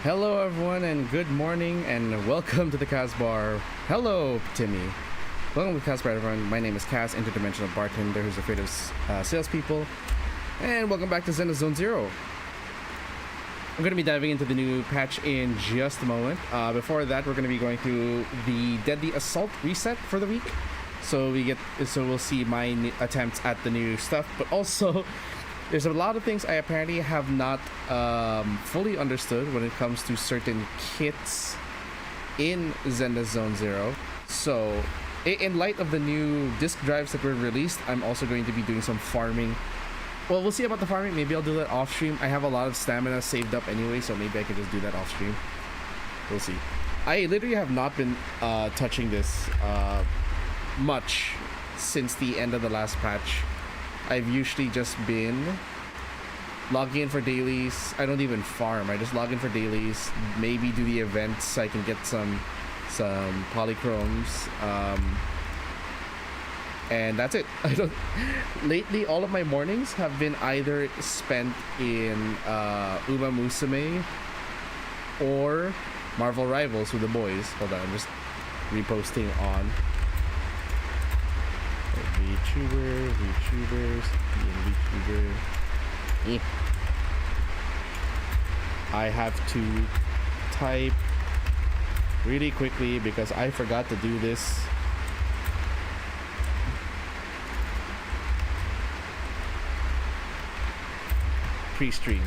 Hello, everyone, and good morning, and welcome to the Kaz Bar. Hello, Timmy. Welcome to Kaz Bar, everyone. My name is Kaz, interdimensional bartender who's afraid of salespeople, and welcome back to ZENLESS Zone Zero. I'm going to be diving into the new patch in just a moment. Before that, we're going to be going through the Deadly Assault reset for the week. So we'll see my attempts at the new stuff, but also there's a lot of things I apparently have not fully understood when it comes to certain kits in ZENLESS Zone Zero. So in light of the new disk drives that were released, I'm also going to be doing some farming. Well, we'll see about the farming. Maybe I'll do that off stream. I have a lot of stamina saved up anyway, so maybe I can just do that off stream. We'll see. I literally have not been touching this much since the end of the last patch. I've usually just been logging in for dailies. I don't even farm. I just log in for dailies, maybe do the events so I can get some polychromes. And that's it. Lately, all of my mornings have been either spent in Uma Musume or Marvel Rivals with the boys. Hold on, I'm just reposting on VTubers, VTuber. I have to type really quickly because I forgot to do this. Pre-stream.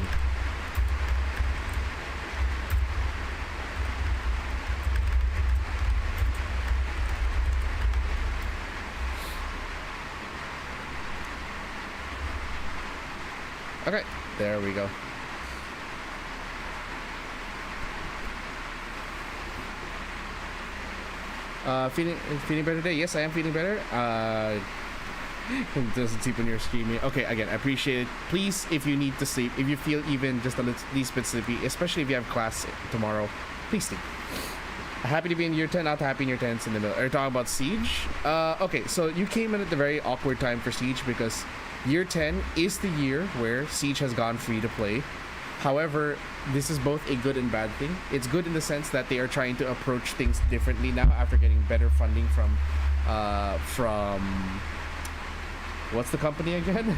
Okay, there we go. Feeling better today? Yes, I am feeling better. It doesn't sleep when you're streaming. Okay, again, I appreciate it. Please, if you need to sleep, if you feel even just a least bit sleepy, especially if you have class tomorrow, please sleep. Happy to be in year 10, not happy in year 10. In the middle. Are you talking about Siege? Okay, so you came in at the very awkward time for Siege because year 10 is the year where Siege has gone free to play. However, this is both a good and bad thing. It's good in the sense that they are trying to approach things differently now after getting better funding from what's the company again?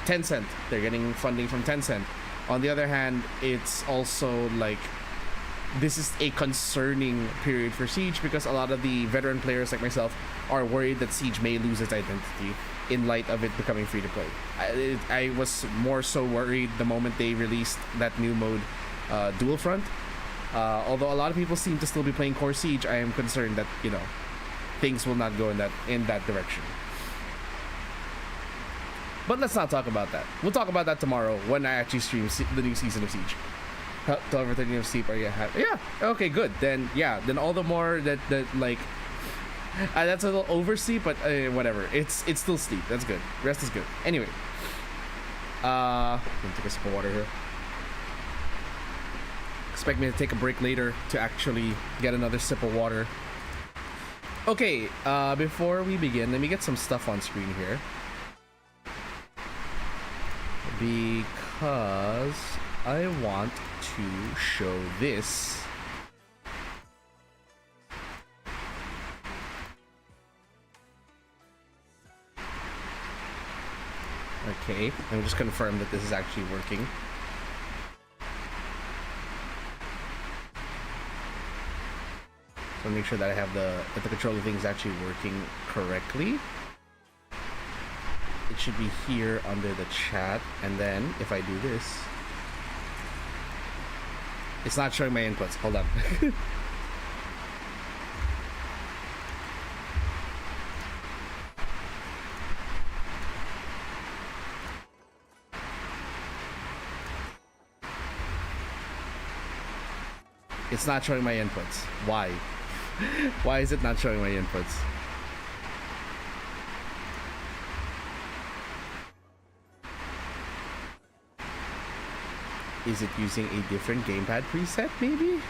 Tencent. They're getting funding from Tencent. On the other hand, it's also like this is a concerning period for Siege because a lot of the veteran players like myself are worried that Siege may lose its identity in light of it becoming free to play. I was more so worried the moment they released that new mode, Dual Front. Although a lot of people seem to still be playing Core Siege, I am concerned that, you know, things will not go in that direction. But let's not talk about that. We'll talk about that tomorrow when I actually stream the new season of Siege. 12 or 13 of sleep, are you happy? Yeah, okay, good. Then all the more that like that's a little oversleep, but whatever. It's still sleep. That's good. Rest is good. Anyway, let me take a sip of water here. Expect me to take a break later to actually get another sip of water. Okay, before we begin, let me get some stuff on screen here because I want to show this. Okay, I'm just confirm that this is actually working. So make sure that I have that the controller thing is actually working correctly. It should be here under the chat, and then if I do this, it's not showing my inputs. Hold on. It's not showing my inputs. Why? Why is it not showing my inputs? Is it using a different gamepad preset, maybe?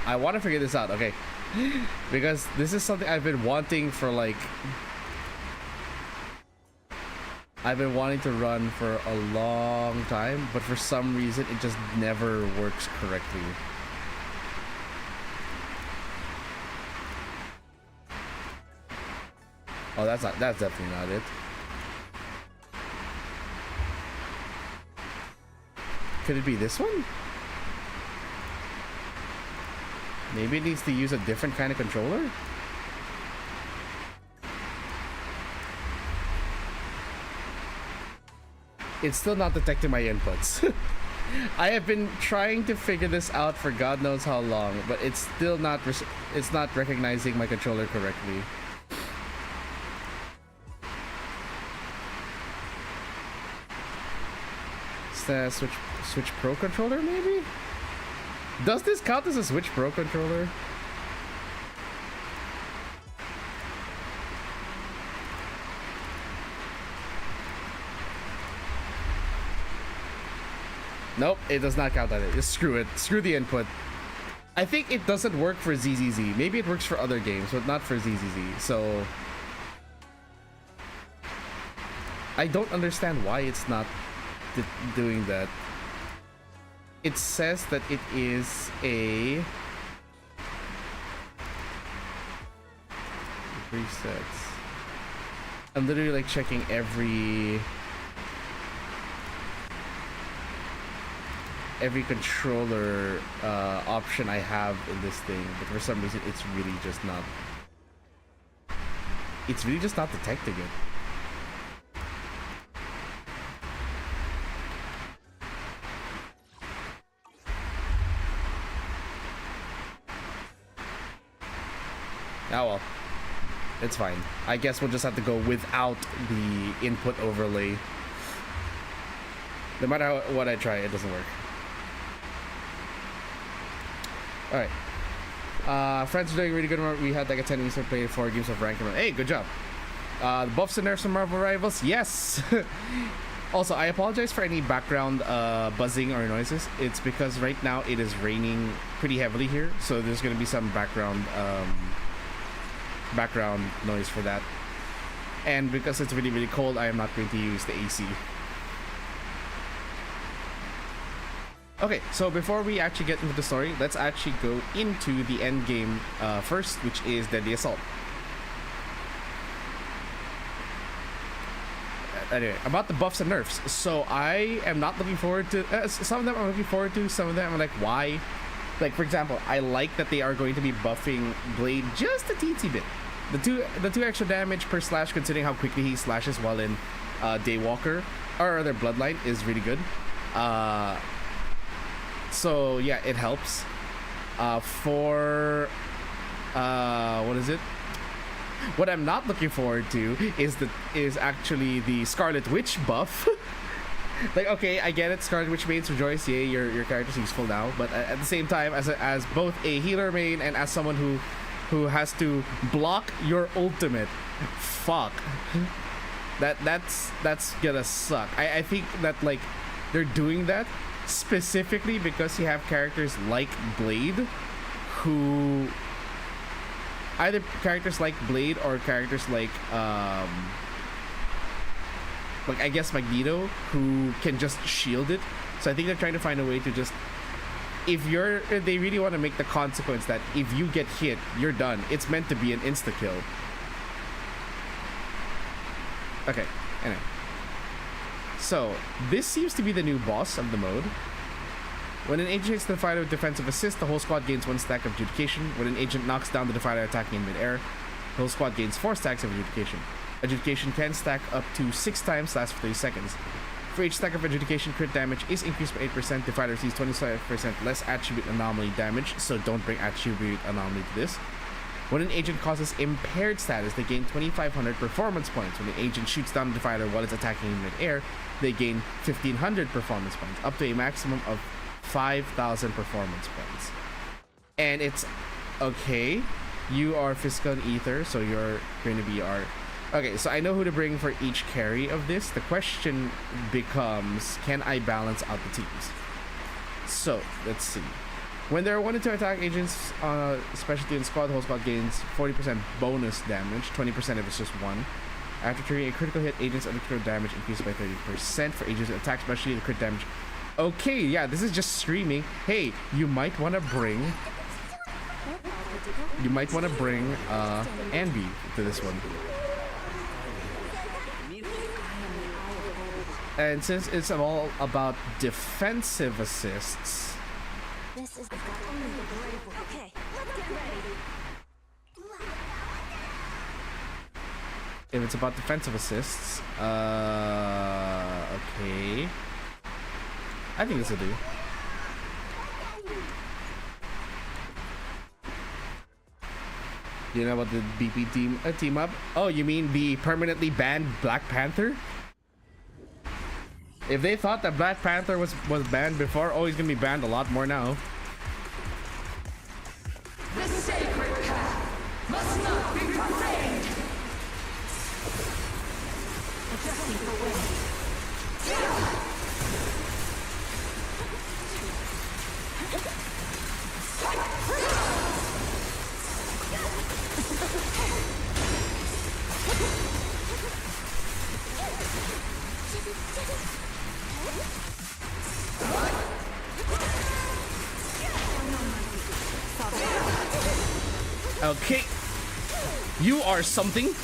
I want to figure this out, okay? Because this is something I've been wanting for like... I've been wanting to run for a long time, but for some reason it just never works correctly. Oh, that's definitely not it. Could it be this one? Maybe it needs to use a different kind of controller? It's still not detecting my inputs. I have been trying to figure this out for God knows how long, but it's still not recognizing my controller correctly. Is that Switch Pro controller maybe? Does this count as a Switch Pro controller? Nope, it does not count on it. Just screw it. Screw the input. I think it doesn't work for ZZZ. Maybe it works for other games, but not for ZZZ. So I don't understand why it's not doing that. It says that it is a presets. I'm literally like checking every controller option I have in this thing, but for some reason it's really just not detecting it. Oh well, it's fine. I guess we'll just have to go without the input overlay. No matter what I try, it doesn't work. Alright. Friends are doing really good. We had like a 10 weeks to play 4 games of rank. Hey, good job. The buffs and nerfs from Marvel Rivals? Yes! Also, I apologize for any background buzzing or noises. It's because right now it is raining pretty heavily here, so there's going to be some background noise for that. And because it's really, really cold, I am not going to use the AC. Okay, so before we actually get into the story, let's actually go into the end game first, which is Deadly Assault. Anyway, about the buffs and nerfs. So I am not looking forward to some of them I'm looking forward to, some of them I'm like, why? Like, for example, I like that they are going to be buffing Blade just a teensy bit. The two extra damage per slash, considering how quickly he slashes while in Daywalker or other Bloodline, is really good. So yeah, it helps. What is it? What I'm not looking forward to is actually the Scarlet Witch buff. Like, okay, I get it, Scarlet Witch mains rejoice, yay, your character's useful now. But at the same time, as both a healer main and as someone who has to block your ultimate, fuck, that's gonna suck. I think that like they're doing that specifically because you have characters like Blade, who either characters like Blade or characters like I guess Magneto, who can just shield it. So I think they're trying to find a way to just, if they really want to make the consequence that if you get hit, you're done. It's meant to be an insta kill. Okay, anyway. So, this seems to be the new boss of the mode. When an agent hits the fighter with defensive assist, the whole squad gains 1 stack of adjudication. When an agent knocks down the fighter attacking in midair, the whole squad gains 4 stacks of adjudication. Adjudication can stack up to 6 times, lasts for 30 seconds. For each stack of adjudication, crit damage is increased by 8%. The fighter receives 25% less attribute anomaly damage, so don't bring attribute anomaly to this. When an agent causes impaired status, they gain 2,500 performance points. When an agent shoots down the fighter while it's attacking in mid-air, they gain 1,500 performance points, up to a maximum of 5,000 performance points. And it's okay. You are Physical and Ether, so you're going to be our... Okay, so I know who to bring for each carry of this. The question becomes, can I balance out the teams? So, let's see. When there are 1 to 2 attack agents, specialty in squad, the whole squad gains 40% bonus damage, 20% if it's just one. After triggering a critical hit, agents under critical damage increased by 30%. For agents with attack specialty, the crit damage. Okay, yeah, this is just screaming. Hey, you might want to bring Anby to this one. And since it's all about defensive assists, this is okay. Let's get ready. If it's about defensive assists, okay. I think this will do. You know about the BP team up? Oh, you mean the permanently banned Black Panther? If they thought that Black Panther was banned before, oh, he's gonna be banned a lot more now. The sacred path must not be profaned. Adjusting for wind. Okay, you are something.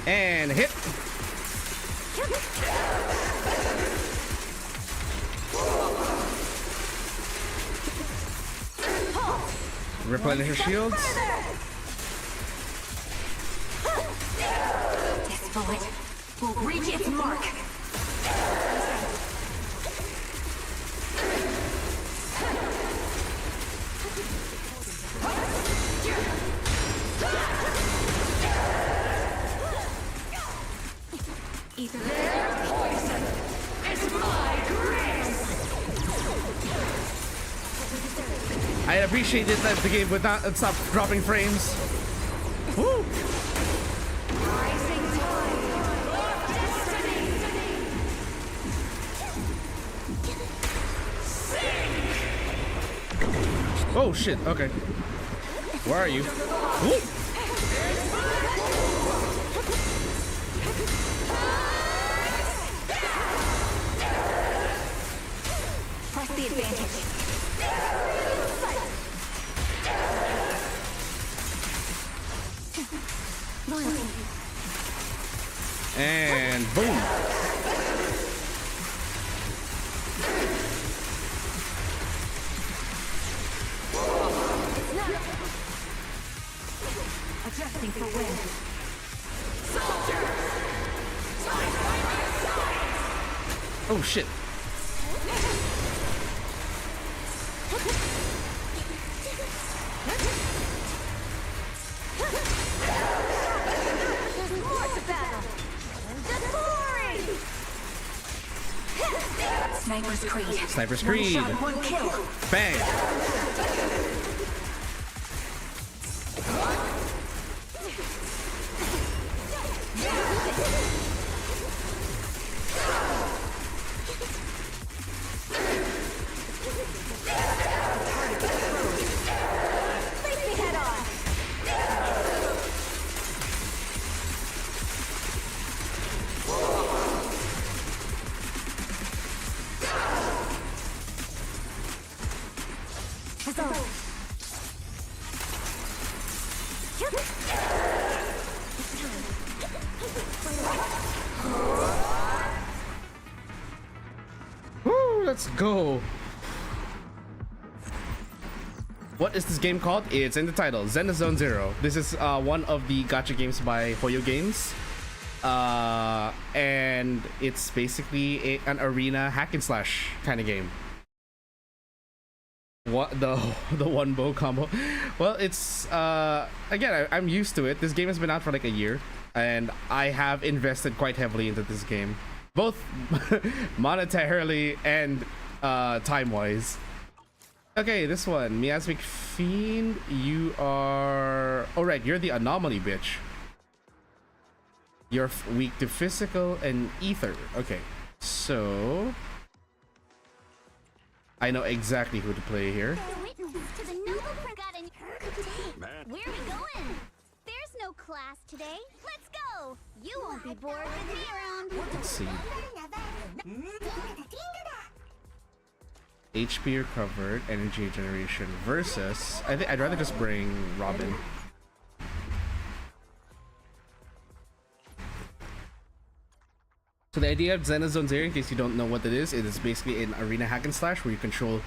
And hit. Replenish your shields. This bullet will reach its mark. Their poison is my grace. I appreciate it that the game would not stop dropping frames. Woo! Rising tide of destiny. Sink. Oh shit, okay. Where are you? Woo! Press the advantage. Loyalty. And boom. Adjusting for wind. Oh shit. There's more to battle. The glory! Sniper's Creed. Sniper's Creed. One shot, one kill. Bang. Face me head on. Huzzah. Woo, let's go. What is this game called? It's in the title, ZENLESS Zone Zero. This is one of the gacha games by Hoyo Games. And it's basically an arena hack and slash kind of game. What the the one bow combo? Well, it's again, I'm used to it. This game has been out for like a year, and I have invested quite heavily into this game, both monetarily and time-wise. Okay, this one, Miasmic Fiend. You are. Oh right, you're the anomaly bitch. You're weak to physical and ether. Okay, so I know exactly who to play here. To the noble forgotten. Where are we going? There's no class today. Let's go. You won't be bored with me around. Let's see. HP recovered, energy generation versus. I think I'd rather just bring Robin. So the idea of ZENLESS Zones here, in case you don't know what it is basically an arena hack and slash where you control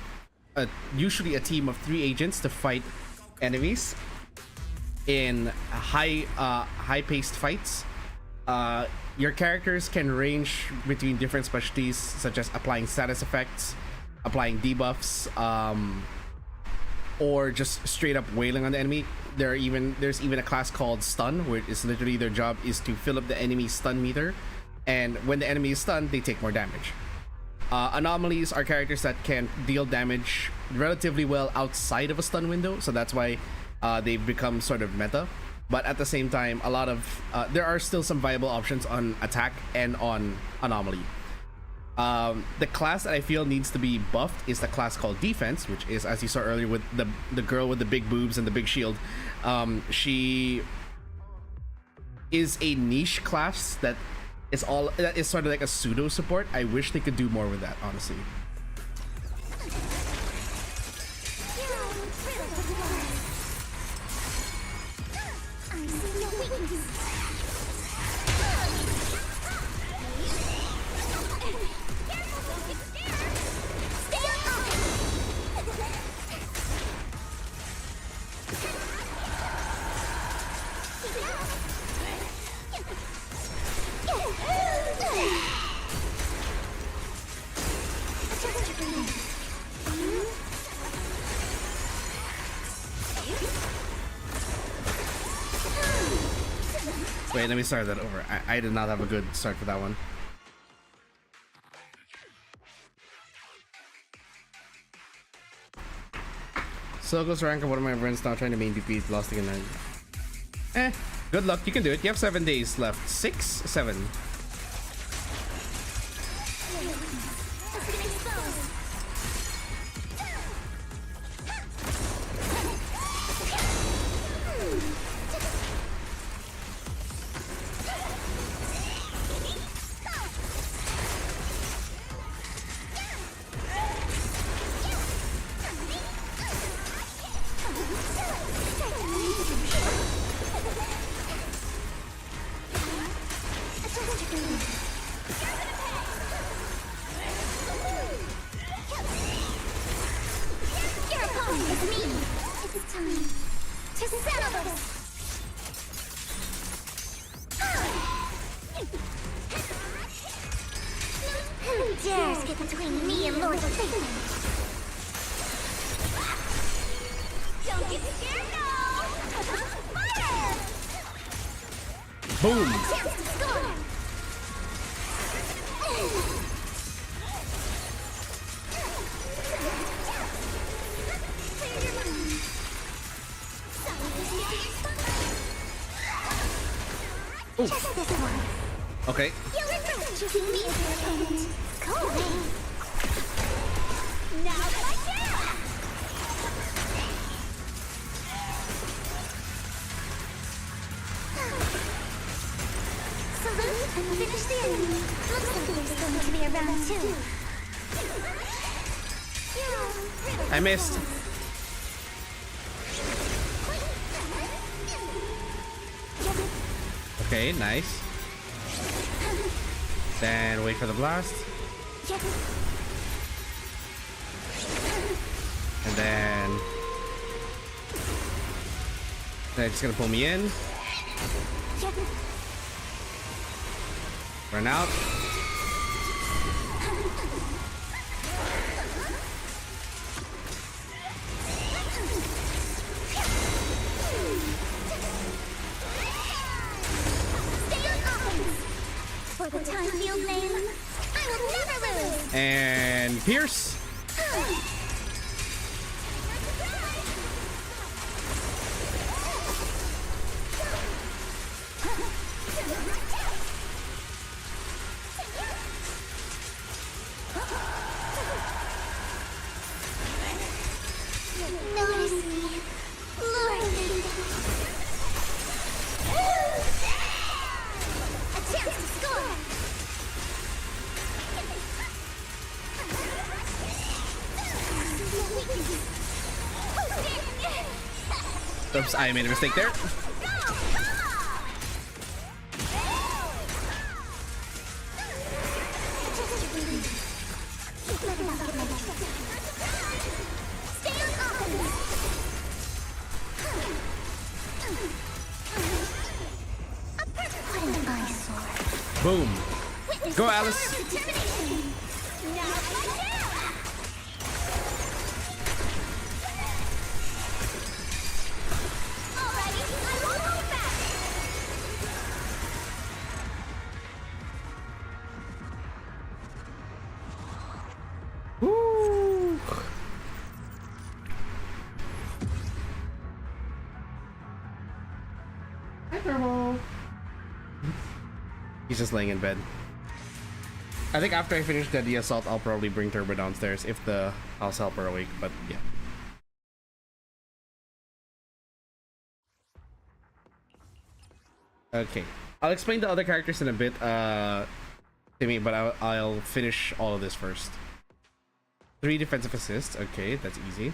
usually a team of 3 agents to fight enemies in high-paced fights. Your characters can range between different specialties, such as applying status effects, applying debuffs, or just straight up wailing on the enemy. There's even a class called Stun, where it's literally their job is to fill up the enemy's stun meter, and when the enemy is stunned, they take more damage. Anomalies are characters that can deal damage relatively well outside of a stun window, so that's why they've become sort of meta. But at the same time, a lot of there are still some viable options on attack and on anomaly. The class that I feel needs to be buffed is the class called Defense, which is, as you saw earlier, with the girl with the big boobs and the big shield. She is a niche class that is sort of like a pseudo support. I wish they could do more with that, honestly. Wait, let me start that over. I did not have a good start for that one. So goes rank of one of my friends now trying to main DP, lost again. Good luck, you can do it. You have 7 days left. 6? 7. Boom! Ooh. Okay. Finish the enemy. Looks like there's going to be a round 2. I missed. Okay, nice. Then wait for the blast. And then they're just gonna pull me in. Run out. time field name. I will never lose. And Pierce. Notice me, lure me. A chance to score. Oops, I made a mistake there. Boom. Go, Alice. Woo. Hi, Turbo. He's just laying in bed. I think after I finish the assault, I'll probably bring Turbo downstairs if the house helper awake, but yeah. Okay. I'll explain the other characters in a bit, Timmy, but I'll finish all of this first. 3 defensive assists. Okay, that's easy.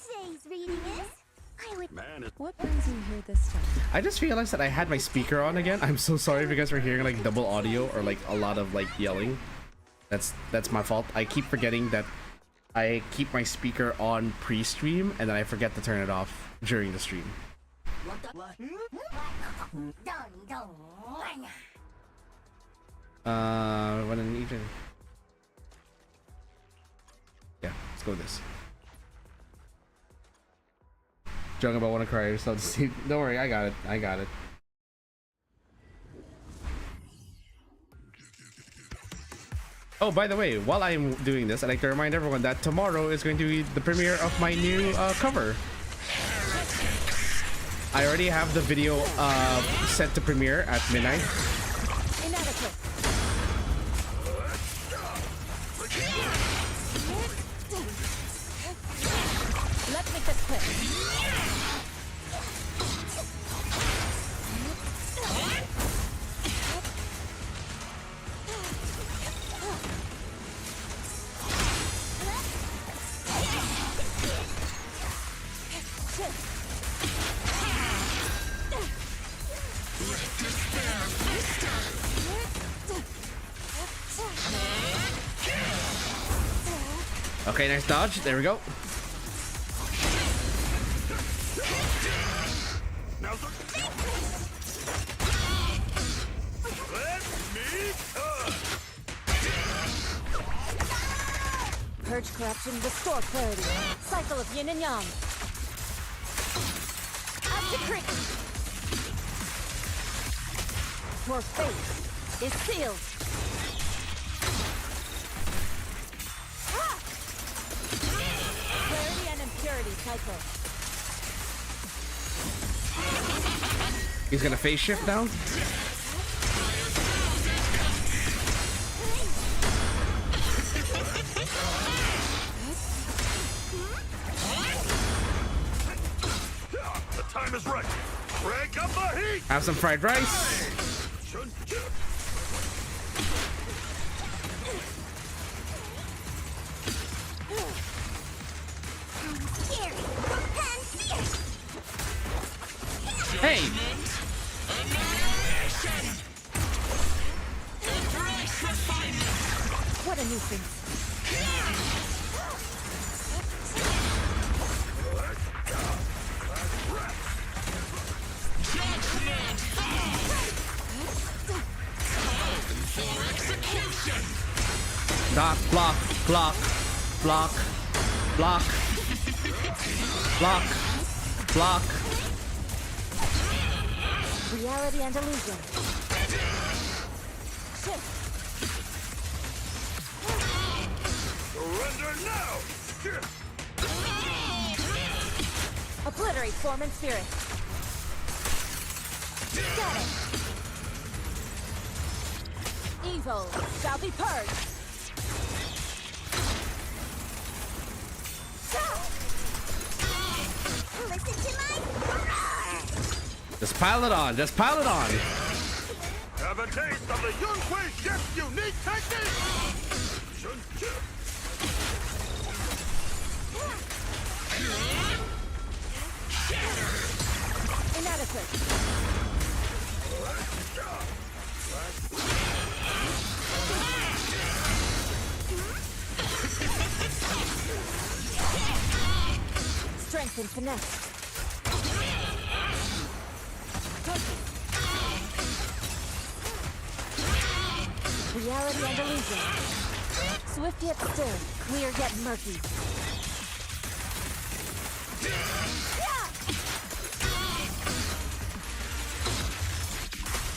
Today's reading is What brings you here this time? I just realized that I had my speaker on again. I'm so sorry if you guys were hearing like double audio or like a lot of like yelling. That's my fault. I keep forgetting that I keep my speaker on pre-stream and then I forget to turn it off during the stream. When an even. Yeah, let's go with this. Joking about wanna cry, so don't worry, I got it. I got it. Oh, by the way, while I'm doing this, I'd like to remind everyone that tomorrow is going to be the premiere of my new cover. I already have the video set to premiere at midnight. Inadequate. Let's make this quick. Okay, nice dodge. There we go. Purge corruption, restore clarity. Cycle of yin and yang. Up to creep. Your fate is sealed. Clarity and impurity cycle. He's gonna phase shift now. The time is right. Crank up the heat. Have some fried rice. Hey! What a nuisance. Block, block, block, block, block, block, block. Reality and illusion. Shift. Surrender now! Obliterate form and spirit. Got it. Evil shall be purged. Listen to my roar! Just pile it on. Just pile it on. Have a taste of the Yunhui Chef's unique technique! Inadequate. Strength and finesse. Reality and illusion. Swift yet still, clear yet murky.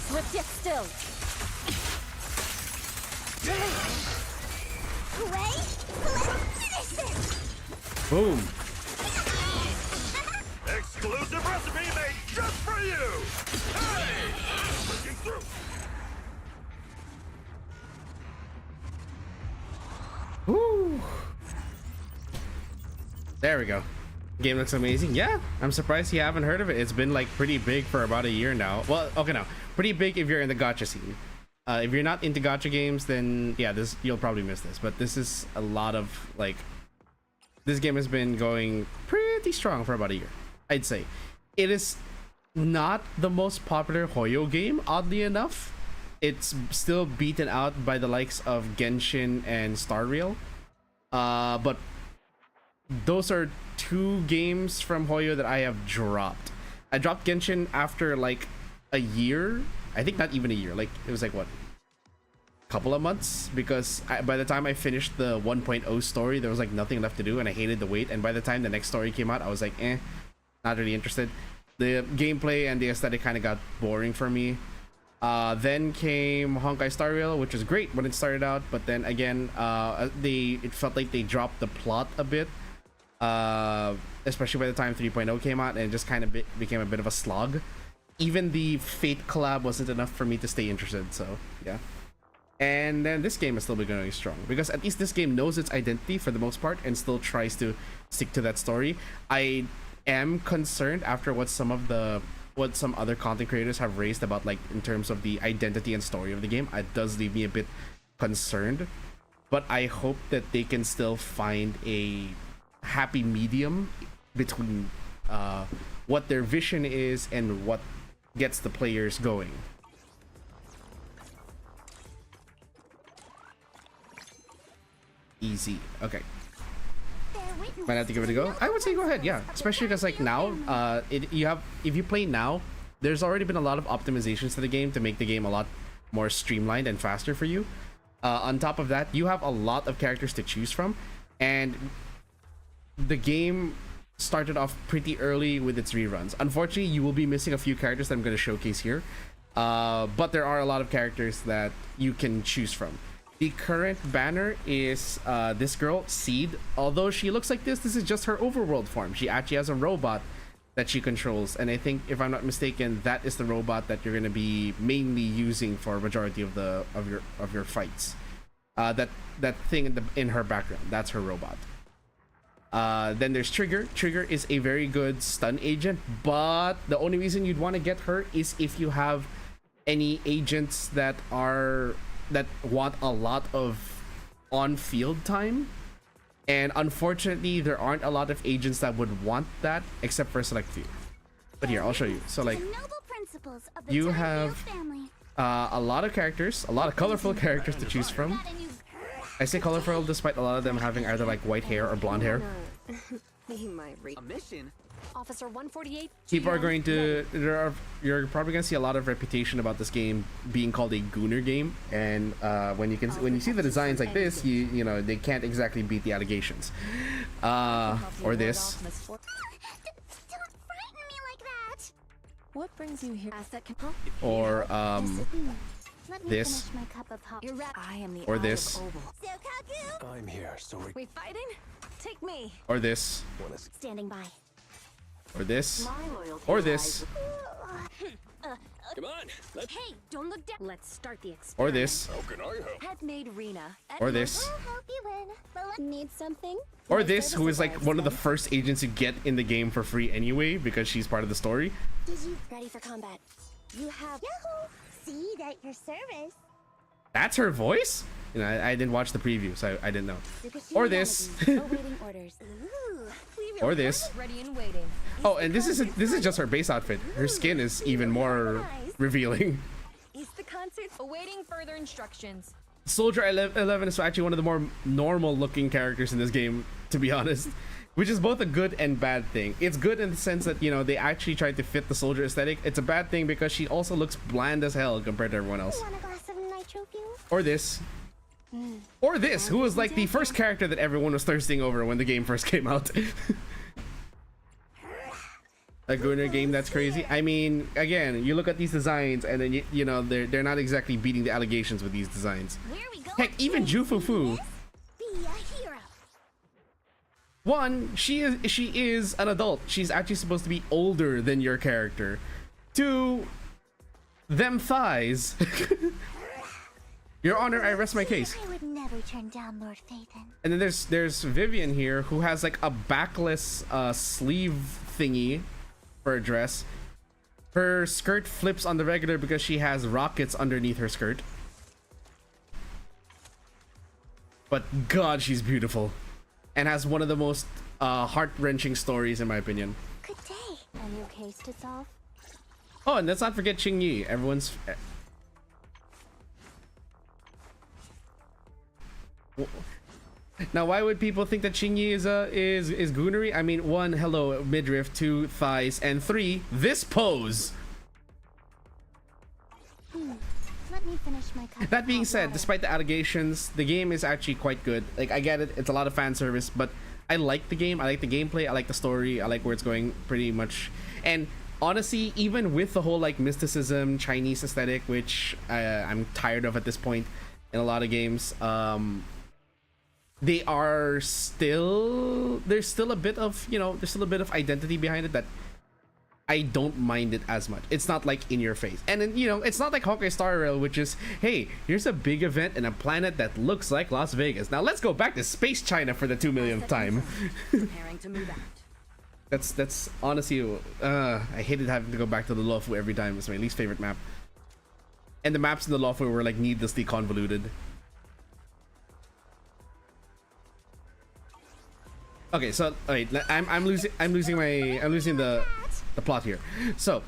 Swift yet still. Release. Wait, let's finish this! Boom. Exclusive recipe made just for you! Hey! Breaking through! Woo. There we go. Game looks amazing. Yeah, I'm surprised you haven't heard of it. It's been like pretty big for about a year now. Well, okay, no, pretty big if you're in the gacha scene. If you're not into gacha games, then yeah, this you'll probably miss this. But this is a lot of like, this game has been going pretty strong for about a year, I'd say. It is not the most popular Hoyo game, oddly enough. It's still beaten out by the likes of Genshin and Star Rail. But those are two games from Hoyo that I have dropped. I dropped Genshin after like a year. I think not even a year. Like it was like what? Couple of months, because by the time I finished the 1.0 story, there was like nothing left to do and I hated the wait. And by the time the next story came out, I was like, not really interested. The gameplay and the aesthetic kind of got boring for me. Then came Honkai Star Rail, which was great when it started out, but then again, it felt like they dropped the plot a bit, especially by the time 3.0 came out, and it just kind of became a bit of a slog. Even the Fate collab wasn't enough for me to stay interested, so yeah. And then this game is still going strong, because at least this game knows its identity for the most part and still tries to stick to that story. I am concerned after what some other content creators have raised about, like, in terms of the identity and story of the game. It does leave me a bit concerned, but I hope that they can still find a happy medium between what their vision is and what gets the players going. Easy. Okay. Might have to give it a go. I would say go ahead, yeah. Especially because like now, if you play now, there's already been a lot of optimizations to the game to make the game a lot more streamlined and faster for you. On top of that, you have a lot of characters to choose from, and the game started off pretty early with its reruns. Unfortunately, you will be missing a few characters that I'm going to showcase here, but there are a lot of characters that you can choose from. The current banner is this girl, Seed. Although she looks like this is just her overworld form. She actually has a robot that she controls, and I think, if I'm not mistaken, that is the robot that you're going to be mainly using for a majority of your fights. That thing in her background, that's her robot. Then there's Trigger. Trigger is a very good stun agent, but the only reason you'd want to get her is if you have any agents that want a lot of on-field time, and unfortunately there aren't a lot of agents that would want that except for a select few. But here, I'll show you. So like, you have a lot of characters, a lot of colorful characters to choose from. I say colorful despite a lot of them having either like white hair or blonde hair. A mission? Officer 148. People are going to, you're probably going to see a lot of reputation about this game being called a gooner game, and when you see the designs like this, you know they can't exactly beat the allegations. Or this. Don't frighten me like that. What brings you here? Asset or Let me this. finish my cup of hot. You're right. I am the Or eye of this. Oval. Zokaku! I'm here, so We fighting? Take me. or this, Standing by. or this, My loyalty or this, come on. Let's. Hey, don't look down. Let's start the experiment. or this, How can I help? Head made Rena. or this, I'll help you win. But need something? or this, who is like one of the first agents you get in the game for free anyway because she's part of the story. Did you ready for combat? You have Yahoo! See that your service. That's her voice? You know, I didn't watch the preview, so I didn't know. Or this. Awaiting orders. Ooh, we really Or this. Ready and waiting. Oh, and this is just her base outfit. Her skin is even more revealing. Is the concert awaiting further instructions? Soldier 11 is actually one of the more normal looking characters in this game, to be honest, which is both a good and bad thing. It's good in the sense that, you know, they actually tried to fit the soldier aesthetic. It's a bad thing because she also looks bland as hell compared to everyone else. want a glass of nitro fuel? Or this. Or this, who was like the first character that everyone was thirsting over when the game first came out. A Gunner game that's crazy. I mean, again, you look at these designs and then you know they're not exactly beating the allegations with these designs. Where we going? Heck, even Jufufu. Be a hero. One, she is an adult. She's actually supposed to be older than your character. Two, them thighs. Your Honor, I rest my case. I would never turn down Lord Phaethon. And then there's Vivian here who has like a backless sleeve thingy for a dress. Her skirt flips on the regular because she has rockets underneath her skirt. But God, she's beautiful. And has one of the most heart-wrenching stories in my opinion. Good day. A new case to solve. Oh, and let's not forget Ching Yi. Everyone's... Now, why would people think that Ching Yi is goonery? I mean, one, hello, midriff, two, thighs, and three, this pose. Let me finish my cup. That being said, despite the allegations, the game is actually quite good. Like, I get it, it's a lot of fan service, but I like the game, I like the gameplay, I like the story, I like where it's going pretty much. And honestly, even with the whole like mysticism, Chinese aesthetic, which I'm tired of at this point in a lot of games, they are still, there's still a bit of, you know, there's still a bit of identity behind it that I don't mind it as much. It's not like in your face. And then, you know, it's not like Honkai Star Rail, which is, hey, here's a big event in a planet that looks like Las Vegas. Now let's go back to Space China for the 2 millionth time. Preparing to move out. That's honestly, I hated having to go back to the Luofu every time. It's my least favorite map. And the maps in the Luofu were like needlessly convoluted. Okay, so wait, I'm losing the plot here. So,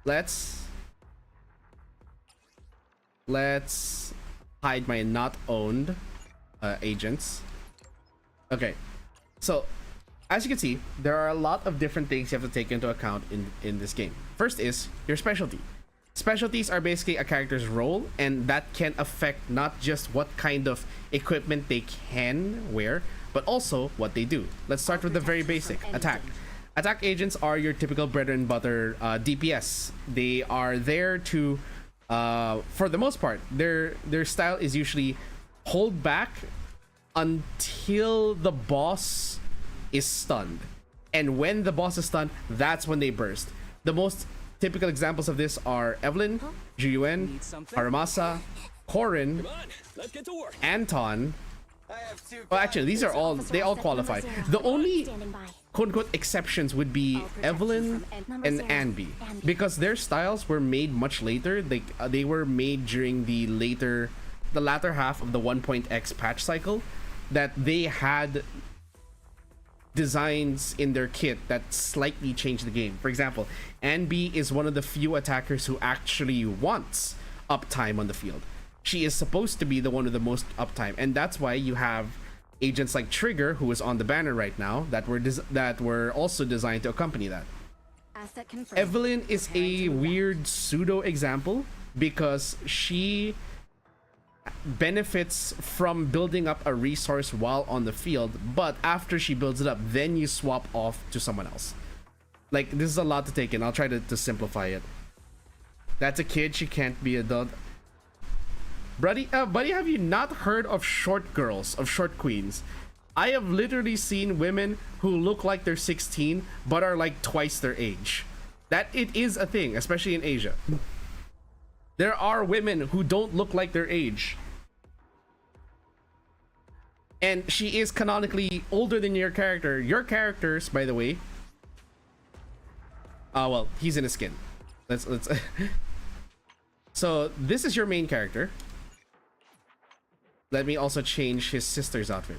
let's hide my not owned agents. Okay, so as you can see, there are a lot of different things you have to take into account in this game. First is your specialty. Specialties are basically a character's role, and that can affect not just what kind of equipment they can wear, but also what they do. Let's start with the very basic, attack. Attack agents are your typical bread and butter DPS. They are there to, for the most part, their style is usually hold back until the boss is stunned. And when the boss is stunned, that's when they burst. The most typical examples of this are Evelyn, Juyuan, Haramasa, Korin, Let's get to work. Anton. Well, actually, these are all, they all qualify. The only quote-unquote exceptions would be Evelyn and Anby, because their styles were made much later. They were made during the latter half of the 1.x patch cycle, that they had designs in their kit that slightly changed the game. For example, Anby is one of the few attackers who actually wants uptime on the field. She is supposed to be the one with the most uptime, and that's why you have agents like Trigger, who is on the banner right now, that were also designed to accompany that. Evelyn is a weird pseudo example because she benefits from building up a resource while on the field, but after she builds it up, then you swap off to someone else. Like, this is a lot to take in. I'll try to simplify it. That's a kid. She can't be adult. Buddy, have you not heard of short girls, of short queens? I have literally seen women who look like they're 16 but are like twice their age. That it is a thing, especially in Asia. There are women who don't look like their age. And she is canonically older than your character. Your characters, by the way. Well, he's in his skin. Let's So this is your main character. Let me also change his sister's outfit,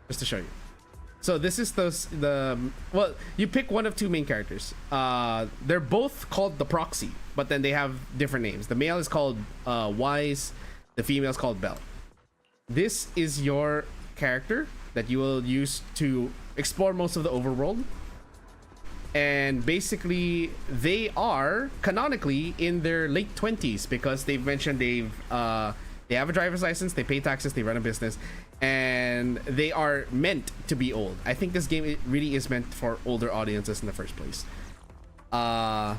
just to show you. So this is well, you pick one of two main characters. They're both called the Proxy, but then they have different names. The male is called Wise, the female is called Belle. This is your character that you will use to explore most of the overworld. And basically, they are canonically in their late 20s because they've mentioned they have a driver's license, they pay taxes, they run a business, and they are meant to be old. I think this game really is meant for older audiences in the first place. Now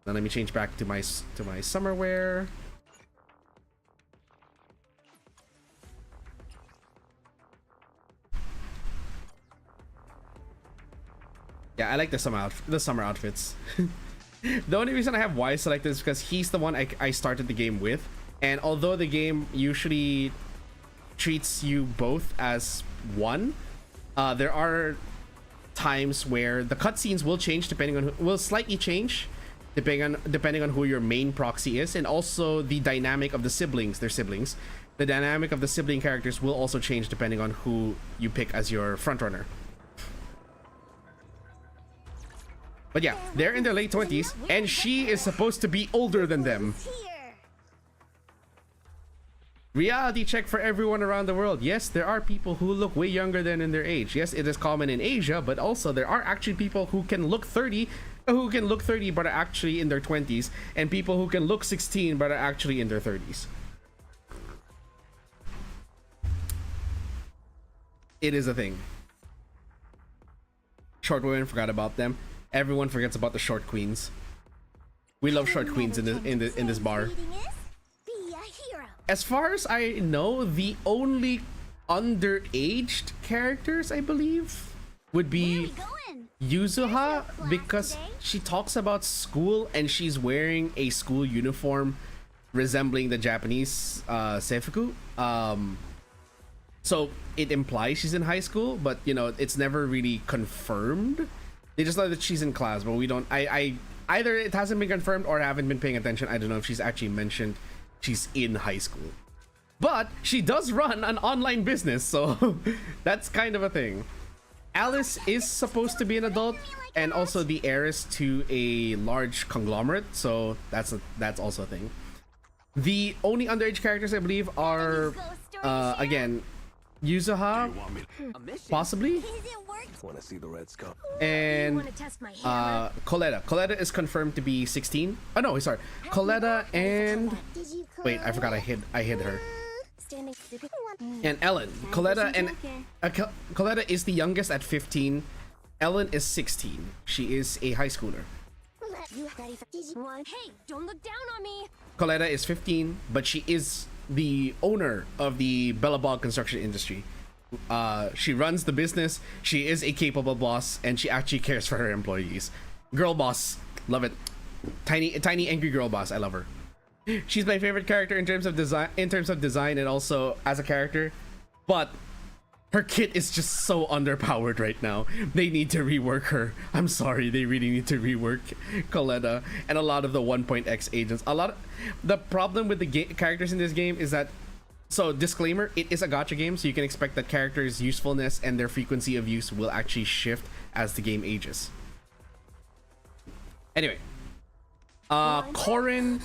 let me change back to my summer wear. Yeah, I like the summer outfits. The only reason I have Wise selected is because he's the one I started the game with. And although the game usually treats you both as one, there are times where the cutscenes will change depending on will slightly change depending on who your main proxy is, and also the dynamic of the siblings, their siblings. The dynamic of the sibling characters will also change depending on who you pick as your frontrunner. But yeah, they're in their late 20s, and she is supposed to be older than them. Reality check for everyone around the world. Yes, there are people who look way younger than in their age. Yes, it is common in Asia, but also there are actually people who can look 30 but are actually in their 20s, and people who can look 16 but are actually in their 30s. It is a thing. Short women, forgot about them. Everyone forgets about the short queens. We love short queens in this bar. As far as I know, the only underaged characters, I believe, would be Yuzuha, because she talks about school and she's wearing a school uniform resembling the Japanese seifuku. So it implies she's in high school, but you know, it's never really confirmed. They just know that she's in class, but we don't. I either it hasn't been confirmed or I haven't been paying attention. I don't know if she's actually mentioned she's in high school. But she does run an online business, so that's kind of a thing. Alice is supposed to be an adult and also the heiress to a large conglomerate, so that's also a thing. The only underage characters I believe are again Yuzuha, possibly, Want to see the Reds go? and Coletta. Coletta is confirmed to be 16. Oh no, sorry, Coletta and wait, I forgot I hid her. And Ellen. Coletta Coletta is the youngest at 15. Ellen is 16. She is a high schooler. Hey, don't look down on me. Coletta is 15, but she is the owner of the Bellabog construction industry. She runs the business. She is a capable boss, and she actually cares for her employees. Girl boss, love it. Tiny angry girl boss. I love her. She's my favorite character in terms of design, and also as a character. But her kit is just so underpowered right now. They need to rework her. I'm sorry, they really need to rework Coletta and a lot of the 1.x agents. The problem with the characters in this game is that, so disclaimer, it is a gacha game, so you can expect that characters' usefulness and their frequency of use will actually shift as the game ages. Anyway, Corin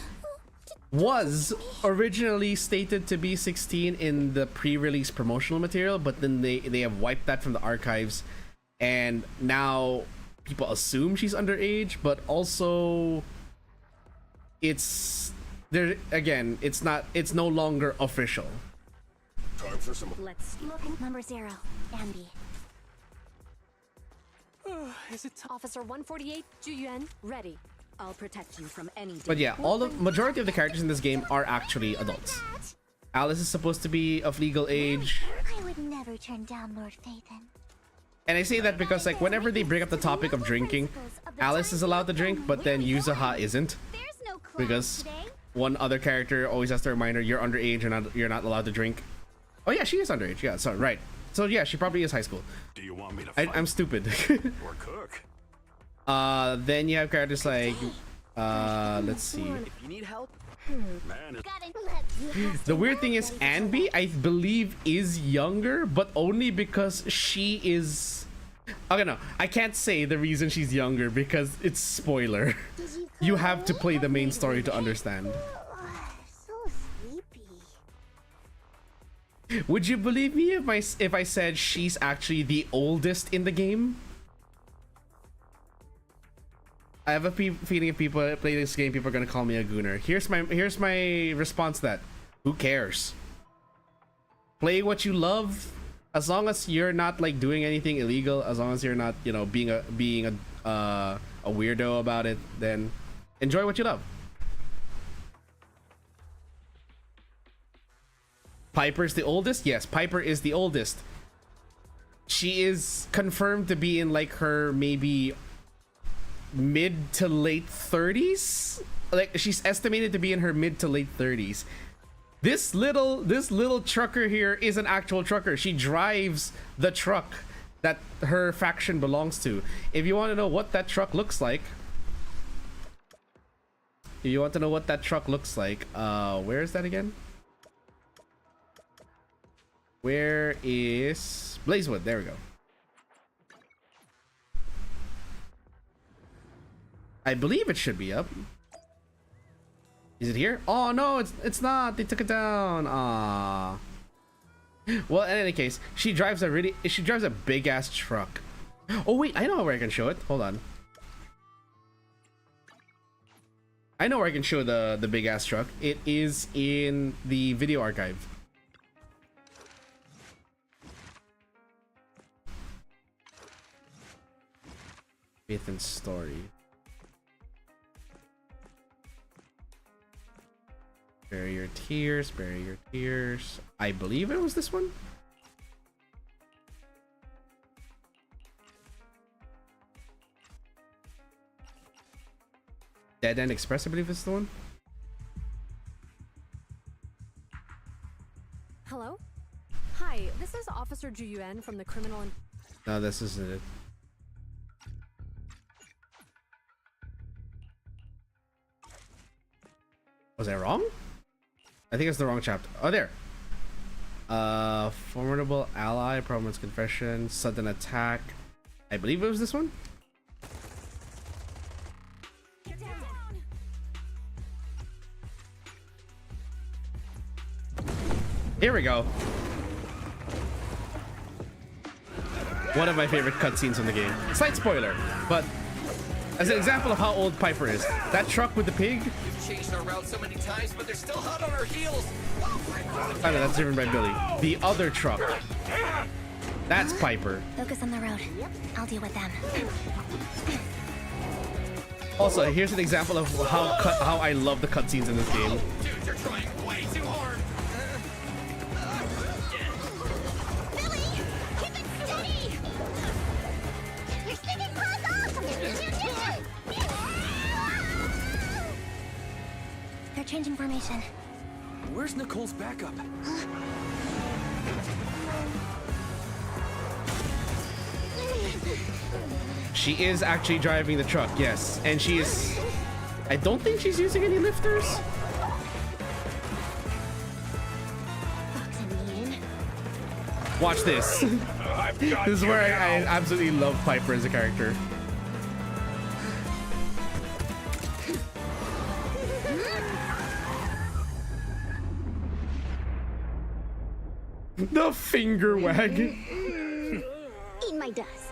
was originally stated to be 16 in the pre-release promotional material, but then they have wiped that from the archives, and now people assume she's underage, but also it's there again, it's no longer official. Time for some. Let's look. Number 0, Ambi. Is it time? Officer 148, Juyuan, ready. I'll protect you from any danger. But yeah, majority of the characters in this game are actually adults. Alice is supposed to be of legal age. I would never turn down Lord Phaethon. And I say that because like whenever they bring up the topic of drinking, Alice is allowed to drink, but then Yuzaha isn't. There's no class Because today. one other character always has to remind her you're underage and you're not allowed to drink. Oh yeah, she is underage. Yeah, so right. So yeah, she probably is high school. Do you want me to fight I'm stupid. or cook? Then you have characters like let's see. If you need help, Man, it's The weird thing is Anby, I believe, is younger, but only because she is... Okay, no, I can't say the reason she's younger because it's spoiler. You have to play the main story to understand. So sleepy. Would you believe me if I said she's actually the oldest in the game? I have a feeling if people play this game, people are gonna call me a gooner. Here's my response to that. Who cares? Play what you love. As long as you're not like doing anything illegal, as long as you're not, you know, being a weirdo about it, then enjoy what you love. Piper's the oldest? Yes, Piper is the oldest. She is confirmed to be in like her maybe mid to late 30s. Like she's estimated to be in her mid to late 30s. This little trucker here is an actual trucker. She drives the truck that her faction belongs to. If you want to know what that truck looks like, where is that again? Where is Blazewood? There we go. I believe it should be up. Is it here? Oh no, it's not. They took it down. Ah. Well, in any case, she drives a big ass truck. Oh wait, I know where I can show it. Hold on. I know where I can show the big ass truck. It is in the video archive. Faith and story. Bury your tears, bury your tears. I believe it was this one. Dead End Express, I believe is the one. Hello? Hi, this is Officer Juyuan from the criminal and... No, this isn't it. Was I wrong? I think it's the wrong chapter. Oh, there. Formidable ally, prominence confession, sudden attack. I believe it was this one. Get down. Here we go. One of my favorite cutscenes in the game. Slight spoiler, but as an example of how old Piper is, that truck with the pig. we've changed our route so many times, but they're still hot on our heels. I know that's driven by Billy. The other truck. That's Piper. Focus on the road. I'll deal with them. Also, here's an example of how I love the cutscenes in this game. Dude, you're trying way too hard. Billy, keep it steady. You're sticking claws off. They're changing formation. Where's Nicole's backup? She is actually driving the truck, yes. And she is... I don't think she's using any lifters. Watch this. This is where I absolutely love Piper as a character. The finger wag. Eat my dust.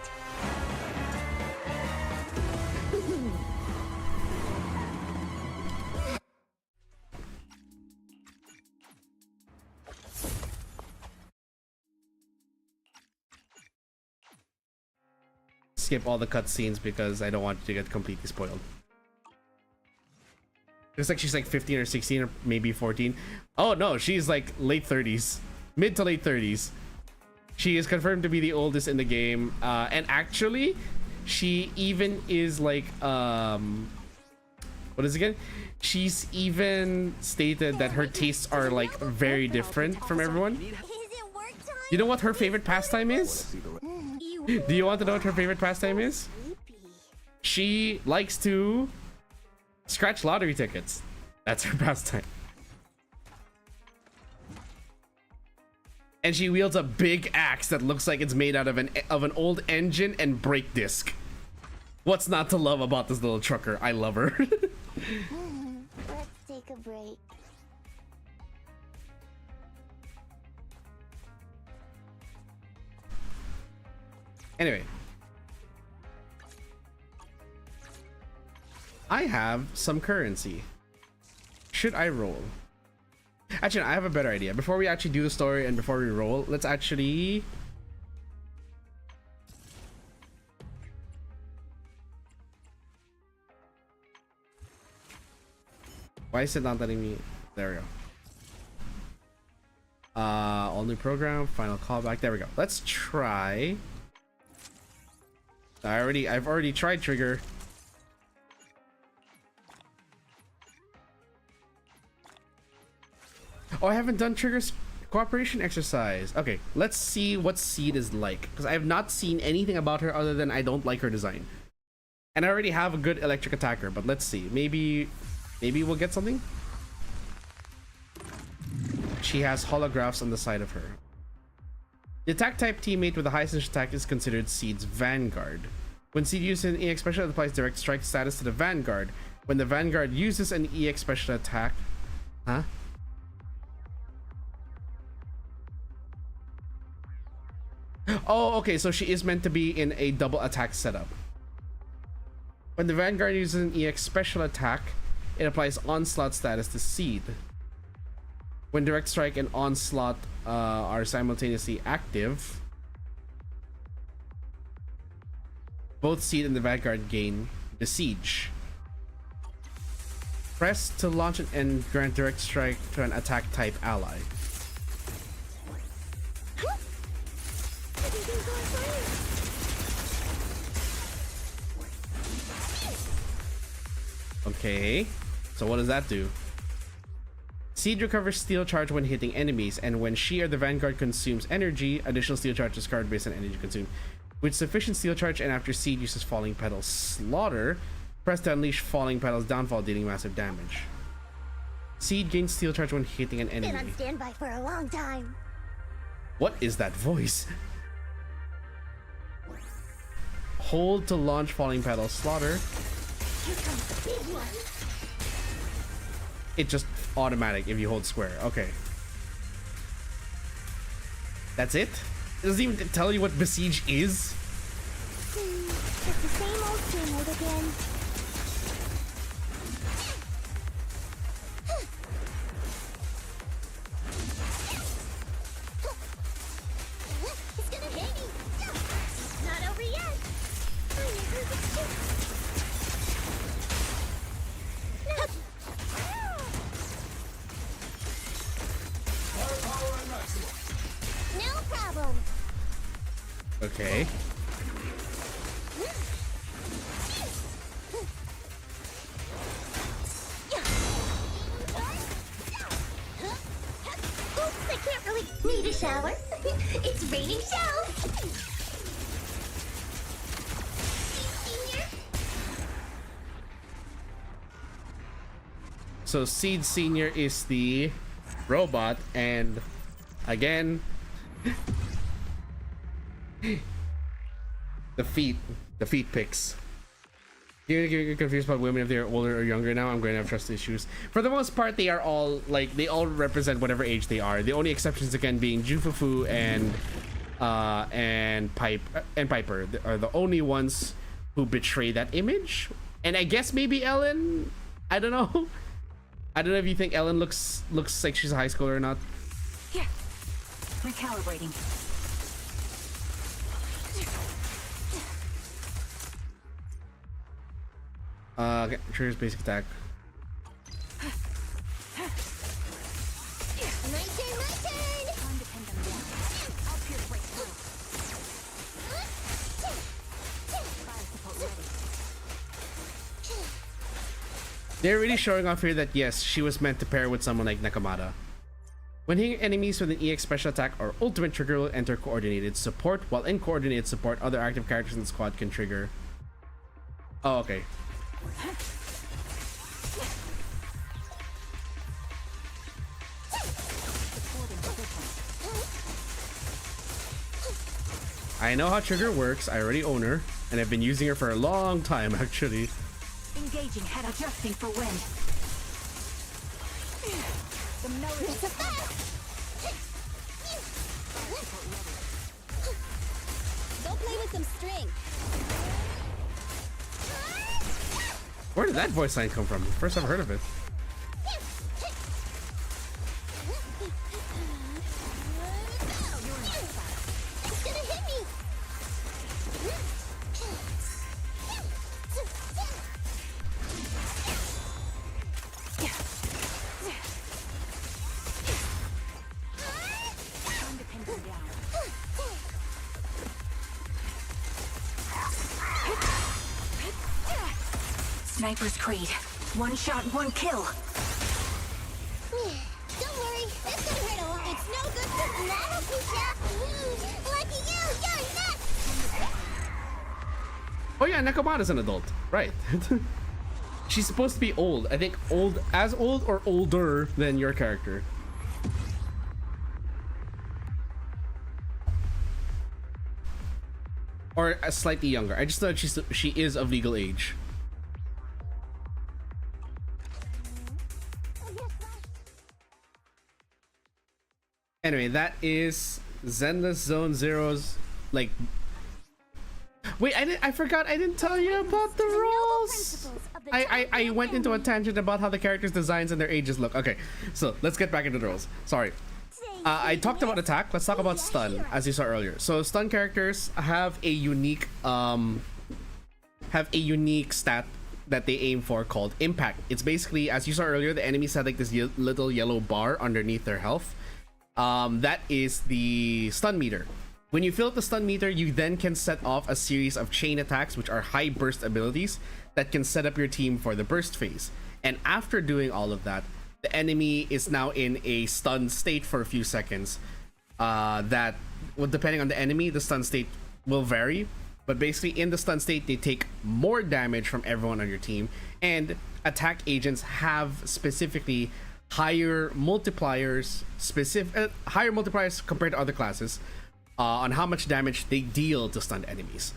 skip all the cutscenes because I don't want to get completely spoiled. Looks like she's like 15 or 16 or maybe 14. Oh no, she's like late 30s, mid to late 30s. She is confirmed to be the oldest in the game, and actually, she even is like what is it again? She's even stated that her tastes are like very different from everyone. Is it work time? You know what her favorite pastime is? Do you want to know what her favorite pastime is? She likes to scratch lottery tickets. That's her pastime. And she wields a big axe that looks like it's made out of an old engine and brake disc. What's not to love about this little trucker? I love her. Let's take a break. Anyway, I have some currency. Should I roll? Actually, I have a better idea. Before we actually do the story and before we roll, let's actually... Why is it not letting me? There we go. All new program, final callback. There we go. Let's try. I've already tried trigger. Oh, I haven't done trigger's cooperation exercise. Okay, let's see what Seed is like, because I have not seen anything about her other than I don't like her design. And I already have a good electric attacker, but let's see. Maybe we'll get something. She has holographs on the side of her. The attack type teammate with the highest attack is considered Seed's Vanguard. When Seed uses an EX special, it applies direct strike status to the Vanguard. When the Vanguard uses an EX special attack... Huh? Oh, okay, so she is meant to be in a double attack setup. When the Vanguard uses an EX special attack, it applies onslaught status to Seed. When direct strike and onslaught are simultaneously active, both Seed and the Vanguard gain the siege. Press to launch it and grant direct strike to an attack type ally. Okay, so what does that do? Seed recovers steel charge when hitting enemies, and when she or the Vanguard consumes energy, additional steel charge is discarded based on energy consumed. With sufficient steel charge and after Seed uses Falling Petals Slaughter, press to unleash Falling Petals Downfall, dealing massive damage. Seed gains steel charge when hitting an enemy. Been on standby for a long time. What is that voice? Hold to launch Falling Petals Slaughter. Here comes the big one. It just automatic if you hold square. Okay. That's it? It doesn't even tell you what Besiege is? It's the same old teammate again. It's gonna hit me. Not over yet. No problem. Okay. Oops, I can't really need a shower. It's raining shells. So Seed Senior is the robot, and again, the feet pics. You're confused about women if they're older or younger now. I'm going to have trust issues. For the most part, they are all like, they all represent whatever age they are. The only exceptions again being Jufufu and Piper are the only ones who betray that image. And I guess maybe Ellen. I don't know. I don't know if you think Ellen looks like she's a high schooler or not. Here. Recalibrating. Okay, triggers basic attack. My turn, my turn! Time to pin them down. I'll pierce right through. Fire support ready. They're really showing off here that yes, she was meant to pair with someone like Nakamata. When hitting enemies with an EX special attack or ultimate trigger will enter coordinated support. While in coordinated support, other active characters in the squad can trigger. Oh, okay. I know how trigger works. I already own her, and I've been using her for a long time actually. Engaging head adjusting for wind. The melody is fast! Go play with some string. Where did that voice line come from? First I've heard of it. It's gonna hit me! Time to pin them down. Sniper's Creed. One shot, one kill. Don't worry, this could hurt a lot. It's no good for Nano Pizza! Lucky you! You're next! Oh yeah, Nakamata's an adult, right? She's supposed to be old. I think old, as old or older than your character. Or slightly younger. I just thought she is of legal age. Anyway, that is ZENLESS Zone Zero's like. Wait, I forgot. I didn't tell you about the roles. I went into a tangent about how the characters' designs and their ages look. Okay, so let's get back into the roles. Sorry. I talked about attack. Let's talk about stun, as you saw earlier. So stun characters have a unique stat that they aim for called impact. It's basically, as you saw earlier, the enemies had like this little yellow bar underneath their health. That is the stun meter. When you fill up the stun meter, you then can set off a series of chain attacks, which are high burst abilities that can set up your team for the burst phase. And after doing all of that, the enemy is now in a stun state for a few seconds. That, well, depending on the enemy, the stun state will vary. But basically, in the stun state, they take more damage from everyone on your team. And attack agents have specifically higher multipliers, compared to other classes on how much damage they deal to stunned enemies.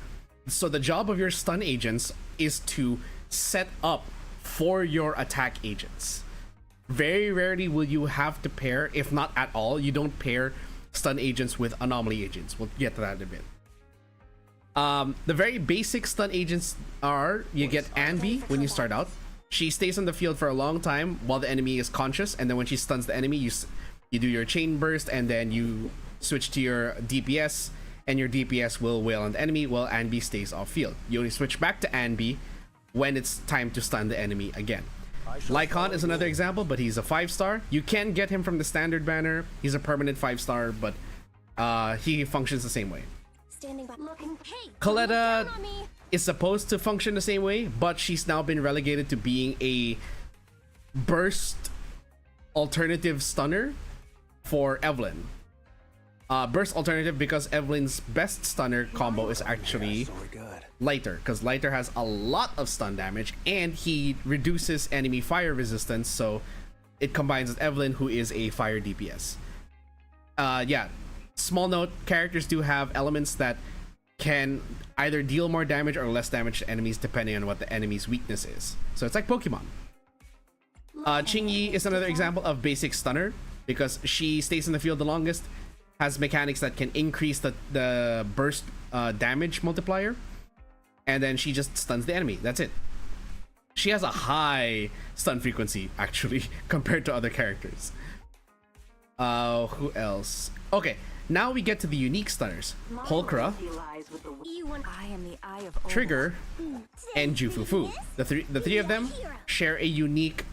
So the job of your stun agents is to set up for your attack agents. Very rarely will you have to pair, if not at all, you don't pair stun agents with anomaly agents. We'll get to that in a bit. The very basic stun agents are, you get Anby when you start out. She stays on the field for a long time while the enemy is conscious, and then when she stuns the enemy, you do your chain burst, and then you switch to your DPS, and your DPS will wail on the enemy while Anby stays off field. You only switch back to Anby when it's time to stun the enemy again. Lycon is another example, but he's a 5-star. You can get him from the standard banner. He's a permanent 5-star, but he functions the same way. Standing by. Looking. Hey, Coletta is supposed to function the same way, but she's now been relegated to being a burst alternative stunner for Evelyn. Burst alternative because Evelyn's best stunner combo is actually Lighter, because Lighter has a lot of stun damage and he reduces enemy fire resistance, so it combines with Evelyn, who is a fire DPS. Yeah, small note, characters do have elements that can either deal more damage or less damage to enemies depending on what the enemy's weakness is. So it's like Pokemon. Qingyi is another example of basic stunner because she stays in the field the longest, has mechanics that can increase the burst damage multiplier, and then she just stuns the enemy. That's it. She has a high stun frequency actually compared to other characters. Who else? Okay, Now we get to the unique stunners. Holkra, I am the eye of Trigger, and Jufufu. The three of them share a unique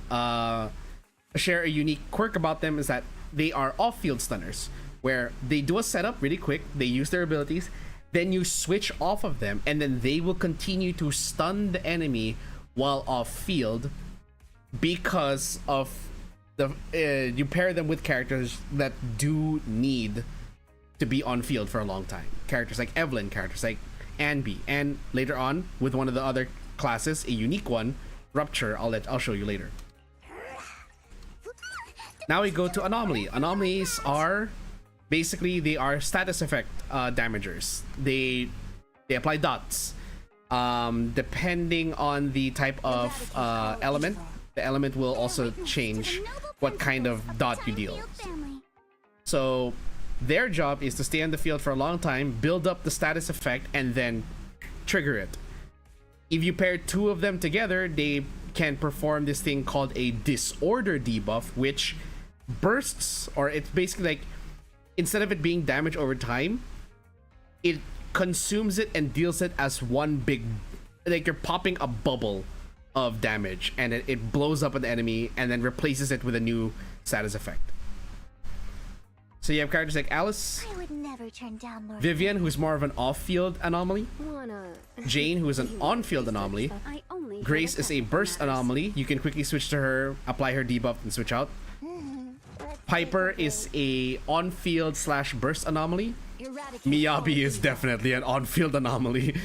quirk about them, is that they are off-field stunners, where they do a setup really quick, they use their abilities, then you switch off of them, and then they will continue to stun the enemy while off-field because of the you pair them with characters that do need to be on field for a long time. Characters like Evelyn, characters like Anby, and later on with one of the other classes, a unique one, Rupture. I'll show you later. Now we go to Anomaly. Anomalies are basically, they are status effect damagers. They apply dots. Depending on the type of element, the element will also change what kind of dot you deal. So their job is to stay on the field for a long time, build up the status effect, and then trigger it. If you pair two of them together, they can perform this thing called a disorder debuff, which bursts, or it's basically like, instead of it being damage over time, it consumes it and deals it as one big, like you're popping a bubble of damage, and it blows up an enemy and then replaces it with a new status effect. So you have characters like Alice, I would never turn down Lord Vivian, who's more of an off-field anomaly, Jane, who is an on-field anomaly, Grace is a burst anomaly. You can quickly switch to her, apply her debuff, and switch out. Piper is a on-field / burst anomaly. Miyabi is definitely an on-field anomaly.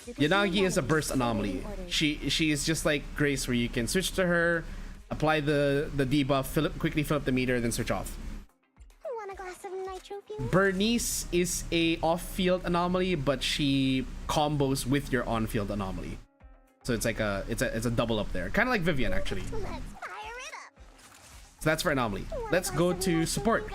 Yanagi is a burst anomaly. She is just like Grace, where you can switch to her, apply the debuff, quickly fill up the meter, then switch off. Want a glass of nitro fuel? Bernice is a off-field anomaly, but she combos with your on-field anomaly. So it's like it's a double up there, kind of like Vivian actually. Let's fire it up. So that's for anomaly. Let's go to support.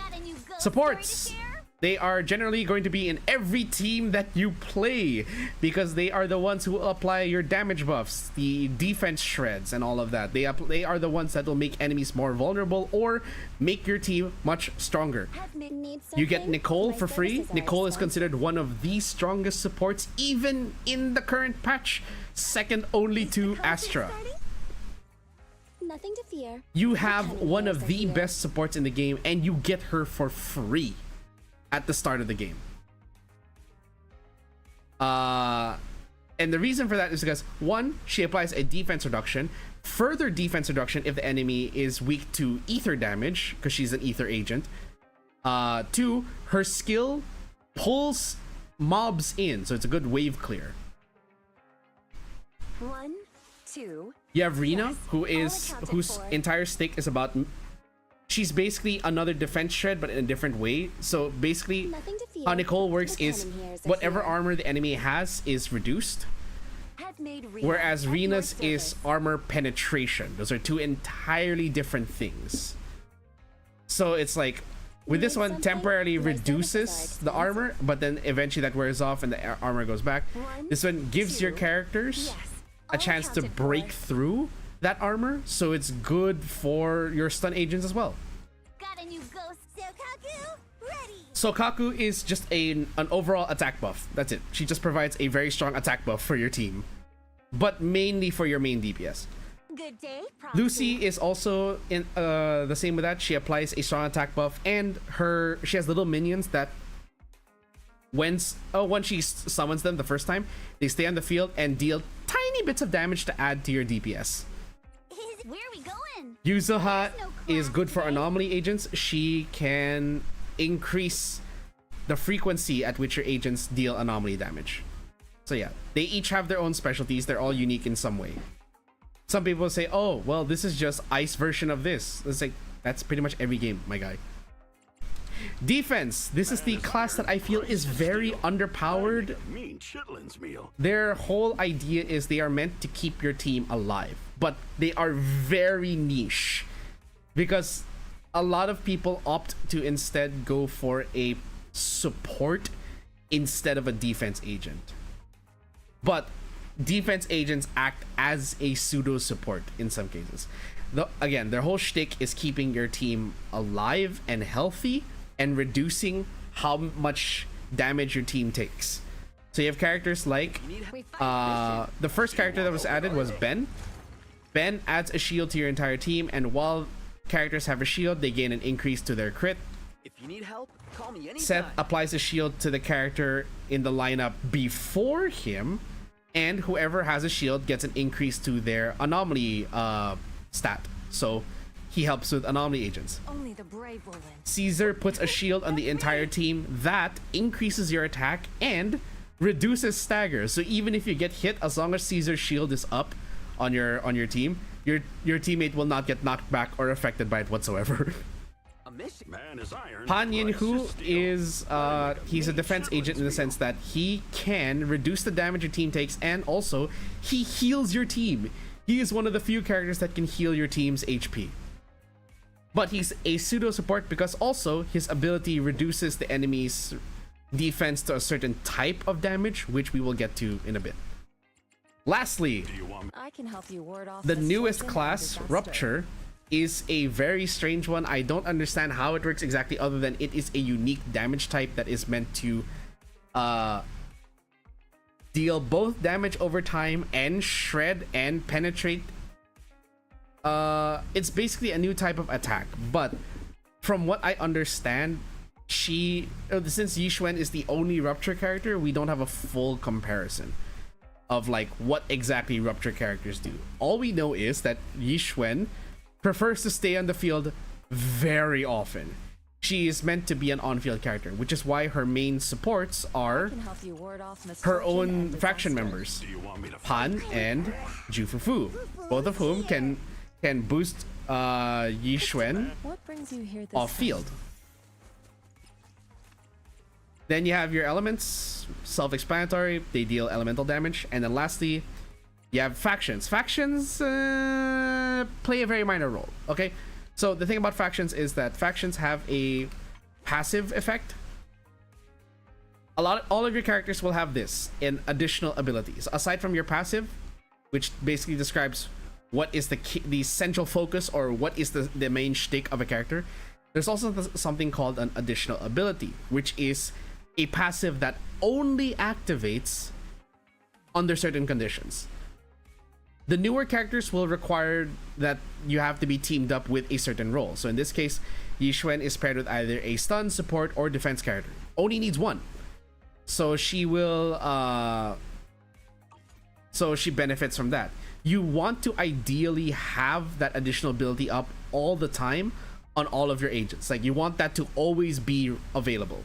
Supports, they are generally going to be in every team that you play, because they are the ones who will apply your damage buffs, the defense shreds, and all of that. They are the ones that will make enemies more vulnerable or make your team much stronger. You get Nicole for free. Nicole is considered one of the strongest supports even in the current patch, second only to Astra. Nothing to fear. You have one of the best supports in the game, and you get her for free at the start of the game. And the reason for that is because, one, she applies a defense reduction, further defense reduction if the enemy is weak to ether damage, because she's an ether agent. Two, her skill pulls mobs in, so it's a good wave clear. 1, 2. You have Rena, whose entire stick is about, she's basically another defense shred, but in a different way. So basically, how Nicole works is whatever armor the enemy has is reduced, whereas Rena's is armor penetration. Those are two entirely different things. So it's like, with this one, temporarily reduces the armor, but then eventually that wears off and the armor goes back. This one gives your characters a chance to break through that armor, so it's good for your stun agents as well. Got a new ghost. Sokaku, ready. Sokaku is just an overall attack buff. That's it. She just provides a very strong attack buff for your team, but mainly for your main DPS. Good day. Lucy is also in the same with that. She applies a strong attack buff, and she has little minions that when she summons them the first time, they stay on the field and deal tiny bits of damage to add to your DPS. Where are we going? Yuzuha is good for anomaly agents. She can increase the frequency at which your agents deal anomaly damage. So yeah, they each have their own specialties. They're all unique in some way. Some people say, oh, well, this is just ice version of this. It's like, that's pretty much every game, my guy. Defense. This is the class that I feel is very underpowered. Mean chitlins meal. Their whole idea is they are meant to keep your team alive, but they are very niche, because a lot of people opt to instead go for a support instead of a defense agent. But defense agents act as a pseudo support in some cases. Again, their whole shtick is keeping your team alive and healthy, and reducing how much damage your team takes. So you have characters like the first character that was added was Ben. Ben adds a shield to your entire team, and while characters have a shield, they gain an increase to their crit. If you need help, call me anytime. Seth applies a shield to the character in the lineup before him, and whoever has a shield gets an increase to their anomaly stat. So he helps with anomaly agents. Only the brave will win. Caesar puts a shield on the entire team that increases your attack and reduces stagger. So even if you get hit, as long as Caesar's shield is up on your team, your teammate will not get knocked back or affected by it whatsoever. A mission. Man is iron. Han but Yin-Hu it's steel. is he's a defense agent in the sense that he can reduce the damage your team takes, and also he heals your team. He is one of the few characters that can heal your team's HP. But he's a pseudo support because also his ability reduces the enemy's defense to a certain type of damage, which we will get to in a bit. Lastly, I can help you ward off the newest misfortune and class, disaster. Rupture, is a very strange one. I don't understand how it works exactly, other than it is a unique damage type that is meant to deal both damage over time and shred and penetrate. It's basically a new type of attack, but from what I understand, since Yixuan is the only Rupture character, we don't have a full comparison of like what exactly Rupture characters do. All we know is that Yixuan prefers to stay on the field very often. She is meant to be an on-field character, which is why her main supports are I can help you ward off her misfortune own and faction disaster. members, Do you want me to Han and Jufufu, both of whom can boost Yixuan What brings you here this off time? field. Then you have your elements, self-explanatory, they deal elemental damage. And then lastly, you have factions. Factions play a very minor role, okay? So the thing about factions is that factions have a passive effect. All of your characters will have this in additional abilities. Aside from your passive, which basically describes what is the central focus or what is the main shtick of a character, there's also something called an additional ability, which is a passive that only activates under certain conditions. The newer characters will require that you have to be teamed up with a certain role. So in this case, Yixuan is paired with either a stun, support, or defense character. Only needs one. So she will so she benefits from that. You want to ideally have that additional ability up all the time on all of your agents. Like you want that to always be available.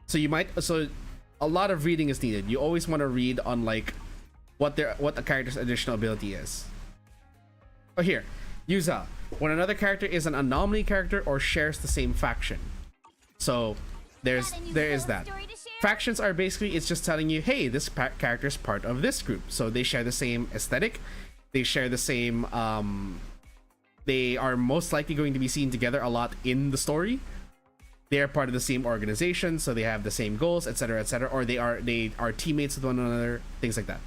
So a lot of reading is needed. You always want to read on like what a character's additional ability is. Oh, here, Yuza. When another character is an anomaly character or shares the same faction. So there is that. Factions are basically, it's just telling you, hey, this character is part of this group. So they share the same aesthetic. They share the same. They are most likely going to be seen together a lot in the story. They are part of the same organization, so they have the same goals, etc., etc. Or they are teammates with one another, things like that.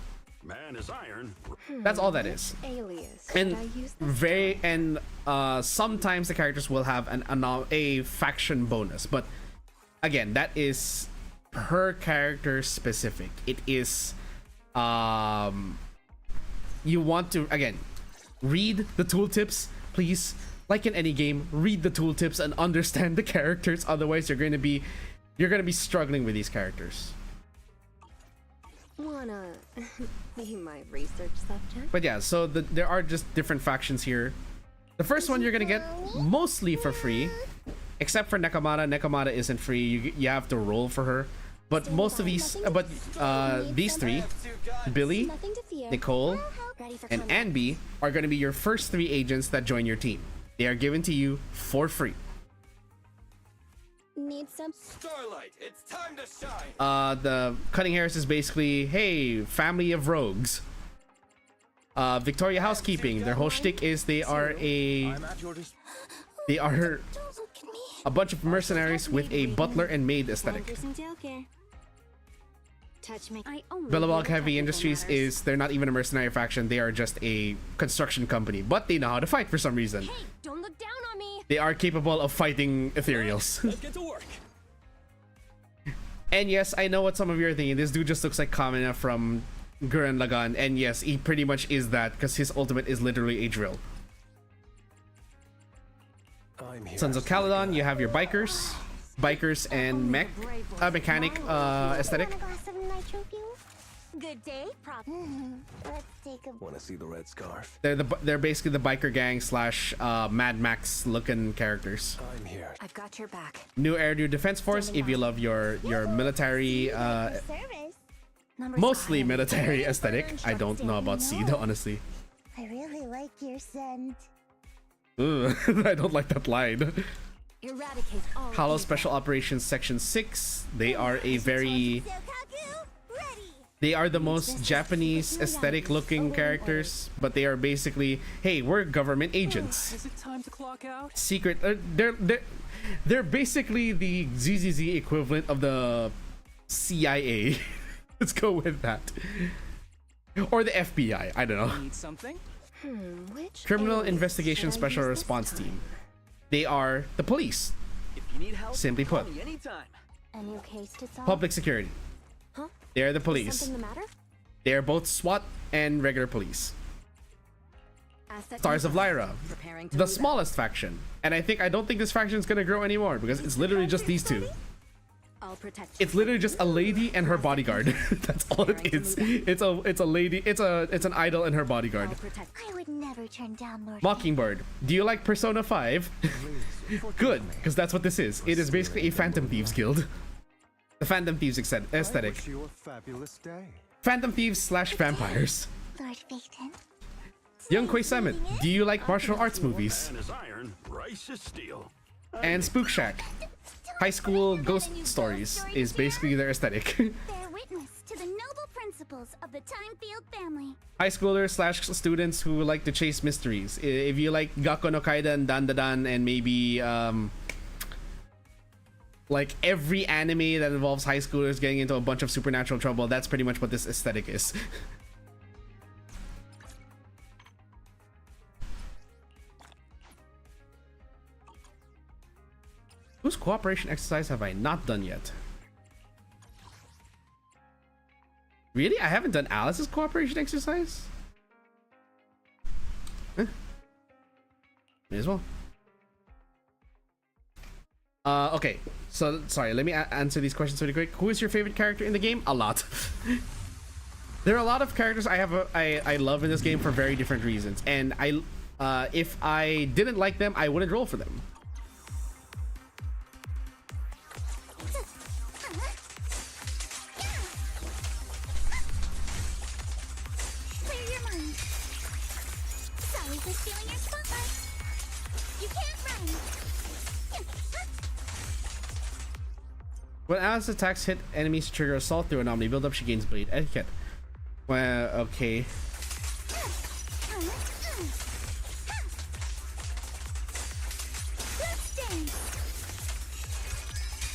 Man is iron. That's all that is. Alias. And sometimes the characters will have a faction bonus, but again, that is per character specific. It is you want to again read the tooltips, please. Like in any game, read the tooltips and understand the characters. Otherwise, you're gonna be struggling with these characters. Wanna be my research subject? But yeah, so there are just different factions here. The first one you're gonna get mostly for free, except for Nekomata. Nekomata isn't free. You have to roll for her. But most of these, these three, Billy, Nothing to fear. Nicole, Ready for and combat. Anby, are gonna be your first 3 agents that join your team. They are given to you for free. Need some. Starlight, it's time to shine. The Cutting Hairs is basically, hey, family of rogues. Victoria Housekeeping, their whole shtick is they are a bunch of mercenaries with a butler and maid aesthetic. Time for some joker. touch me. Billabong Heavy Industries is, they're not even a mercenary faction, they are just a construction company, but they know how to fight for some reason. Hey, don't look down on me. They are capable of fighting ethereals. Let's get to work. And yes, I know what some of you are thinking. This dude just looks like Kamina from Gurren Lagann. And yes, he pretty much is that because his ultimate is literally a drill. Sons of Caledon, you have your bikers and mechanic aesthetic. Want a glass of nitro fuel? Good day, prop. Let's take a. Want to see the red scarf? They're basically the biker gang slash Mad Max looking characters. I'm here. I've got your back. New Air New Defense Force. If you love your military, Service. mostly military aesthetic. I don't know about C though, honestly. I really like your scent. Ugh, I don't like that line. Eradicate all. Hollow Special Operations Section 6. They are a very... They are the most Japanese aesthetic looking characters, but they are basically, hey, we're government agents. Is it time to clock out? Secret, they're basically the ZZZ equivalent of the CIA. Let's go with that. Or the FBI, I don't know. Need something? Which Criminal alias Investigation should I Special use this Response time? Team. They are the police. If you need help, Simply call put. me anytime. A new case to solve. Public security. Huh? They're the Is police. something the matter? They are both SWAT and regular police. Asset Stars of Lyra, preparing to the move out. smallest faction. And I don't think this faction is gonna grow anymore because it's literally just these two. I'll protect you. It's literally just a lady and her bodyguard. That's all it is. It's a lady. It's an idol and her bodyguard. I'll protect. I would never turn down Lord. Mockingbird. Do you like Persona 5? Good, because that's what this is. It is basically a Phantom Thieves guild. The Phantom Thieves aesthetic. Wish you a fabulous day. Phantom Thieves slash vampires. Lord Phaeton. Young Quay Summit. Do you like martial arts movies? Man is iron, rice is steel. And Spook Shack. High school ghost stories is basically their aesthetic. Bear witness to the noble principles of the Timefield family. High schoolers slash students who like to chase mysteries. If you like Gakko no Kaiden, Dandadan, and maybe like every anime that involves high schoolers getting into a bunch of supernatural trouble, that's pretty much what this aesthetic is. Whose cooperation exercise have I not done yet? Really? I haven't done Alice's cooperation exercise? May as well. Okay. So, sorry, let me answer these questions really quick. Who is your favorite character in the game? A lot. There are a lot of characters I love in this game for very different reasons. And if I didn't like them, I wouldn't roll for them. Clear your mind. Sorry for stealing your spotlight. You can't run. When Alice attacks hit enemies to trigger assault through anomaly build up, she gains blade etiquette. Well, okay. Let's dance.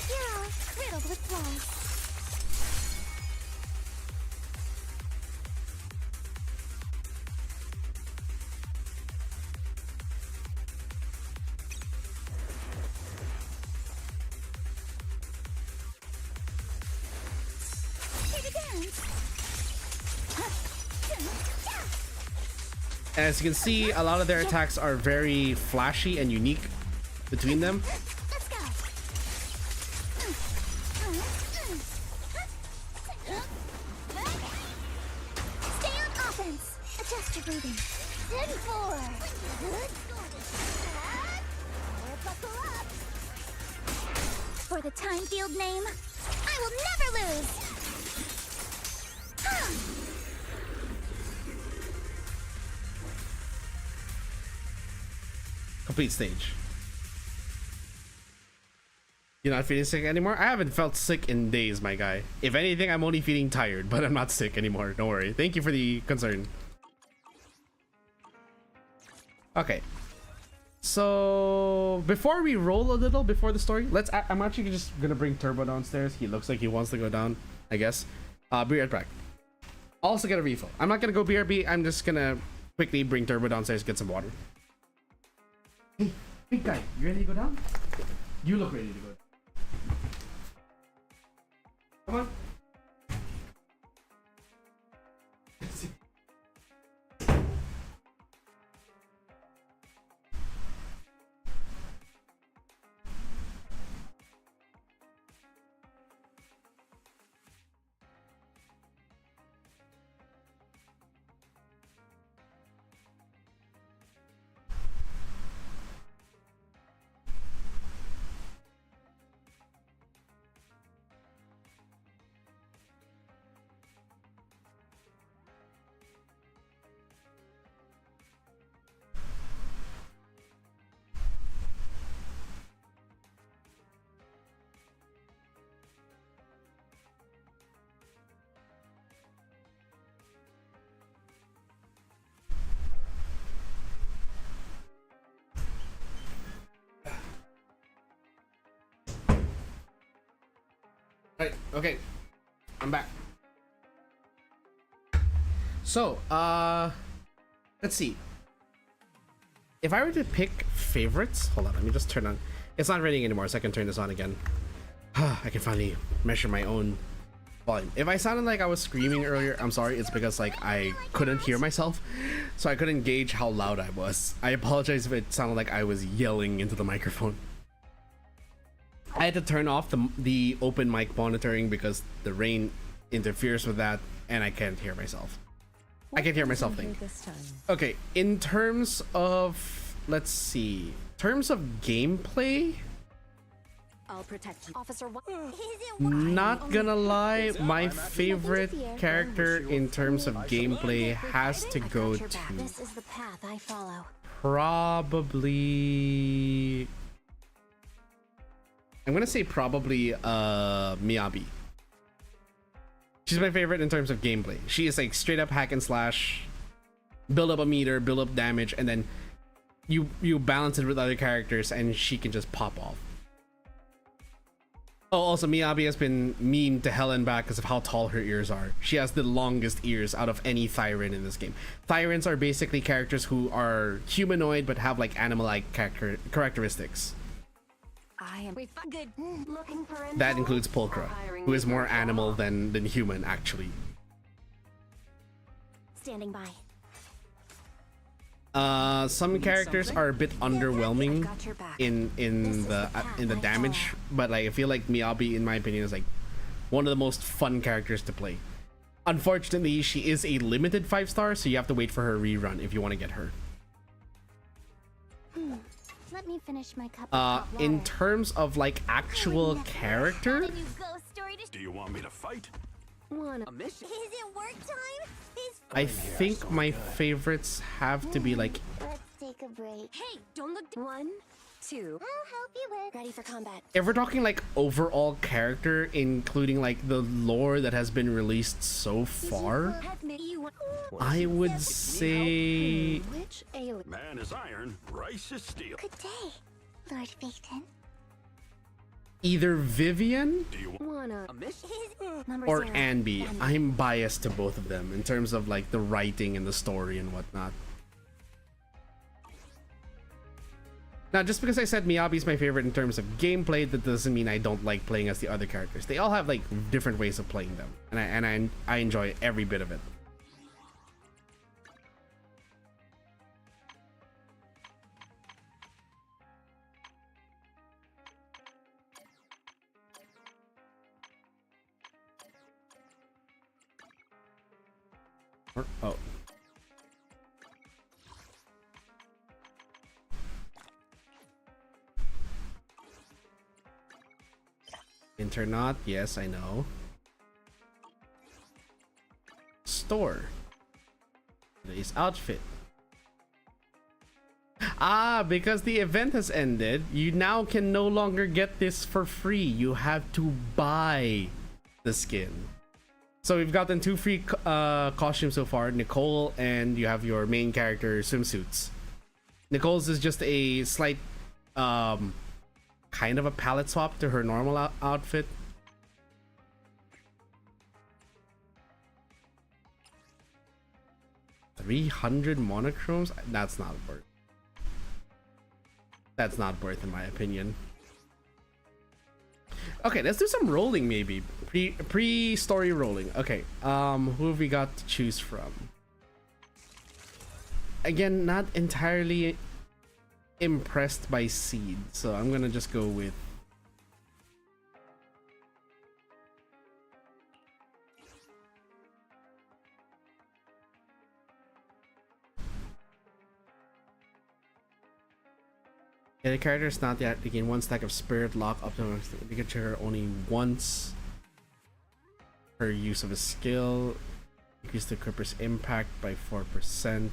You're all riddled with flaws. Here to dance. As you can see, a lot of their attacks are very flashy and unique between them. Let's go. Stay on offense. Adjust your breathing. 10-4. Buckle up. For the Timefield name, I will never lose. Complete stage. You're not feeling sick anymore? I haven't felt sick in days, my guy. If anything, I'm only feeling tired, but I'm not sick anymore. Don't worry. Thank you for the concern. Okay. So before we roll a little before the story, I'm actually just gonna bring Turbo downstairs. He looks like he wants to go down, I guess. Be right back. Also get a refill. I'm not gonna go BRB. I'm just gonna quickly bring Turbo downstairs, get some water. Hey, big guy, you ready to go down? You look ready to go. Come on. Right, okay. I'm back. So, let's see. If I were to pick favorites, hold on, let me just turn on. It's not raining anymore, so I can turn this on again. I can finally measure my own volume. If I sounded like I was screaming earlier, I'm sorry. It's because like I couldn't hear myself, so I couldn't gauge how loud I was. I apologize if it sounded like I was yelling into the microphone. I had to turn off the open mic monitoring because the rain interferes with that, and I can't hear myself. I can't hear myself think. Okay, in terms of, let's see, terms of gameplay, I'll protect you. Officer One. not gonna lie, my favorite character in terms of gameplay has to go to This is the path I follow. probably, I'm gonna say probably Miyabi. She's my favorite in terms of gameplay. She is like straight up hack and slash, build up a meter, build up damage, and then you balance it with other characters and she can just pop off. Oh, also Miyabi has been memed to hell and back because of how tall her ears are. She has the longest ears out of any Thyran in this game. Thyrans are basically characters who are humanoid but have like animal-like characteristics. I am good. Looking for That includes Pulchra, who is more animal than human actually. Standing by. Some characters are a bit underwhelming in the damage, but like I feel like Miyabi, in my opinion, is like one of the most fun characters to play. Unfortunately, she is a limited 5-star, so you have to wait for her rerun if you want to get her. Let me finish my cup of hot In water. terms of like actual character, Got a new ghost story to Do you want me to fight? A mission. Is it work time? Is I think my favorites have to be like, Let's take a break. Hey, don't look. 1, 2. I'll help you with. Ready for combat. if we're talking like overall character, including like the lore that has been released so far, I would say Which alien? Man is iron, rice is steel. Good day, Lord Phaeton. either Vivian Do you want Wanna? A mission. Number or 0. Anby. I'm biased to both of them in terms of like the writing and the story and whatnot. Now, just because I said Miyabi's my favorite in terms of gameplay, that doesn't mean I don't like playing as the other characters. They all have like different ways of playing them, and I enjoy every bit of it. Oh. Internaut, yes, I know. Store. Today's outfit. Ah, because the event has ended, you now can no longer get this for free. You have to buy the skin. So we've gotten 2 free costumes so far, Nicole, and you have your main character swimsuits. Nicole's is just a slight kind of a palette swap to her normal outfit. 300 monochromes. That's not worth. That's not worth, in my opinion. Okay, let's do some rolling, maybe pre-story rolling. Okay, who have we got to choose from? Again, not entirely impressed by Seed, so I'm gonna just go with the character is not yet. They gain 1 stack of spirit lock up to they can trigger only once per use of a skill. Increase the equipper's impact by 4%.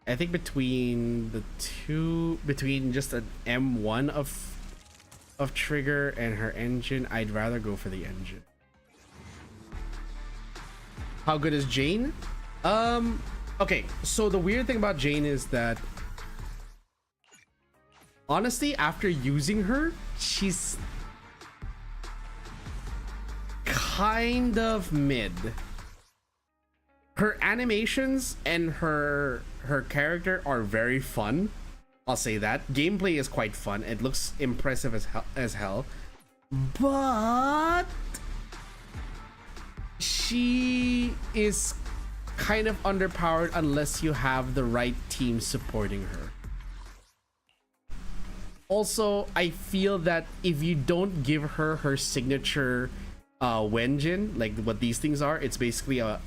I think between the two, between just an M1 of trigger and her engine, I'd rather go for the engine. How good is Jane? Okay, so the weird thing about Jane is that honestly, after using her, she's kind of mid. Her animations and her character are very fun. I'll say that. Gameplay is quite fun. It looks impressive as hell. But she is kind of underpowered unless you have the right team supporting her. Also, I feel that if you don't give her her signature Wenjin, like what these things are, it's basically a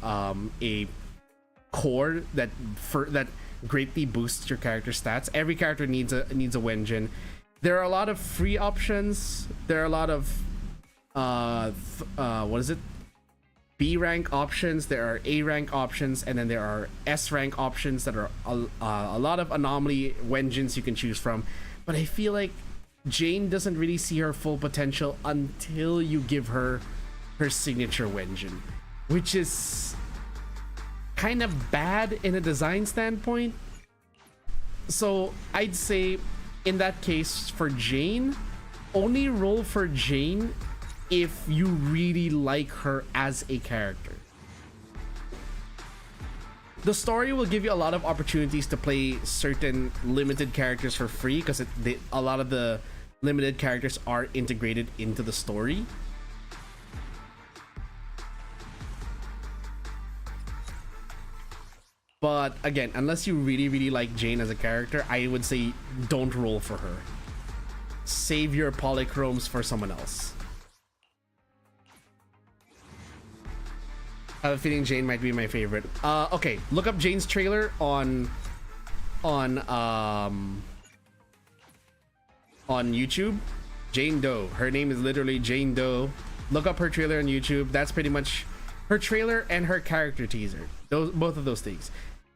core that greatly boosts your character stats. Every character needs a Wenjin. There are a lot of free options. There are a lot of what is it? B rank options. There are A rank options, and then there are S rank options that are a lot of anomaly Wenjins you can choose from. But I feel like Jane doesn't really see her full potential until you give her her signature Wenjin, which is kind of bad in a design standpoint. So I'd say in that case for Jane, only roll for Jane if you really like her as a character. The story will give you a lot of opportunities to play certain limited characters for free because a lot of the limited characters are integrated into the story. But again, unless you really like Jane as a character, I would say don't roll for her. Save your polychromes for someone else. I have a feeling Jane might be my favorite. Okay, look up Jane's trailer on YouTube. Jane Doe. Her name is literally Jane Doe. Look up her trailer on YouTube. That's pretty much her trailer and her character teaser. Both of those things.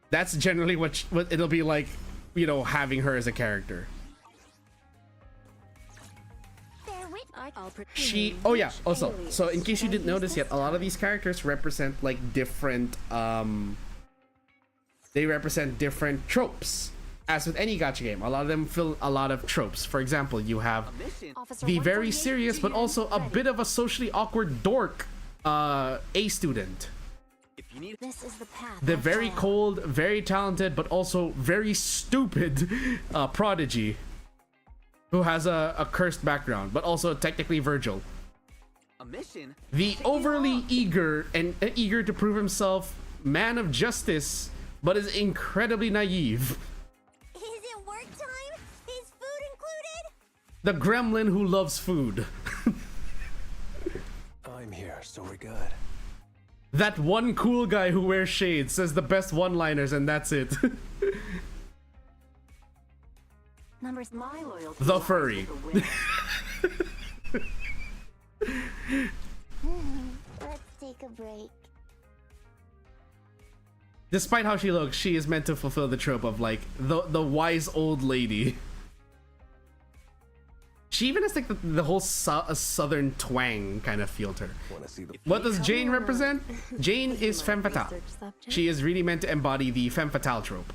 That's generally what it'll be like, you know, having her as a character. Oh yeah, also, so in case you didn't notice yet, a lot of these characters represent like different they represent different tropes. As with any gacha game, a lot of them fill a lot of tropes. For example, you have the very serious but also a bit of a socially awkward dork A student. This is the path. The very cold, very talented, but also very stupid prodigy who has a cursed background, but also technically Virgil. A mission? The overly eager and eager to prove himself man of justice, but is incredibly naive. Is it work time? Is food included? The gremlin who loves food. I'm here, so we're good. That one cool guy who wears shades, says the best one-liners, and that's it. Numbers my loyalty. The furry. Let's take a break. Despite how she looks, she is meant to fulfill the trope of like the wise old lady. She even has like the whole southern twang kind of feel to her. What does Jane represent? Jane is femme fatale. She is really meant to embody the femme fatale trope.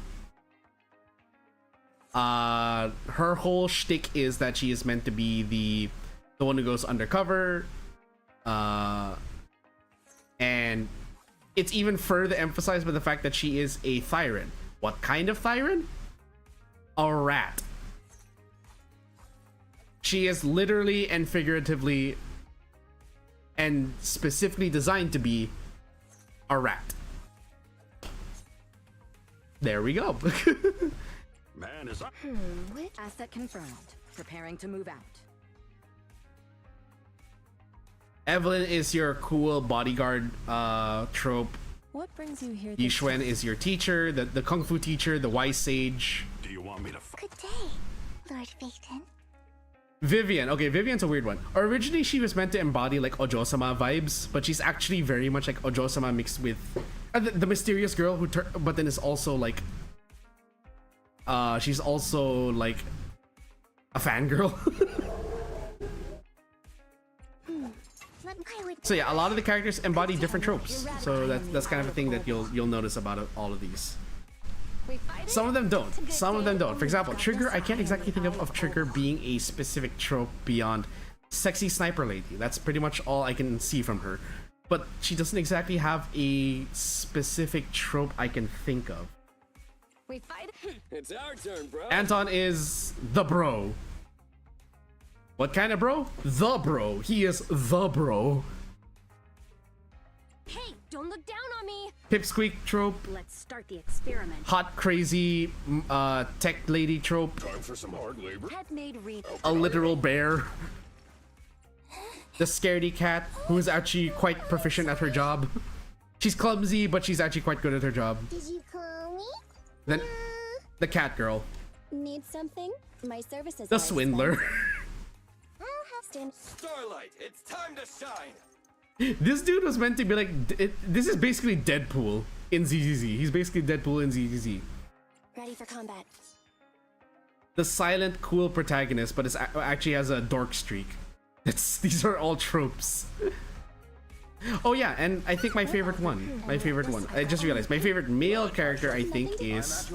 Her whole shtick is that she is meant to be the one who goes undercover, And it's even further emphasized by the fact that she is a Thyran. What kind of Thyran? A rat. She is literally and figuratively and specifically designed to be a rat. There we go. Man, is up. Asset confirmed. Preparing to move out. Evelyn is your cool bodyguard trope. What brings you here? Yixuan is your teacher, the kung fu teacher, the wise sage. Do you want me to Good day, Lord Phaeton. Vivian. Okay, Vivian's a weird one. Originally, she was meant to embody like Ojo-sama vibes, but she's actually very much like Ojo-sama mixed with the mysterious girl who but then is also like she's also like a fangirl. So yeah, a lot of the characters embody different tropes. So that's kind of a thing that you'll notice about all of these. Some of them don't. Some of them don't. For example, Trigger, I can't exactly think of Trigger being a specific trope beyond sexy sniper lady. That's pretty much all I can see from her. But she doesn't exactly have a specific trope I can think of. We fight. It's our turn, bro. Anton is the bro. What kind of bro? The bro. He is the bro. Hey, don't look down on me. Pipsqueak trope. Let's start the experiment. Hot crazy tech lady trope. time for some hard labor? Head made read. A literal bear. The scaredy cat, who is actually quite proficient at her job. She's clumsy, but she's actually quite good at her job. Did you call me? Then the cat girl. Need something? My services. The are swindler. I'll have stand. Starlight, it's time to shine. This dude was meant to be like this is basically Deadpool in ZZZ. He's basically Deadpool in ZZZ. Ready for combat. The silent, cool protagonist, but it actually has a dork streak. These are all tropes. Oh yeah, and I think my favorite one. I just realized my favorite male character I think is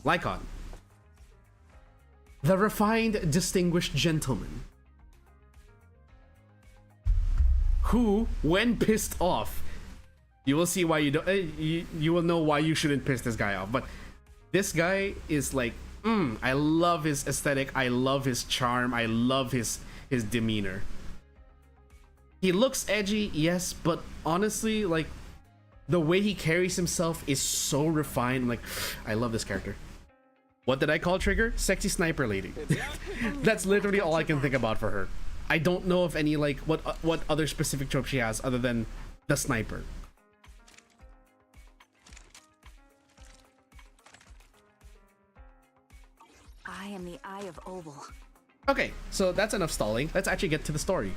Lycon. The refined, distinguished gentleman. Who, when pissed off, you will see why you don't. You will know why you shouldn't piss this guy off. But this guy is like, I love his aesthetic. I love his charm. I love his demeanor. He looks edgy, yes, but honestly, like the way he carries himself is so refined. I'm like, I love this character. What did I call Trigger? Sexy sniper lady. That's literally all I can think about for her. I don't know of any like what other specific trope she has other than the sniper. I am the Eye of Oval. Okay, so that's enough stalling. Let's actually get to the story.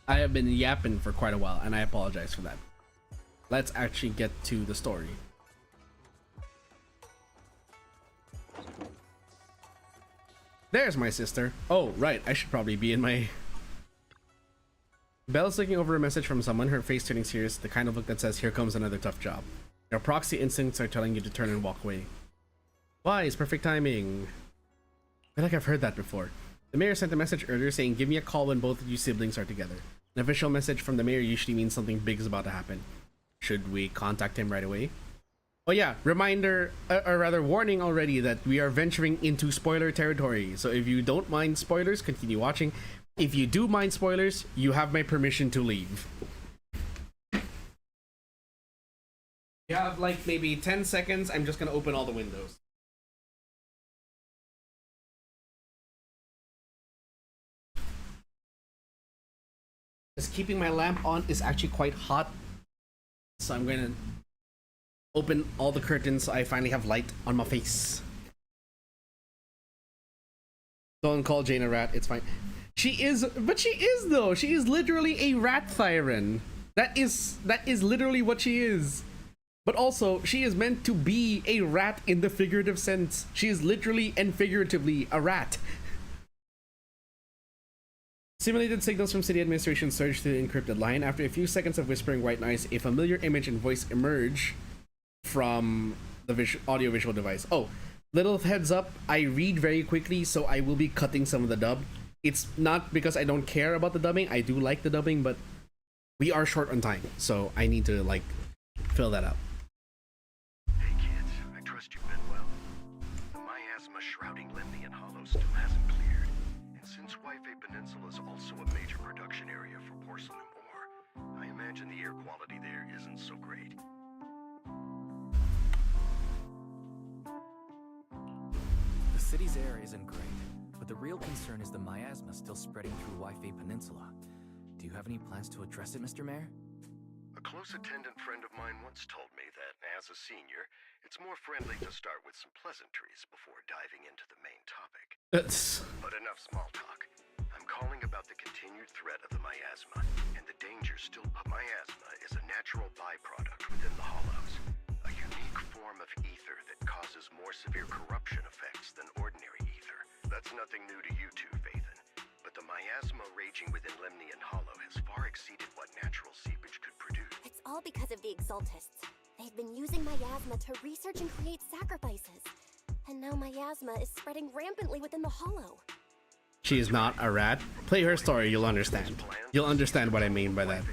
I have been yapping for quite a while, and I apologize for that. Let's actually get to the story. There's my sister. Oh, right, I should probably be in my... Belle's looking over a message from someone, her face turning serious, the kind of look that says, here comes another tough job. Your proxy instincts are telling you to turn and walk away. Wise, perfect timing. I feel like I've heard that before. The mayor sent a message earlier saying, give me a call when both of you siblings are together. An official message from the mayor usually means something big is about to happen. Should we contact him right away? Oh yeah, reminder, or rather warning already that we are venturing into spoiler territory. So if you don't mind spoilers, continue watching. If you do mind spoilers, you have my permission to leave. You have like maybe 10 seconds. I'm just gonna open all the windows. Just keeping my lamp on is actually quite hot. So I'm gonna open all the curtains so I finally have light on my face. Don't call Jane a rat, it's fine. She is, but she is though. She is literally a rat Thyran. That is literally what she is. But also, she is meant to be a rat in the figurative sense. She is literally and figuratively a rat. Simulated signals from city administration surged through the encrypted line. After a few seconds of whispering white noise, a familiar image and voice emerge from audio visual device. Oh, little heads up, I read very quickly, so I will be cutting some of the dub. It's not because I don't care about the dubbing. I do like the dubbing, but we are short on time, so I need to like fill that up. Hey kids, I trust you've been well. The miasma shrouding Lemni and Hollow still hasn't cleared. And since Waifei Peninsula is also a major production area for porcelain ore, I imagine the air quality there isn't so great. The city's air isn't great, but the real concern is the miasma still spreading through Waifei Peninsula. Do you have any plans to address it, Mr. Mayor? A close attendant friend of mine once told me that, as a senior, it's more friendly to start with some pleasantries before diving into the main topic. But enough small talk. I'm calling about the continued threat of the miasma, and the danger still. Miasma is a natural byproduct within the Hollows, a unique form of ether that causes more severe corruption effects than ordinary ether. That's nothing new to you two, Phaethon. But the miasma raging within Lemni and Hollow has far exceeded what natural seepage could produce. It's all because of the Exaltists. They've been using miasma to research and create sacrifices. And now miasma is spreading rampantly within the Hollow. She is not a rat. Play her story, you'll understand. You'll understand what I mean by that.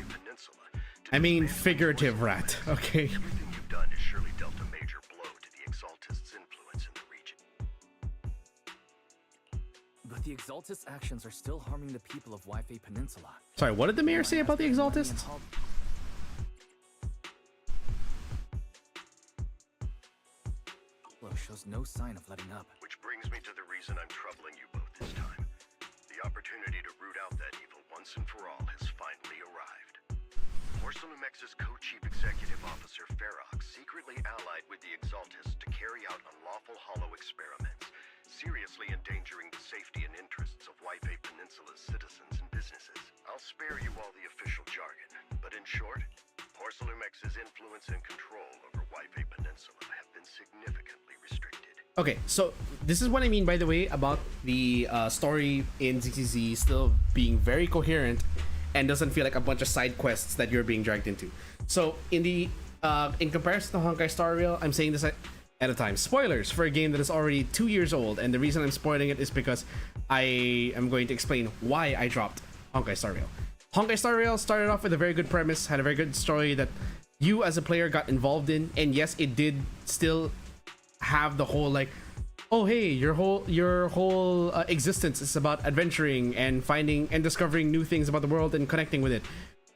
I mean figurative rat, okay? Everything you've done has surely dealt a major blow to the Exaltists' influence in the region. But the Exaltists' actions are still harming the people of Waifei Peninsula. Sorry, what did the mayor say about the Exaltists? Shows no sign of letting up. Which brings me to the reason I'm troubling you both this time. The opportunity to root out that evil once and for all has finally arrived. Porcelumex's co-chief executive officer Ferox secretly allied with the Exaltists to carry out unlawful hollow experiments, seriously endangering the safety and interests of Waifei Peninsula's citizens and businesses. I'll spare you all the official jargon, but in short, Porcelumex's influence and control over Waifei Peninsula have been significantly restricted. Okay, so this is what I mean, by the way, about the story in ZZZ still being very coherent and doesn't feel like a bunch of side quests that you're being dragged into. So in the in comparison to Honkai Star Rail, I'm saying this at a time. Spoilers for a game that is already 2 years old, and the reason I'm spoiling it is because I am going to explain why I dropped Honkai Star Rail. Honkai Star Rail started off with a very good premise, had a very good story that you as a player got involved in, and yes, it did still have the whole like, oh hey, your whole existence is about adventuring and finding and discovering new things about the world and connecting with it.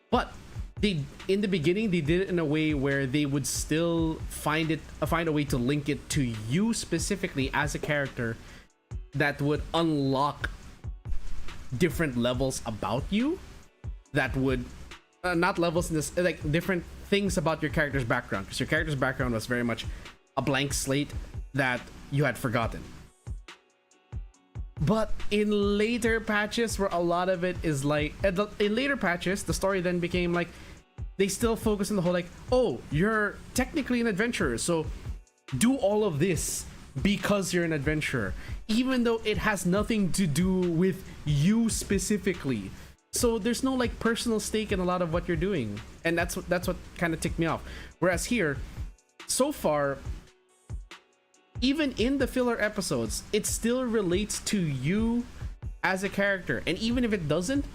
But they, in the beginning, they did it in a way where they would still find a way to link it to you specifically as a character that would unlock different levels about you that would not levels in this, like different things about your character's background, because your character's background was very much a blank slate that you had forgotten. But in later patches, where a lot of it is like in later patches, the story then became like they still focus on the whole like, oh, you're technically an adventurer, so do all of this because you're an adventurer, even though it has nothing to do with you specifically. So there's no like personal stake in a lot of what you're doing, and that's what kind of ticked me off. Whereas here, so far, even in the filler episodes, it still relates to you as a character, and even if it doesn't,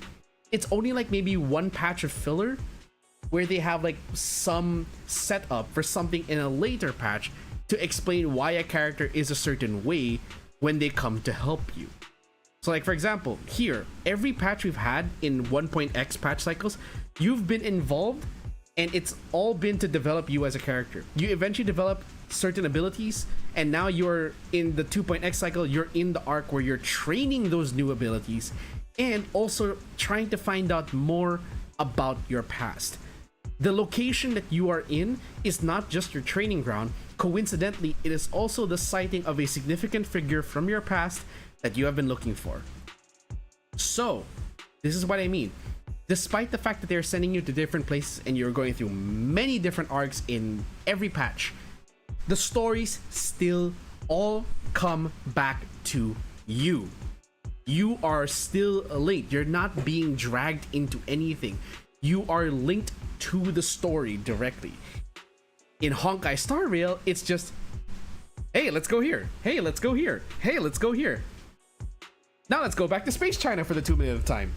it's only like maybe one patch of filler where they have like some setup for something in a later patch to explain why a character is a certain way when they come to help you. So like, for example, here, every patch we've had in 1.x patch cycles, you've been involved, and it's all been to develop you as a character. You eventually develop certain abilities, and now you're in the 2.x cycle, you're in the arc where you're training those new abilities and also trying to find out more about your past. The location that you are in is not just your training ground. Coincidentally, it is also the sighting of a significant figure from your past that you have been looking for. So, this is what I mean. Despite the fact that they're sending you to different places and you're going through many different arcs in every patch, the stories still all come back to you. You are still linked. You're not being dragged into anything. You are linked to the story directly. In Honkai Star Rail, it's just Hey, let's go here. Hey, let's go here. Hey, let's go here. Now let's go back to Space China for the 2 minute time.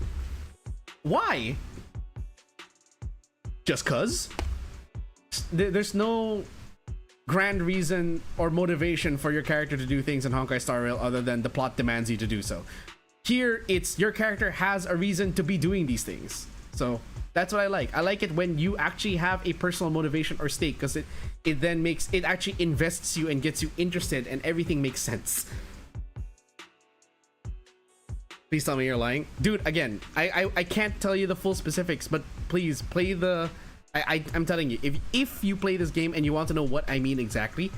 Why? Just cuz? There's no grand reason or motivation for your character to do things in Honkai Star Rail other than the plot demands you to do so. Here, it's your character has a reason to be doing these things. So that's what I like. I like it when you actually have a personal motivation or stake, because it then makes it actually invests you and gets you interested, and everything makes sense. Please tell me you're lying, dude. Again, I can't tell you the full specifics, but please play the. I'm telling you, if you play this game and you want to know what I mean exactly,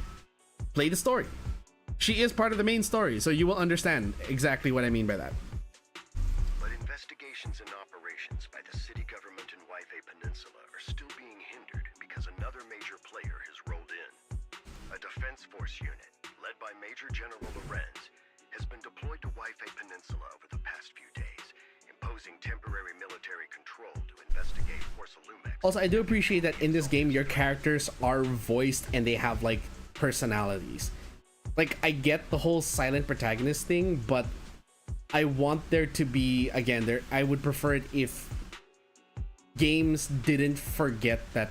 play the story. She is part of the main story, so you will understand exactly what I mean by that. But investigations and operations by the city government in Waifei Peninsula are still being hindered because another major player has rolled in. A defense force unit, led by Major General Lorenz, has been deployed to Waifei Peninsula over the past few days, imposing temporary military control to investigate Porcelumex. Also, I do appreciate that in this game, your characters are voiced and they have like personalities. Like, I get the whole silent protagonist thing, but I want there to be, again, I would prefer it if games didn't forget that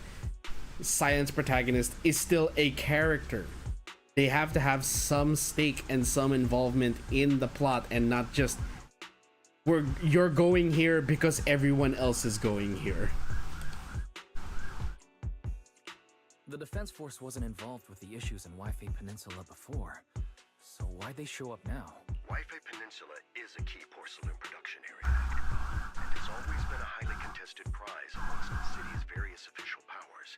silent protagonist is still a character. They have to have some stake and some involvement in the plot, and not just you're going here because everyone else is going here. The Defense Force wasn't involved with the issues in Waifei Peninsula before, so why'd they show up now? Waifei Peninsula is a key porcelain production area, and has always been a highly contested prize amongst the city's various official powers.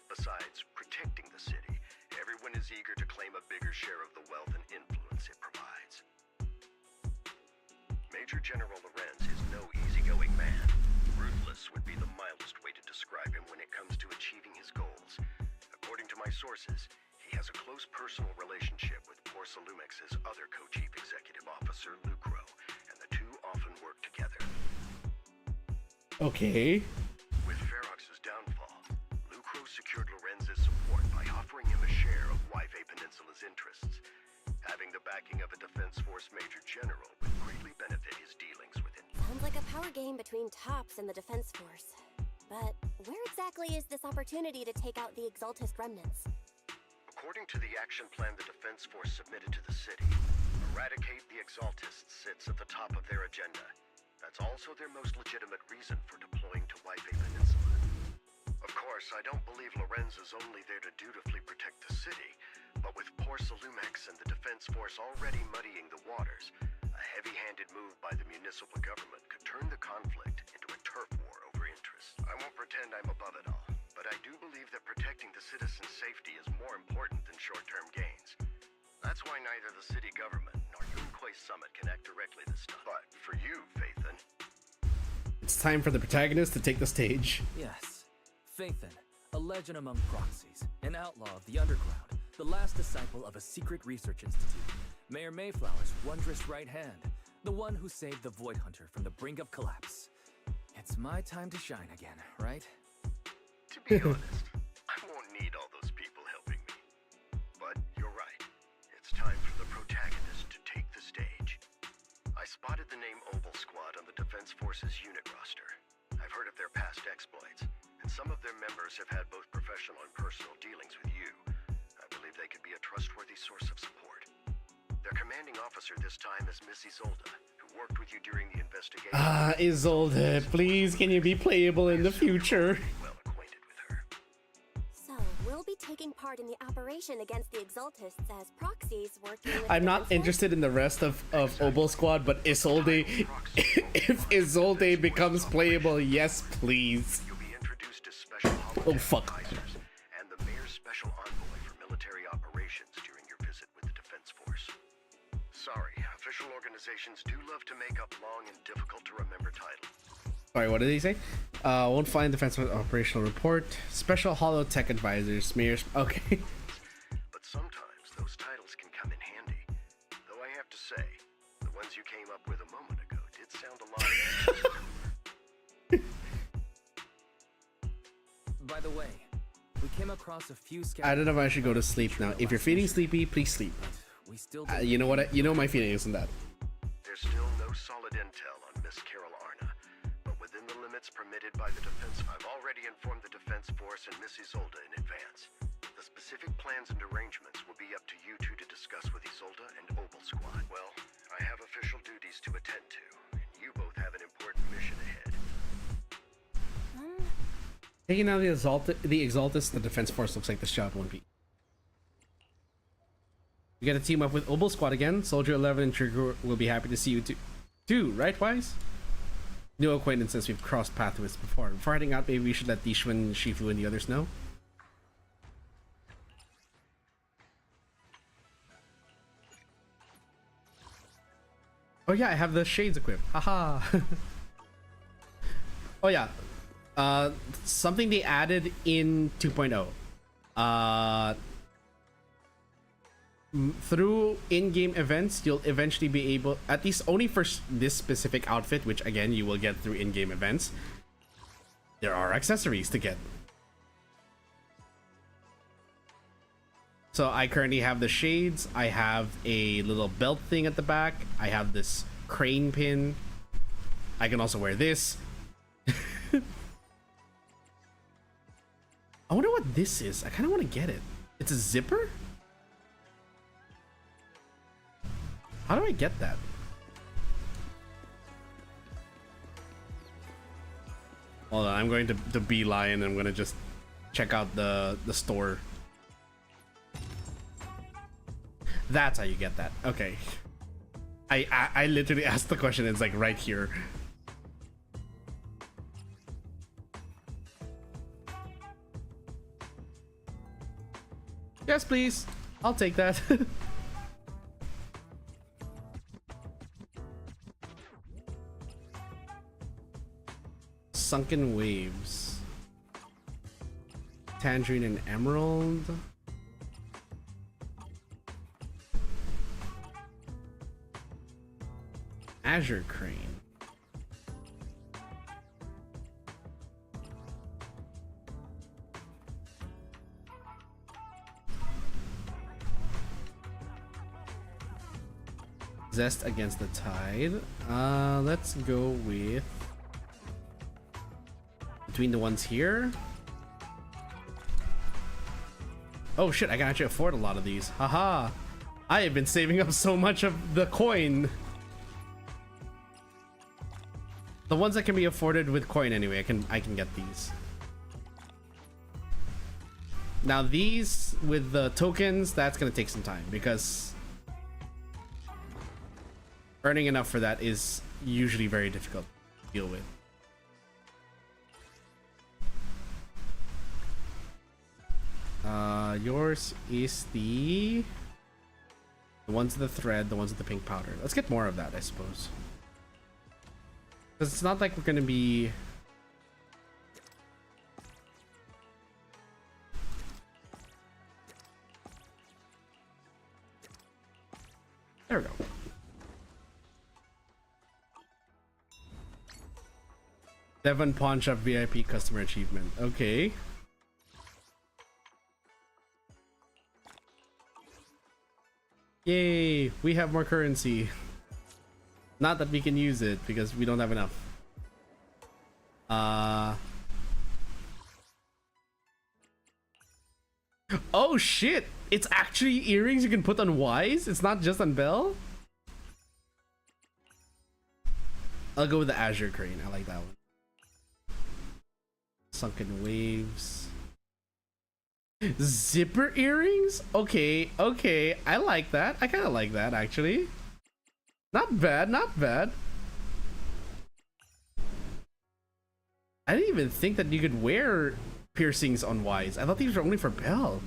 Besides protecting the city, everyone is eager to claim a bigger share of the wealth and influence it provides. Major General Lorenz is no easygoing man. Ruthless would be the mildest way to describe him when it comes to achieving his goals. According to my sources, he has a close personal relationship with Porcelumex's other co-chief executive officer, Lucro, and the two often work together. Okay. With Ferox's downfall, Lucro secured Lorenz's support by offering him a share of Waifei Peninsula's interests. Having the backing of a Defense Force Major General would greatly benefit his dealings with it. Sounds like a power game between Tops and the Defense Force. But where exactly is this opportunity to take out the Exaltist remnants? According to the action plan the Defense Force submitted to the city, eradicate the Exaltists sits at the top of their agenda. That's also their most legitimate reason for deploying to Waifei Peninsula. Of course, I don't believe Lorenz is only there to dutifully protect the city, but with Porcelumex and the Defense Force already muddying the waters, a heavy-handed move by the municipal government could turn the conflict into a turf war over interests. I won't pretend I'm above it all, but I do believe that protecting the citizens' safety is more important than short-term gains. That's why neither the city government nor Yunquei Summit can act directly this time. But for you, Phaethon... It's time for the protagonist to take the stage. Yes, Phaethon, a legend among proxies, an outlaw of the underground, the last disciple of a secret research institute, Mayor Mayflower's wondrous right hand, the one who saved the Void Hunter from the brink of collapse. It's my time to shine again, right? To be honest, I won't need all those people helping me. But you're right. It's time for the protagonist to take the stage. I spotted the name Oval Squad on the Defense Force's unit roster. I've heard of their past exploits, and some of their members have had both professional and personal dealings with you. I believe they could be a trustworthy source of support. Their commanding officer this time is Miss Isolde, who worked with you during the investigation. Ah, Isolde, please, can you be playable in the future? Well acquainted with her. So, we'll be taking part in the operation against the Exaltists as proxies working with I'm the not Defense interested in the rest of Obel Squad, but Isolde, if Isolde becomes playable, yes, please. You'll be introduced to special Oh, fuck. advisors and the mayor's special envoy for military operations during your visit with the Defense Force. Sorry, official organizations do love to make up long and difficult to remember titles. Sorry, what did he say? Won't find defense operational report. Special hollow tech advisors. Mayors. Okay. But sometimes those titles can come in handy. Though I have to say, the ones you came up with a moment ago did sound a lot. By the way, we came across a few I don't know if I should go to sleep now. If you're feeling sleepy, please sleep. We still You know what? You know my feeling isn't that. There's still no solid intel on Miss Carol Arna, but within the limits permitted by the defense, I've already informed the defense force and Miss Isolde in advance. The specific plans and arrangements will be up to you two to discuss with Isolde and Obel Squad. Well, I have official duties to attend to, and you both have an important mission ahead. Taking out the Exaltus, the defense force looks like this job won't be. You get to team up with Obel Squad again. Soldier 11 and Trigger will be happy to see you too, right, Wise? New acquaintances we've crossed paths with before. Before heading out, maybe we should let Dishun, Shifu, and the others know. Oh yeah, I have the shades equipped. Haha. Oh yeah. Something they added in 2.0. Through in-game events, you'll eventually be able, at least only for this specific outfit, which again you will get through in-game events, there are accessories to get. So I currently have the shades, I have a little belt thing at the back, I have this crane pin, I can also wear this. I wonder what this is. I kind of want to get it. It's a zipper? How do I get that? Hold on, I'm going to beeline and I'm going to just check out the store. That's how you get that. Okay. I literally asked the question. It's like right here. Yes, please. I'll take that. Sunken Waves. Tangerine and Emerald. Azure Crane. Zest Against the Tide. Let's go with between the ones here. Oh shit, I can actually afford a lot of these. Haha. I have been saving up so much of the coin. The ones that can be afforded with coin anyway, I can get these. Now these with the tokens, that's gonna take some time because earning enough for that is usually very difficult to deal with. Yours is the ones with the thread, the ones with the pink powder. Let's get more of that, I suppose. Because it's not like we're gonna be... There we go. Devon Pawn Shop VIP customer achievement. Okay. Yay! We have more currency. Not that we can use it because we don't have enough. Oh shit! It's actually earrings you can put on Wise? It's not just on Belle? I'll go with the Azure Crane. I like that one. Sunken Waves. Zipper earrings? Okay, okay. I like that. I kind of like that actually. Not bad, not bad. I didn't even think that you could wear piercings on Wise. I thought these were only for Belle.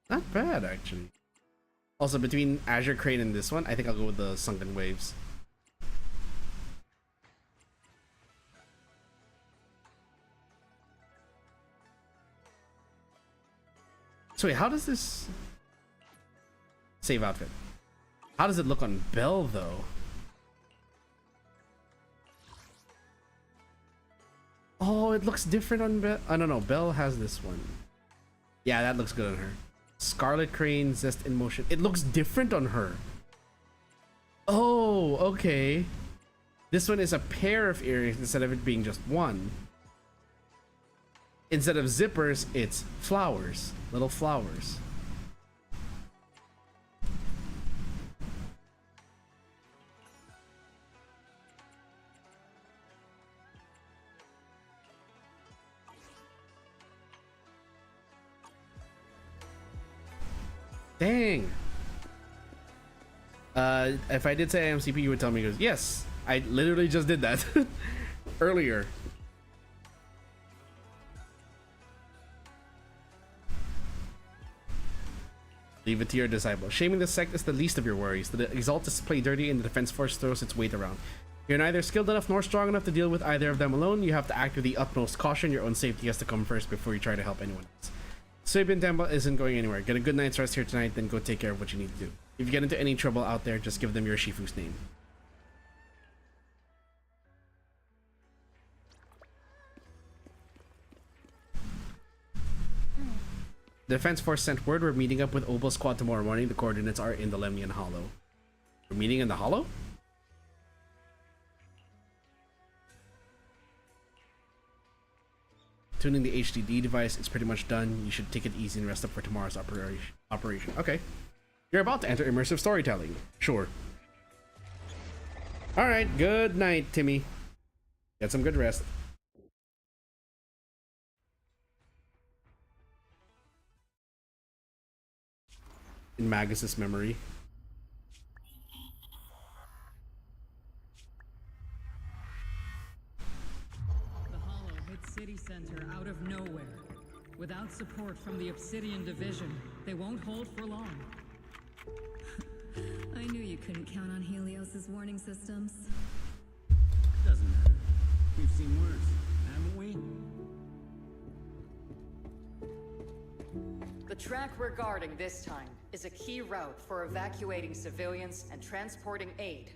Not bad actually. Also, between Azure Crane and this one, I think I'll go with the Sunken Waves. So wait, how does this save outfit? How does it look on Belle though? Oh, it looks different on Belle. I don't know. Belle has this one. Yeah, that looks good on her. Scarlet Crane, Zest in Motion. It looks different on her. Oh, okay. This one is a pair of earrings instead of it being just one. Instead of zippers, it's flowers. Little flowers. Dang. If I did say IMCP, you would tell me, he goes, yes, I literally just did that earlier. Leave it to your disciple. Shaming the sect is the least of your worries. The Exaltists play dirty and the Defense Force throws its weight around. You're neither skilled enough nor strong enough to deal with either of them alone. You have to act with the utmost caution. Your own safety has to come first before you try to help anyone else. Suibin Temple isn't going anywhere. Get a good night's rest here tonight, then go take care of what you need to do. If you get into any trouble out there, just give them your Shifu's name. The Defense Force sent word we're meeting up with Opal Squad tomorrow morning. The coordinates are in the Lemnian Hollow. We're meeting in the Hollow? Tuning the HDD device, it's pretty much done. You should take it easy and rest up for tomorrow's operation. Okay. You're about to enter immersive storytelling. Sure. Alright, good night, Timmy. Get some good rest. In Magus's memory. The Hollow hit City Center out of nowhere. Without support from the Obsidian Division, they won't hold for long. I knew you couldn't count on Helios's warning systems. Doesn't matter. We've seen worse, haven't we? The track we're guarding this time is a key route for evacuating civilians and transporting aid.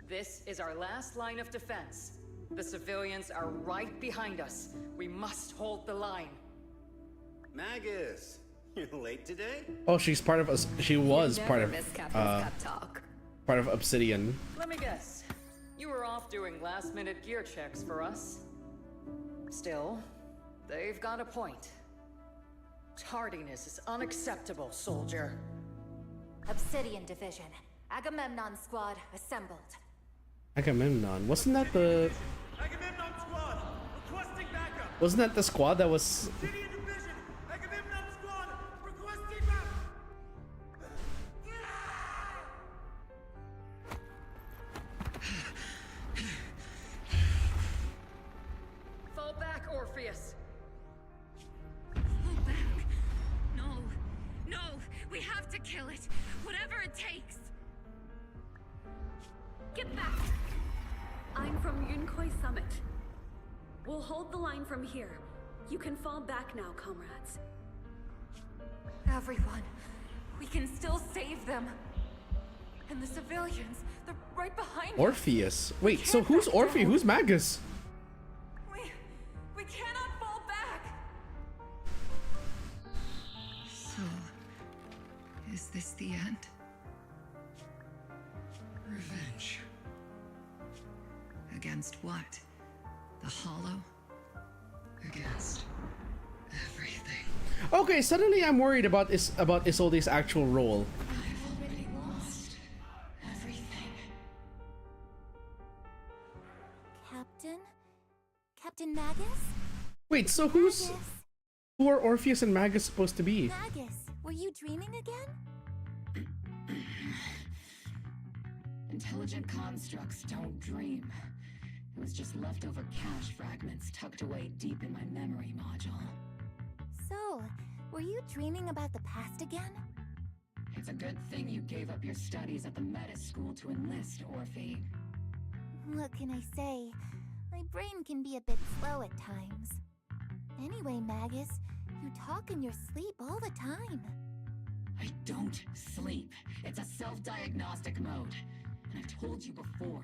This is our last line of defense. The civilians are right behind us. We must hold the line. Magus, you're late today? Oh, she's part of us. She was part of part of Obsidian. Let me guess. You were off doing last-minute gear checks for us. Still, they've got a point. Tardiness is unacceptable, soldier. Obsidian Division. Agamemnon Squad assembled. Agamemnon. Wasn't that the... Agamemnon Squad, requesting backup. Wasn't that the squad that was... Obsidian Division, Agamemnon Squad, requesting backup. Fall back, Orpheus. Fall back. No, we have to kill it. Whatever it takes. Get back. I'm from Yunkoi Summit. We'll hold the line from here. You can fall back now, comrades. Everyone. We can still save them. And the civilians, they're right behind us. Orpheus. Wait, so who's Orpheus? Who's Magus? We cannot fall back. So, is this the end? Revenge. Against what? The Hollow? Against everything. Okay, suddenly I'm worried about Isolde's actual role. I've already lost everything. Captain Magus? Wait, so who are Orpheus and Magus supposed to be? Magus, were you dreaming again? Intelligent constructs don't dream. It was just leftover cache fragments tucked away deep in my memory module. So, were you dreaming about the past again? It's a good thing you gave up your studies at the Meta School to enlist, Orphe. What can I say? My brain can be a bit slow at times. Anyway, Magus, you talk in your sleep all the time. I don't sleep. It's a self-diagnostic mode. And I've told you before,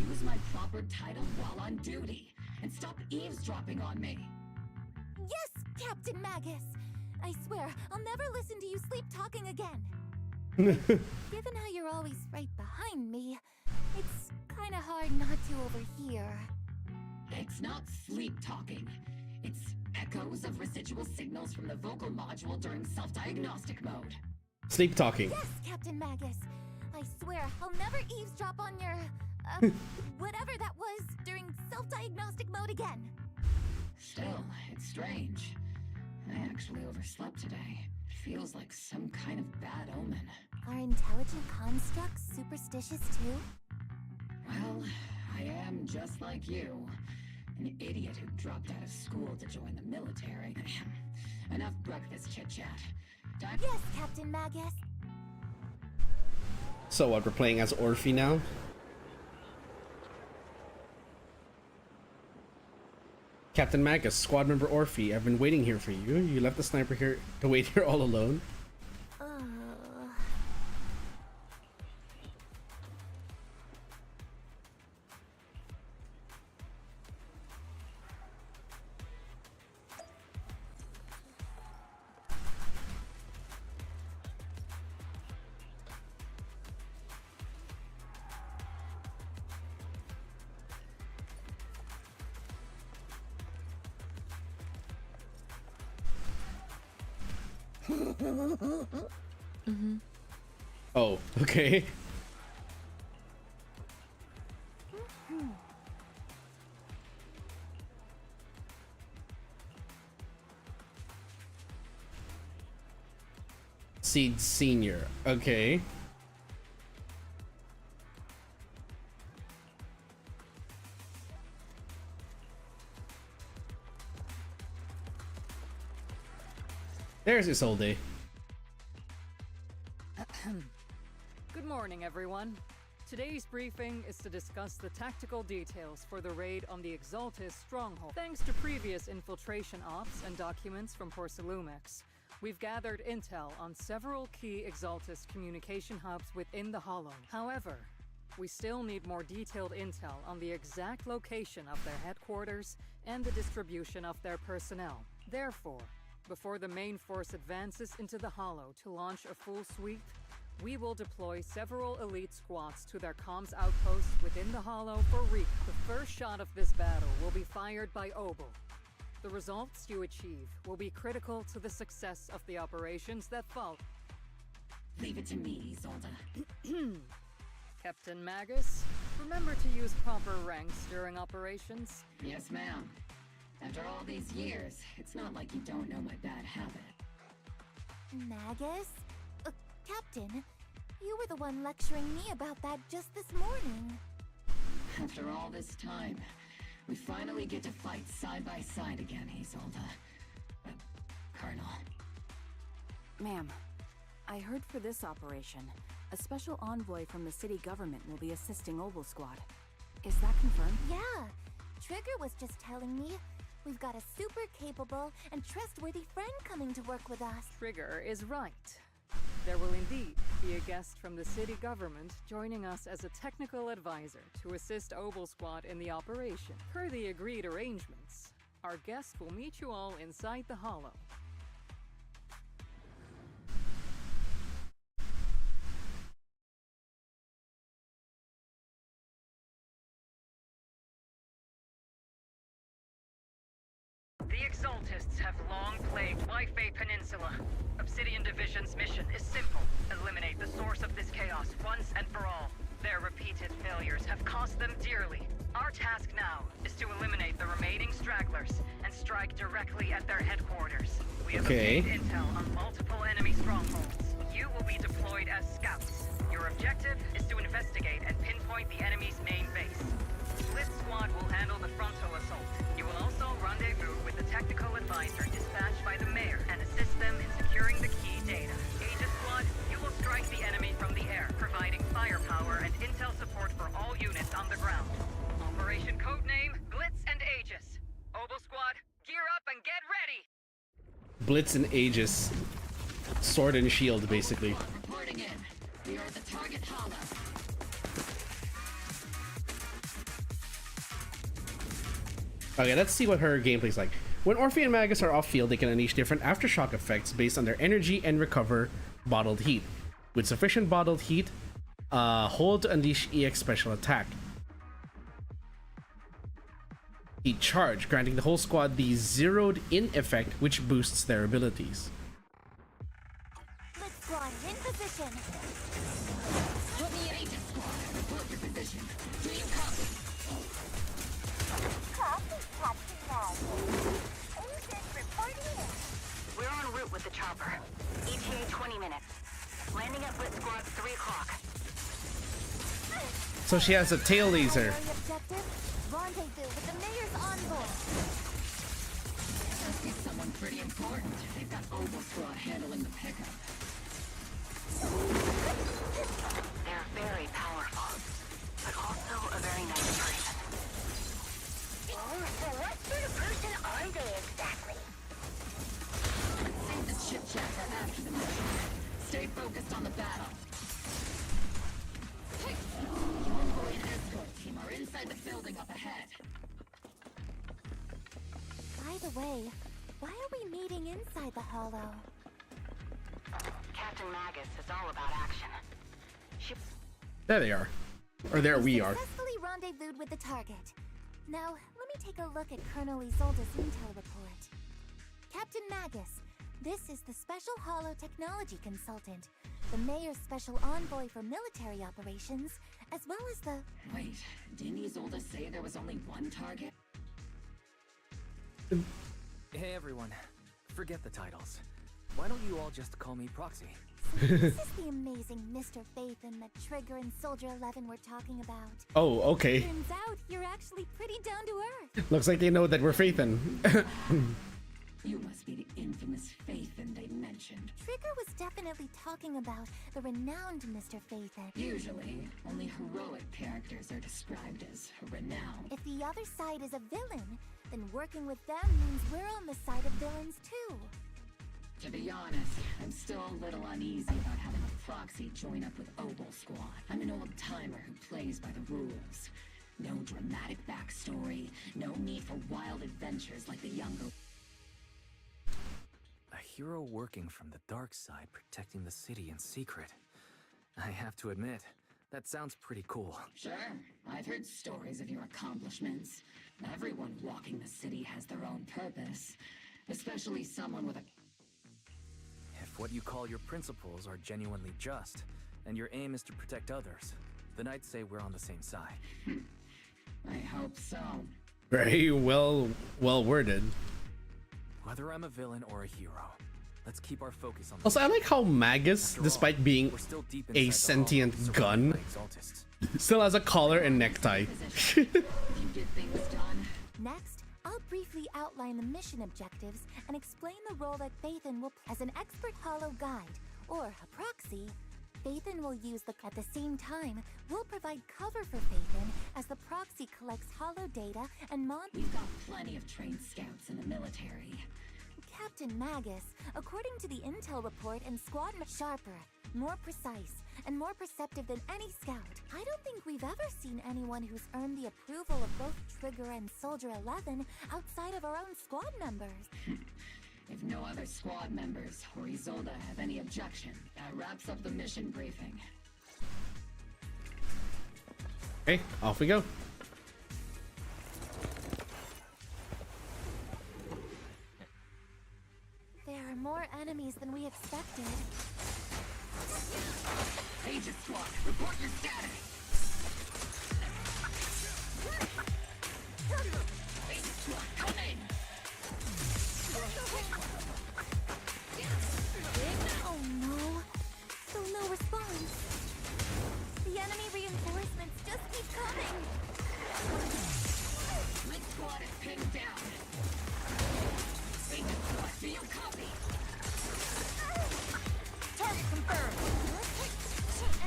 use my proper title while on duty. and stop eavesdropping on me. Yes, Captain Magus! I swear, I'll never listen to you sleep talking again. Given how you're always right behind me, it's kinda hard not to overhear. It's not sleep talking. It's echoes of residual signals from the vocal module during self-diagnostic mode. Sleep talking. Yes, Captain Magus. I swear, I'll never eavesdrop on your, whatever that was during self-diagnostic mode again. Still, it's strange. I actually overslept today. It feels like some kind of bad omen. Are intelligent constructs superstitious too? Well, I am just like you. An idiot who dropped out of school to join the military. Enough breakfast chit-chat. Yes, Captain Magus. So what, we're playing as Orphe now? Captain Magus, squad member Orphe, I've been waiting here for you. You left the sniper here to wait here all alone. Oh, okay. Seed Senior, okay. There's Isolde. Good morning, everyone. Today's briefing is to discuss the tactical details for the raid on the Exaltis stronghold. Thanks to previous infiltration ops and documents from Porcelumex, we've gathered intel on several key Exaltis communication hubs within the Hollow. However, we still need more detailed intel on the exact location of their headquarters and the distribution of their personnel. Therefore, before the main force advances into the Hollow to launch a full sweep, we will deploy several elite squads to their comms outposts within the Hollow for recon. The first shot of this battle will be fired by Obel. The results you achieve will be critical to the success of the operations that follow. Leave it to me, Isolde. Captain Magus, remember to use proper ranks during operations? Yes, ma'am. After all these years, it's not like you don't know my bad habit. Magus? Captain, you were the one lecturing me about that just this morning. After all this time, we finally get to fight side by side again, Isolde. Colonel. Ma'am, I heard for this operation, a special envoy from the city government will be assisting Obel Squad. Is that confirmed? Yeah. Trigger was just telling me we've got a super capable and trustworthy friend coming to work with us. Trigger is right. There will indeed be a guest from the city government joining us as a technical advisor to assist Obel Squad in the operation. Per the agreed arrangements, our guest will meet you all inside the Hollow. The Exaltists have long plagued Waifei Peninsula. Obsidian Division's mission is simple. Eliminate the source of this chaos once and for all. Their repeated failures have cost them dearly. Our task now is to eliminate the remaining stragglers and strike directly at their headquarters. We have obtained intel on multiple enemy strongholds. You will be deployed as scouts. Your objective is to investigate and pinpoint the enemy's main base. Split Squad will handle the frontal assault. You will also rendezvous with the technical advisor dispatched by the mayor and assist them in securing the key data. Aegis Squad, you will strike the enemy from the air, providing firepower and intel support for all units on the ground. Operation codename Blitz and Aegis. Obel Squad, gear up and get ready! Blitz and Aegis. Sword and shield, basically. Reporting in. We are at the target hollow. Okay, let's see what her gameplay's like. When Orphe and Magus are off-field, they can unleash different aftershock effects based on their energy and recover bottled heat. With sufficient bottled heat, hold to unleash EX special attack. Heat charge, granting the whole squad the zeroed in effect, which boosts their abilities. Let's squad in position. Put me in agent squad. Report your position. Do you copy? Copy, Captain Mag. Agent reporting in. We're en route with the chopper. ETA 20 minutes. Landing at Blitz Squad 3 o'clock. So she has a tail laser. Objective, rendezvous with the mayor's envoy. Must be someone pretty important. They've got Oval Squad handling the pickup. They're very powerful, but also a very nice person. Oh, so what sort of person are they exactly? Save the chit-chat for after the mission. Stay focused on the battle. Convoy and escort team are inside the building up ahead. By the way, why are we meeting inside the hollow? Captain Magus is all about action. There they are. Or there we are. Successfully rendezvoused with the target. Now, let me take a look at Colonel Isolde's intel report. Captain Magus, this is the Special Hollow Technology Consultant, the Mayor's Special Envoy for Military Operations, as well as the... Wait, didn't Isolde say there was only one target? Hey everyone, forget the titles. Why don't you all just call me Proxy? So this is the amazing Mr. Phaethon that Trigger and Soldier 11 were talking about. Oh, okay. Turns out you're actually pretty down to earth. Looks like they know that we're Phaethon. You must be the infamous Phaethon they mentioned. Trigger was definitely talking about the renowned Mr. Phaethon. Usually, only heroic characters are described as renowned. If the other side is a villain, then working with them means we're on the side of villains too. To be honest, I'm still a little uneasy about having a proxy join up with Oval Squad. I'm an old-timer who plays by the rules. No dramatic backstory, no need for wild adventures like the younger... A hero working from the dark side, protecting the city in secret. I have to admit, that sounds pretty cool. Sure, I've heard stories of your accomplishments. Everyone walking the city has their own purpose, especially someone with a... If what you call your principles are genuinely just, and your aim is to protect others, then I'd say we're on the same side. I hope so. Very well worded. Whether I'm a villain or a hero, let's keep our focus on the... Also, I like how Magus, despite being a sentient gun, still has a collar and necktie. Next, I'll briefly outline the mission objectives and explain the role that Phaethon will play. As an expert hollow guide, or a proxy, Phaethon will use the... At the same time, we'll provide cover for Phaethon as the proxy collects hollow data and We've got plenty of trained scouts in the military. Captain Magus, according to the intel report and squad sharper, more precise, and more perceptive than any scout. I don't think we've ever seen anyone who's earned the approval of both Trigger and Soldier 11 outside of our own squad members. If no other squad members or Isolde have any objection, that wraps up the mission briefing. Okay, off we go. There are more enemies than we expected. Agent Squad, report your status! Agent Squad, come in! Oh no! Still no response. The enemy reinforcements just keep coming. My squad is pinned down. Agent Squad, do you copy? Target confirmed.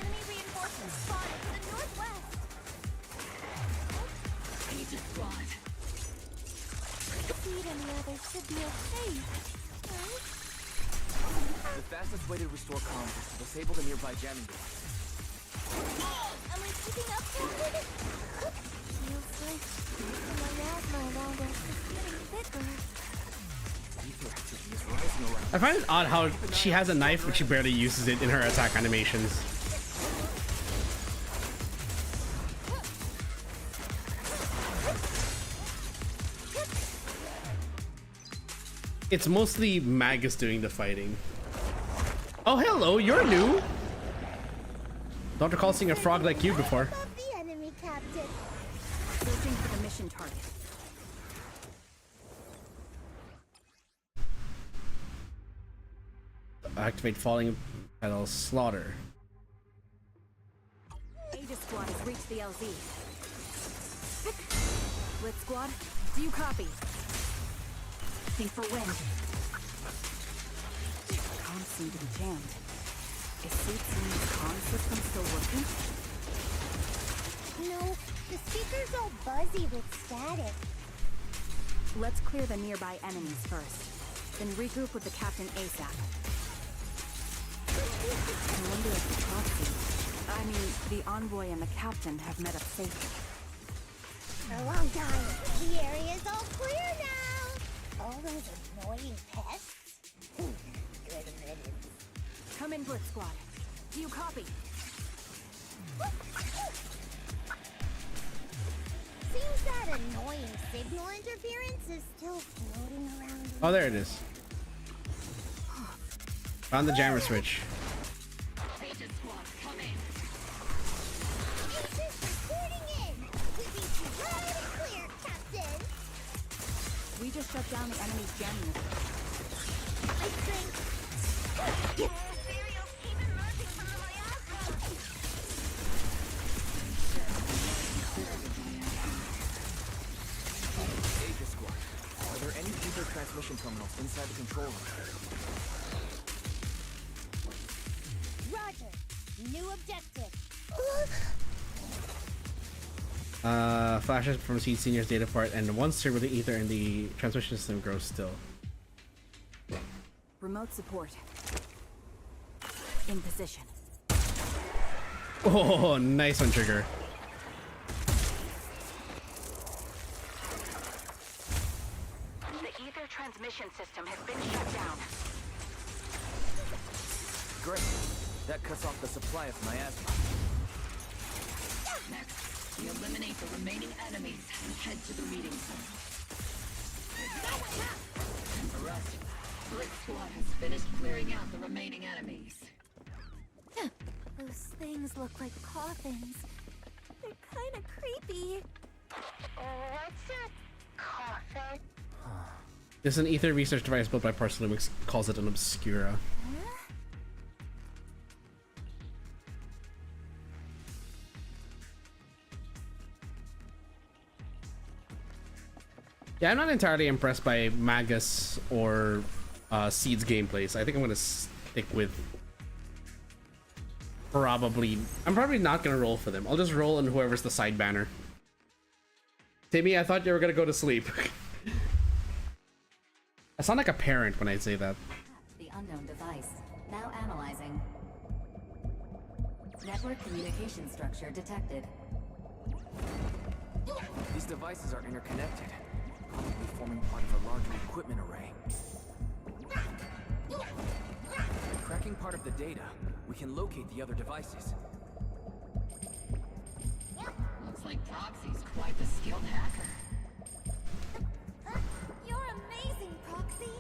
Enemy reinforcements spotted to the northwest. Agent Squad. Speed and the others should be okay, right? The fastest way to restore comms is to disable the nearby jamming device. Am I keeping up, Captain? Feels like the miasma around us is getting thicker. I find it odd how she has a knife but she barely uses it in her attack animations. It's mostly Magus doing the fighting. Oh, hello, you're new. Don't recall seeing a frog like you before. The enemy captain. Searching for the mission target. Activate falling pedal slaughter. Aegis squad has reached the LZ. Blitz squad, do you copy? Think for wind. Comms seem to be jammed. Is ZZZ's comm system still working? No, the speaker's all buzzy with static. Let's clear the nearby enemies first, then regroup with the captain ASAP. I wonder if the proxy, the envoy and the captain have met up safely. For a long time, the area's all clear now. All those annoying pests. Good riddance. Come in, Blitz squad. Do you copy? Seems that annoying signal interference is still floating around. Oh, there it is. Found the jammer switch. Aegis squad, come in. Aegis reporting in. We reach you loud and clear, Captain. We just shut down the enemy's jamming. I think. Aegis squad, are there any ether transmission terminals inside the control room? Roger. New objective. Flashes from Seed Senior's data part, and one server the ether in the transmission system grows still. Remote support. In position. Oh, nice one, Trigger. The ether transmission system has been shut down. Great. That cuts off the supply of miasma. Next, we eliminate the remaining enemies and head to the meeting center. And for us, Blitz squad has finished clearing out the remaining enemies. Those things look like coffins. They're kind of creepy. What's a coffin? This is an ether research device built by Parsalumix, calls it an Obscura. Yeah, I'm not entirely impressed by Magus or Seed's gameplays. I think I'm gonna stick with I'm probably not gonna roll for them. I'll just roll on whoever's the side banner. Timmy, I thought you were gonna go to sleep. I sound like a parent when I say that. The unknown device. Now analyzing. Network communication structure detected. These devices are interconnected, probably forming part of a larger equipment array. Cracking part of the data, we can locate the other devices. Looks like Proxy's quite the skilled hacker. You're amazing, Proxy.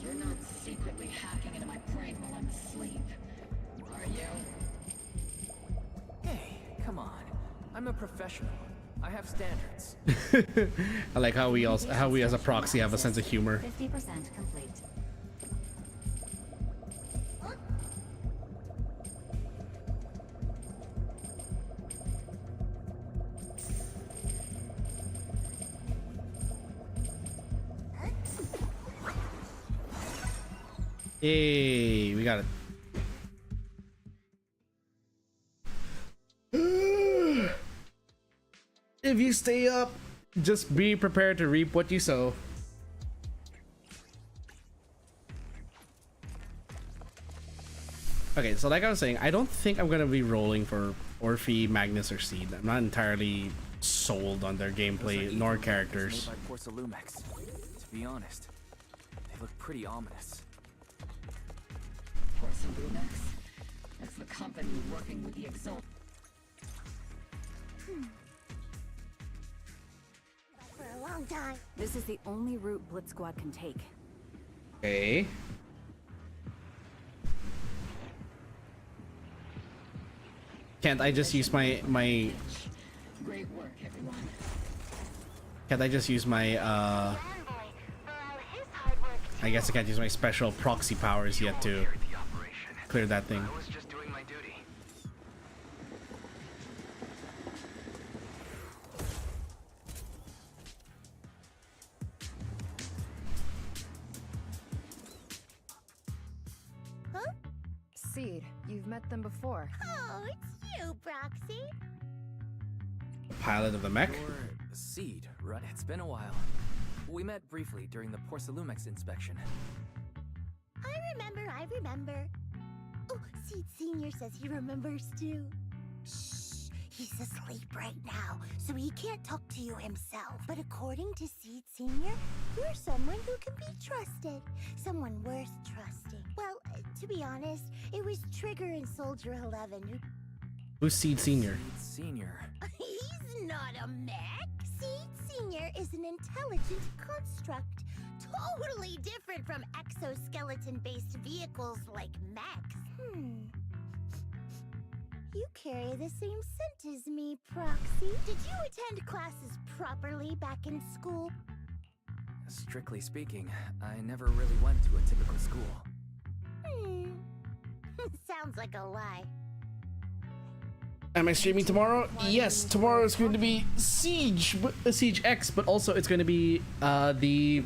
You're not secretly hacking into my brain while I'm asleep, are you? Hey, come on. I'm a professional. I have standards. I like how we as a proxy have a sense of humor. 50% complete. Hey, we got it. If you stay up, just be prepared to reap what you sow. Okay, so like I was saying, I don't think I'm gonna be rolling for Orphe, Magnus, or Seed. I'm not entirely sold on their gameplay nor characters. Made by Porcelumex. To be honest, they look pretty ominous. Porcelumex? That's the company working with the Exalt. For a long time. This is the only route Blitz Squad can take. Okay. Can't I just use my Great work, everyone. Can't I just use my I guess I can't use my special proxy powers yet to clear that thing. I was just doing my duty. Huh? Seed, you've met them before. Oh, it's you, Proxy. Pilot of the mech? You're Seed, right? It's been a while. We met briefly during the Porcelumex inspection. I remember. Oh, Seed Senior says he remembers too. Shh, he's asleep right now, so he can't talk to you himself. But according to Seed Senior, you're someone who can be trusted. Someone worth trusting. Well, to be honest, it was Trigger and Soldier 11 who... Who's Seed Senior? Seed Senior. He's not a mech. Seed Senior is an intelligent construct. Totally different from exoskeleton-based vehicles like mechs. You carry the same scent as me, Proxy. Did you attend classes properly back in school? Strictly speaking, I never really went to a typical school. Sounds like a lie. Am I streaming tomorrow? Yes, tomorrow is going to be Siege X, but also it's going to be the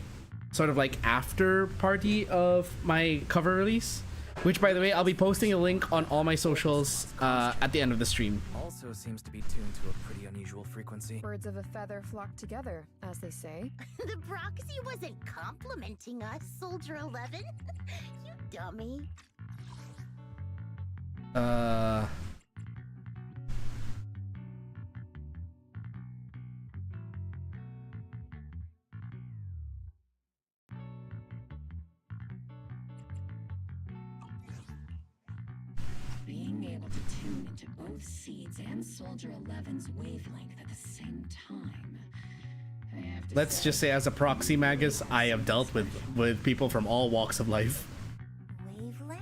sort of like after party of my cover release, which by the way, I'll be posting a link on all my socials at the end of the stream. Also seems to be tuned to a pretty unusual frequency. Birds of a feather flock together, as they say. The Proxy wasn't complimenting us, Soldier 11. You dummy. Being able to tune into both Seeds and Soldier 11's wavelength at the same time. Let's just say, as a proxy magus, I have dealt with people from all walks of life. Wavelength?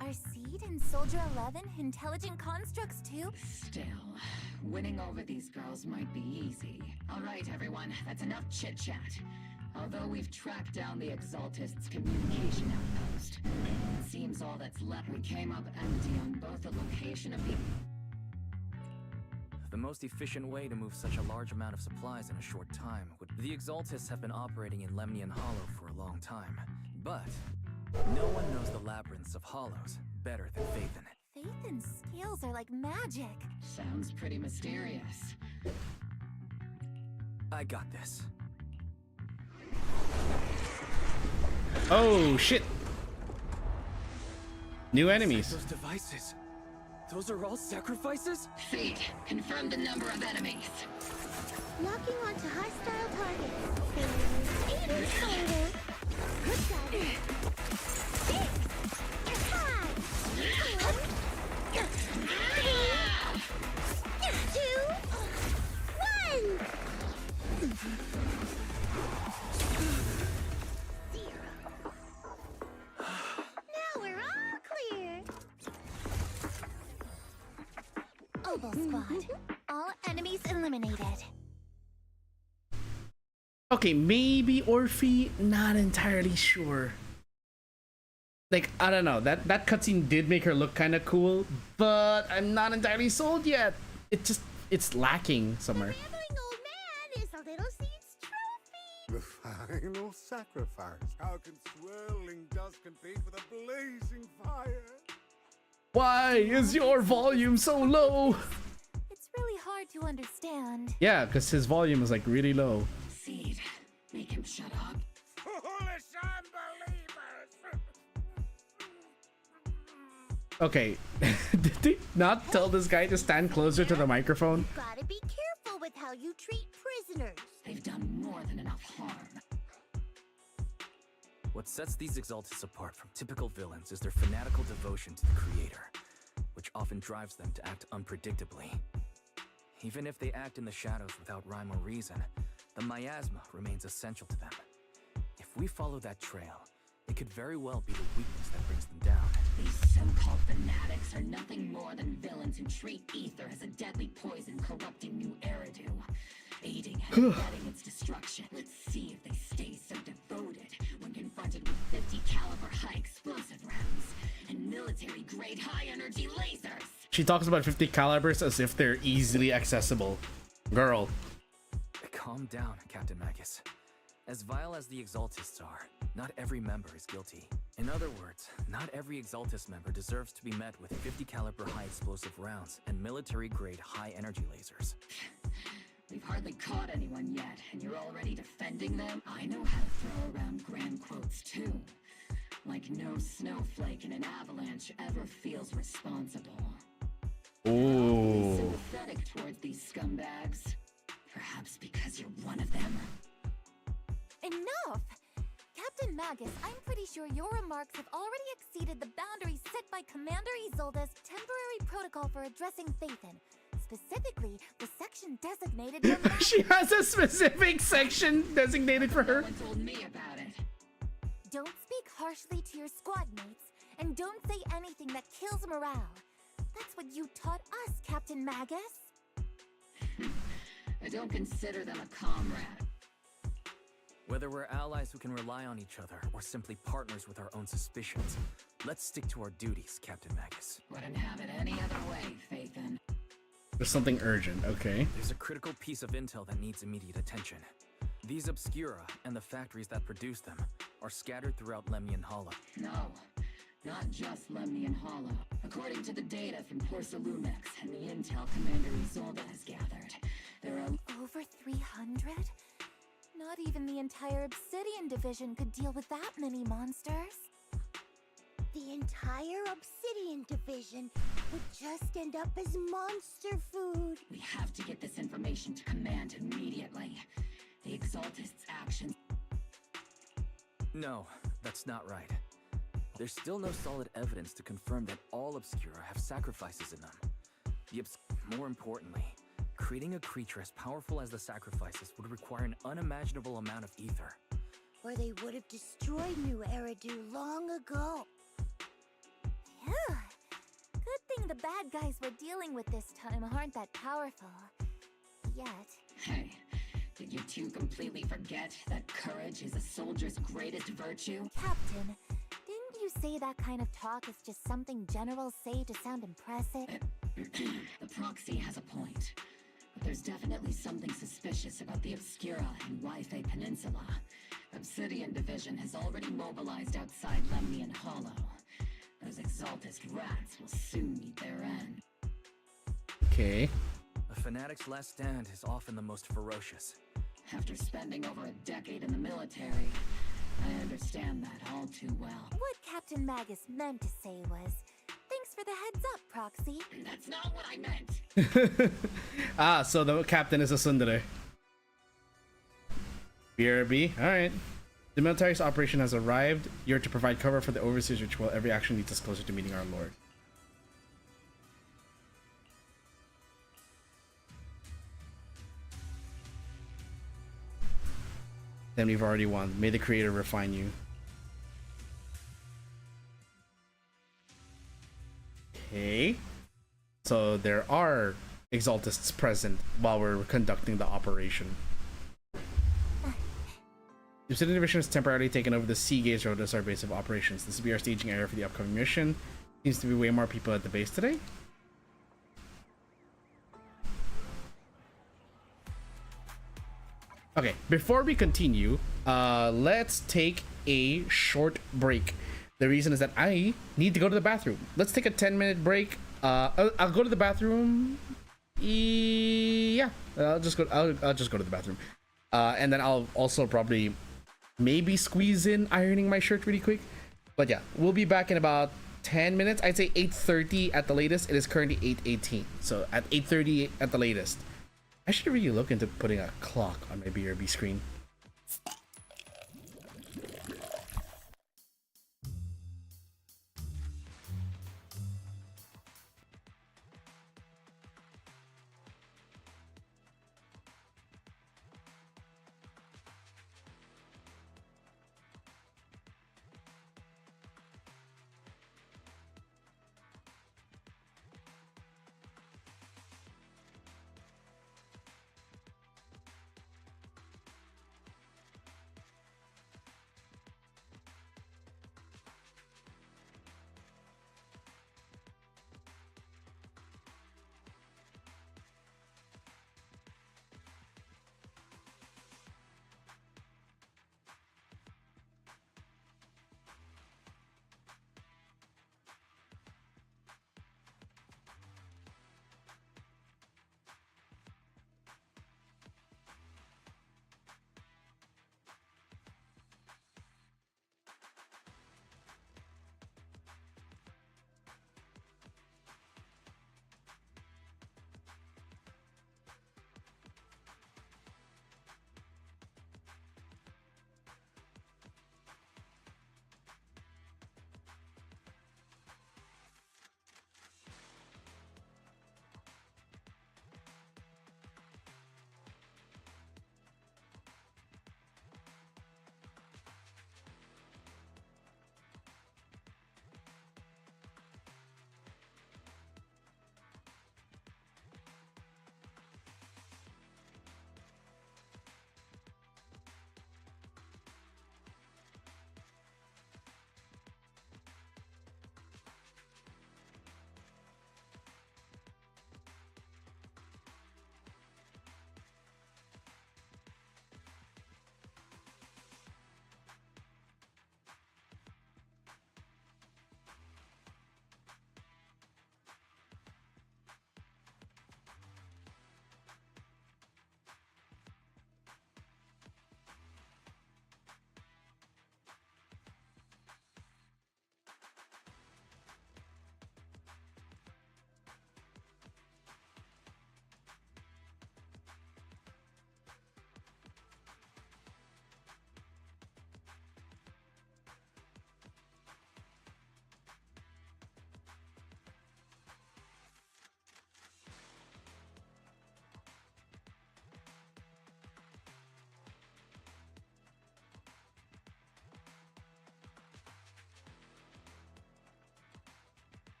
Are Seed and Soldier 11 intelligent constructs too? Still, winning over these girls might be easy. All right, everyone, that's enough chit-chat. Although we've tracked down the Exaltists' communication outpost, it seems all that's left. We came up empty on both the location of the... The most efficient way to move such a large amount of supplies in a short time would... The Exaltists have been operating in Lemnian Hollow for a long time, but no one knows the labyrinths of hollows better than Phaethon. Phaethon's skills are like magic. Sounds pretty mysterious. I got this. Oh shit! New enemies. Those devices. Those are all sacrifices? Fate, confirm the number of enemies. Locking onto hostile targets. There's 8 in total. Good job. 6, 5, 2, 1. Now we're all clear. Oval Squad. All enemies eliminated. Okay, maybe Orphe, not entirely sure. Like, I don't know, that cutscene did make her look kind of cool, but I'm not entirely sold yet. It's lacking somewhere. Old man is a little Seed's trophy. The final sacrifice. How can swirling dust compete with a blazing fire? Why is your volume so low? It's really hard to understand. Yeah, because his volume is like really low. Seed, make him shut up. Foolish unbelievers! Okay, did they not tell this guy to stand closer to the microphone? Gotta be careful with how you What sets these Exaltists apart from typical villains is their fanatical devotion to the Creator, which often drives them to act unpredictably. Even if they act in the shadows without rhyme or reason, the miasma remains essential to them. If we follow that trail, it could very well be the weakness that brings them down. These so-called fanatics are nothing more than villains who treat ether as a deadly poison corrupting New Eridu, aiding and abetting its destruction. Let's see if they stay so devoted when confronted with 50 caliber high explosive rounds and military-grade high-energy lasers. She talks about 50 calibers as if they're easily accessible. Girl. Calm down, Captain Magus. As vile as the Exaltists are, not every member is guilty. In other words, not every Exaltist member deserves to be met with 50 caliber high explosive rounds and military-grade high energy lasers. We've hardly caught anyone yet, and you're already defending them? I know how to throw around grand quotes too. Like no snowflake in an avalanche ever feels responsible. Ooh. Sympathetic towards these scumbags. Perhaps because you're one of them. Enough! Captain Magus, I'm pretty sure your remarks have already exceeded the boundaries set by Commander Isolde's temporary protocol for addressing Phaethon. Specifically, the section designated for She has a specific section designated for her. No one told me about it. Don't speak harshly to your squad mates, and don't say anything that kills morale. That's what you taught us, Captain Magus. I don't consider them a comrade. Whether we're allies who can rely on each other or simply partners with our own suspicions, let's stick to our duties, Captain Magus. Wouldn't have it any other way, Phaethon. There's something urgent, okay. There's a critical piece of intel that needs immediate attention. These Obscura and the factories that produce them are scattered throughout Lemnian Hollow. No, not just Lemnian Hollow. According to the data from Porcelumex and the intel Commander Isolde has gathered, there are over 300? Not even the entire Obsidian division could deal with that many monsters. The entire Obsidian division would just end up as monster food. We have to get this information to Command immediately. The Exaltists' actions... No, that's not right. There's still no solid evidence to confirm that all Obscura have sacrifices in them. More importantly, creating a creature as powerful as the sacrifices would require an unimaginable amount of ether. Or they would have destroyed New Eridu long ago. Yeah. Good thing the bad guys we're dealing with this time aren't that powerful. Yet. Hey, did you two completely forget that courage is a soldier's greatest virtue? Captain, didn't you say that kind of talk is just something generals say to sound impressive? The proxy has a point. But there's definitely something suspicious about the Obscura and Wi-Fi Peninsula. Obsidian Division has already mobilized outside Lemnian Hollow. Those Exaltist rats will soon meet their end. Okay. A fanatic's last stand is often the most ferocious. After spending over a decade in the military, I understand that all too well. What Captain Magus meant to say was, thanks for the heads up, Proxy. That's not what I meant. Ah, so the captain is a tsundere. BRB, alright. The military's operation has arrived. You're to provide cover for the Overseer's ritual. Every action leads us closer to meeting our lord. Then we've already won. May the Creator refine you. Okay. So there are Exaltists present while we're conducting the operation. The Obsidian Division has temporarily taken over the Sea Gaze Road as our base of operations. This will be our staging area for the upcoming mission. Seems to be way more people at the base today. Okay, before we continue, let's take a short break. The reason is that I need to go to the bathroom. Let's take a 10-minute break. I'll go to the bathroom. Yeah, I'll just go to the bathroom. And then I'll also probably maybe squeeze in ironing my shirt really quick. But yeah, we'll be back in about 10 minutes. I'd say 8:30 at the latest. It is currently 8:18. So at 8:30 at the latest. I should really look into putting a clock on my BRB screen.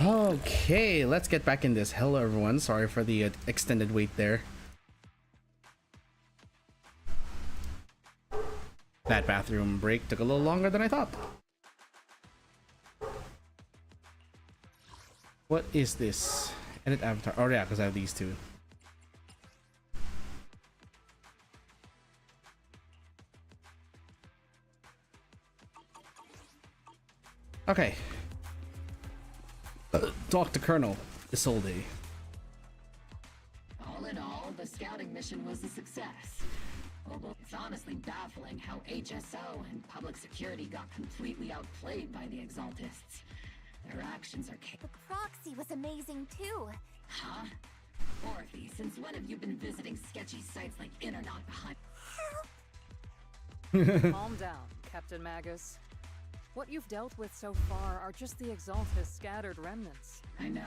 Okay, let's get back in this. Hello, everyone. Sorry for the extended wait there. That bathroom break took a little longer than I thought. What is this? Edit avatar. Oh yeah, because I have these two. Okay. Talk to Colonel Isolde. All in all, the scouting mission was a success. Although it's honestly baffling how HSO and public security got completely outplayed by the Exaltists. Their actions are The proxy was amazing too. Huh? Orphe, since when have you been visiting sketchy sites like Internet behind? Calm down, Captain Magus. What you've dealt with so far are just the Exaltist scattered remnants. I know.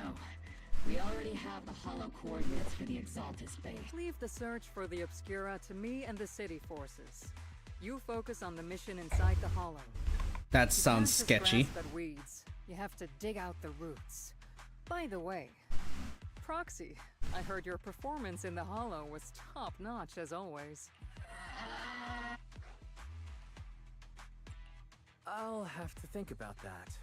We already have the hollow coordinates for the Exaltist base. Leave the search for the Obscura to me and the city forces. You focus on the mission inside the hollow. That sounds sketchy. You can't just grasp at weeds. You have to dig out the roots. By the way, Proxy, I heard your performance in the hollow was top-notch as always. I'll have to think about that.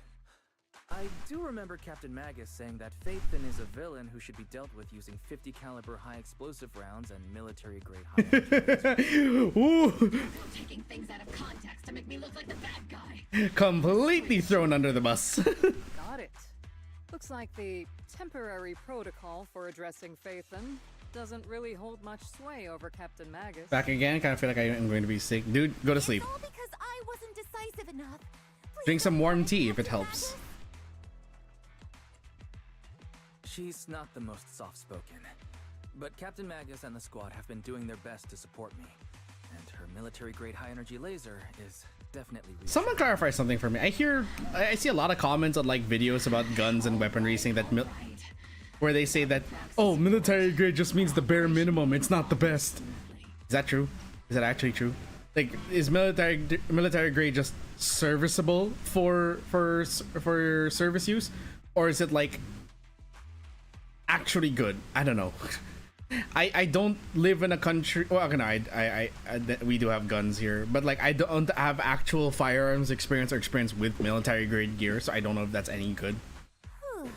I do remember Captain Magus saying that Phaethon is a villain who should be dealt with using 50 caliber high explosive rounds and military grade high. Ooh. Taking things out of context to make me look like the bad guy. Completely thrown under the bus. Got it. Looks like the temporary protocol for addressing Phaethon doesn't really hold much sway over Captain Magus. Back again. Kind of feel like I am going to be sick. Dude, go to sleep. It's all because I wasn't decisive enough. Drink some warm tea if it helps. She's not the most soft-spoken, but Captain Magus and the squad have been doing their best to support me, and her military-grade high-energy laser is definitely reassuring. Someone clarify something for me. I see a lot of comments on like videos about guns and weaponry saying that where they say that, oh, military grade just means the bare minimum. It's not the best. Is that true? Is that actually true? Like, is military grade just serviceable for service use, or is it like actually good? I don't know. I don't live in a country. Well, okay, no, we do have guns here, but like I don't have actual firearms experience or experience with military grade gear, so I don't know if that's any good. I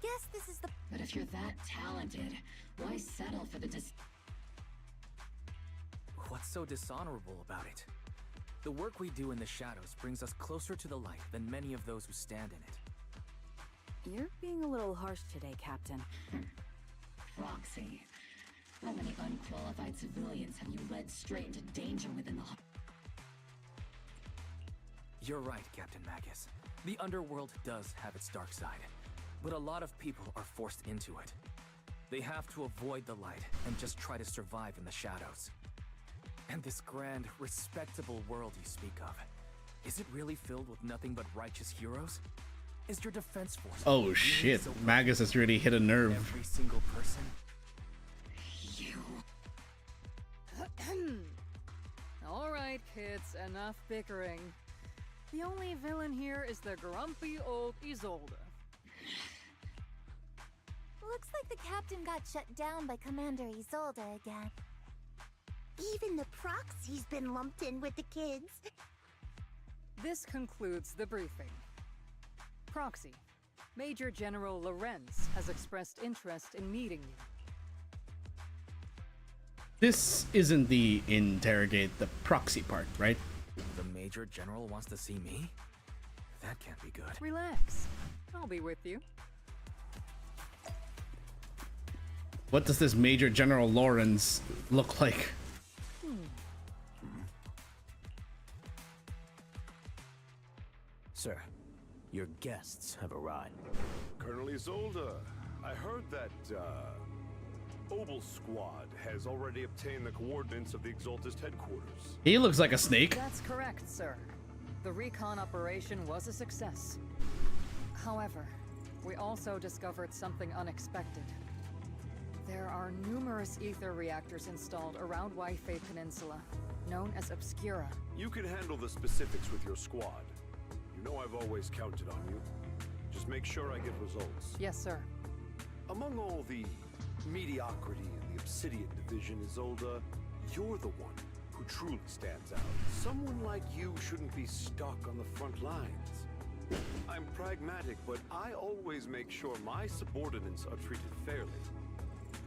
guess this is the. But if you're that talented, why settle for the What's so dishonorable about it? The work we do in the shadows brings us closer to the light than many of those who stand in it. You're being a little harsh today, Captain. Proxy. How many unqualified civilians have you led straight into danger within the... You're right, Captain Magus. The underworld does have its dark side, but a lot of people are forced into it. They have to avoid the light and just try to survive in the shadows. And this grand, respectable world you speak of, is it really filled with nothing but righteous heroes? Is your defense force... Oh shit, so Magus has really hit a nerve. Every single person? You... All right, kids, enough bickering. The only villain here is the grumpy old Isolde. Looks like the captain got shut down by Commander Isolde again. Even the proxy's been lumped in with the kids. This concludes the briefing. Proxy, Major General Lorenz has expressed interest in meeting you. This isn't the interrogate the proxy part, right? The Major General wants to see me? That can't be good. Relax. I'll be with you. What does this Major General Lorenz look like? Sir, your guests have arrived. Colonel Isolde, I heard that, Obel Squad has already obtained the coordinates of the Exaltist headquarters. He looks like a snake. That's correct, sir. The recon operation was a success. However, we also discovered something unexpected. There are numerous ether reactors installed around Waifei Peninsula, known as Obscura. You can handle the specifics with your squad. You know I've always counted on you. Just make sure I get results. Yes, sir. Among all the mediocrity in the Obsidian division, Isolde, you're the one who truly stands out. Someone like you shouldn't be stuck on the front lines. I'm pragmatic, but I always make sure my subordinates are treated fairly.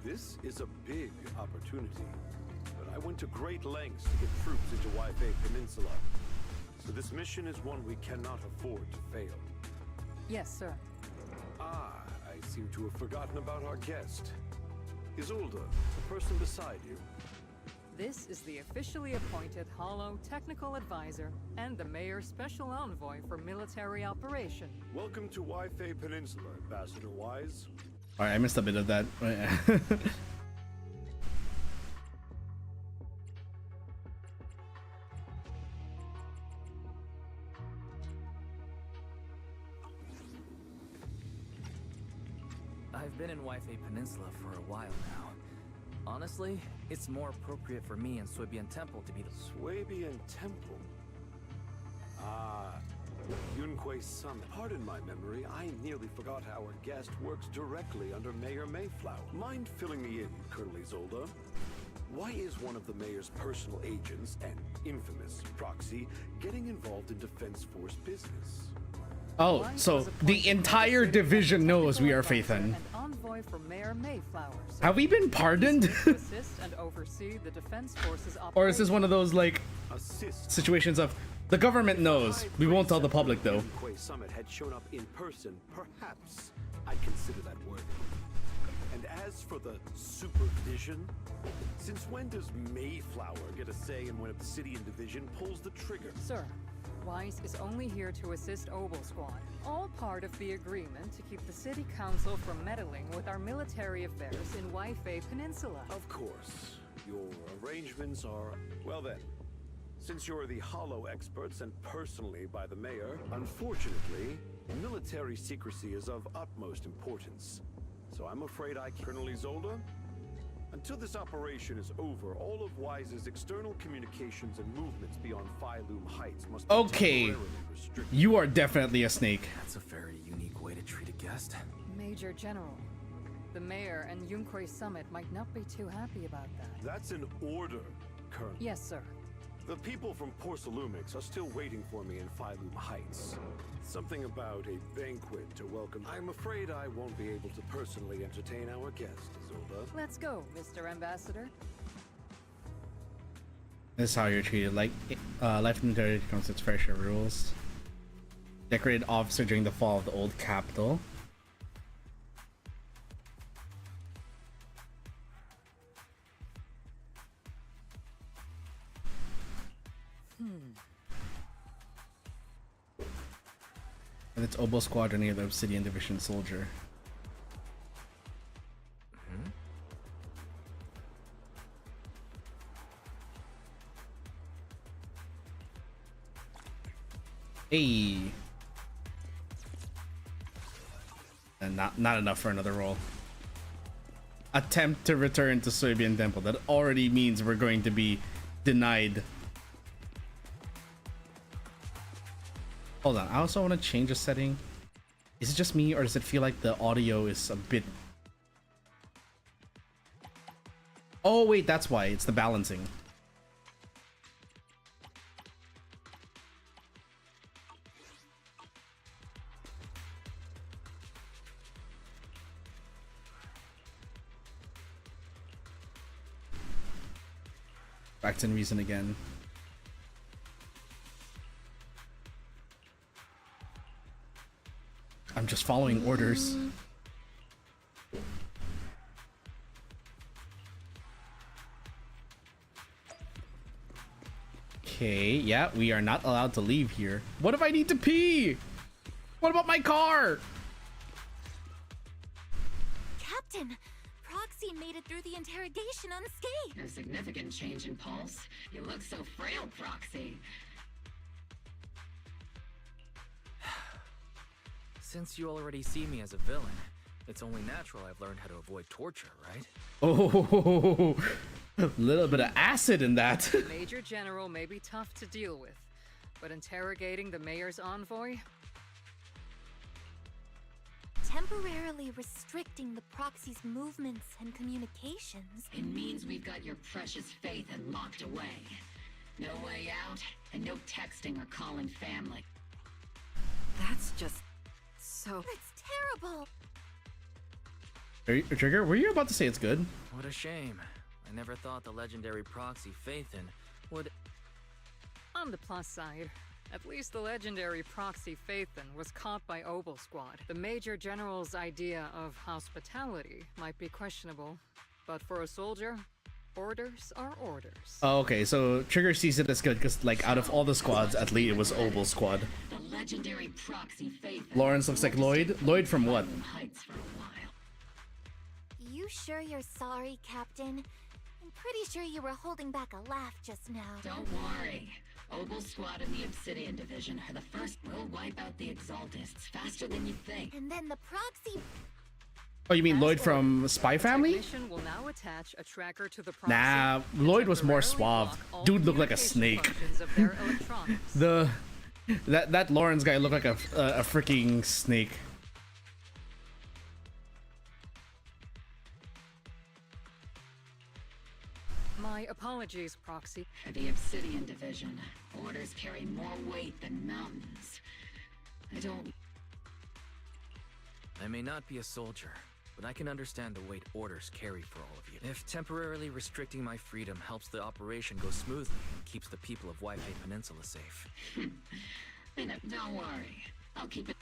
This is a big opportunity, but I went to great lengths to get troops into Waifei Peninsula. So this mission is one we cannot afford to fail. Yes, sir. Ah, I seem to have forgotten about our guest. Isolde, the person beside you. This is the officially appointed Hollow Technical Advisor and the Mayor's Special Envoy for Military Operation. Welcome to Waifei Peninsula, Ambassador Wise. Alright, I missed a bit of that. I've been in Waifei Peninsula for a while now. Honestly, it's more appropriate for me and Swabian Temple to be the... Swabian Temple? Ah, Yunquei Summit. Pardon my memory, I nearly forgot our guest works directly under Mayor Mayflower. Mind filling me in, Colonel Isolde? Why is one of the mayor's personal agents, an infamous proxy, getting involved in Defense Force business? Oh, so the entire division knows we are Phaethon. Envoy for Mayor Mayflower. Have we been pardoned? To assist and oversee the Defense Forces Or is this one of those, like, situations of, the government knows, we won't tell the public though. Yunquei Summit had shown up in person, perhaps I'd consider that worthy. And as for the supervision, since when does Mayflower get a say in when Obsidian Division pulls the trigger? Sir, Weiss is only here to assist Obel Squad, all part of the agreement to keep the City Council from meddling with our military affairs in Waifei Peninsula. Of course. Your arrangements are... Well then, since you're the Hollow experts and personally by the Mayor, unfortunately, military secrecy is of utmost importance. So I'm afraid Colonel Isolde? Until this operation is over, all of Wise's external communications and movements beyond Phylum Heights must be temporarily restricted. You are definitely a snake. That's a very unique way to treat a guest. Major General, the Mayor and Yunquei Summit might not be too happy about that. That's an order, Colonel. Yes, sir. The people from Porcelumix are still waiting for me in Phylum Heights. Something about a banquet to welcome. I'm afraid I won't be able to personally entertain our guest, Isolde. Let's go, Mr. Ambassador. This is how you're treated. Like, life in the military comes with its fair share of rules. Decorated officer during the fall of the old capital. And it's Obel Squadron near the Obsidian Division soldier. Hey. And not enough for another roll. Attempt to return to Swabian Temple. That already means we're going to be denied. Hold on, I also want to change a setting. Is it just me, or does it feel like the audio is a bit... Oh wait, that's why. It's the balancing. Facts and reason again. I'm just following orders. Okay, yeah, we are not allowed to leave here. What if I need to pee? What about my car? Captain, Proxy made it through the interrogation unscathed. No significant change in pulse. You look so frail, Proxy. Since you already see me as a villain, it's only natural I've learned how to avoid torture, right? Oh, a little bit of acid in that. Major General may be tough to deal with, but interrogating the Mayor's envoy? temporarily restricting the proxy's movements and communications... It means we've got your precious Phaethon locked away. No way out, and no texting or calling family. That's just... so... It's terrible! Trigger, were you about to say it's good? What a shame. I never thought the legendary proxy Phaethon would... On the plus side, at least the legendary proxy Phaethon was caught by Obel Squad. The Major General's idea of hospitality might be questionable, but for a soldier, orders are orders. Oh, okay, so Trigger sees it as good because, like, out of all the squads, at least it was Obel Squad. The legendary proxy Phaethon. Lawrence looks like Lloyd. Lloyd from what? You sure you're sorry, Captain? I'm pretty sure you were holding back a laugh just now. Don't worry. Obel Squad and the Obsidian Division are the first. We'll wipe out the Exaltists faster than you think. And then the proxy... Oh, you mean Lloyd from Spy Family? Will now attach a tracker to the proxy. Nah, Lloyd was more suave. Dude looked like a snake. That Lawrence guy looked like a freaking snake. My apologies, Proxy. For the Obsidian Division, orders carry more weight than mountains. I may not be a soldier, but I can understand the weight orders carry for all of you. If temporarily restricting my freedom helps the operation go smoothly and keeps the people of Waipei Peninsula safe. Don't worry. I'll keep it.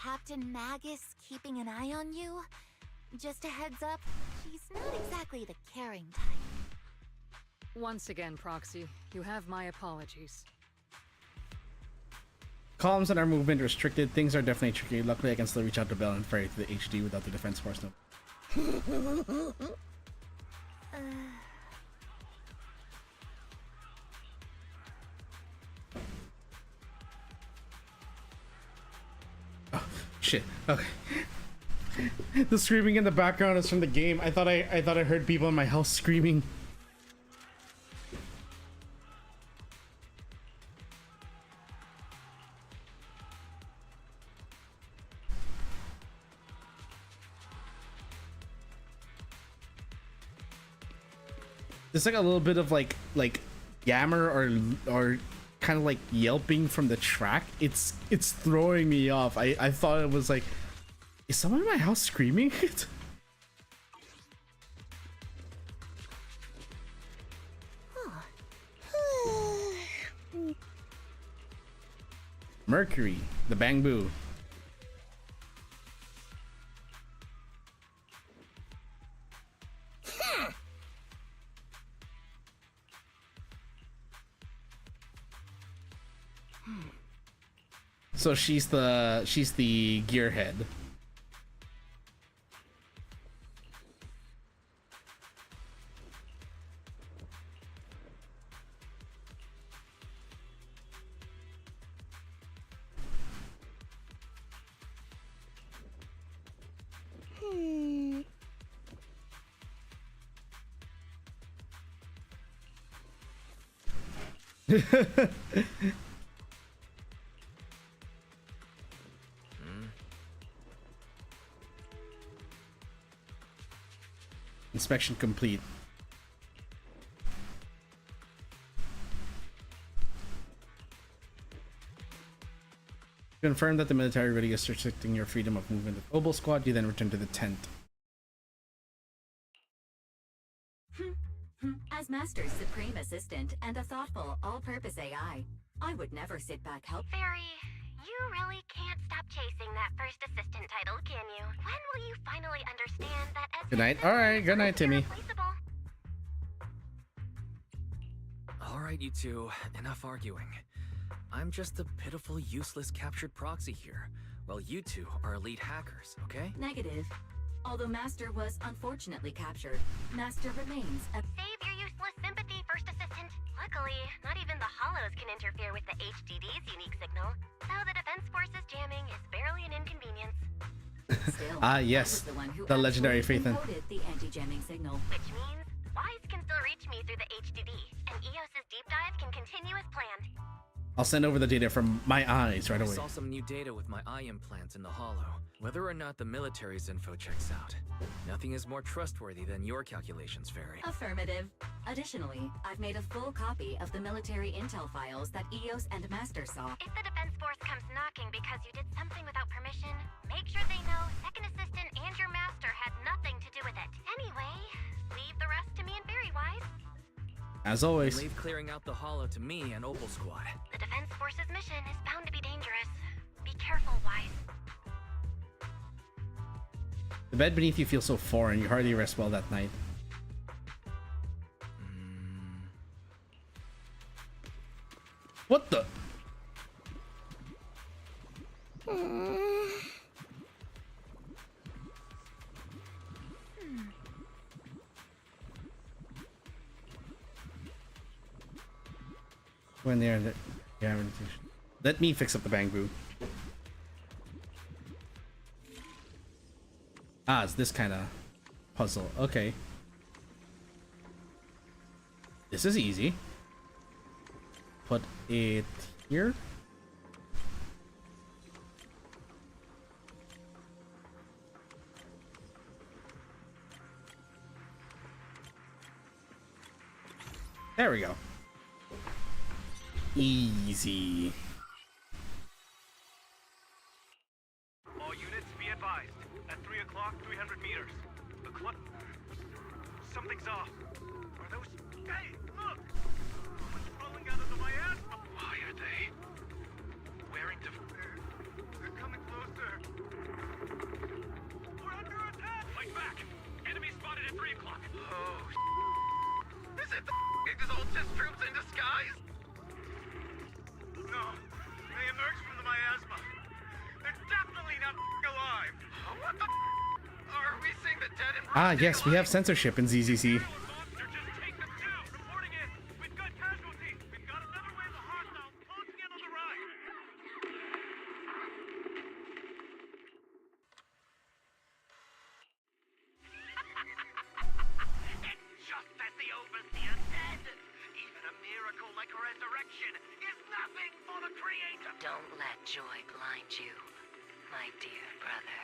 Captain Magus keeping an eye on you? Just a heads up, he's not exactly the caring type. Once again, Proxy, you have my apologies. Columns and our movement restricted. Things are definitely tricky. Luckily, I can still reach out to Bell and ferry to the HD without the defense force. No. Oh, shit. Okay. The screaming in the background is from the game. I thought I heard people in my house screaming. There's like a little bit of like yammer or kind of like yelping from the track. It's throwing me off. I thought it was like, is someone in my house screaming? Mercury, the Bang Boo. So she's the gearhead. Inspection complete. Confirm that the military really is restricting your freedom of movement with Obel Squad. You then return to the tent. As Master's supreme assistant and a thoughtful, all-purpose AI, I would never sit back help. Fairy, you really can't stop chasing that first assistant title, can you? When will you finally understand that as Good night. All right. Good night, Timmy. All right, you two. Enough arguing. I'm just a pitiful, useless captured proxy here, while you two are elite hackers, okay? Negative. Although Master was unfortunately captured, Master remains a... Save your useless sympathy, First Assistant. Luckily, not even the Hollows can interfere with the HDD's unique signal, so the Defense Force's jamming is barely an inconvenience. Still, yes, I was the one who the legendary actually Phaethon. encoded the anti-jamming signal. Which means Wise can still reach me through the HDD, and EOS's deep dive can continue as planned. I'll send over the data from my eyes right I away. saw some new data with my eye implants in the hollow. Whether or not the military's info checks out, nothing is more trustworthy than your calculations, Fairy. Affirmative. Additionally, I've made a full copy of the military intel files that EOS and Master saw. If the defense force comes knocking because you did something without permission, make sure they know Second Assistant and your master had nothing to do with it. Anyway, leave the rest to me and Berrywise. As always. Leave clearing out the hollow to me and Opal Squad. The defense force's mission is bound to be dangerous. Be careful, Wise. The bed beneath you feels so foreign. You hardly rest well that night. What the? When they're let me fix up the bamboo. Ah, it's this kind of puzzle. Okay. This is easy. Put it here. There we go. Easy. All units be advised. At 3 o'clock, 300 meters. The something's off. Are those... Hey, look! Someone's rolling out of the miasma. Why are they... wearing They're coming closer. We're under attack! Fight back! Enemy spotted at 3 o'clock. Oh, is it the Exaltis troops in disguise? No, they emerged from the miasma. They're definitely not alive. What the are we seeing the dead and Ah, yes, we have censorship in ZZZ. reporting in? We've got casualties. We've got another wave of hostiles closing in on the right. It's just as the overseer said. Even a miracle like resurrection is nothing for the creator. Don't let joy blind you, my dear brother.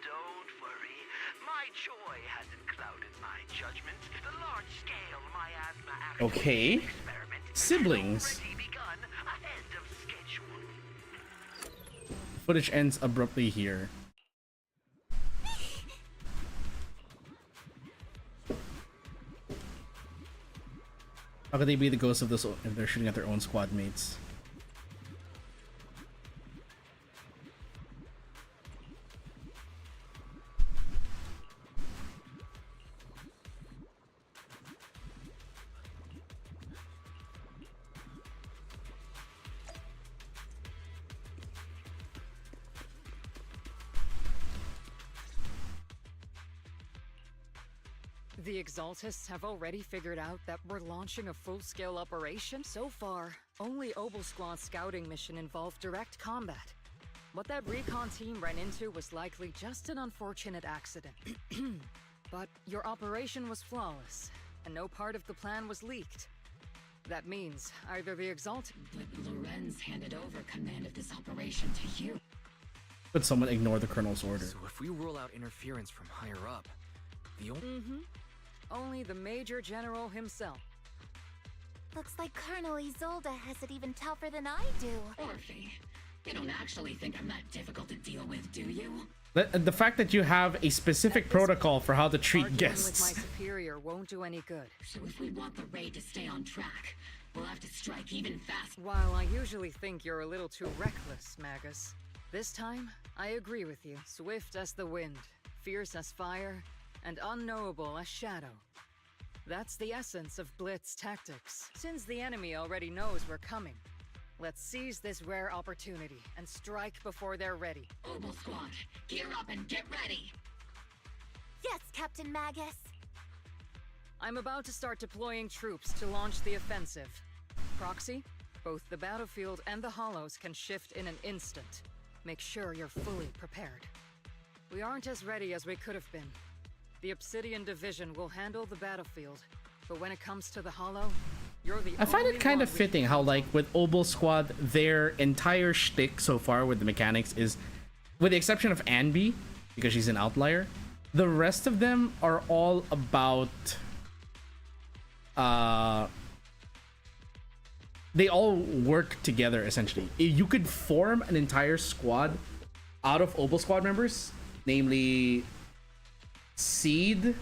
Don't worry. My joy hasn't clouded my judgment. The large-scale miasma Okay. experiment Siblings. has already begun ahead of schedule. Footage ends abruptly here. How could they be the ghosts of this if they're shooting at their own squad mates? The Exaltists have already figured out that we're launching a full-scale operation? So far, only Opal Squad's scouting mission involved direct combat. What that recon team ran into was likely just an unfortunate accident. But your operation was flawless, and no part of the plan was leaked. That means either the Exalt... But Lorenz handed over command of this operation to you. Could someone ignore the colonel's order? So if we rule out interference from higher up, the only... Only the Major General himself. Looks like Colonel Isolde has it even tougher than I do. Orphe, you don't actually think I'm that difficult to deal with, do you? The fact that you have a specific protocol for how to treat Arguing guests. with my superior won't do any good. So if we want the raid to stay on track, we'll have to strike even faster. While I usually think you're a little too reckless, Magus, this time, I agree with you. Swift as the wind, fierce as fire, and unknowable as shadow. That's the essence of Blitz tactics. Since the enemy already knows we're coming, let's seize this rare opportunity and strike before they're ready. Opal Squad, gear up and get ready! Yes, Captain Magus. I'm about to start deploying troops to launch the offensive. Proxy, both the battlefield and the hollows can shift in an instant. Make sure you're fully prepared. We aren't as ready as we could have been. The Obsidian Division will handle the battlefield, but when it comes to the hollow, You're the I find only it kind of one we fitting can how, count like, on. with Obel Squad, their entire shtick so far with the mechanics is, with the exception of Anby, because she's an outlier, the rest of them are all about, they all work together, essentially. You could form an entire squad out of Obel Squad members, namely Seed.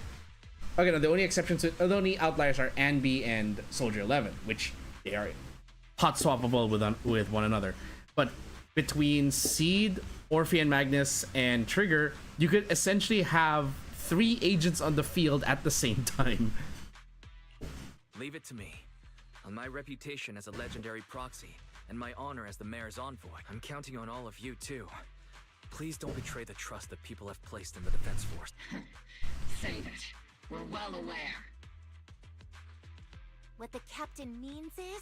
Okay, no, the only exceptions, the only outliers are Anby and Soldier 11, which they are hot swappable with one another. But between Seed, Orphean Magnus, and Trigger, you could essentially have 3 agents on the field at the same time. Leave it to me. On my reputation as a legendary proxy, and my honor as the mayor's envoy, I'm counting on all of you too. Please don't betray the trust that people have placed in the defense force. Save it. We're well aware. What the captain means is,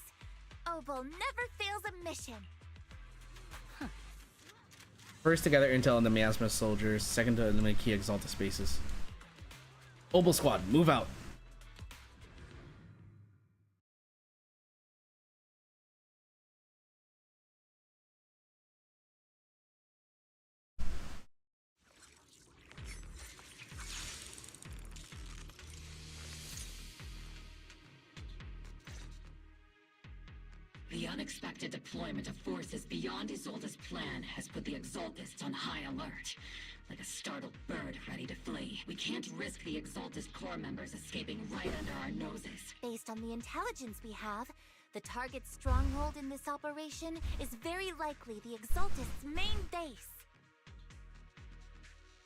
Obel never fails a mission. First to gather intel on the miasma soldiers, second to eliminate key Exalta spaces. Obel Squad, move out. The unexpected deployment of forces beyond Isolde's plan has put the Exaltists on high alert. Like a startled bird ready to flee. We can't risk the Exaltist core members escaping right under our noses. Based on the intelligence we have, the target's stronghold in this operation is very likely the Exaltist's main base.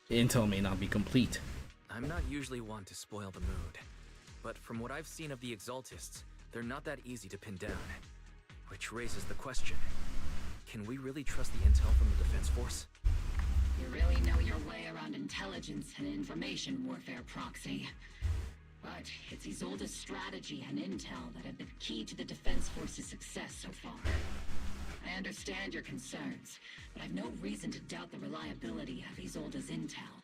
The intel may not be complete. I'm not usually one to spoil the mood, but from what I've seen of the Exaltists, they're not that easy to pin down. Which raises the question, can we really trust the intel from the defense force? You really know your way around intelligence and information warfare, Proxy. But it's Isolde's strategy and intel that have been key to the defense force's success so far. I understand your concerns, but I've no reason to doubt the reliability of Isolde's intel.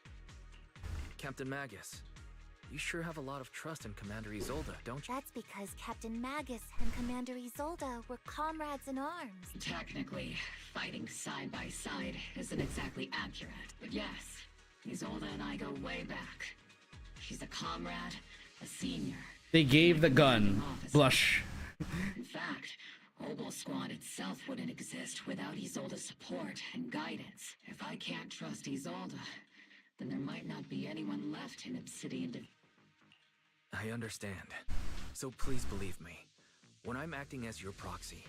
Captain Magus, you sure have a lot of trust in Commander Isolde, don't you? That's because Captain Magus and Commander Isolde were comrades in arms. Technically, fighting side by side isn't exactly accurate. But yes, Isolde and I go way back. She's a comrade, a senior. They gave the gun. Blush. In fact, Obel Squad itself wouldn't exist without Isolde's support and guidance. If I can't trust Isolde, then there might not be anyone left in Obsidian. I understand. So please believe me. When I'm acting as your proxy,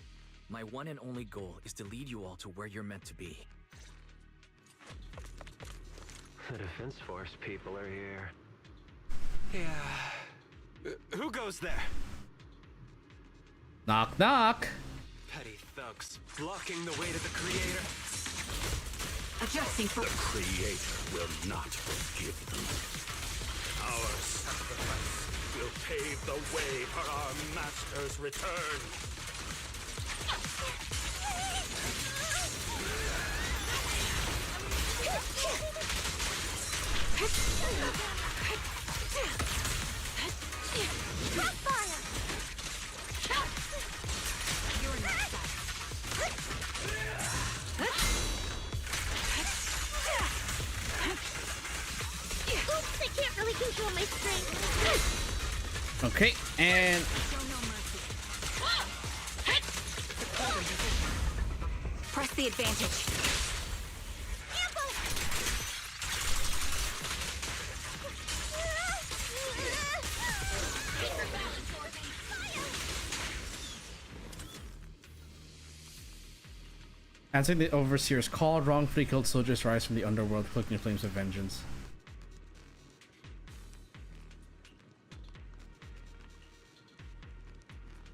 my one and only goal is to lead you all to where you're meant to be. The defense force people are here. Yeah. Who goes there? Knock, knock. Petty thugs blocking the way to the Creator. Adjusting for... The Creator will not forgive them. Our sacrifice will pave the way for our Master's return. Crossfire! You're not that. Oops, I can't really control my strength. Okay, and Press the advantage. answering the Overseer's call, wrongfully killed soldiers rise from the underworld, clicking flames of vengeance.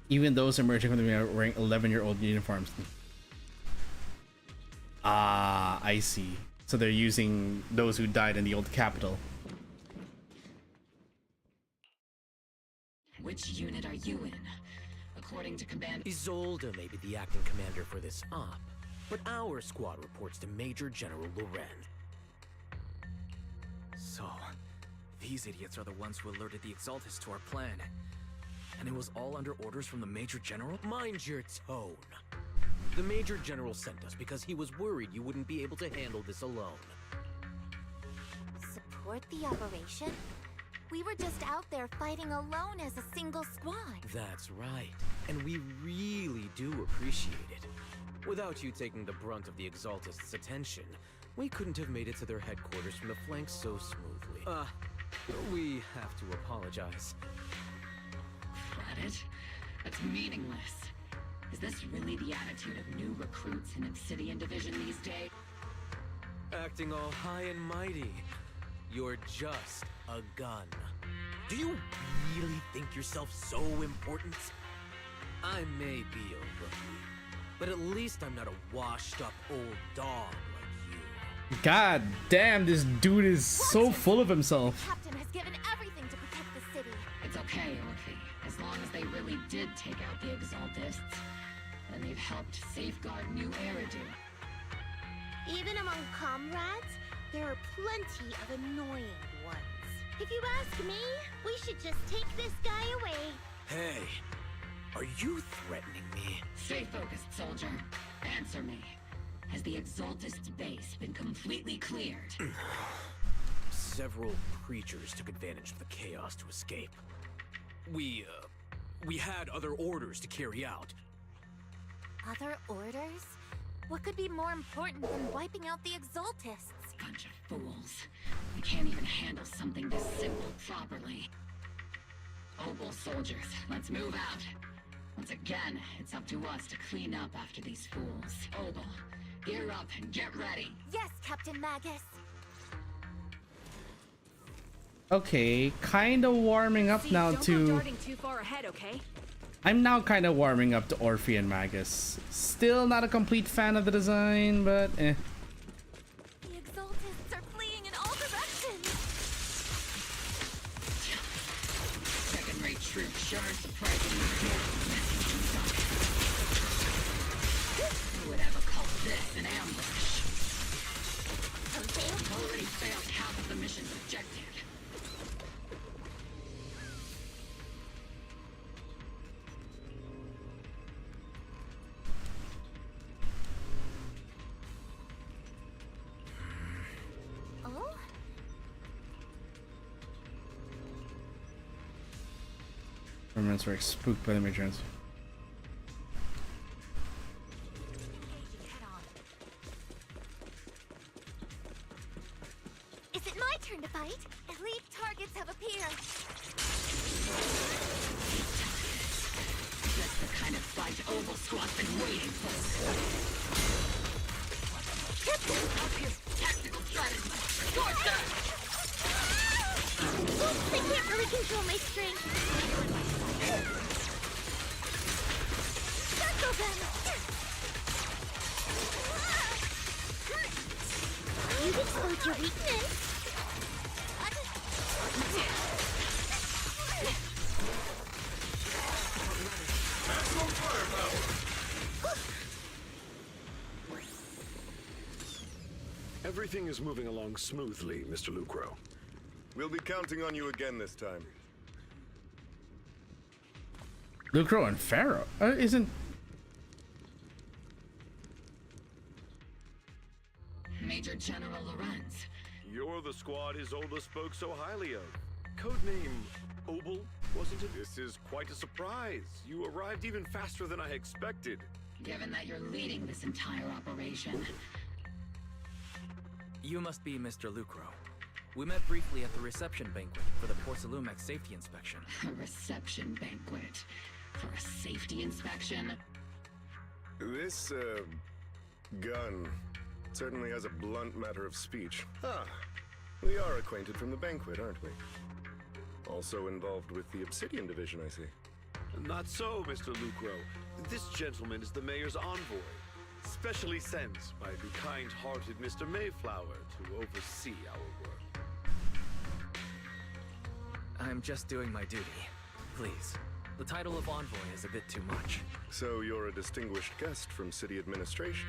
Even those emerging from the mirror wearing 11-year-old uniforms. Ah, I see. So they're using those who died in the old capital. Which unit are you in? According to Commander... Isolde may be the acting commander for this op, but our squad reports to Major General Loren. So, these idiots are the ones who alerted the Exaltists to our plan. And it was all under orders from the Major General? Mind your tone. The Major General sent us because he was worried you wouldn't be able to handle this alone. Support the operation? We were just out there fighting alone as a single squad. That's right. And we really do appreciate it. Without you taking the brunt of the Exaltists' attention, we couldn't have made it to their headquarters from the flank so smoothly. We have to apologize. Flat it? That's meaningless. Is this really the attitude of new recruits in Obsidian Division these days? Acting all high and mighty. You're just a gun. Do you really think yourself so important? I may be a rookie, but at least I'm not a washed-up old dog like you. God damn, this dude is so full of himself. The captain has given everything to protect the city. It's okay, rookie. As long as they really did take out the Exaltists, then they've helped safeguard New Eridu. Even among comrades, there are plenty of annoying ones. If you ask me, we should just take this guy away. Hey, are you threatening me? Stay focused, soldier. Answer me. Has the Exaltist base been completely cleared? Several creatures took advantage of the chaos to escape. We had other orders to carry out. Other orders? What could be more important than wiping out the Exaltists? Bunch of fools. They can't even handle something this simple properly. Opal soldiers, let's move out. Once again, it's up to us to clean up after these fools. Opal, gear up and get ready. Yes, Captain Magus. Okay, kind of warming up now don't to... go darting too far ahead, okay? I'm now kind of warming up to Orphe and Magus. Still not a complete fan of the design, but eh. The Exaltists are fleeing in all directions. Second-rate troops sure are surprisingly good. Who would ever call this an ambush? Already failed half of the mission's objective. Oh? Remnants were spooked by the matrons. Is it my turn to fight? Elite targets have appeared. That's the kind of fight Opal Squad's been waiting for. Up his tactical strategy. Scorch them! Oops, I can't really control my strength. Circle them! You've exposed your weakness. Maximum firepower! Everything is moving along smoothly, Mr. Lucro. We'll be counting on you again this time. Lucro and Pharaoh isn't... Major General Lorenz. You're the squad Isolde spoke so highly of. Codename Obel, wasn't it? This is quite a surprise. You arrived even faster than I expected. Given that you're leading this entire operation. You must be Mr. Lucro. We met briefly at the reception banquet for the Porcelumex safety inspection. A reception banquet for a safety inspection? This, gun certainly has a blunt matter of speech. Ah, we are acquainted from the banquet, aren't we? Also involved with the Obsidian Division, I see. Not so, Mr. Lucro. This gentleman is the mayor's envoy, specially sent by the kind-hearted Mr. Mayflower to oversee our work. I'm just doing my duty. Please. The title of envoy is a bit too much. So you're a distinguished guest from city administration.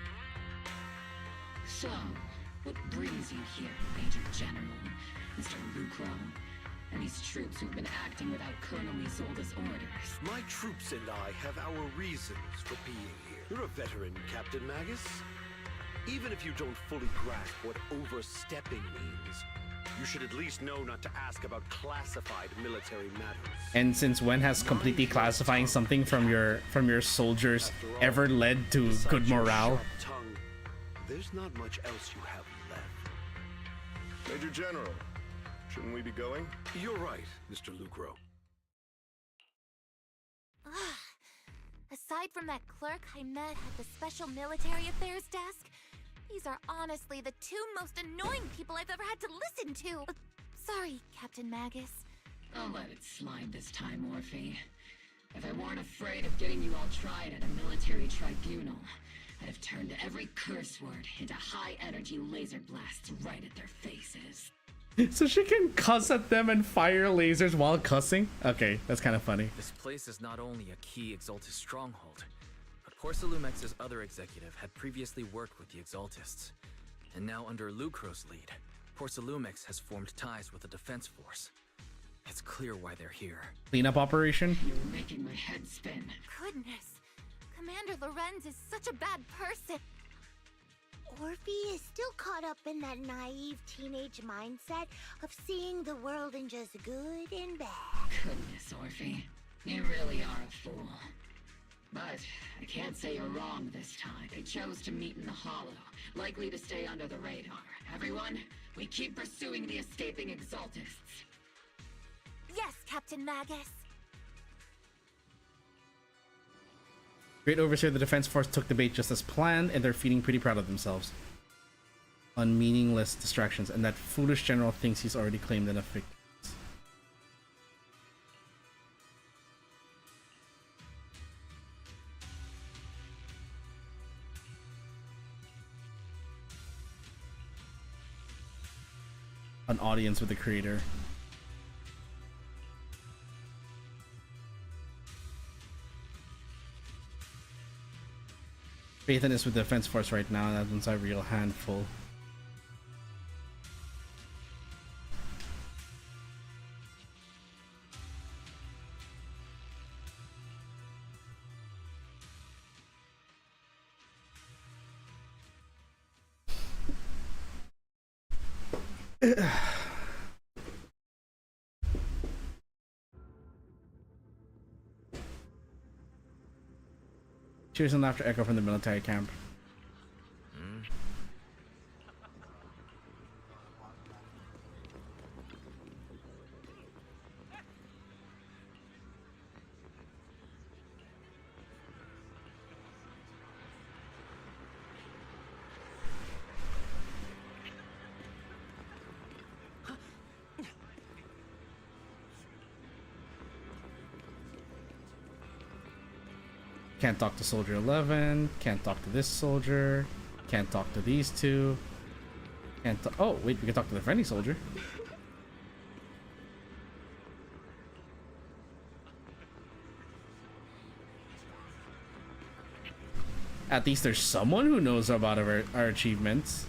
So, what brings you here, Major General, Mr. Lucro? and these troops who've been acting without Colonel Isolde's orders. My troops and I have our reasons for being here. You're a veteran, Captain Magus. Even if you don't fully grasp what overstepping means, you should at least know not to ask about classified military matters. And since when has completely classifying something from your soldiers ever led to good morale? Tongue, there's not much else you have left. Major General, shouldn't we be going? You're right, Mr. Lucro. Aside from that clerk I met at the Special Military Affairs desk, these are honestly the two most annoying people I've ever had to listen to. Sorry, Captain Magus. I'll let it slide this time, Orphe. If I weren't afraid of getting you all tried at a military tribunal, I'd have turned every curse word into high-energy laser blasts right at their faces. So she can cuss at them and fire lasers while cussing? Okay, that's kind of funny. This place is not only a key Exaltus stronghold, but Porcelumex's other executive had previously worked with the Exaltists. And now under Lucro's lead, Porcelumex has formed ties with the defense force. It's clear why they're here. Cleanup operation? You're making my head spin. Goodness, Commander Lorenz is such a bad person. Orphe is still caught up in that naive teenage mindset of seeing the world in just good and bad. Goodness, Orphe. You really are a fool. But I can't say you're wrong this time. They chose to meet in the Hollow, likely to stay under the radar. Everyone, we keep pursuing the escaping Exaltists. Yes, Captain Magus. Great Overseer, the defense force took the bait just as planned, and they're feeling pretty proud of themselves. On meaningless distractions, and that foolish general thinks he's already claimed enough victories. An audience with the creator. Phaethon is with the defense force right now, and that one's a real handful. Cheers and laughter echo from the military camp. Can't talk to Soldier 11. Can't talk to this soldier. Can't talk to these two. Can't oh, wait, we can talk to the friendly soldier. At least there's someone who knows about our achievements.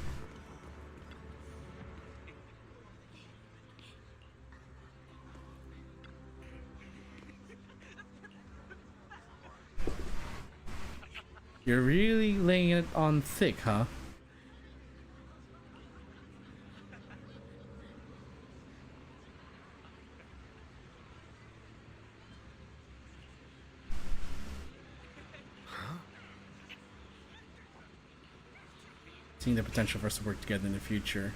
You're really laying it on thick, huh? Seeing the potential for us to work together in the future.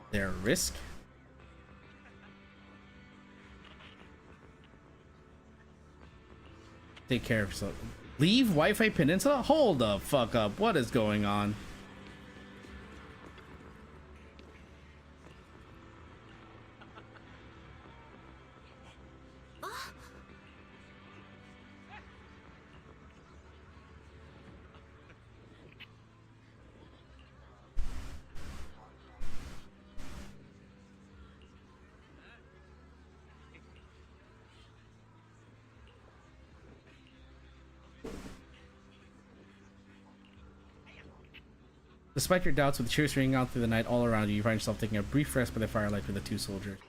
Their risk? Take care of yourself. Leave Wi-Fi Peninsula? Hold the fuck up. What is going on? Despite your doubts, with cheers ringing out through the night all around you, you find yourself taking a brief rest by the firelight with the two soldiers.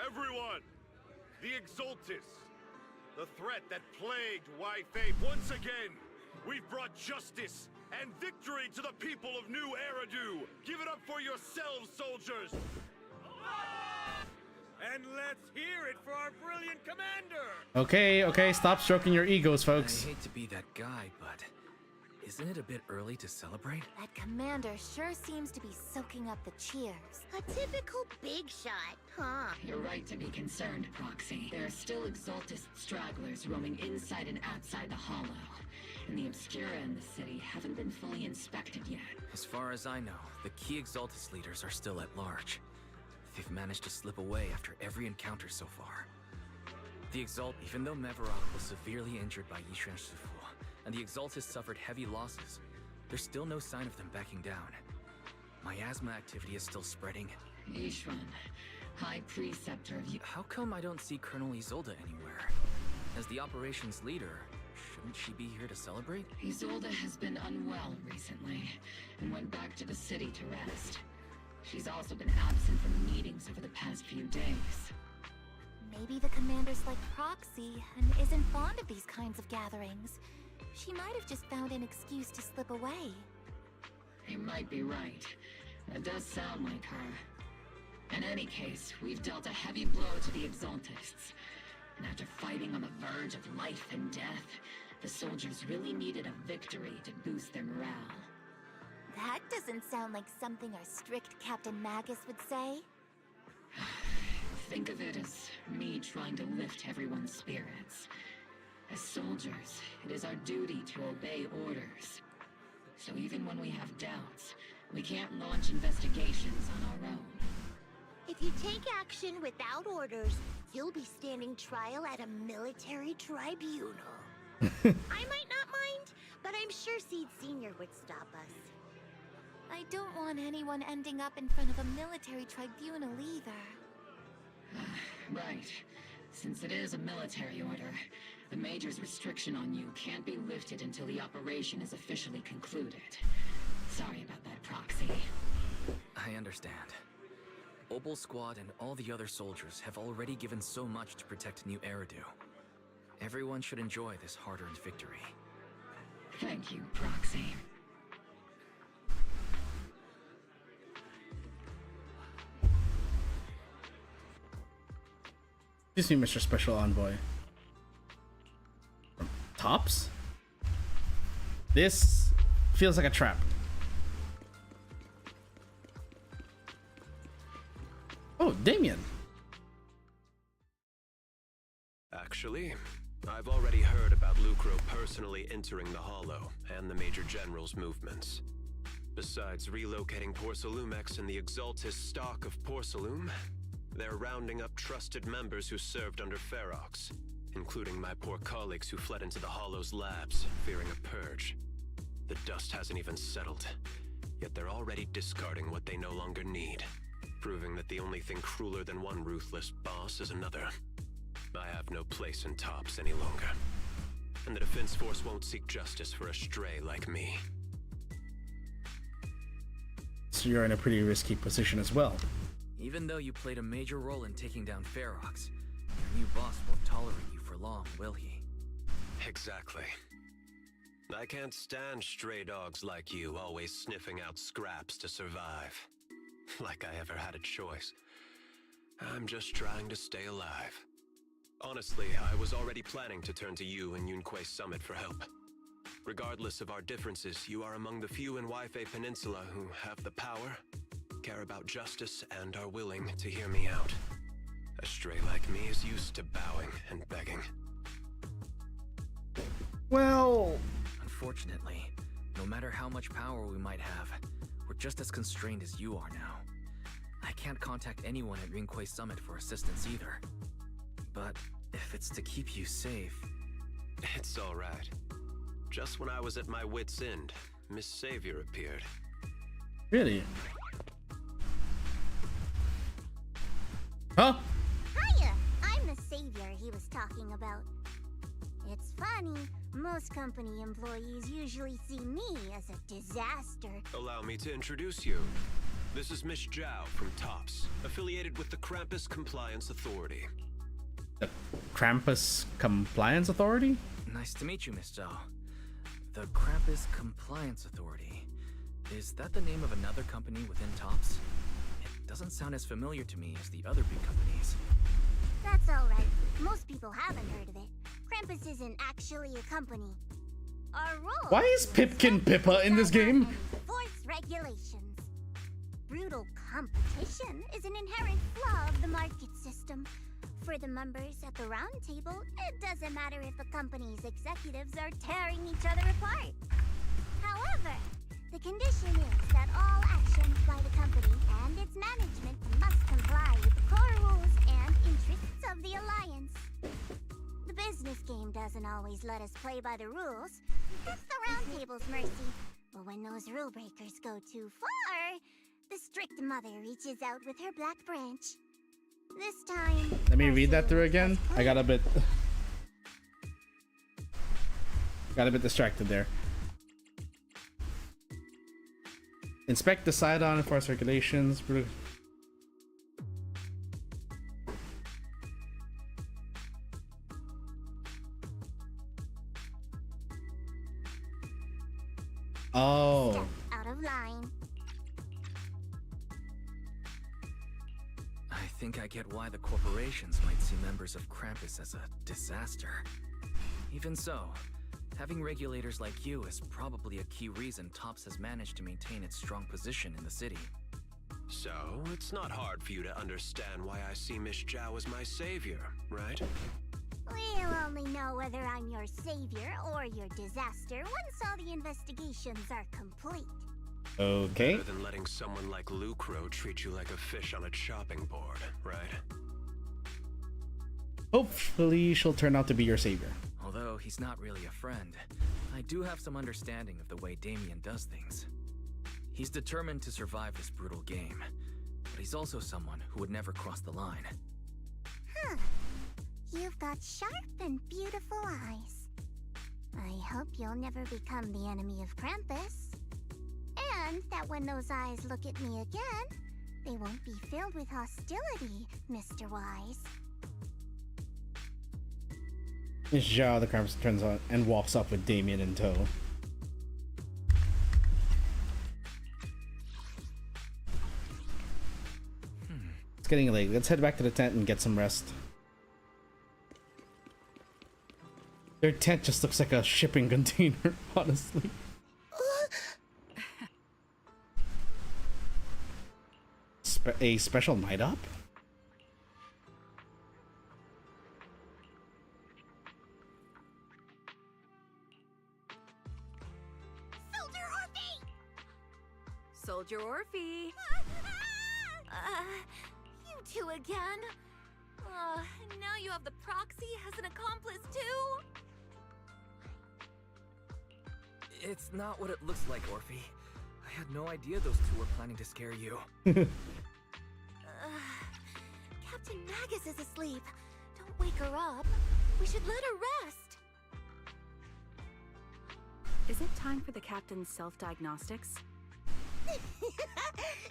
Everyone, the Exaltis, the threat that plagued Y-Faith once again. We've brought justice and victory to the people of New Eridu. Give it up for yourselves, soldiers. And let's hear it for our brilliant commander. Okay, stop stroking your egos, folks. I hate to be that guy, but isn't it a bit early to celebrate? That commander sure seems to be soaking up the cheers. A typical big shot, huh? You're right to be concerned, Proxy. There are still Exaltist stragglers roaming inside and outside the Hollow. And the Obscura in the city haven't been fully inspected yet. As far as I know, the key Exaltist leaders are still at large. They've managed to slip away after every encounter so far. Even though Mevarok was severely injured by Yishuan Shifu, and the Exaltists suffered heavy losses, there's still no sign of them backing down. Miasma activity is still spreading. Yishuan, High Preceptor of How come I don't see Colonel Isolde anywhere? As the operations leader, shouldn't she be here to celebrate? Isolde has been unwell recently, and went back to the city to rest. She's also been absent from meetings over the past few days. Maybe the commander's like Proxy and isn't fond of these kinds of gatherings. She might have just found an excuse to slip away. You might be right. That does sound like her. In any case, we've dealt a heavy blow to the Exaltists. And after fighting on the verge of life and death, the soldiers really needed a victory to boost their morale. That doesn't sound like something our strict Captain Magus would say. Think of it as me trying to lift everyone's spirits. As soldiers, it is our duty to obey orders. So even when we have doubts, we can't launch investigations on our own. If you take action without orders, you'll be standing trial at a military tribunal. I might not mind, but I'm sure Seed Senior would stop us. I don't want anyone ending up in front of a military tribunal either. Right. Since it is a military order, the Major's restriction on you can't be lifted until the operation is officially concluded. Sorry about that, Proxy. I understand. Obol Squad and all the other soldiers have already given so much to protect New Eridu. Everyone should enjoy this hard-earned victory. Thank you, Proxy. Excuse me, Mr. Special Envoy. Tops? This feels like a trap. Oh, Damien. Actually, I've already heard about Lucro personally entering the Hollow and the Major General's movements. Besides relocating Porcelumex and the Exaltis stock of Porcelume, they're rounding up trusted members who served under Ferox, including my poor colleagues who fled into the Hollow's labs, fearing a purge. The dust hasn't even settled, yet they're already discarding what they no longer need, proving that the only thing crueler than one ruthless boss is another. I have no place in Tops any longer, and the Defense Force won't seek justice for a stray like me. So you're in a pretty risky position as well. Even though you played a major role in taking down Ferox, your new boss won't tolerate you for long, will he? Exactly. I can't stand stray dogs like you always sniffing out scraps to survive. Like I ever had a choice. I'm just trying to stay alive. Honestly, I was already planning to turn to you and Yunquay Summit for help. Regardless of our differences, you are among the few in Waifei Peninsula who have the power, care about justice, and are willing to hear me out. A stray like me is used to bowing and begging. Well... Unfortunately, no matter how much power we might have, we're just as constrained as you are now. I can't contact anyone at Yunquay Summit for assistance either. But if it's to keep you safe... It's alright. Just when I was at my wit's end, Miss Savior appeared. Really? Huh? Hiya! I'm the savior he was talking about. It's funny, Most company employees usually see me as a disaster. Allow me to introduce you. This is Miss Zhao from TOPS, affiliated with the Krampus Compliance Authority. The Krampus Compliance Authority? Nice to meet you, Miss Zhao. The Krampus Compliance Authority. Is that the name of another company within TOPS? It doesn't sound as familiar to me as the other big companies. That's alright. Most people haven't heard of it. Krampus isn't actually a company. Our role Why is Pipkin Pippa in this game? enforce regulations. Brutal competition is an inherent flaw of the market system. For the members at the round table, it doesn't matter if a company's executives are tearing each other apart. However, the condition is that all actions by the company and its management must comply with the core rules and interests of the Alliance. The business game doesn't always let us play by the rules. That's the round table's mercy. But when those rule breakers go too far, the strict mother reaches out with her black branch. This time... Let me read that through again. I got a bit distracted there. Inspect, decide on, enforce regulations. Oh. Step out of line. I think I get why the corporations might see members of Krampus as a disaster. Even so, having regulators like you is probably a key reason TOPS has managed to maintain its strong position in the city. So, it's not hard for you to understand why I see Miss Zhao as my savior, right? We'll only know whether I'm your savior or your disaster once all the investigations are complete. Okay. Better than letting someone like Lucro treat you like a fish on a chopping board, right? Hopefully she'll turn out to be your savior. Although he's not really a friend, I do have some understanding of the way Damien does things. He's determined to survive this brutal game, but he's also someone who would never cross the line. Huh. You've got sharp and beautiful eyes. I hope you'll never become the enemy of Krampus. And that when those eyes look at me again, they won't be filled with hostility, Mr. Wise. Miss Zhao, the Krampus, turns on and walks up with Damien in tow. It's getting late. Let's head back to the tent and get some rest. Their tent just looks like a shipping container, honestly. A special night up? Soldier Orphe! You two again? And now you have the proxy as an accomplice too? It's not what it looks like, Orphe. I had no idea those two were planning to scare you. Captain Magus is asleep. Don't wake her up. We should let her rest. Is it time for the captain's self-diagnostics?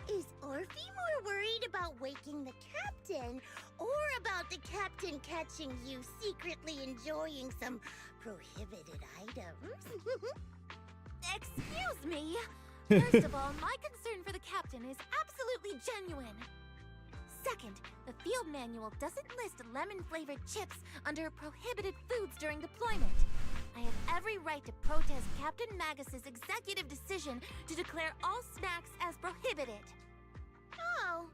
Is Orphe more worried about waking the captain or about the captain catching you secretly enjoying some prohibited items? Excuse me. First of all, my concern for the captain is absolutely genuine. Second, the field manual doesn't list lemon-flavored chips under prohibited foods during deployment. I have every right to protest Captain Magus's executive decision to declare all snacks as prohibited. Oh,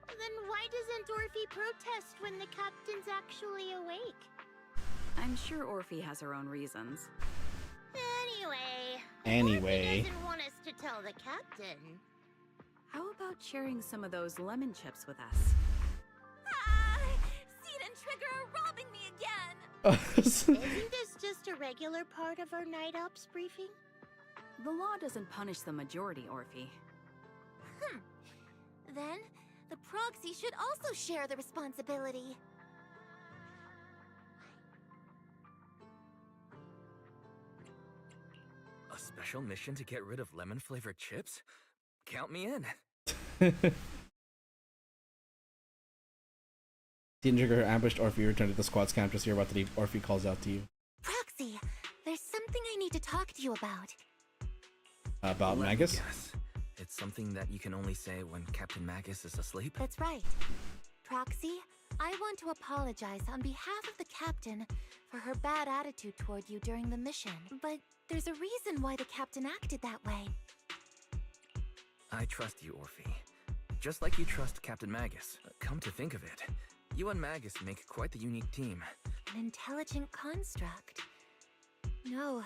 then why doesn't Orphe protest when the captain's actually awake? I'm sure Orphe has her own reasons. Anyway, Orphe doesn't want us to tell the captain. How about sharing some of those lemon chips with us? Seed and Trigger are robbing me again! Isn't this just a regular part of our night ops briefing? The law doesn't punish the majority, Orphe. Then, the proxy should also share the responsibility. special mission to get rid of lemon-flavored chips? Count me in. Trigger ambushed Orphe, returned to the squad's camp to see about to leave. Orphe calls out to you. Proxy, there's something I need to talk to you about. About Let me Magus? guess. It's something that you can only say when Captain Magus is asleep? That's right. Proxy, I want to apologize on behalf of the captain for her bad attitude toward you during the mission. But there's a reason why the captain acted that way. I trust you, Orphe. Just like you trust Captain Magus. Come to think of it, you and Magus make quite the unique team. An intelligent construct. No,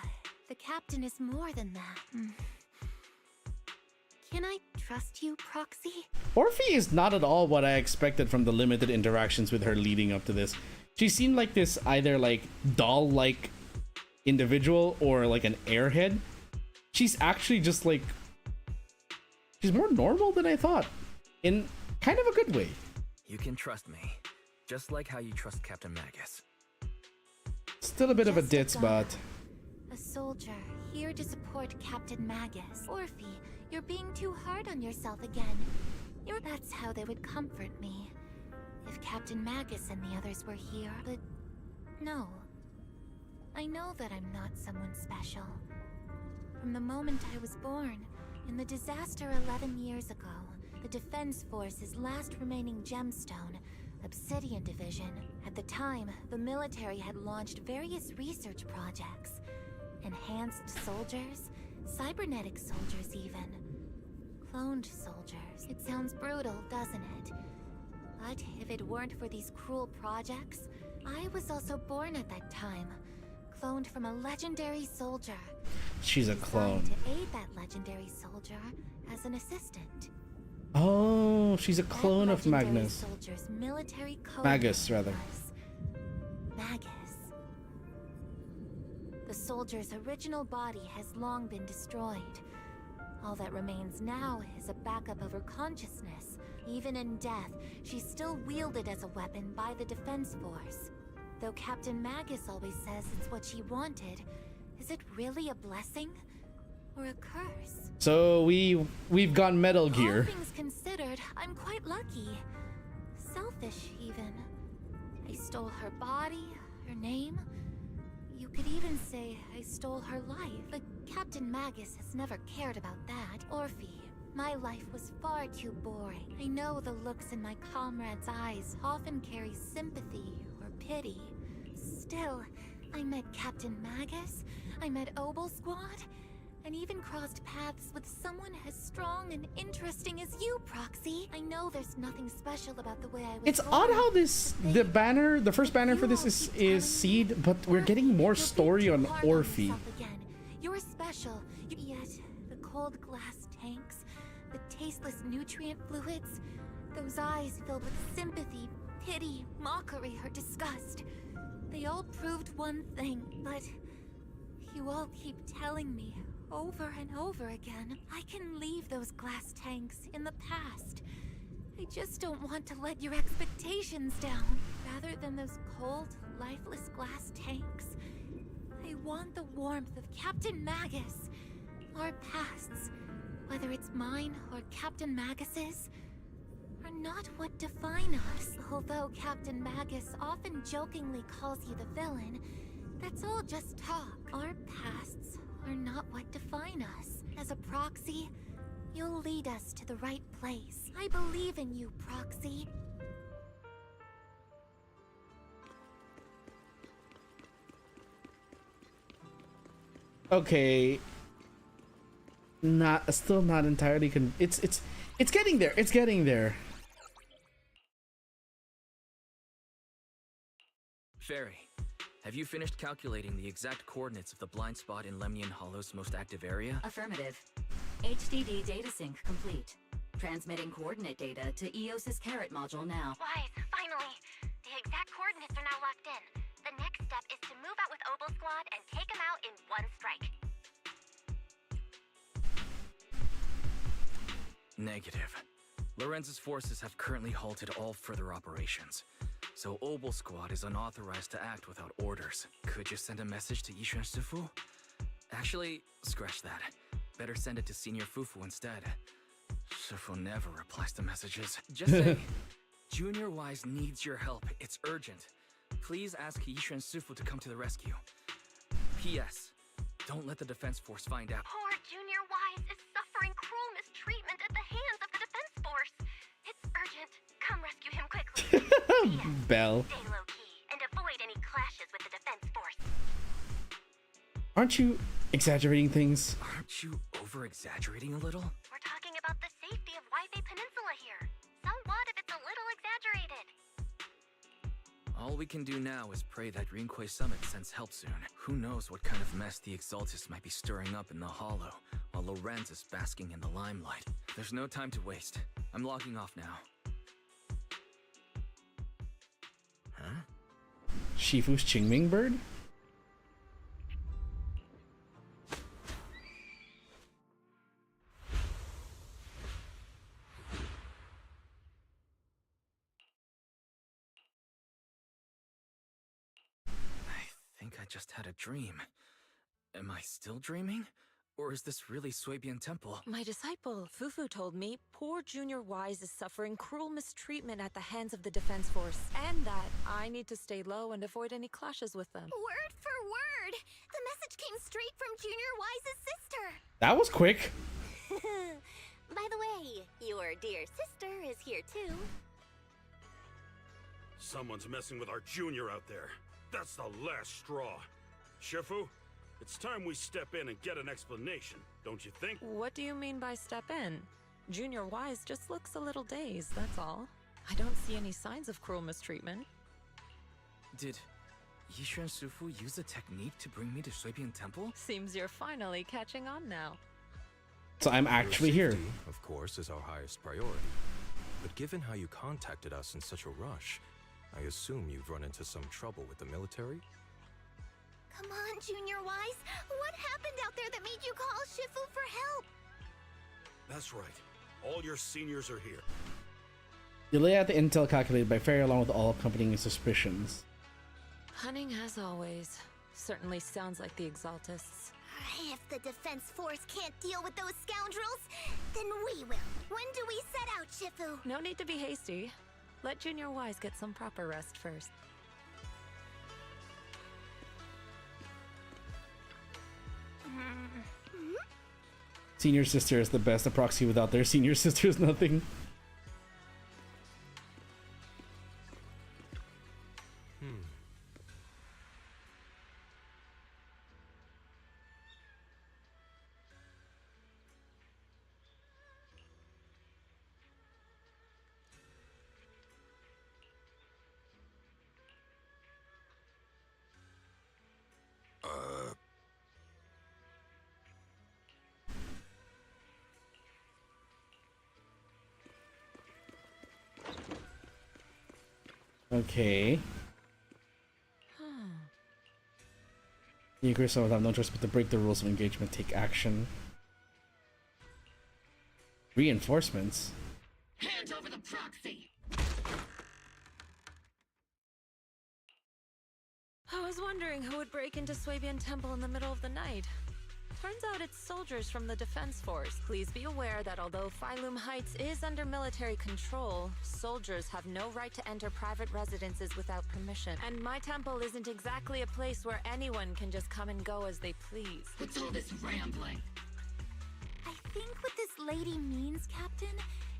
the captain is more than that. Can I trust you, Proxy? Orphe is not at all what I expected from the limited interactions with her leading up to this. She seemed like this either like doll-like individual or like an airhead. She's actually just like... she's more normal than I thought. In kind of a good way. You can trust me. Just like how you trust Captain Magus. Still a bit of a ditz, but... a soldier, here to support Captain Magus. Orphe, you're being too hard on yourself again. That's how they would comfort me. If Captain Magus and the others were here, but... no. I know that I'm not someone special. From the moment I was born, in the disaster 11 years ago, the Defense Force's last remaining gemstone, Obsidian Division. At the time, the military had launched various research projects. Enhanced soldiers, cybernetic soldiers even. Cloned soldiers. It sounds brutal, doesn't it? But if it weren't for these cruel projects, I was also born at that time. Cloned from a legendary soldier. She's a clone. Designed to aid that legendary soldier as an assistant. Oh, she's a clone of Magnus. Soldier's military code Magus, rather. Magus. The soldier's original body has long been destroyed. All that remains now is a backup of her consciousness. Even in death, she's still wielded as a weapon by the Defense Force. Though Captain Magus always says it's what she wanted, is it really a blessing? Or a curse? So we've gone Metal Gear. All things considered, I'm quite lucky. Selfish, even. I stole her body, her name. You could even say I stole her life. But Captain Magus has never cared about that. Orphe, my life was far too boring. I know the looks in my comrades' eyes often carry sympathy or pity. Still, I met Captain Magus, I met Obel Squad, and even crossed paths with someone as strong and interesting as you, Proxy. I know there's nothing special about the way I was It's born. odd how the first banner for this is Seed, but we're getting more story on Orphe. You're special, yet the cold glass tanks, the tasteless nutrient fluids, those eyes filled with sympathy, pity, mockery, or disgust. They all proved one thing, but you all keep telling me over and over again, I can leave those glass tanks in the past. I just don't want to let your expectations down. Rather than those cold, lifeless glass tanks, I want the warmth of Captain Magus. Our pasts, whether it's mine or Captain Magus's, are not what define us. Although Captain Magus often jokingly calls you the villain, that's all just talk. Our pasts are not what define us. As a proxy, you'll lead us to the right place. I believe in you, Proxy. Okay. Still not entirely it's getting there. It's getting there. Fairy, have you finished calculating the exact coordinates of the blind spot in Lemnian Hollow's most active area? Affirmative. HDD data sync complete. Transmitting coordinate data to EOS's Carrot module now. Wise, finally! The exact coordinates are now locked in. The next step is to move out with Obel Squad and take them out in one strike. Negative. Lorenz's forces have currently halted all further operations. So Obel Squad is unauthorized to act without orders. Could you send a message to Yishan Sifu? Actually, scratch that. Better send it to Senior Fufu instead. Shifu never replies to messages. Just say, Junior Wise needs your help. It's urgent. Please ask Yishu and Sufu to come to the rescue. P.S. Don't let the defense force find out. Poor Junior Wise is suffering cruel mistreatment at the hands of the defense force. It's urgent. Come rescue him quickly. Belle. Stay low-key and avoid any clashes with the defense force. Aren't you exaggerating things? Aren't you over-exaggerating a little? We're talking about the safety of Waifei Peninsula here. So what if it's a little exaggerated? All we can do now is pray that Rinquay Summit sends help soon. Who knows what kind of mess the Exaltus might be stirring up in the Hollow, while Lorenz is basking in the limelight. There's no time to waste. I'm logging off now. Huh? Shifu's Qingming bird? I think I just had a dream. Am I still dreaming? Or is this really Suibian Temple? My disciple, Fufu, told me poor Junior Wise is suffering cruel mistreatment at the hands of the defense force, and that I need to stay low and avoid any clashes with them. Word for word! The message came straight from Junior Wise's sister! That was quick. By the way, your dear sister is here too. Someone's messing with our junior out there. That's the last straw. Shifu, it's time we step in and get an explanation, don't you think? What do you mean by step in? Junior Wise just looks a little dazed, that's all. I don't see any signs of cruel mistreatment. Did Yishu and Sufu use a technique to bring me to Suibian Temple? Seems you're finally catching on now. So I'm actually here. Safety, of course, is our highest priority. But given how you contacted us in such a rush, I assume you've run into some trouble with the military? Come on, Junior Wise. What happened out there that made you call Shifu for help? That's right. All your seniors are here. You lay out the intel calculated by Fairy along with all accompanying suspicions. Cunning as always. Certainly sounds like the Exaltists. If the defense force can't deal with those scoundrels, then we will. When do we set out, Shifu? No need to be hasty. Let Junior Wise get some proper rest first. Senior sister is the best. A proxy without their senior sister is nothing. Okay. You some have no choice but to break the rules of engagement, take action. Reinforcements? Hand over the proxy! I was wondering who would break into Suibian Temple in the middle of the night. Turns out it's soldiers from the defense force. Please be aware that although Phylum Heights is under military control, soldiers have no right to enter private residences without permission. And my temple isn't exactly a place where anyone can just come and go as they please. What's all this rambling? I think what this lady means, Captain,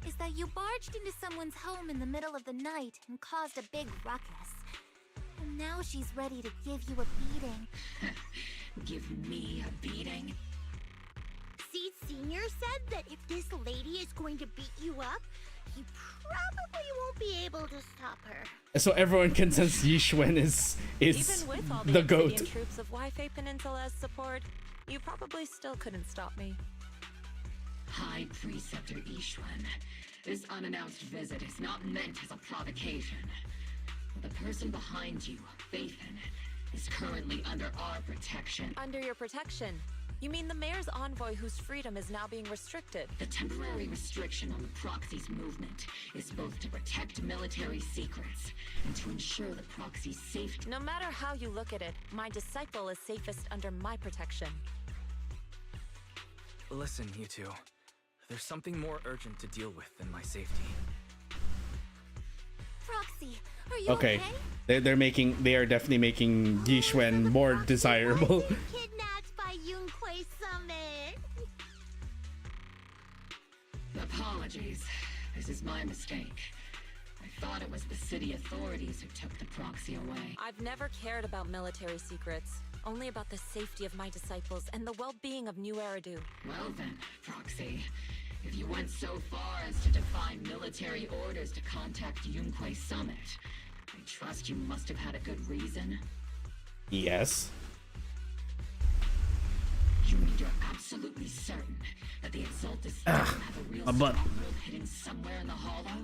is that you barged into someone's home in the middle of the night and caused a big ruckus. And now she's ready to give you a beating. Give me a beating? Seed Senior said that if this lady is going to beat you up, you probably won't be able to stop her. So everyone can sense Yishuen is Even with all the goat. Obsidian troops of Waifei Peninsula as support, you probably still couldn't stop me. High Preceptor Yishuan, this unannounced visit is not meant as a provocation. The person behind you, Phaethon, is currently under our protection. Under your protection? You mean the mayor's envoy whose freedom is now being restricted? The temporary restriction on the proxy's movement is both to protect military secrets and to ensure the proxy's safety. No matter how you look at it, my disciple is safest under my protection. Listen, you two. There's something more urgent to deal with than my safety. Proxy, are you Okay. They are definitely making Yishwen more desirable. Kidnapped by Yunquei Summit. Apologies. This is my mistake. I thought it was the city authorities who took the proxy away. I've never cared about military secrets, only about the safety of my disciples and the well-being of New Eridu. Well then, Proxy, if you went so far as to defy military orders to contact Yunquei Summit, I trust you must have had a good reason. Yes. You mean you're absolutely certain that the Exaltus doesn't have a real stronghold hidden somewhere in the hollow?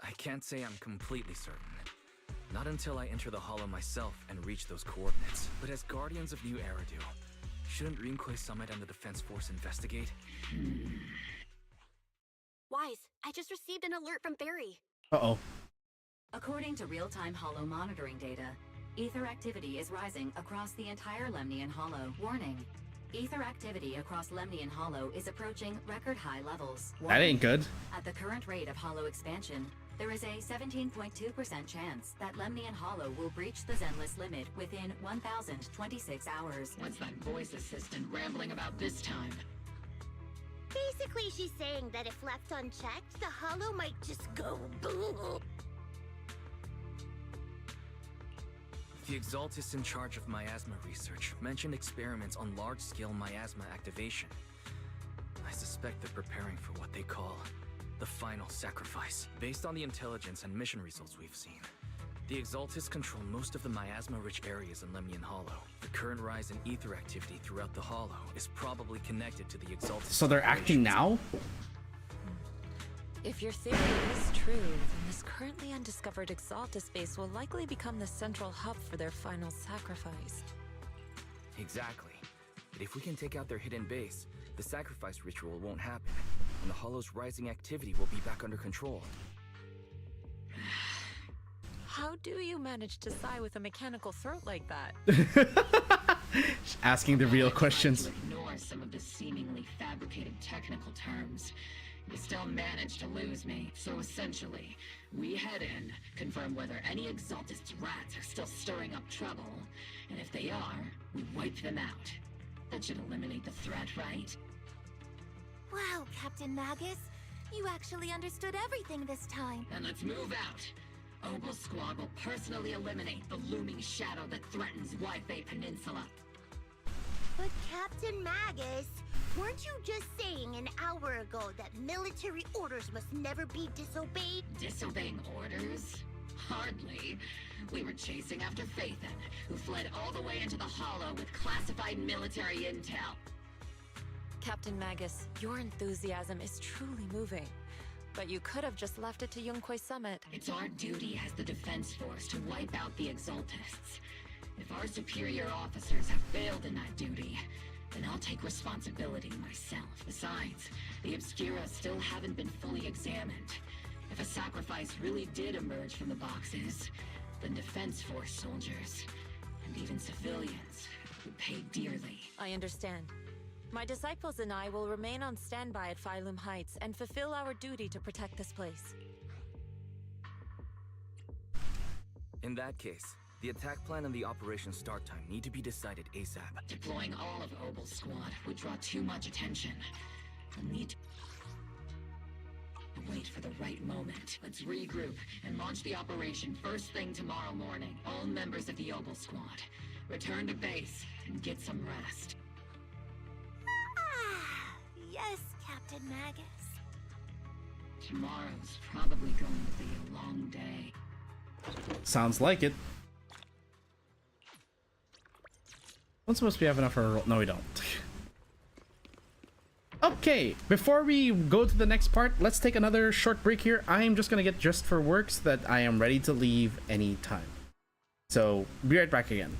I can't say I'm completely certain. Not until I enter the hollow myself and reach those coordinates. But as guardians of New Eridu, shouldn't Rinquei Summit and the Defense Force investigate? Wise, I just received an alert from Barry. Uh-oh. According to real-time hollow monitoring data, ether activity is rising across the entire Lemnian Hollow. Warning. Ether activity across Lemnian Hollow is approaching record high levels. That ain't good. At the current rate of hollow expansion, there is a 17.2% chance that Lemnian Hollow will breach the ZENLESS limit within 1,026 hours. What's that voice assistant rambling about this time? Basically, she's saying that if left unchecked, the hollow might just go boom. The Exaltus in charge of miasma research mentioned experiments on large-scale miasma activation. I suspect they're preparing for what they call the final sacrifice. Based on the intelligence and mission results we've seen, the Exaltus control most of the miasma-rich areas in Lemnian Hollow. The current rise in ether activity throughout the Hollow is probably connected to the Exaltus. So they're acting now? If your theory is true, then this currently undiscovered Exaltus base will likely become the central hub for their final sacrifice. Exactly. But if we can take out their hidden base, the sacrifice ritual won't happen, and the Hollow's rising activity will be back under control. How do you manage to sigh with a mechanical throat like that? Asking the real questions. Ignore some of the seemingly fabricated technical terms. You still manage to lose me. So essentially, we head in, confirm whether any Exaltus rats are still stirring up trouble, and if they are, we wipe them out. That should eliminate the threat, right? Wow, Captain Magus. You actually understood everything this time. Then let's move out. Obel Squad will personally eliminate the looming shadow that threatens Wi-Fi Peninsula. But Captain Magus, weren't you just saying an hour ago that military orders must never be disobeyed? Disobeying orders? Hardly. We were chasing after Phaethon, who fled all the way into the Hollow with classified military intel. Captain Magus, your enthusiasm is truly moving. But you could have just left it to Yunquei Summit. It's our duty as the Defense Force to wipe out the Exaltists. If our superior officers have failed in that duty, then I'll take responsibility myself. Besides, the Obscura still haven't been fully examined. If a sacrifice really did emerge from the boxes, then Defense Force soldiers, and even civilians, would pay dearly. I understand. My disciples and I will remain on standby at Phylum Heights and fulfill our duty to protect this place. In that case, the attack plan and the operation start time need to be decided ASAP. Deploying all of Obel's squad would draw too much attention. We'll need to wait for the right moment. Let's regroup and launch the operation first thing tomorrow morning. All members of the Obel squad, return to base and get some rest. Yes, Captain Magus. Tomorrow's probably going to be a long day. Sounds like it. Don't suppose we have enough for a roll. No, we don't. Okay, before we go to the next part, let's take another short break here. I am just gonna get dressed for work so that I am ready to leave anytime. So, be right back again.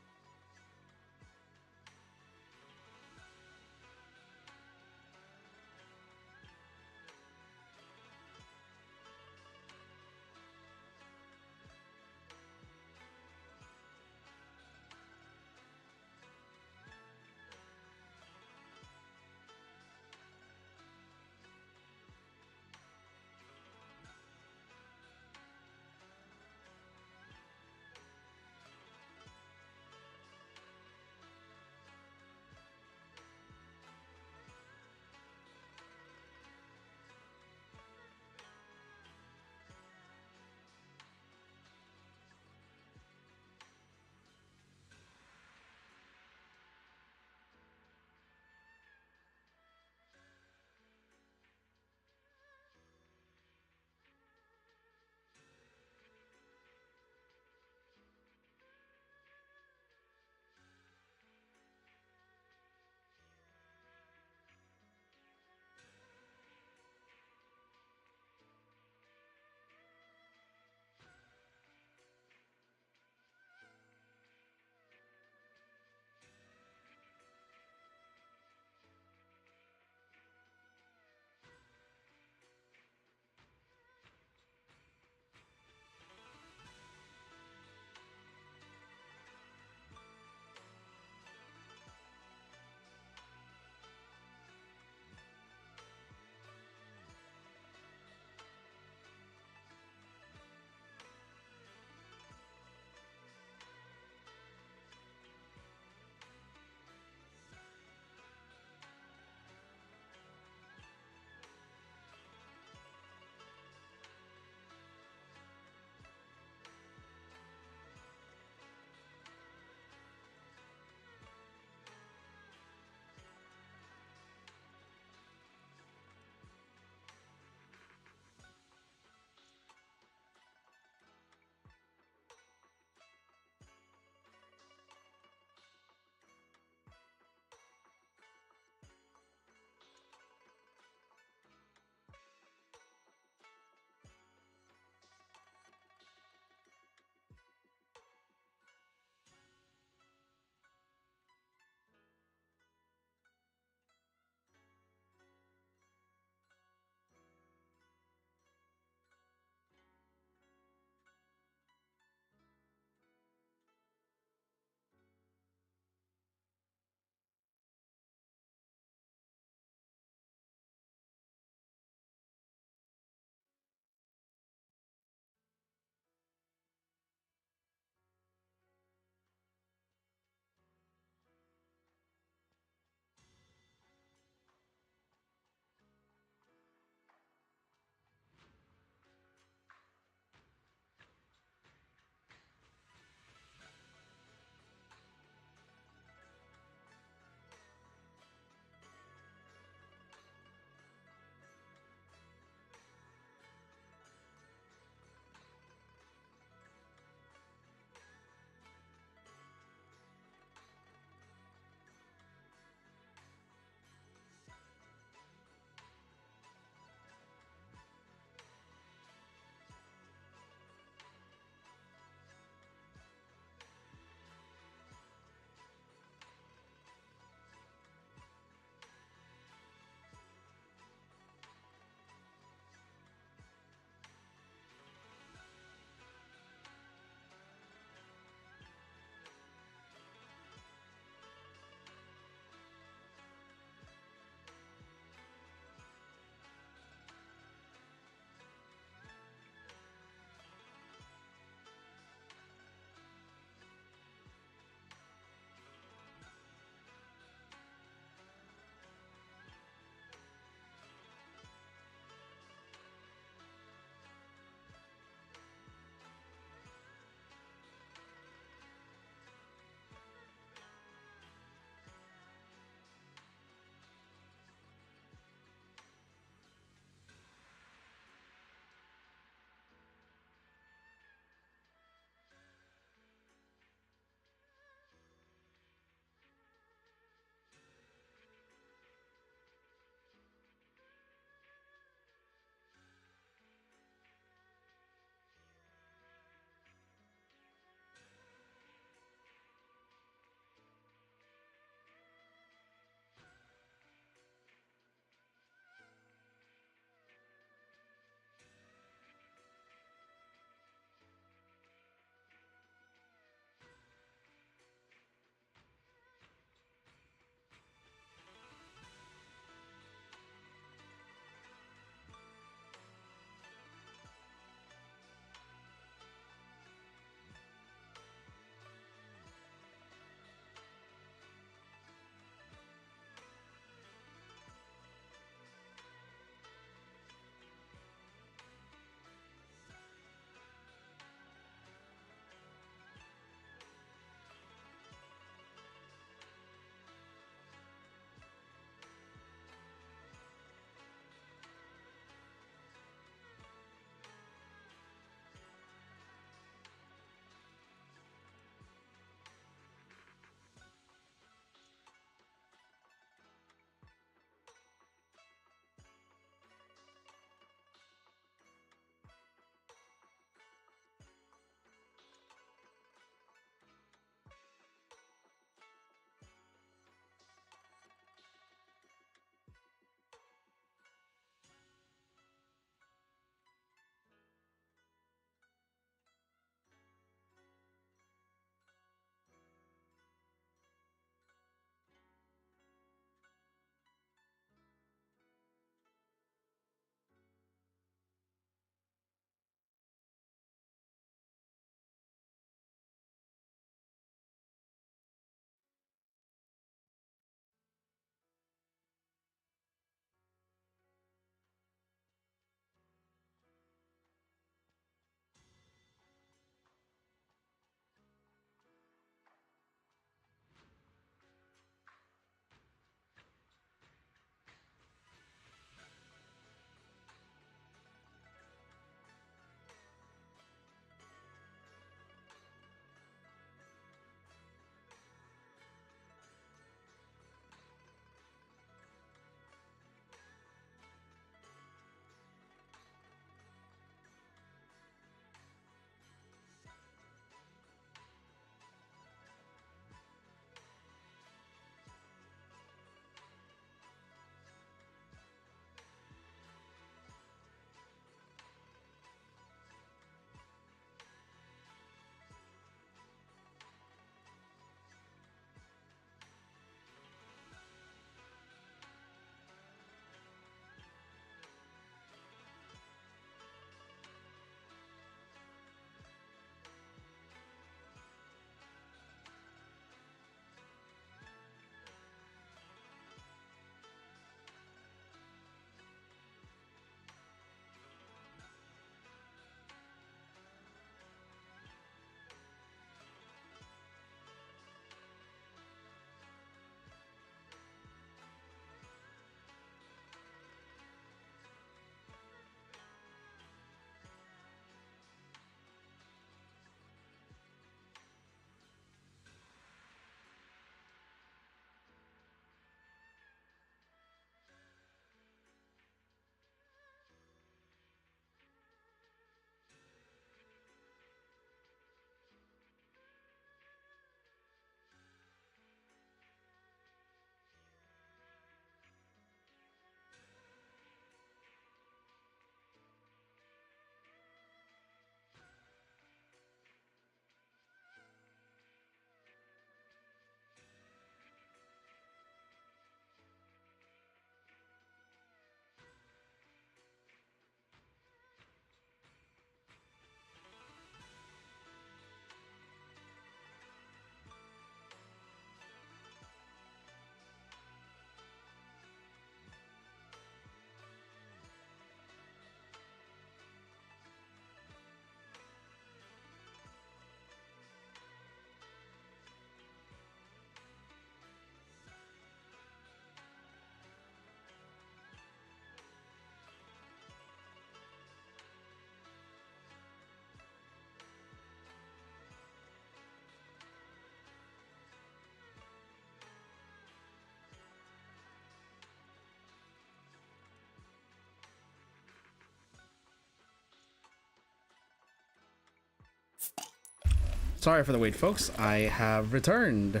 Sorry for the wait, folks. I have returned.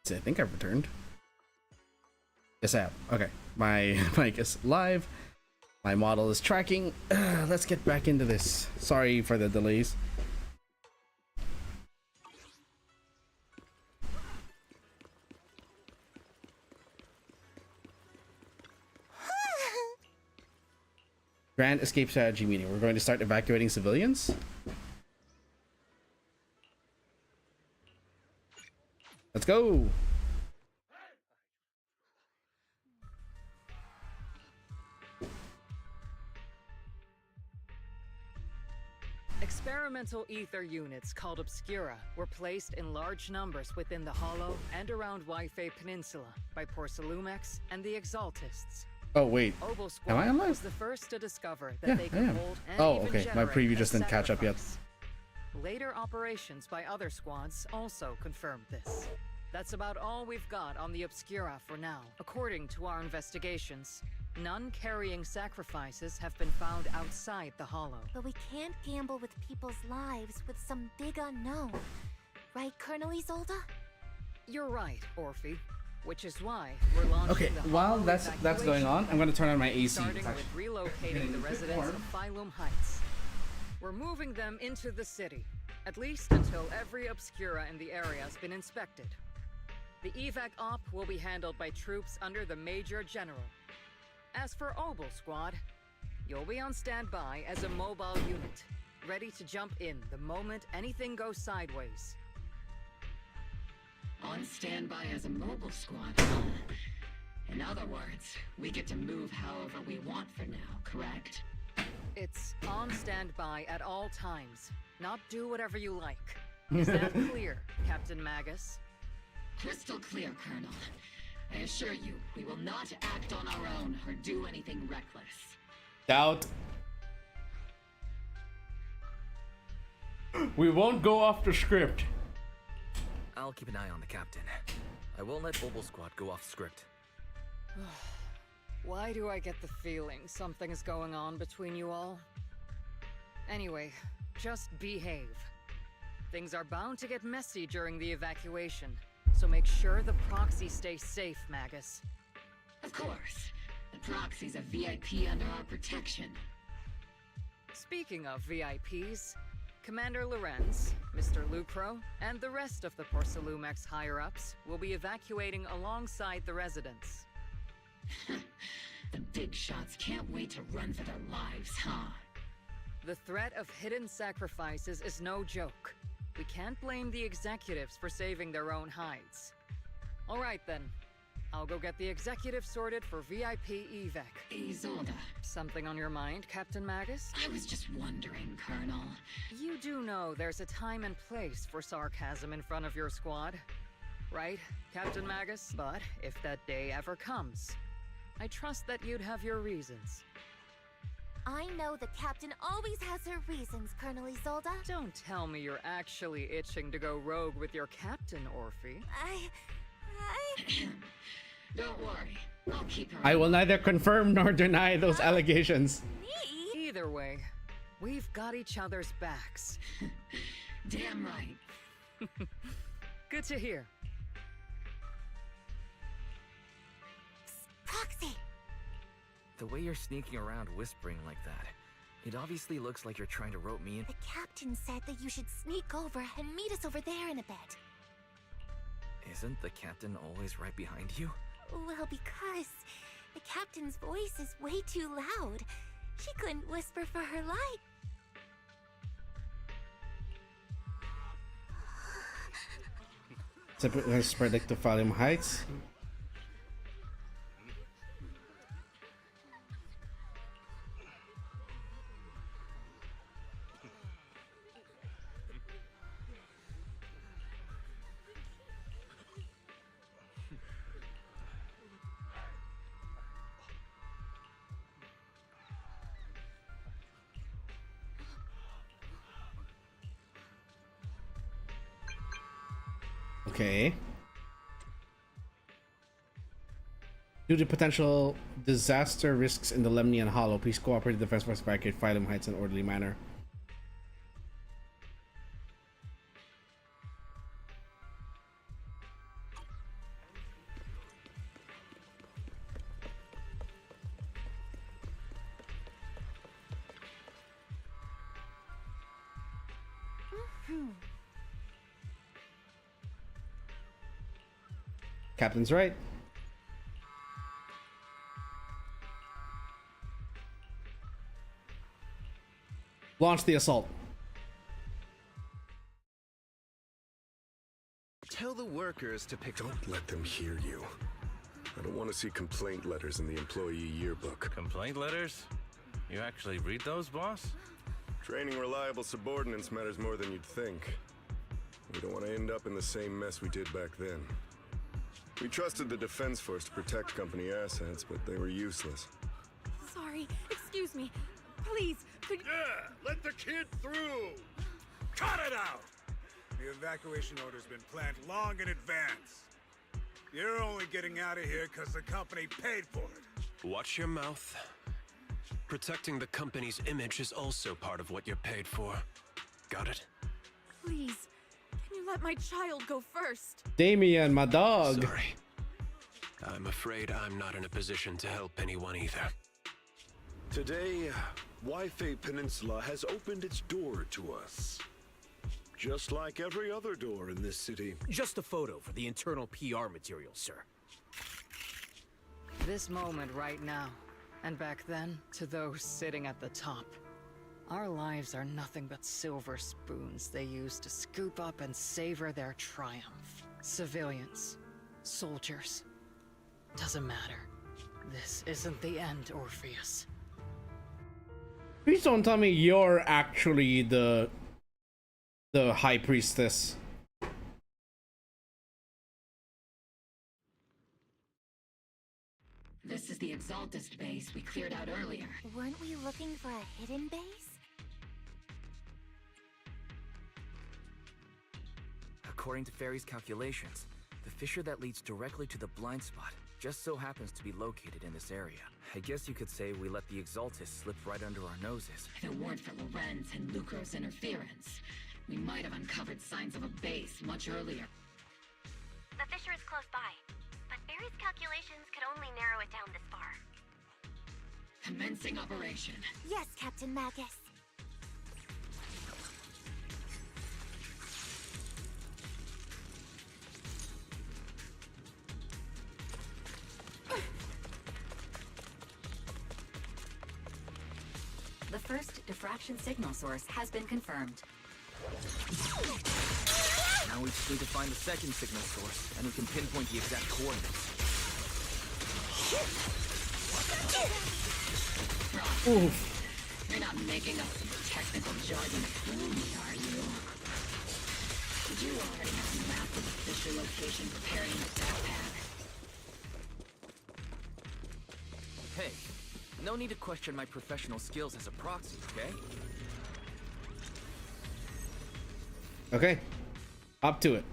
I think I've returned. Yes, I have. Okay, my mic is live. My model is tracking. Let's get back into this. Sorry for the delays. Grand escape strategy meeting. We're going to start evacuating civilians. Let's go. Experimental ether units called Obscura were placed in large numbers within the Hollow and around Waifei Peninsula by Porcelumex and the Exaltists. Oh wait, am I online? Was the first to discover that Yeah, they I could am. hold and Oh, even okay. My generate preview a just didn't catch up yet. sacrifice. Later operations by other squads also confirmed this. That's about all we've got on the Obscura for now. According to our investigations, none carrying sacrifices have been found outside the Hollow. But we can't gamble with people's lives with some big unknown. Right, Colonel Isolde? You're right, Orphe. Which is why we're launching Okay, the while Hollow that's going on, I'm going to turn on my AC. starting It's with actually relocating getting the a bit residents warm. of Phylum Heights. We're moving them into the city, at least until every Obscura in the area has been inspected. The evac op will be handled by troops under the Major General. As for Obel Squad, you'll be on standby as a mobile unit, ready to jump in the moment anything goes sideways. On standby as a mobile squad, huh? In other words, we get to move however we want for now, correct? It's on standby at all times, not do whatever you like. Is that clear, Captain Magus? Crystal clear, Colonel. I assure you, we will not act on our own or do anything reckless. Doubt. We won't go off the script. I'll keep an eye on the captain. I won't let Obel Squad go off script. Why do I get the feeling something's going on between you all? Anyway, just behave. Things are bound to get messy during the evacuation, so make sure the proxy stays safe, Magus. Of course. The proxy's a VIP under our protection. Speaking of VIPs, Commander Lorenz, Mr. Lucro, and the rest of the Porcelumex higher-ups will be evacuating alongside the residents. The big shots can't wait to run for their lives, huh? The threat of hidden sacrifices is no joke. We can't blame the executives for saving their own hides. All right then. I'll go get the executive sorted for VIP evac. Isolde. Something on your mind, Captain Magus? I was just wondering, Colonel. You do know there's a time and place for sarcasm in front of your squad, right, Captain Magus? But if that day ever comes, I trust that you'd have your reasons. I know the captain always has her reasons, Colonel Isolde. Don't tell me you're actually itching to go rogue with your captain, Orphe. Don't worry. I'll keep her. I will neither confirm nor deny those allegations. Either way, we've got each other's backs. Damn right. Good to hear. Proxy! The way you're sneaking around whispering like that, it obviously looks like you're trying to rope me in. The captain said that you should sneak over and meet us over there in a bit. Isn't the captain always right behind you? Well, because the captain's voice is way too loud. She couldn't whisper for her life. Let's predict the Phylum Heights. Okay. Due to potential disaster risks in the Lemnian Hollow, please cooperate with the Defense Force to evacuate Phylum Heights in an orderly manner. Captain's right. Launch the assault. Tell the workers to pick. Don't let them hear you. I don't want to see complaint letters in the employee yearbook. Complaint letters? You actually read those, boss? Training reliable subordinates matters more than you'd think. We don't want to end up in the same mess we did back then. We trusted the Defense Force to protect company assets, but they were useless. Sorry, excuse me. Please, could you... Yeah, let the kid through! Cut it out! The evacuation order's been planned long in advance. You're only getting out of here because the company paid for it. Watch your mouth. Protecting the company's image is also part of what you're paid for. Got it? Please, can you let my child go first? Damien, my dog. Sorry. I'm afraid I'm not in a position to help anyone either. Today, Wi-Fi Peninsula has opened its door to us. Just like every other door in this city. Just a photo for the internal PR material, sir. This moment right now, and back then, to those sitting at the top. Our lives are nothing but silver spoons they use to scoop up and savor their triumph. Civilians, soldiers, doesn't matter. This isn't the end, Orpheus. Please don't tell me you're actually the High Priestess. This is the Exaltist base we cleared out earlier. Weren't we looking for a hidden base? According to Fairy's calculations, the fissure that leads directly to the blind spot just so happens to be located in this area. I guess you could say we let the Exaltist slip right under our noses. If it weren't for Lorenz and Lucro's interference, we might have uncovered signs of a base much earlier. The fissure is close by, but Barry's calculations could only narrow it down this far. Commencing operation. Yes, Captain Magus. The first diffraction signal source has been confirmed. Now we just need to find the second signal source, and we can pinpoint the exact coordinates. Oof. You're not making up some technical jargon to fool me, are you? Did you already have a map of the fissure location prepared in the backpack? Hey, no need to question my professional skills as a proxy, okay? Okay, up to it.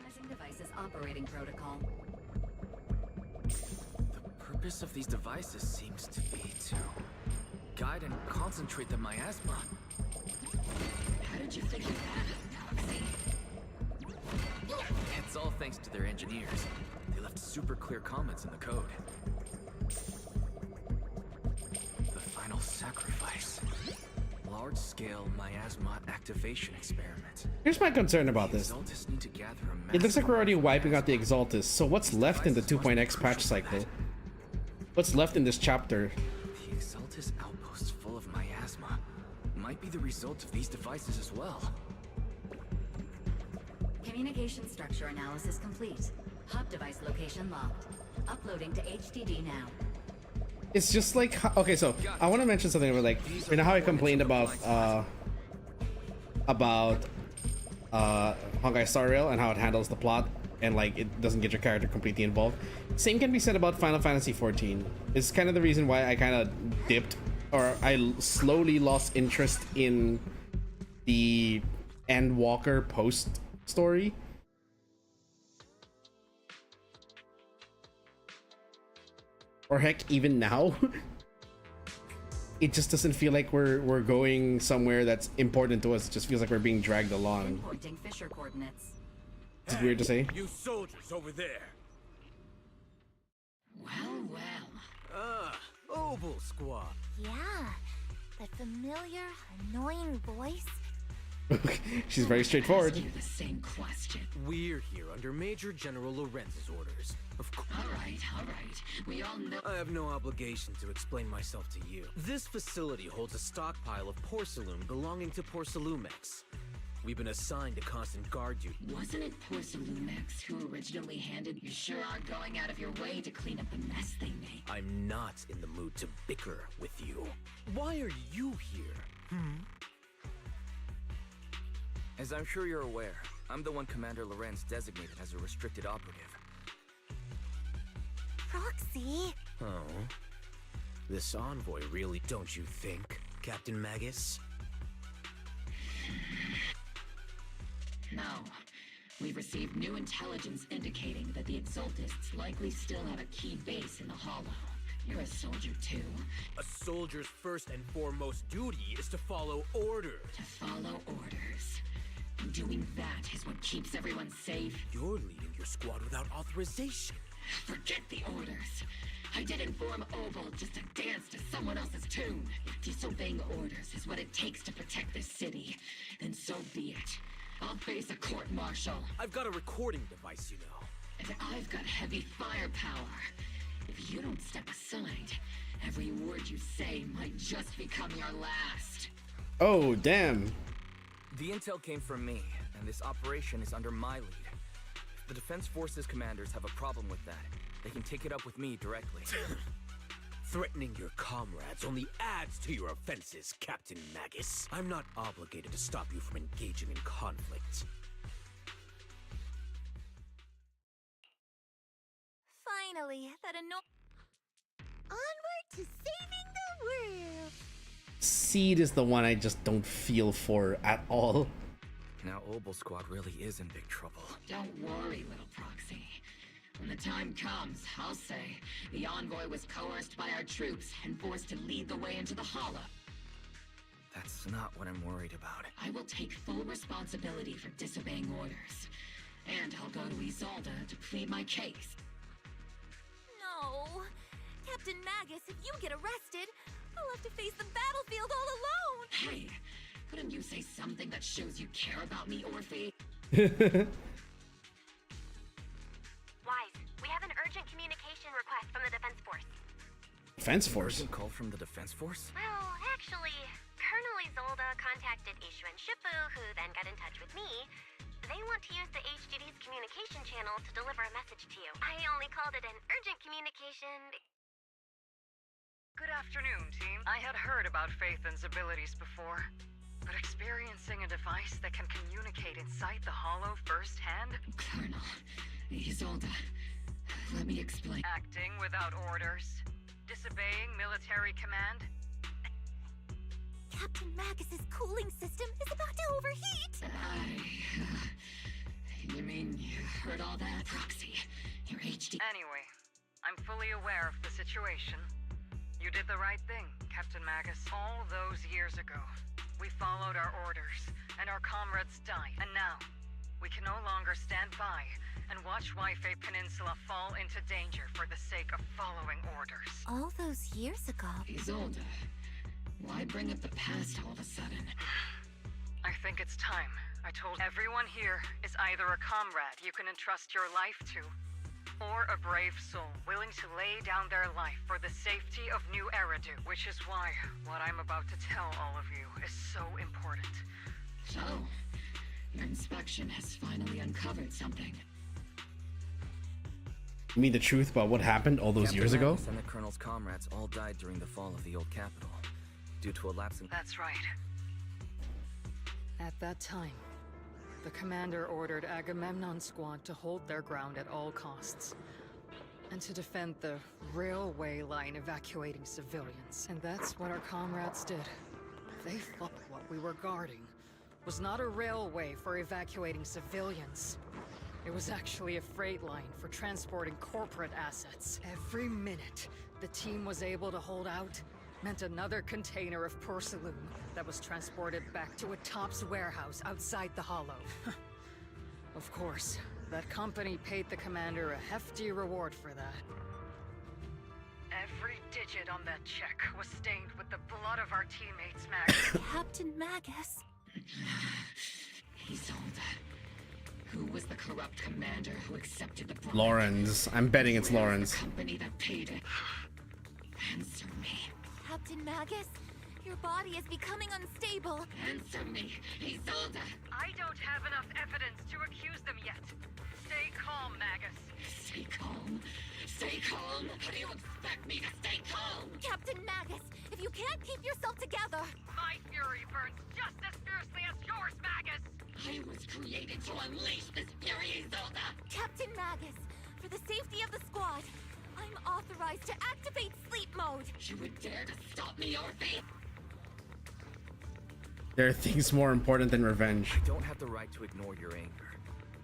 Missing devices operating protocol. The purpose of these devices seems to be to guide and concentrate the miasma. How did you figure that out, Galaxy? It's all thanks to their engineers. They left super clear comments in the code. The final sacrifice. Large-scale miasma activation experiment. Here's my concern about this. Exaltists need to gather a It looks like we're already wiping out the Exaltists, so what's left in the 2.x patch cycle? What's left in this chapter? The Exaltist outposts full of miasma might be the result of these devices as well. Communication structure analysis complete. Hub device location locked. Uploading to HDD now. It's just like, okay, so I want to mention something about, like, you know how I complained about Honkai Star Rail and how it handles the plot and like it doesn't get your character completely involved. Same can be said about Final Fantasy XIV. It's kind of the reason why I kind of dipped, or I slowly lost interest in the Endwalker post story. Or heck, even now, it just doesn't feel like we're going somewhere that's important to us. It just feels like we're being dragged along. Pointing fissure coordinates. It's weird to say. You soldiers over there. Well, well. Ah, Obel Squad. Yeah, that familiar, annoying voice. She's very straightforward. Ask you the same question. We're here under Major General Lorenz's orders. Of course. All right. We all know. I have no obligation to explain myself to you. This facility holds a stockpile of porcelain belonging to Porcelumex. We've been assigned to constant guard duty. Wasn't it Porcelumex who originally handed? You sure are going out of your way to clean up the mess they made. I'm not in the mood to bicker with you. Why are you here? As I'm sure you're aware, I'm the one Commander Lorenz designated as a restricted operative. Proxy? Oh. This envoy really, don't you think, Captain Magus? No. We've received new intelligence indicating that the Exaltists likely still have a key base in the Hollow. You're a soldier too. A soldier's first and foremost duty is to follow orders. To follow orders. And doing that is what keeps everyone safe. You're leading your squad without authorization. Forget the orders. I didn't form Oval just to dance to someone else's tune. If disobeying orders is what it takes to protect this city, then so be it. I'll face a court-martial. I've got a recording device, you know. And I've got heavy firepower. If you don't step aside, every word you say might just become your last. Oh, damn. The intel came from me, and this operation is under my lead. If the Defense Forces commanders have a problem with that, they can take it up with me directly. Threatening your comrades only adds to your offenses, Captain Magus. I'm not obligated to stop you from engaging in conflict. Finally, that Onward to saving the world. Seed is the one I just don't feel for at all. Now Obel Squad really is in big trouble. Don't worry, little Proxy. When the time comes, I'll say the envoy was coerced by our troops and forced to lead the way into the Hollow. That's not what I'm worried about. I will take full responsibility for disobeying orders. And I'll go to Isolde to plead my case. No! Captain Magus, if you get arrested, I'll have to face the battlefield all alone! Hey, couldn't you say something that shows you care about me, Orphe? Wise, we have an urgent communication request from the Defense Force. Defense Force? Urgent call from the Defense Force? Well, actually, Colonel Isolde contacted Ishu and Shifu, who then got in touch with me. They want to use the HGD's communication channel to deliver a message to you. I only called it an urgent communication. Good afternoon, team. I had heard about Phaethon's abilities before, but experiencing a device that can communicate inside the Hollow firsthand? Colonel, Isolde, let me explain. Acting without orders, disobeying military command. Captain Magus's cooling system is about to overheat! You mean you heard all that? Proxy, your HD... Anyway, I'm fully aware of the situation. You did the right thing, Captain Magus. All those years ago, we followed our orders, and our comrades died. And now, we can no longer stand by and watch Waifei Peninsula fall into danger for the sake of following orders. All those years ago. Isolde, why bring up the past all of a sudden? I think it's time. I told everyone here is either a comrade you can entrust your life to, or a brave soul willing to lay down their life for the safety of New Eridu, which is why what I'm about to tell all of you is so important. So, your inspection has finally uncovered something. You mean the truth about what happened all those years ago? Magus and the Colonel's comrades all died during the fall of the old capital, due to a lapse in... That's right. At that time, the commander ordered Agamemnon's squad to hold their ground at all costs, and to defend the railway line evacuating civilians. And that's what our comrades did. They thought what we were guarding was not a railway for evacuating civilians. It was actually a freight line for transporting corporate assets. Every minute the team was able to hold out meant another container of porcelain that was transported back to a Tops warehouse outside the Hollow. Of course, that company paid the commander a hefty reward for that. Every digit on that check was stained with the blood of our teammates, Magus. Captain Magus. Isolde. Who was the corrupt commander who accepted the bribe? Lawrence. I'm betting it's Where Lawrence. was the company that paid it? Answer me. Captain Magus, your body is becoming unstable. Answer me, Isolde. I don't have enough evidence to accuse them yet. Stay calm, Magus. Stay calm. Stay calm. How do you expect me to stay calm? Captain Magus, if you can't keep yourself together. My fury burns just as fiercely as yours, Magus. I was created to unleash this fury, Isolde. Captain Magus, for the safety of the squad, I'm authorized to activate sleep mode. You would dare to stop me, Orphe? There are things more important than revenge. I don't have the right to ignore your anger,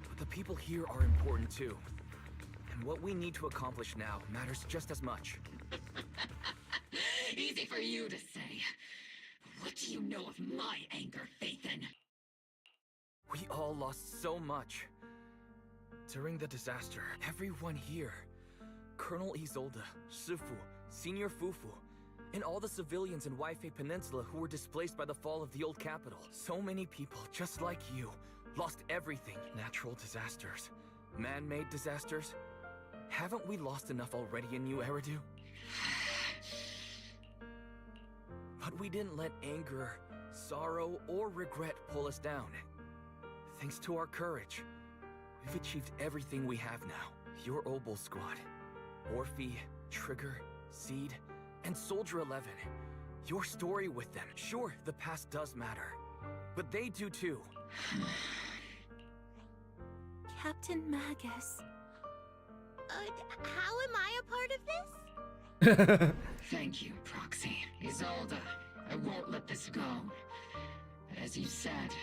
but the people here are important too. And what we need to accomplish now matters just as much. Easy for you to say. What do you know of my anger, Phaethon? We all lost so much. During the disaster, everyone here, Colonel Isolde, Shifu, Senior Fufu, and all the civilians in Waifei Peninsula who were displaced by the fall of the old capital. So many people, just like you, lost everything. Natural disasters, man-made disasters. Haven't we lost enough already in New Eridu? But we didn't let anger, sorrow, or regret pull us down. Thanks to our courage, we've achieved everything we have now. Your Obol squad, Orphe, Trigger, Seed, and Soldier 11. Your story with them. Sure, the past does matter, but they do too. Captain Magus. How am I a part of this? Thank you, Proxy. Isolde, I won't let this go. As you said,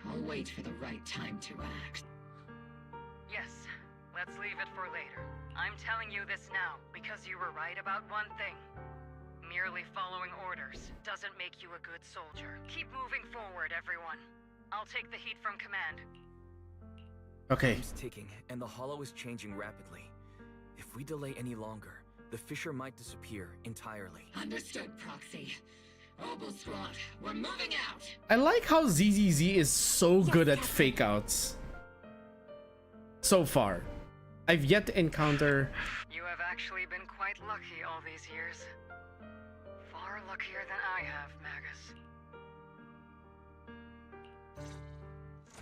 I'll wait for the right time to act. Yes, let's leave it for later. I'm telling you this now because you were right about one thing. Merely following orders doesn't make you a good soldier. Keep moving forward, everyone. I'll take the heat from command. Okay. Time's ticking, and the hollow is changing rapidly. If we delay any longer, the fissure might disappear entirely. Understood, Proxy. Obol Squad, we're moving out! I like how ZZZ is so good at fake outs. So far. I've yet to encounter... You have actually been quite lucky all these years. Far luckier than I have, Magus.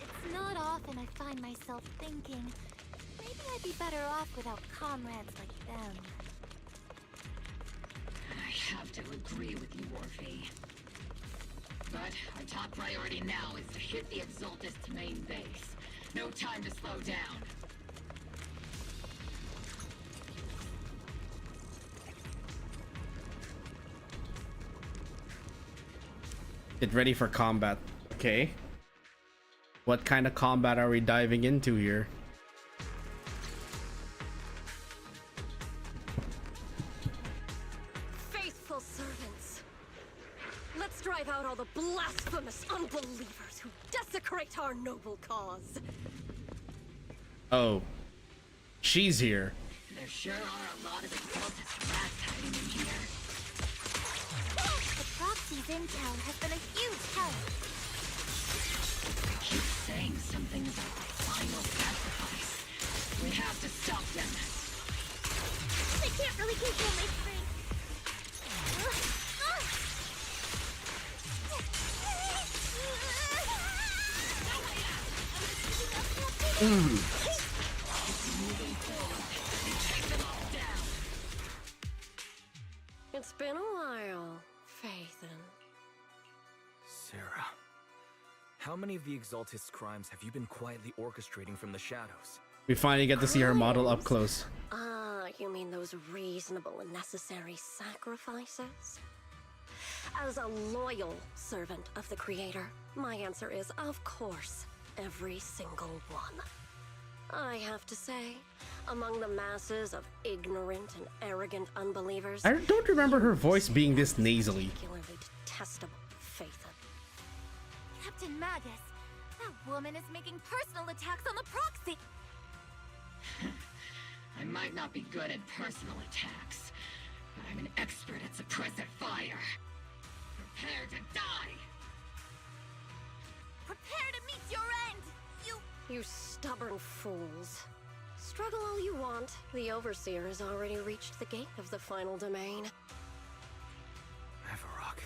It's not often I find myself thinking, maybe I'd be better off without comrades like them. I have to agree with you, Orphe. But our top priority now is to hit the Exaltist's main base. No time to slow down. Get ready for combat. Okay. What kind of combat are we diving into here? Faithful servants, let's drive out all the blasphemous unbelievers who desecrate our noble cause. Oh. She's here. There sure are a lot of Exaltist rats hiding in here. The Proxy's intel has been a huge help. They keep saying something about the final sacrifice. We have to stop them. They can't really control my strength. It's been a while, Phaethon. Sarah, how many of the Exaltist's crimes have you been quietly orchestrating from the shadows? We finally get to see her model up close. Ah, you mean those reasonable and necessary sacrifices? As a loyal servant of the Creator, my answer is, of course, every single one. I have to say, among the masses of ignorant and arrogant unbelievers, I don't remember her voice being this nasally. particularly detestable, Phaethon. Captain Magus, that woman is making personal attacks on the Proxy. I might not be good at personal attacks, I'm an expert at suppressive fire. Prepare to die! Prepare to meet your end! You stubborn fools. Struggle all you want. The Overseer has already reached the gate of the final domain. Avarok.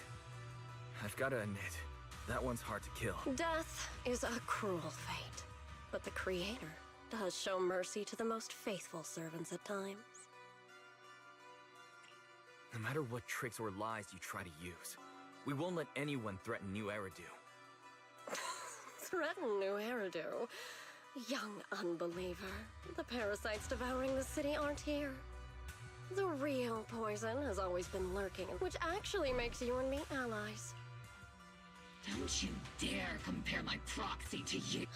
I've gotta admit, that one's hard to kill. Death is a cruel fate, but the Creator does show mercy to the most faithful servants at times. No matter what tricks or lies you try to use, we won't let anyone threaten New Eridu. Threaten New Eridu? Young unbeliever. The parasites devouring the city aren't here. The real poison has always been lurking, which actually makes you and me allies. Don't you dare compare my proxy to you.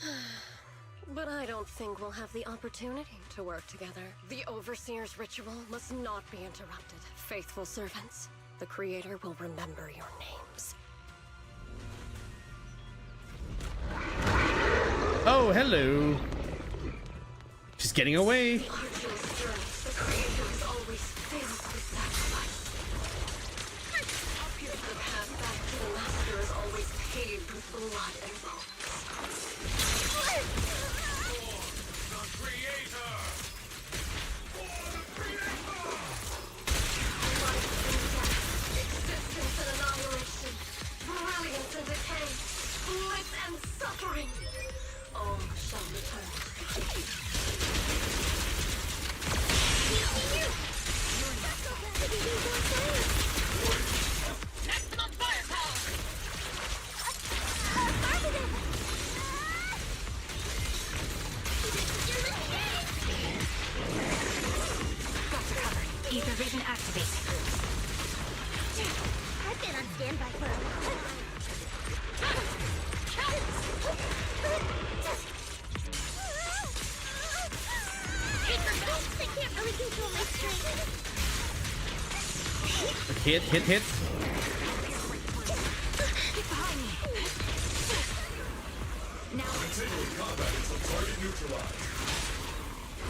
But I don't think we'll have the opportunity to work together. The Overseer's ritual must not be interrupted. Faithful servants, the Creator will remember your names. Oh, hello. She's getting away. The Creator is always filled with sacrifice. The path back to the Master is always paved with blood and bones. Existence and annihilation, brilliance and decay, bliss and suffering. All shall return. Maximum firepower! Got you covered. Ether vision activate. I've been on standby for a while. I can't really control my strength. Hit. Behind me. Now Continuing combat until target neutralized.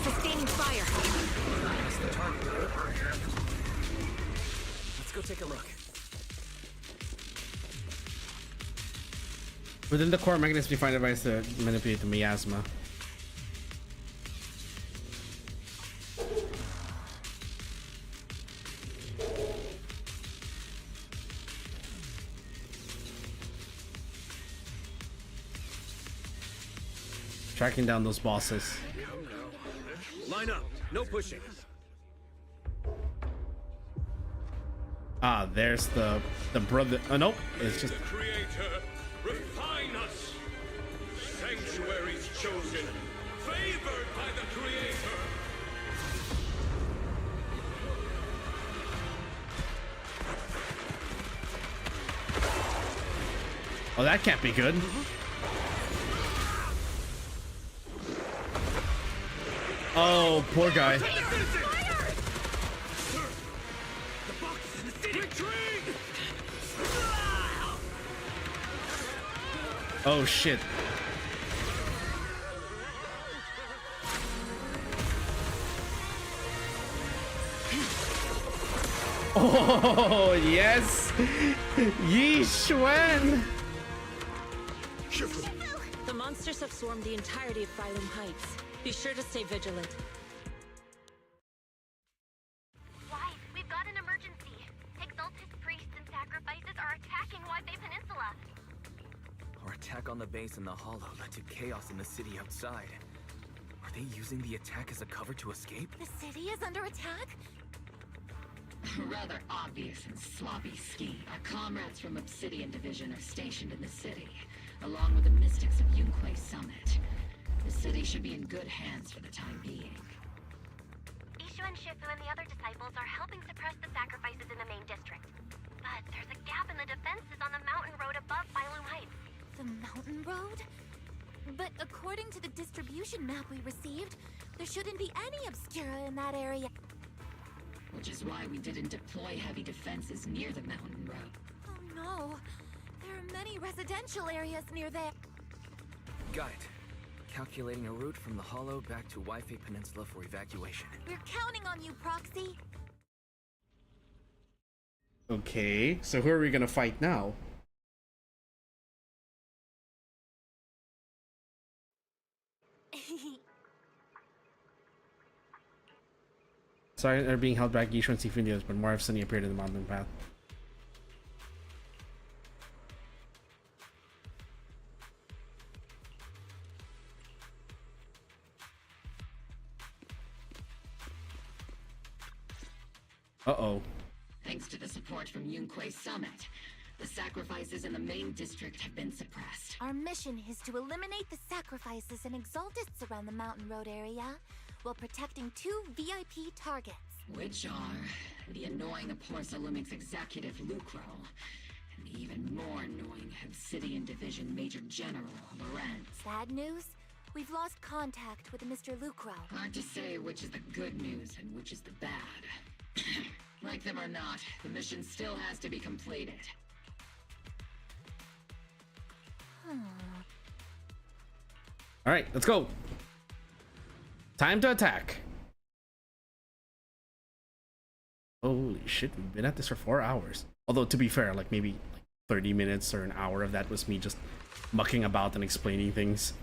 sustaining fire. That's the target. Let's go take a look. Within the core mechanism, you find a device to manipulate the miasma. Tracking down those bosses. Line up. No pushing. Ah, there's the brother. Oh nope, it's just. Creator, refine us. Sanctuaries chosen, favored by the Creator. Oh, that can't be good. Oh, poor guy. Oh shit. Oh yes. Yi Xuan. The monsters have swarmed the entirety of Phylum Heights. Be sure to stay vigilant. Wife, we've got an emergency. Exalted priests and sacrifices are attacking Waipei Peninsula. Our attack on the base in the Hollow led to chaos in the city outside. Are they using the attack as a cover to escape? The city is under attack? Rather obvious and sloppy ski. Our comrades from Obsidian Division are stationed in the city, along with the mystics of Yunquei Summit. The city should be in good hands for the time being. Ishu and Shifu and the other disciples are helping suppress the sacrifices in the main district. But there's a gap in the defenses on the mountain road above Phylum Heights. The mountain road? But according to the distribution map we received, there shouldn't be any obscura in that area. Which is why we didn't deploy heavy defenses near the mountain road. Oh no, there are many residential areas near there. Got it. Calculating a route from the Hollow back to Waipei Peninsula for evacuation. We're counting on you, Proxy. Okay, so who are we gonna fight now? Sorry, they're being held back. Yishu and see videos, but more have suddenly appeared in the mountain path. Uh-oh. Thanks to the support from Yunquei Summit, the sacrifices in the main district have been suppressed. Our mission is to eliminate the sacrifices and exaltists around the Mountain Road area while protecting 2 VIP targets. Which are the annoying Porcelumix executive Lucro, and the even more annoying Obsidian Division Major General Lorenz. Sad news? We've lost contact with Mr. Lucro. Hard to say which is the good news and which is the bad. Like them or not, the mission still has to be completed. Alright, let's go. Time to attack. Holy shit, we've been at this for 4 hours. Although, to be fair, like maybe 30 minutes or an hour of that was me just mucking about and explaining things.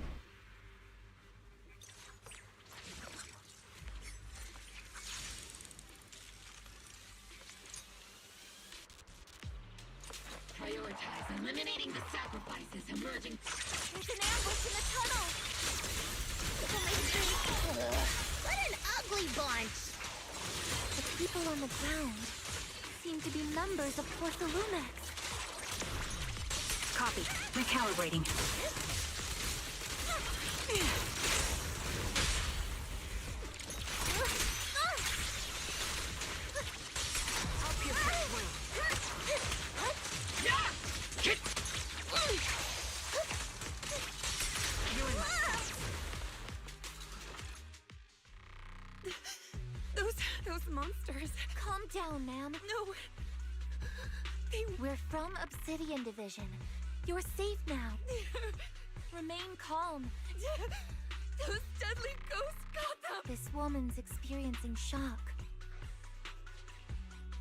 Prioritize eliminating the sacrifices emerging. There's an ambush in the tunnel! What an ugly bunch! The people on the ground seem to be members of Porcelumix. Copy. Recalibrating. Those monsters. Calm down, ma'am. No. We're from Obsidian Division. You're safe now. Remain calm. Those deadly ghosts got them. This woman's experiencing shock.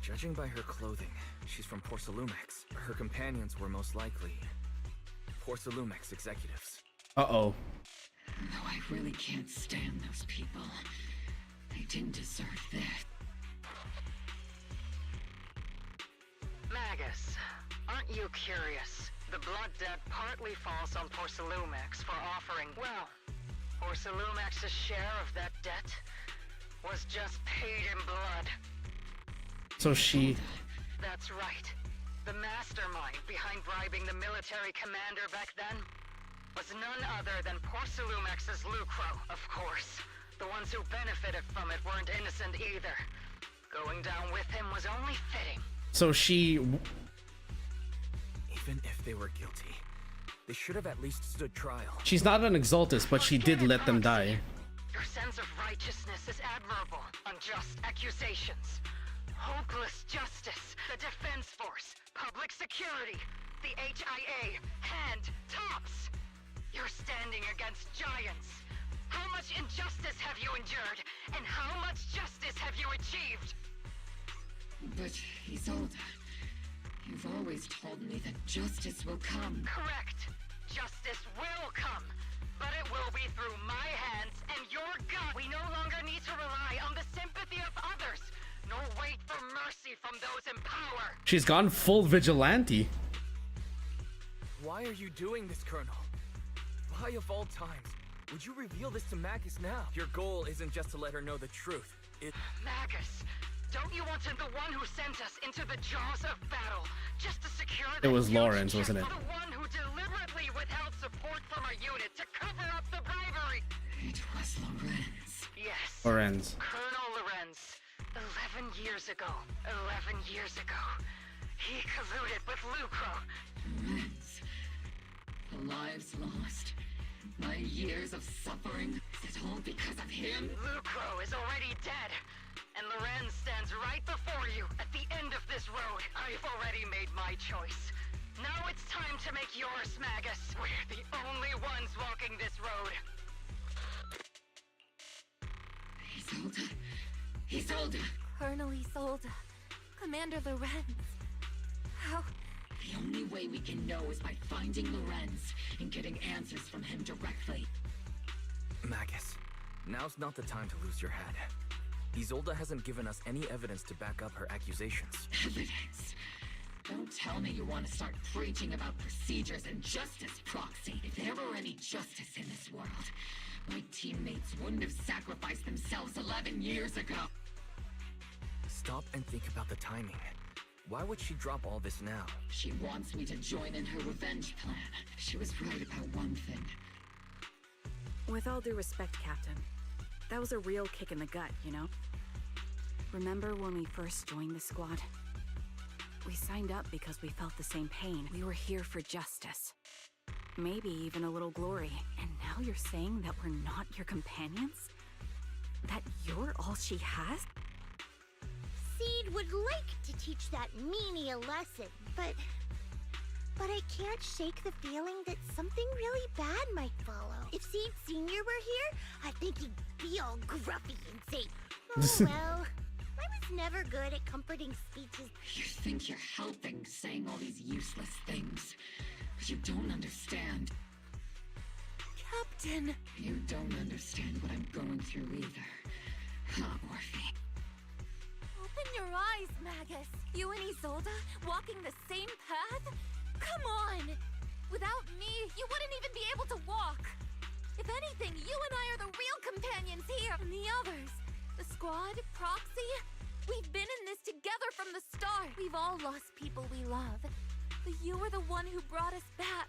Judging by her clothing, she's from Porcelumix. Her companions were most likely Porcelumix executives. Uh-oh. No, I really can't stand those people. They didn't deserve this. Magus, aren't you curious? The blood debt partly falls on Porcelumix for offering, well, Porcelumix's share of that debt was just paid in blood. So she... That's right. The mastermind behind bribing the military commander back then was none other than Porcelumix's Lucro, of course. The ones who benefited from it weren't innocent either. Going down with him was only fitting. So she... Even if they were guilty, they should have at least stood trial. She's not an exaltist, but she did let them die. Your sense of righteousness is admirable. Unjust accusations. Hopeless justice. The Defense Force. Public security. The HIA. Hand tops. You're standing against giants. How much injustice have you endured? And how much justice have you achieved? But, Isolde, you've always told me that justice will come. Correct. Justice will come. But it will be through my hands and your gun. We no longer need to rely on the sympathy of others, nor wait for mercy from those in power. She's gone full vigilante. Why are you doing this, Colonel? Why of all times would you reveal this to Magus now? Your goal isn't just to let her know the truth. Magus, don't you want to be the one who sent us into the jaws of battle just to secure It was Lawrence, wasn't it? the one who deliberately withheld support from our unit to cover up the bribery? It was Lorenz. Yes. Lorenz. Colonel Lorenz. 11 years ago. 11 years ago. He colluded with Lucro. Lorenz. The lives lost. My years of suffering. Is it all because of him? Lucro is already dead. And Lorenz stands right before you at the end of this road. I've already made my choice. Now it's time to make yours, Magus. We're the only ones walking this road. Isolde. Isolde. Colonel Isolde. Commander Lorenz. How? The only way we can know is by finding Lorenz and getting answers from him directly. Magus, now's not the time to lose your head. Isolde hasn't given us any evidence to back up her accusations. Evidence? Don't tell me you want to start preaching about procedures and justice, Proxy. If there were any justice in this world, my teammates wouldn't have sacrificed themselves 11 years ago. Stop and think about the timing. Why would she drop all this now? She wants me to join in her revenge plan. She was right about one thing. With all due respect, Captain, that was a real kick in the gut, you know? Remember when we first joined the squad? We signed up because we felt the same pain. We were here for justice. Maybe even a little glory. And now you're saying that we're not your companions? That you're all she has? Seed would like to teach that meanie a lesson, but I can't shake the feeling that something really bad might follow. If Seed Sr. were here, I think he'd be all gruffy and say, oh well, I was never good at comforting speeches. You think you're helping, saying all these useless things, but you don't understand. Captain! You don't understand what I'm going through either. Huh, Orphe? Open your eyes, Magus. You and Isolde walking the same path? Come on! Without me, you wouldn't even be able to walk. If anything, you and I are the real companions here. And the others, the squad, Proxy, we've been in this together from the start. We've all lost people we love. But you were the one who brought us back.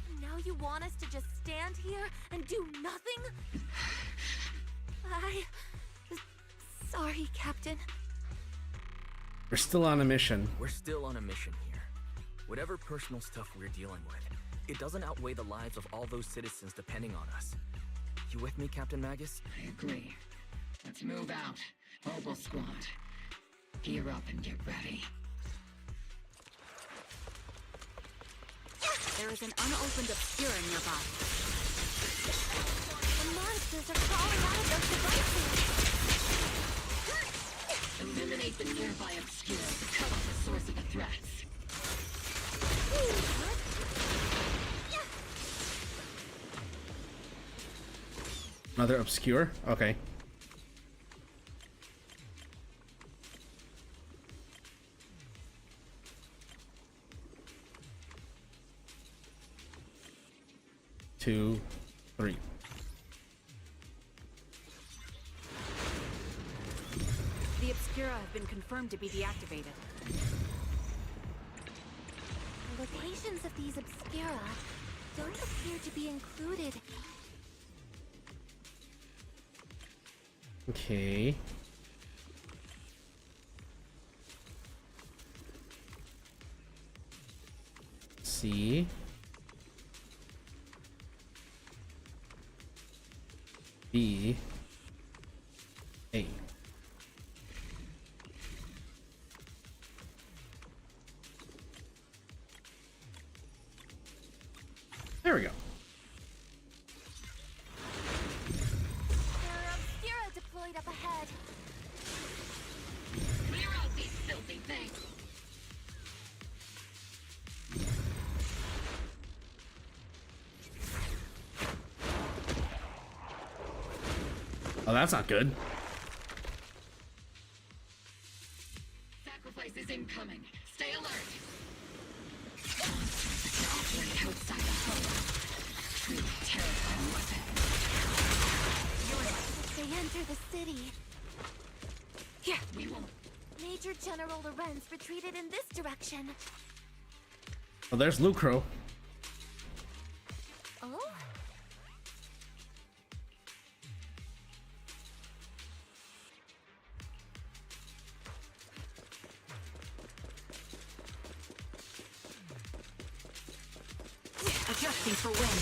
And now you want us to just stand here and do nothing? Sorry, Captain. We're still on a mission. We're still on a mission here. Whatever personal stuff we're dealing with, it doesn't outweigh the lives of all those citizens depending on us. You with me, Captain Magus? I agree. Let's move out. Mobile squad. Gear up and get ready. There is an unopened obscura nearby. The monsters are crawling out of those devices. Eliminate the nearby obscura to cut off the source of the threats. Another obscure? Okay. Two, three. The obscura have been confirmed to be deactivated. The locations of these obscura don't appear to be included. Okay. C. B. A. There we go. There are obscura deployed up ahead. Clear out these filthy things! Oh, that's not good. Sacrifice is incoming. Stay alert! Monsters that operate outside the hollow. Truly terrifying weapons. If they enter the city. Yeah, we won't. Major General Lorenz retreated in this direction. Oh, there's Lucro. Oh? Adjusting for wind.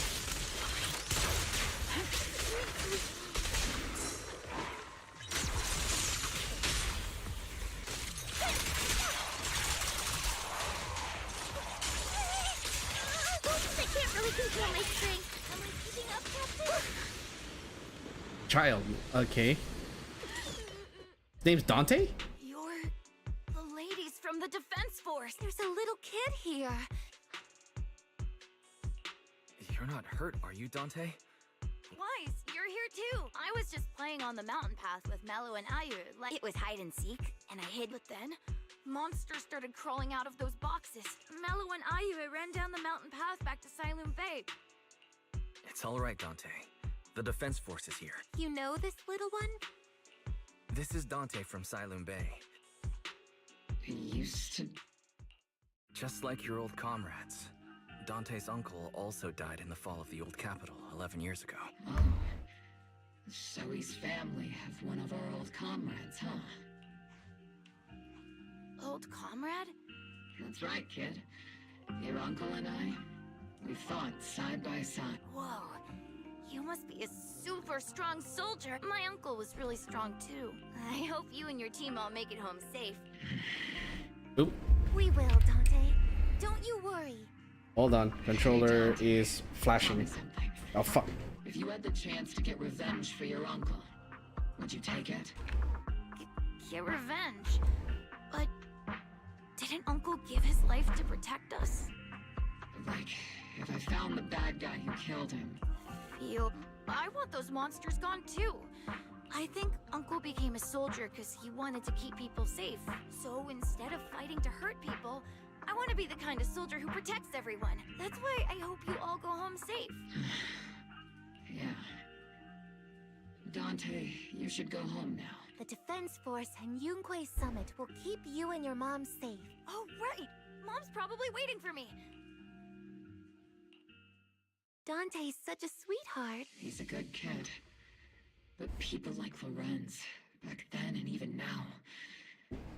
I can't really control my strength. Am I keeping up, Captain? Child. Okay. His name's Dante? You're the ladies from the defense defense force. There's a little kid here. You're not hurt, are you, Dante? Wise, you're here too. I was just playing on the mountain path with Mello and Ayu. Like it was hide and seek, and I hid. But then, monsters started crawling out of those boxes. Mello and Ayu ran down the mountain path back to Silum Bay. It's all right, Dante. The defense force is here. You know this little one? This is Dante from Silum Bay. He used to... Just like your old comrades. Dante's uncle also died in the fall of the old capital 11 years ago. Oh. So his family have one of our old comrades, huh? Old comrade? That's right, kid. Your uncle and I, we fought side by side. Whoa. You must be a super strong soldier. My uncle was really strong too. I hope you and your team all make it home safe. Oop. We will, Dante. Don't you worry. Hold on. Controller is flashing. Oh, fuck. If you had the chance to get revenge for your uncle, would you take it? Get revenge? But didn't Uncle give his life to protect us? Like, if I found the bad guy who killed him. I want those monsters gone too. I think Uncle became a soldier because he wanted to keep people safe. So instead of fighting to hurt people, I want to be the kind of soldier who protects everyone. That's why I hope you all go home safe. Yeah. Dante, you should go home now. The Defense Force and Yunquei Summit will keep you and your mom safe. Oh, right! Mom's probably waiting for me. Dante's such a sweetheart. He's a good kid. But people like Lorenz, back then and even now,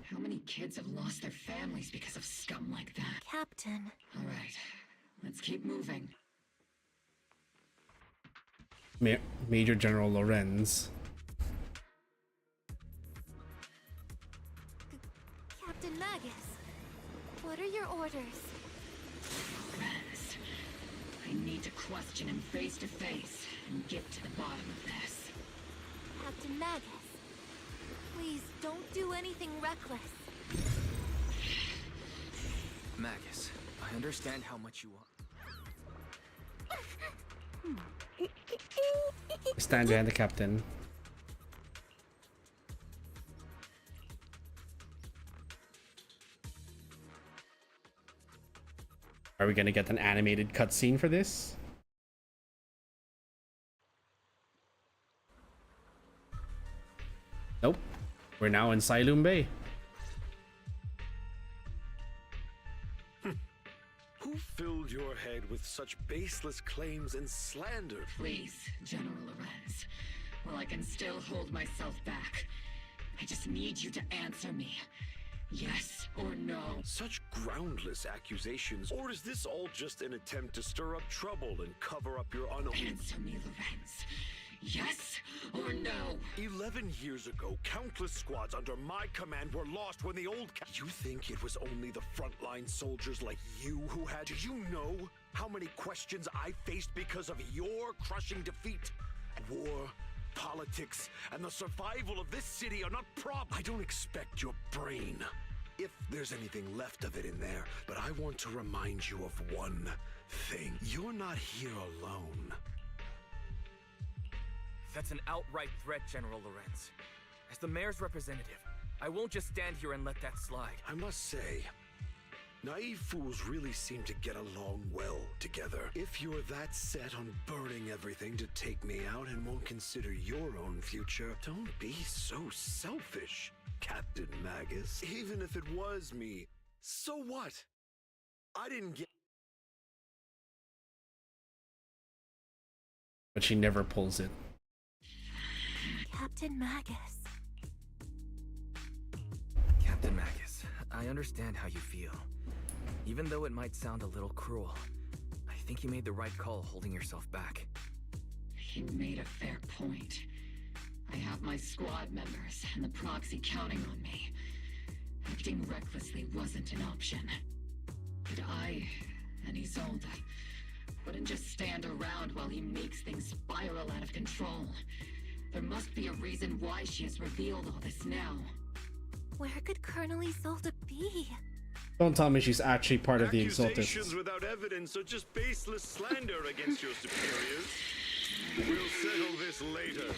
how many kids have lost their families because of scum like that? Captain. All right, let's keep moving. Major General Lorenz. Captain Magus, what are your orders? Lorenz, I need to question him face to face and get to the bottom of this. Captain Magus, please don't do anything reckless. Magus, I understand how much you want. Stand behind the captain. Are we gonna get an animated cutscene for this? Nope. We're now in Silum Bay. Who filled your head with such baseless claims and slander? Please, General Lorenz. Well, I can still hold myself back. I just need you to answer me. Yes or no? Such groundless accusations, or is this all just an attempt to stir up trouble and cover up your Answer me, Lorenz. Yes or no? 11 years ago, countless squads under my command were lost when the old You think it was only the frontline soldiers like you who had... Do you know how many questions I faced because of your crushing defeat? War, politics, and the survival of this city are not I don't expect your brain, if there's anything left of it in there, but I want to remind you of one thing. You're not here alone. That's an outright threat, General Lorenz. As the mayor's representative, I won't just stand here and let that slide. I must say, naive fools really seem to get along well together. If you're that set on burning everything to take me out and won't consider your own future, don't be so selfish, Captain Magus. Even if it was me, so what? I didn't get... But she never pulls it. Captain Magus. Captain Magus, I understand how you feel. Even though it might sound a little cruel, I think you made the right call holding yourself back. He made a fair point. I have my squad members and the proxy counting on me. Acting recklessly wasn't an option. But I and Isolde wouldn't just stand around while he makes things spiral out of control. There must be a reason why she has revealed all this now. Where could Colonel Isolde be? Don't tell me she's actually part of the Accusations Exaltists. without evidence are just baseless slander against your superiors. We'll settle this later.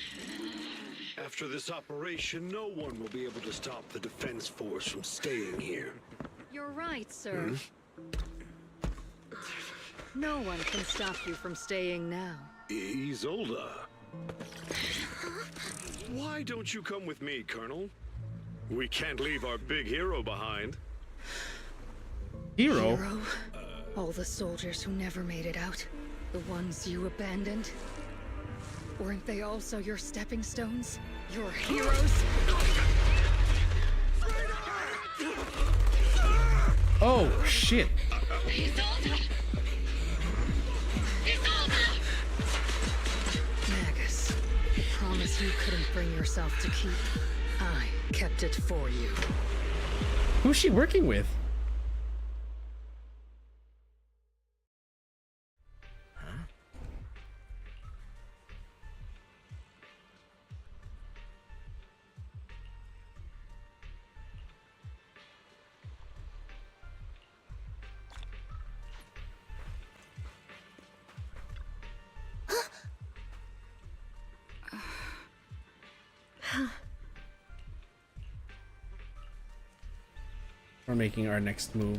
After this operation, no one will be able to stop the defense force from staying here. You're right, sir. No one can stop you from staying now. Isolde. Why don't you come with me, Colonel? We can't leave our big hero behind. Hero? All the soldiers who never made it out. The ones you abandoned. Weren't they also your stepping stones? Your heroes? Oh, shit. Magus, the promise you couldn't bring yourself to keep. I kept it for you. Who's she working with? We're making our next move.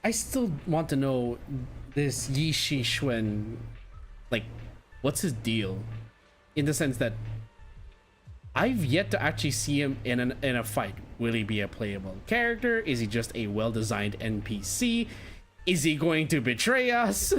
I still want to know this Yi Shixuan, like, what's his deal? In the sense that I've yet to actually see him in a fight. Will he be a playable character? Is he just a well-designed NPC? Is he going to betray us?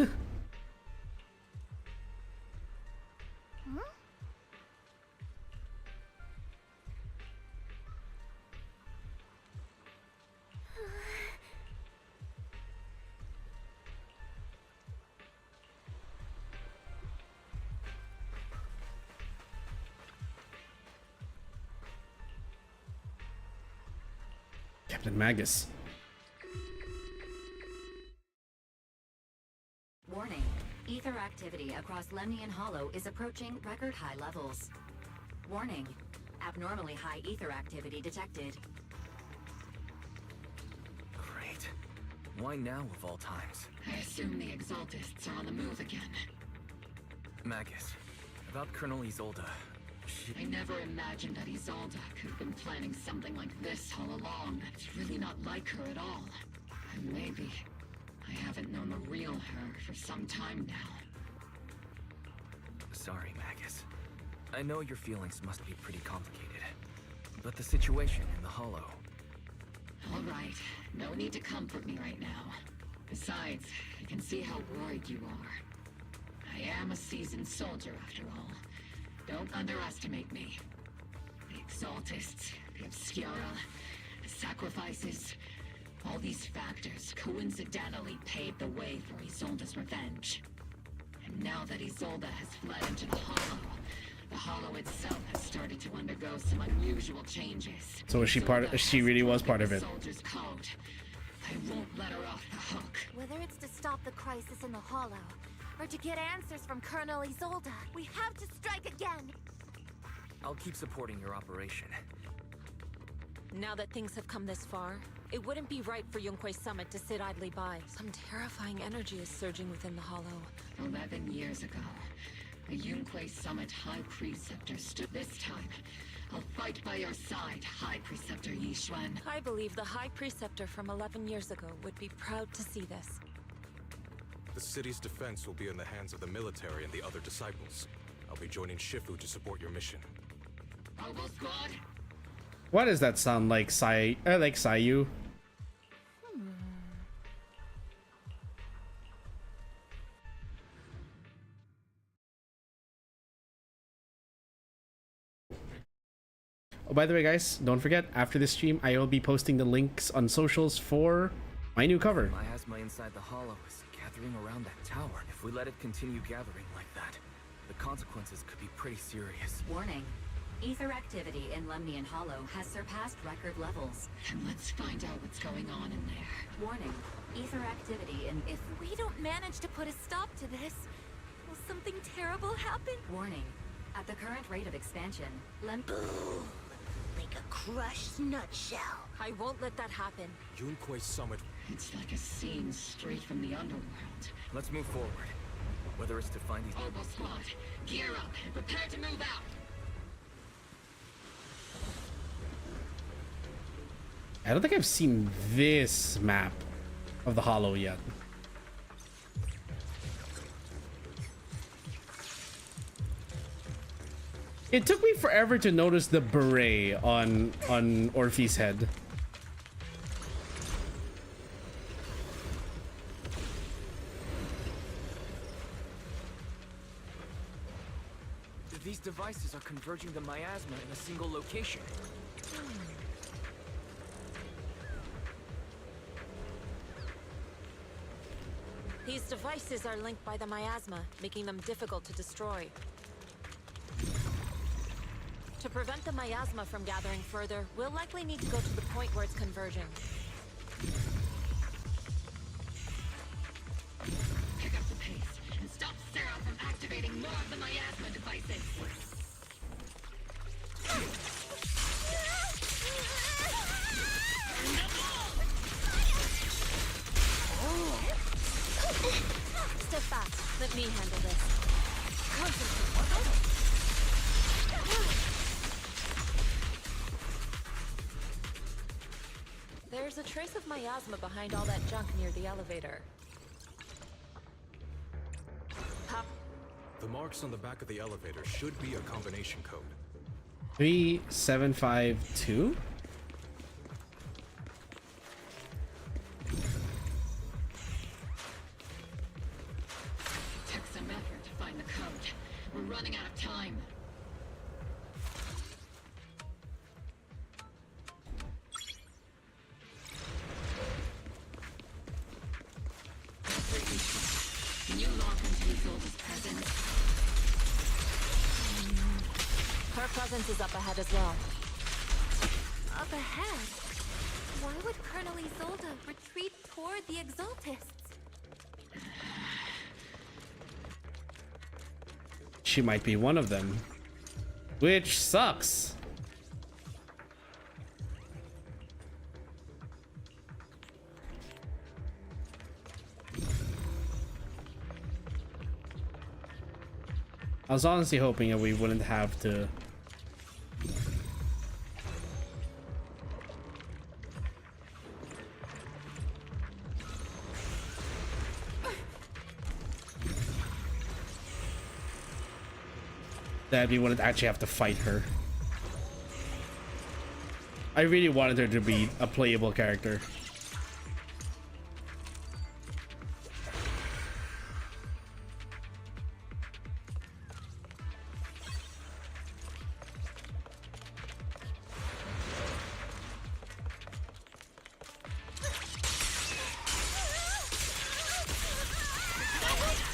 Captain Magus. Warning. Ether activity across Lemnian Hollow is approaching record high levels. Warning. Abnormally high ether activity detected. Great. Why now of all times? I assume the Exaltists are on the move again. Magus, about Colonel Isolde. I never imagined that Isolde could have been planning something like this all along. It's really not like her at all. And maybe I haven't known the real her for some time now. Sorry, Magus. I know your feelings must be pretty complicated. But the situation in the Hollow... All right, no need to comfort me right now. Besides, I can see how worried you are. I am a seasoned soldier after all. Don't underestimate me. The Exaltists, the Obscura, the sacrifices, all these factors coincidentally paved the way for Isolde's revenge. And now that Isolde has fled into the Hollow itself has started to undergo some unusual changes. So is she part? She really was part of it. Soldier's code. I won't let her off the hook. Whether it's to stop the crisis in the Hollow, or to get answers from Colonel Isolde, we have to strike again! I'll keep supporting your operation. Now that things have come this far, it wouldn't be right for Yunque's summit to sit idly by. Some terrifying energy is surging within the Hollow. 11 years ago, the Yunque Summit High Preceptor stood this time. I'll fight by your side, High Preceptor Yixuan. I believe the High Preceptor from 11 years ago would be proud to see this. The city's defense will be in the hands of the military and the other disciples. I'll be joining Shifu to support your mission. Oboe Squad? Why does that sound like Sayu? Oh, by the way, guys, don't forget, after this stream, I will be posting the links on socials for My new cover. Miasma inside the hollow is gathering around that tower. If we let it continue gathering like that, the consequences could be pretty serious. Warning. Ether activity in Lemnian Hollow has surpassed record levels. And let's find out what's going on in there. Warning. Ether activity in... If we don't manage to put a stop to this, will something terrible happen? Warning. At the current rate of expansion, Boom! Like a crushed nutshell. I won't let that happen. Yunquei Summit. It's like a scene straight from the underworld. Let's move forward. Whether it's to find these... Oboe Squad, gear up and prepare to move out. I don't think I've seen this map of the Hollow yet. It took me forever to notice the beret on Orphe's head. These devices are converging the miasma in a single location. These devices are linked by the miasma, making them difficult to destroy. To prevent the miasma from gathering further, we'll likely need to go to the point where it's converging. Pick up the pace and stop Sarah from activating more of the miasma devices. Step back. Let me handle this. Concentrate. There's a trace of miasma behind all that junk near the elevator. Pop. The marks on the back of the elevator should be a combination code. 3752? Took some effort to find the code. We're running out of time. Can you lock into Isolde's presence? Her presence is up ahead as well. Up ahead? Why would Colonel Isolde retreat toward the Exaltists? She might be one of them. Which sucks. I was honestly hoping that we wouldn't have to actually have to fight her. I really wanted her to be a playable character.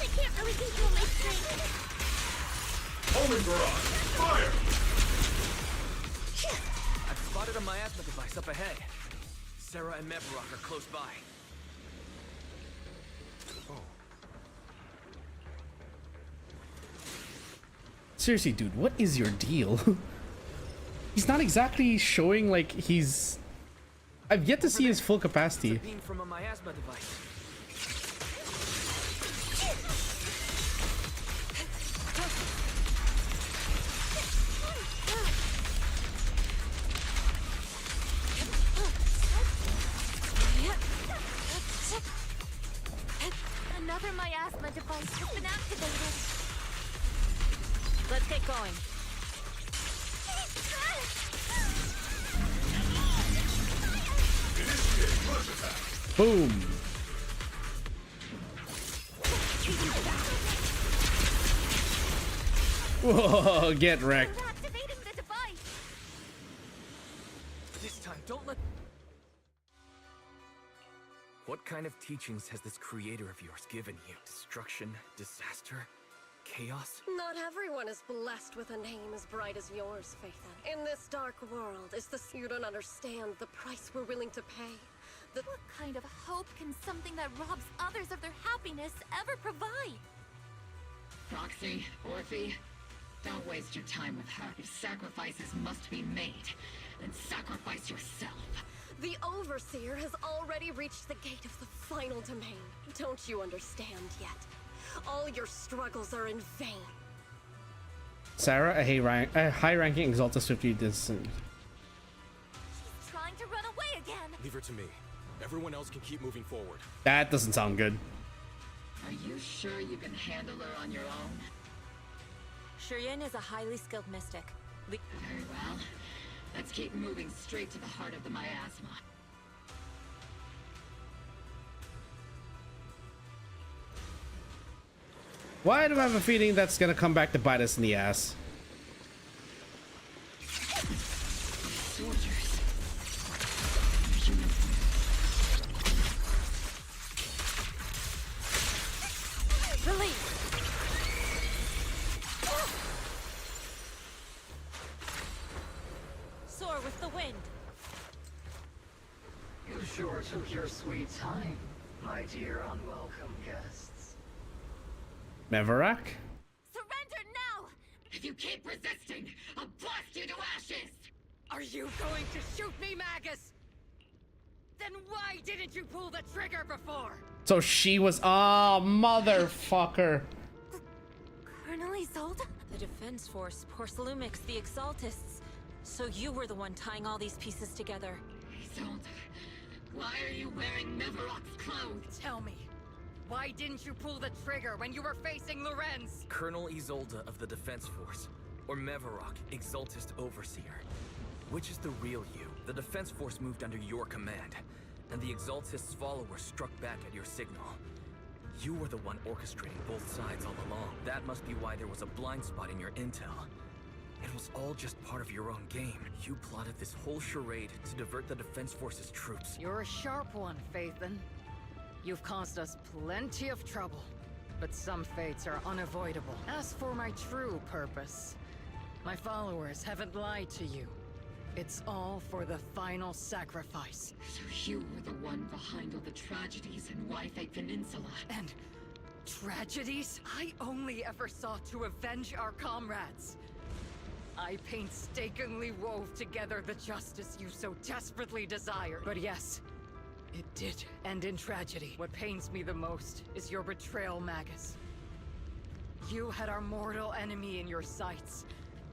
I can't really control my strength. Homing barrage! Fire! I've spotted a miasma device up ahead. Sarah and Mevarok are close by. Seriously, dude, what is your deal? He's not exactly showing like he's... I've yet to see his full capacity. It's a beam from a miasma device. Another miasma device has been activated. Let's get going. Boom. Whoa, get wrecked. Activating the device. This time, don't let... What kind of teachings has this creator of yours given you? Destruction, disaster, chaos? Not everyone is blessed with a name as bright as yours, Phaethon. In this dark world, you don't understand the price we're willing to pay. What kind of hope can something that robs others of their happiness ever provide? Roxy, Orphe, don't waste your time with her. If sacrifices must be made, then sacrifice yourself. The Overseer has already reached the gate of the final domain. Don't you understand yet? All your struggles are in vain. Sarah, a high-ranking Exalted Swiftly distant. She's trying to run away again. Leave her to me. Everyone else can keep moving forward. That doesn't sound good. Are you sure you can handle her on your own? Shireen is a highly skilled mystic. Very well. Let's keep moving straight to the heart of the miasma. Why do I have a feeling that's gonna come back to bite us in the ass? Soldiers. Release! Soar with the wind. You sure took your sweet time, my dear unwelcome guests. Mevarak? Surrender now! If you keep resisting, I'll blast you to ashes! Are you going to shoot me, Magus? Then why didn't you pull the trigger before? So she was. Oh, motherfucker. Colonel Isolde? The Defense Force, Porcelumix, the Exaltists. So you were the one tying all these pieces together. Isolde, why are you wearing Mevarok's clothes? Tell me, why didn't you pull the trigger when you were facing Lorenz? Colonel Isolde of the Defense Force, or Mevarok, Exaltist Overseer. Which is the real you? The Defense Force moved under your command, and the Exaltist's followers struck back at your signal. You were the one orchestrating both sides all along. That must be why there was a blind spot in your intel. It was all just part of your own game. You plotted this whole charade to divert the Defense Force's troops. You're a sharp one, Phaethon. You've caused us plenty of trouble, but some fates are unavoidable. As for my true purpose, my followers haven't lied to you. It's all for the final sacrifice. So you were the one behind all the tragedies in Wi-Fi Peninsula. And tragedies? I only ever sought to avenge our comrades. I painstakingly wove together the justice you so desperately desired. But yes, it did end in tragedy. What pains me the most is your betrayal, Magus. You had our mortal enemy in your sights,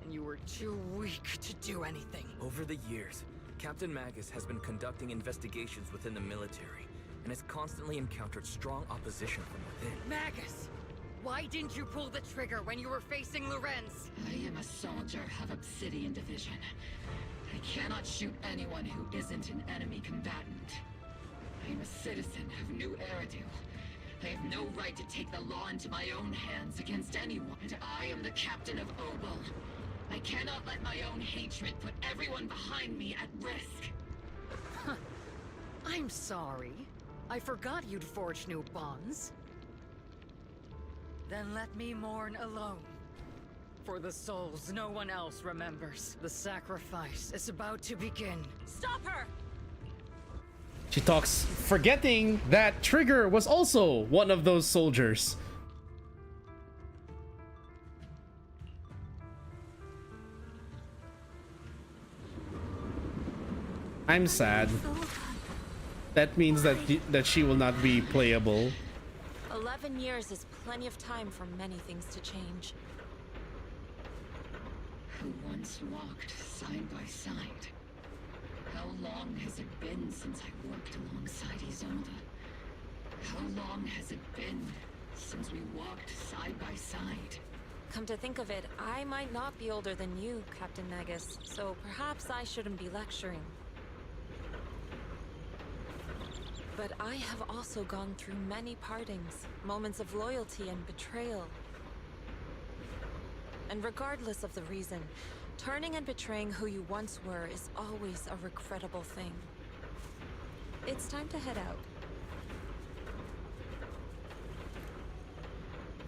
and you were too weak to do anything. Over the years, Captain Magus has been conducting investigations within the military, and has constantly encountered strong opposition from within. Magus! Why didn't you pull the trigger when you were facing Lorenz? I am a soldier of Obsidian Division. I cannot shoot anyone who isn't an enemy combatant. I am a citizen of New Eridu. I have no right to take the law into my own hands against anyone, and I am the captain of Obel. I cannot let my own hatred put everyone behind me at risk. I'm sorry. I forgot you'd forged new bonds. Then let me mourn alone. For the souls no one else remembers. The sacrifice is about to begin. Stop her! She talks, forgetting that Trigger was also one of those soldiers. I'm sad. That means that she will not be playable. 11 years is plenty of time for many things to change. Who once walked side by side. How long has it been since I worked alongside Isolde? How long has it been since we walked side by side? Come to think of it, I might not be older than you, Captain Magus, so perhaps I shouldn't be lecturing. But I have also gone through many partings, moments of loyalty and betrayal. And regardless of the reason, turning and betraying who you once were is always a regrettable thing. It's time to head out.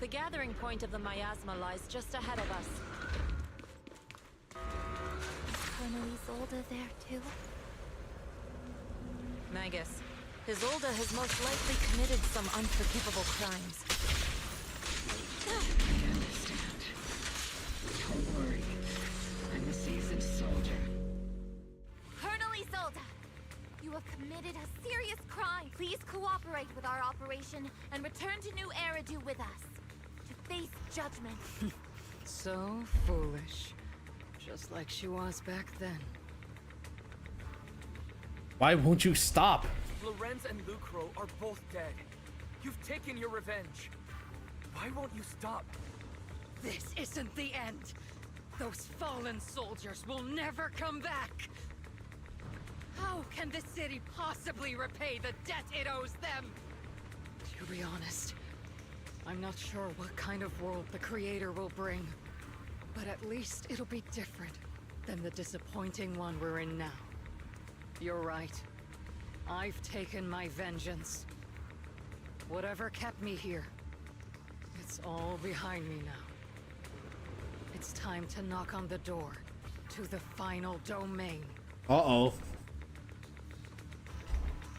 The gathering point of the miasma lies just ahead of us. Is Colonel Isolde there too? Magus, Isolde has most likely committed some unforgivable crimes. I understand. Don't worry. I'm a seasoned soldier. Colonel Isolde! You have committed a serious crime. Please cooperate with our operation and return to New Eridu with us. To face judgment. So foolish. Just like she was back then. Why won't you stop? Lorenz and Lucro are both dead. You've taken your revenge. Why won't you stop? This isn't the end. Those fallen soldiers will never come back. How can the city possibly repay the debt it owes them? To be honest, I'm not sure what kind of world the Creator will bring. But at least it'll be different than the disappointing one we're in now. You're right. I've taken my vengeance. Whatever kept me here, it's all behind me now. It's time to knock on the door to the final domain. Uh-oh.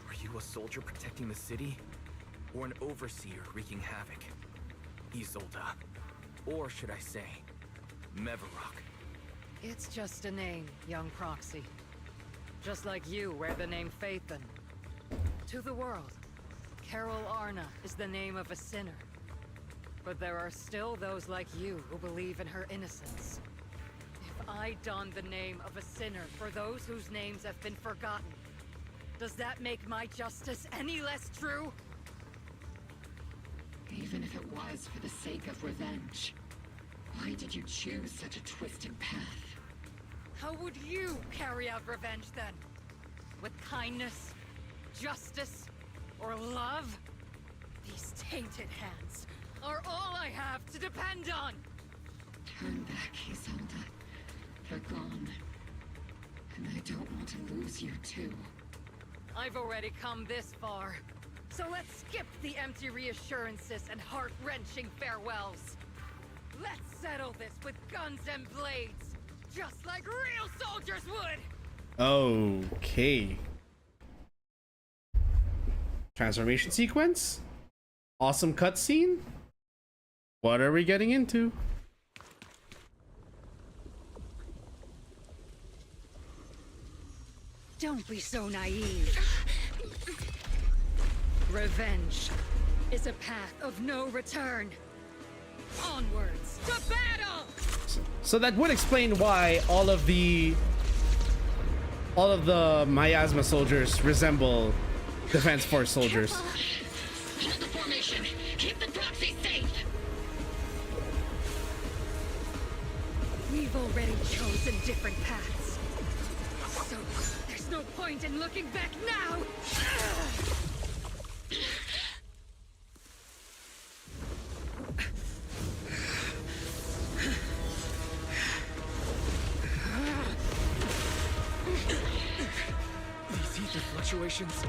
Are you a soldier protecting the city? Or an overseer wreaking havoc? Isolde. Or should I say, Mevarok? It's just a name, young proxy. Just like you wear the name Phaethon. To the world, Carol Arna is the name of a sinner. But there are still those like you who believe in her innocence. If I don the name of a sinner for those whose names have been forgotten, does that make my justice any less true? Even if it was for the sake of revenge, why did you choose such a twisted path? How would you carry out revenge then? With kindness, justice, or love? These tainted hands are all I have to depend on! Turn back, Isolde. They're gone. And I don't want to lose you too. I've already come this far. So let's skip the empty reassurances and heart-wrenching farewells. Let's settle this with guns and blades, just like real soldiers would! Okay. Transformation sequence? Awesome cutscene? What are we getting into? Don't be so naive. Revenge is a path of no return. Onwards to battle! So that would explain why all of the miasma soldiers resemble Defense Force soldiers. Hold the formation. Keep the proxy safe. We've already chosen different paths. So there's no point in looking back now! These ether fluctuations.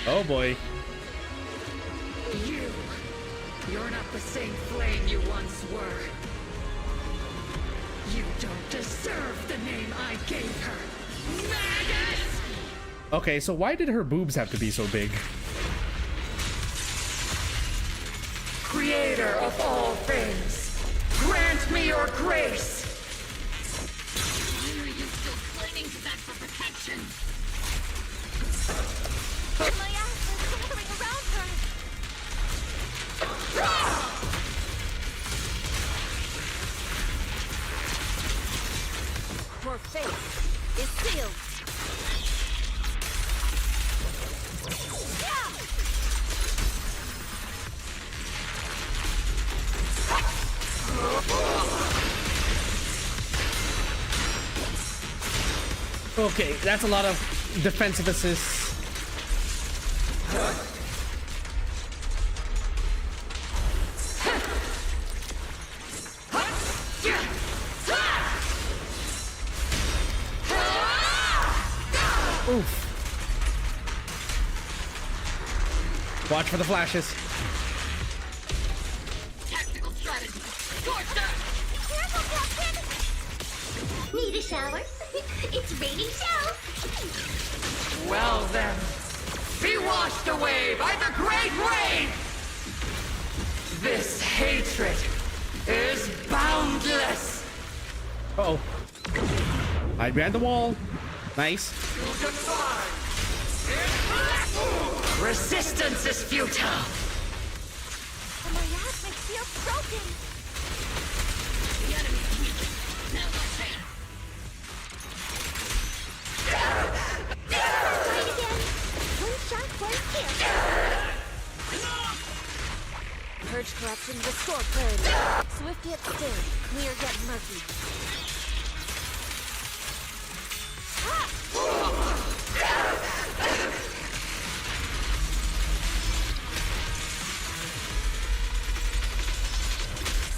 Oh boy. You're not the same flame you once were. You don't deserve the name I gave her. Magus! Okay, so why did her boobs have to be so big? Creator of all things, grant me your grace! Why are you still clinging to that for protection? My ass is gathering around her. Your fate is sealed. Okay, that's a lot of defensive assists. Oof. Watch for the flashes. Tactical strategy. Careful, Captain! Need a shower? It's raining shells! Well then, be washed away by the great rain! This hatred is boundless! Uh-oh. Hide behind the wall. Nice. Resistance is futile! The miasmic feel broken! The enemy's weak. Now that's it. Try it again. One shot, one kill. Purge corruption, restore clarity. Swift yet still, clear yet murky.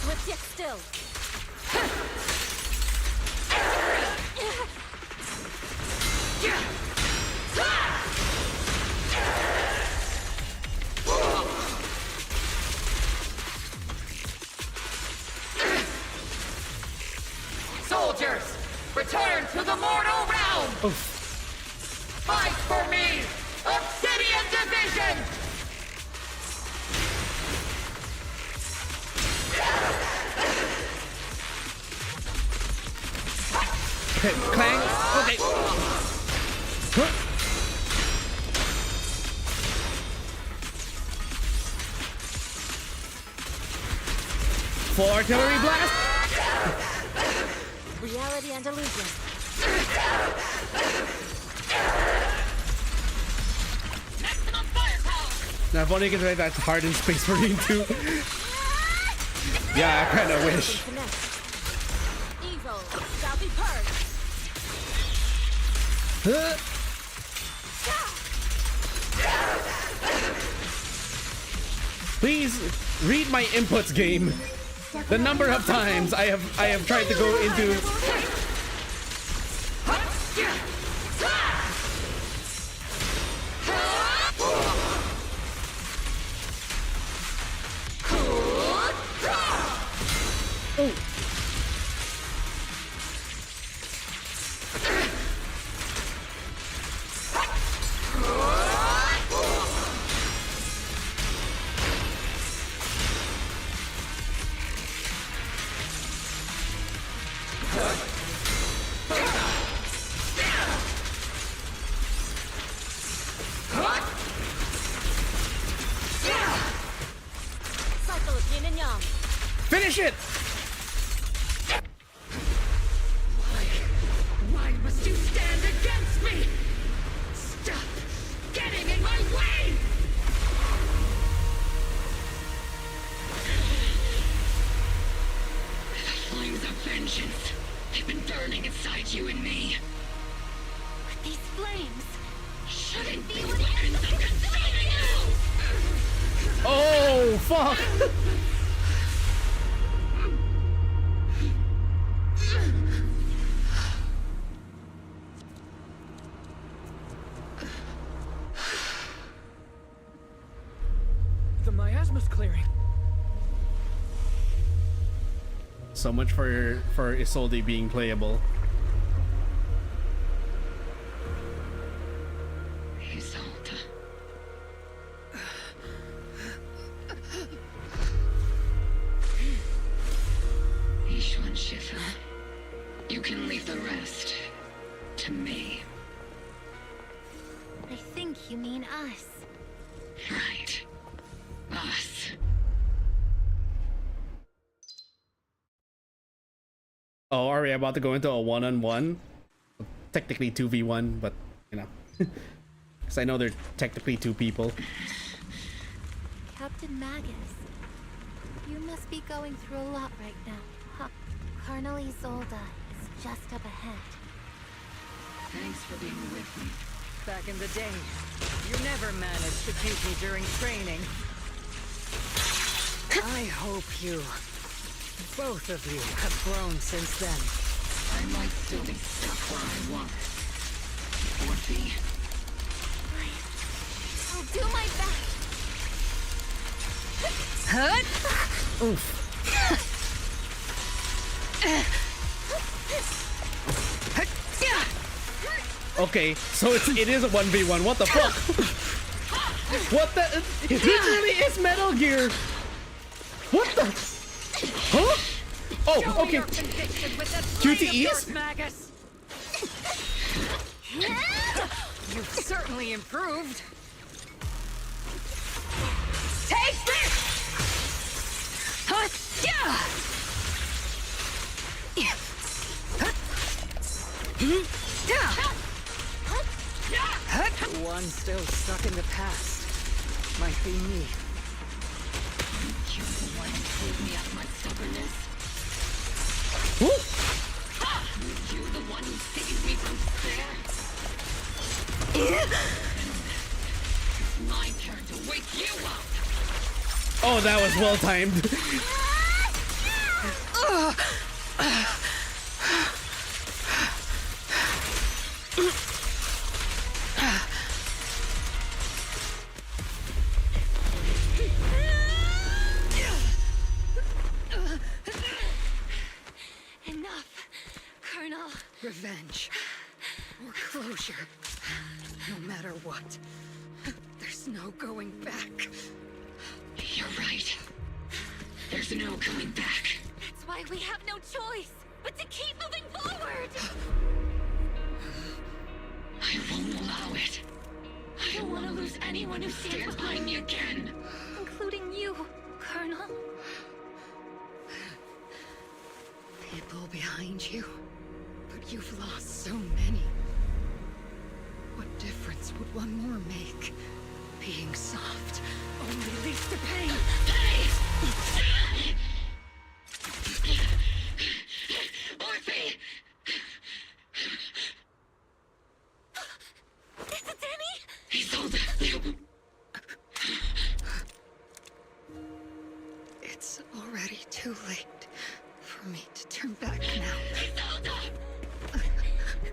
Swift yet still. Soldiers, return to the mortal realm! Fight for me! Obsidian Division! Okay, clang. Okay. Huh. Full artillery blast. Reality and illusion. Now, if only you could say that's hard in Space Marine too. Yeah, I kind of wish. Evil shall be purged. Huh? Please read my inputs, game. The number of times I have tried to go into. Oh. Cycle of yin and yang. Finish it! Why must you stand against me? Stop getting in my way! The flames of vengeance. They've been burning inside you and me. But these flames shouldn't be weapons of consuming you! Oh, fuck! The miasma's clearing. So much for Isolde being playable. Isolde. Ishwan Shifu. You can leave the rest to me. I think you mean us. Right. Us. Oh, are we about to go into a one-on-one? Technically 2v1, but you know, because I know they're technically two people. Captain Magus, you must be going through a lot right now, huh? Colonel Isolde is just up ahead. Thanks for being with me. Back in the day, you never managed to beat me during training. I hope you, both of you, have grown since then. I might still be stuck where I was. Orphe. I'll do my best. Oof. Okay, so it is a 1v1. What the fuck? What the? It literally is Metal Gear. What the? Huh? Oh, okay. QTEs? You've certainly improved. Take this! One still stuck in the past. Might be me. You're the one who pulled me out of my stubbornness. You the one who saved me from despair. It's my turn to wake you up. Oh, that was well timed. Enough, Colonel. Revenge. Or closure. No matter what. There's no going back. You're right. There's no coming back. That's why we have no choice but to keep moving forward. I won't allow it. I don't want to lose anyone who stands behind me again. Including you, Colonel. People behind you. But you've lost so many. What difference would one more make? Being soft only leads to pain. Orphe! Isolde! It's already too late for me to turn back now. Isolde!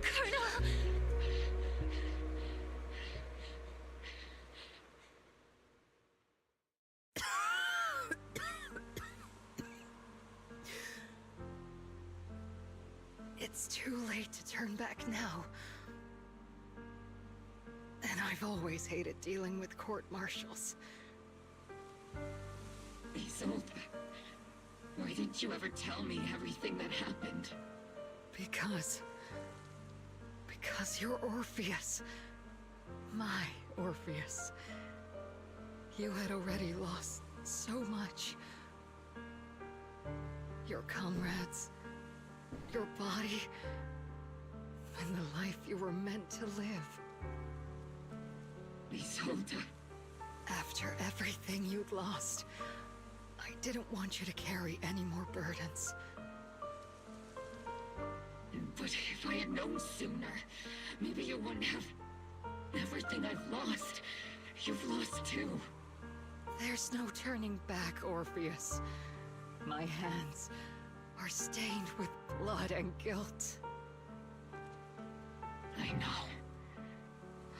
Colonel! It's too late to turn back now. And I've always hated dealing with court-martials. Isolde, why didn't you ever tell me everything that happened? Because you're Orpheus. My Orpheus. You had already lost so much. Your comrades, your body, and the life you were meant to live. Isolde. After everything you'd lost, I didn't want you to carry any more burdens. But if I had known sooner, maybe you wouldn't have... Everything I've lost, you've lost too. There's no turning back, Orpheus. My hands are stained with blood and guilt. I know.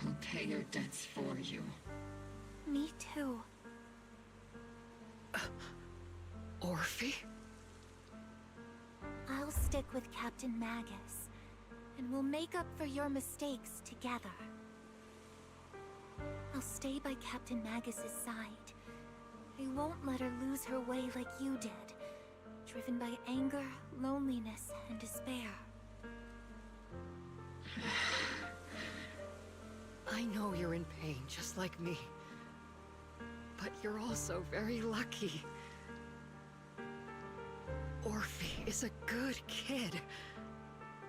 I'll pay your debts for you. Me too. Orphe? I'll stick with Captain Magus, and we'll make up for your mistakes together. I'll stay by Captain Magus's side. I won't let her lose her way like you did, driven by anger, loneliness, and despair. I know you're in pain, just like me. But you're also very lucky. Orphe is a good kid.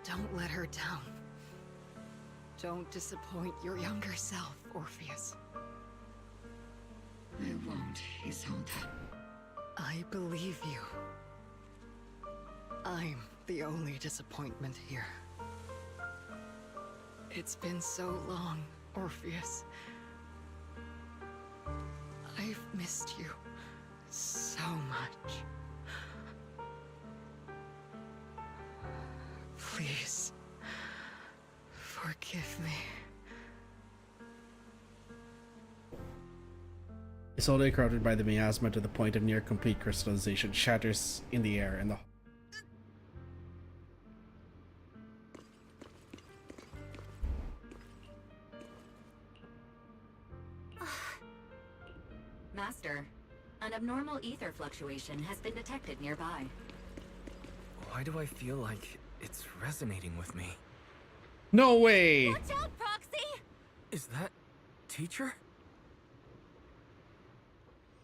Don't let her down. Don't disappoint your younger self, Orpheus. I won't, Isolde. I believe you. I'm the only disappointment here. It's been so long, Orpheus. I've missed you so much. Please, forgive me. slowly corrupted by the miasma to the point of near complete crystallization, shatters in the air and the Master, an abnormal ether fluctuation has been detected nearby. Why do I feel like it's resonating with me? No way! Watch out, Proxy! Is that teacher?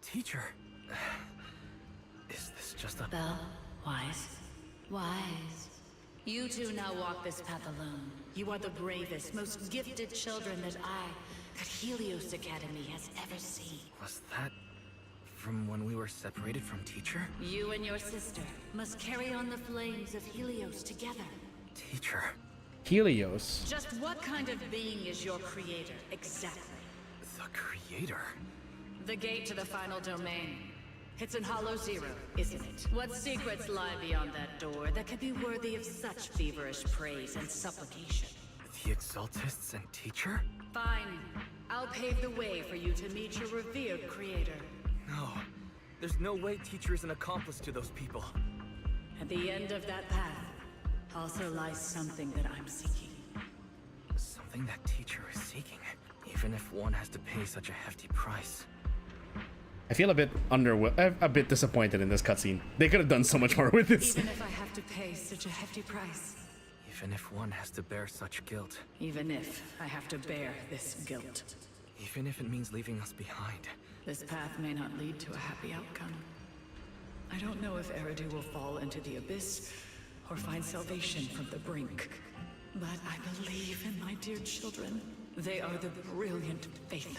Teacher? Is this just a... Belle, wise. You two now walk this path alone. You are the bravest, most gifted children that Helios Academy has ever seen. Was that from when we were separated from teacher? You and your sister must carry on the flames of Helios together. Teacher? Helios? Just what kind of being is your creator, exactly? The creator? The gate to the final domain. It's in Hollow Zero, isn't it? What secrets lie beyond that door that could be worthy of such feverish praise and supplication? The Exaltists and teacher? Fine. I'll pave the way for you to meet your revered creator. No. There's no way teacher is an accomplice to those people. At the end of that path also lies something that I'm seeking. Something that teacher is seeking, even if one has to pay such a hefty price. I feel a bit disappointed in this cutscene. They could have done so much more with this. Even if I have to pay such a hefty price. Even if one has to bear such guilt. Even if I have to bear this guilt. Even if it means leaving us behind. This path may not lead to a happy outcome. I don't know if Eridu will fall into the abyss or find salvation from the brink. But I believe in my dear children. They are the brilliant Phaethon.